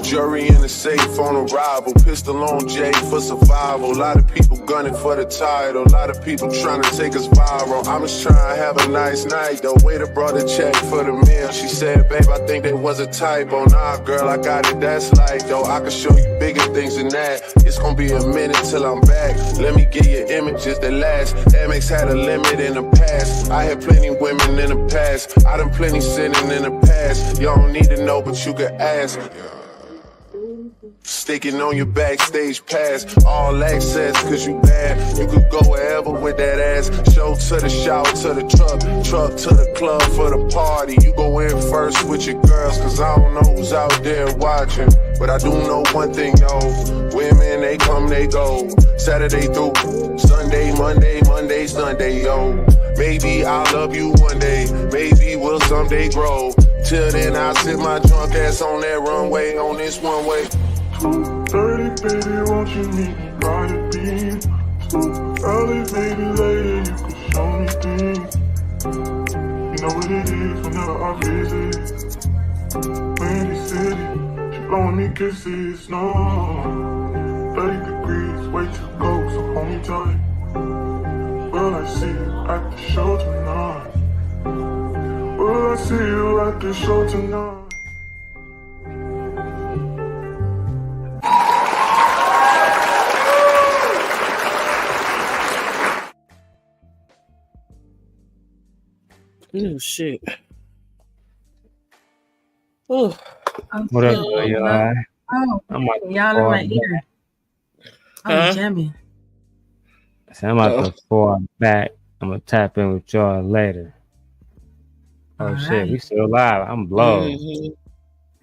S4: Jury in the safe on arrival. Pistol on Jay for survival. A lot of people gunning for the title. A lot of people trying to take us viral. I'm just trying to have a nice night. The waiter brought a check for the meal. She said, babe, I think there was a typo. Nah, girl, I got it, that's life, though. I can show you bigger things than that. It's gonna be a minute till I'm back. Let me get you images that last. Amex had a limit in the past. I had plenty women in the past. I done plenty sinning in the past. You don't need to know, but you could ask. Sticking on your backstage pass, all access, cause you bad. You could go wherever with that ass. Show to the shower, to the truck to the club for the party. You go in first with your girls, cause I don't know who's out there watching. But I do know one thing though, women, they come, they go. Saturday through Sunday, Monday, Sunday, yo. Maybe I'll love you one day, maybe we'll someday grow. Till then I'll sit my drunk ass on that runway, on this one way.
S3: 2:30, baby, won't you meet me by the beam? Too early, maybe later, you could show me things. You know what it is whenever I visit. Windy City, she blowing me kisses, no. 30 degrees, way too cold, so hold me tight. Will I see you at the show tonight? Will I see you at the show tonight?
S14: Oh shit. Oh.
S1: What up, y'all?
S11: Oh,
S1: I'm about to
S11: y'all in
S1: fall
S11: my
S1: back.
S11: ear.
S14: Huh?
S11: Jamming.
S1: So I'm about to fall back. I'm gonna tap in with y'all later. Oh
S11: All
S1: shit,
S11: right.
S1: we still live. I'm blown.
S14: Mhm.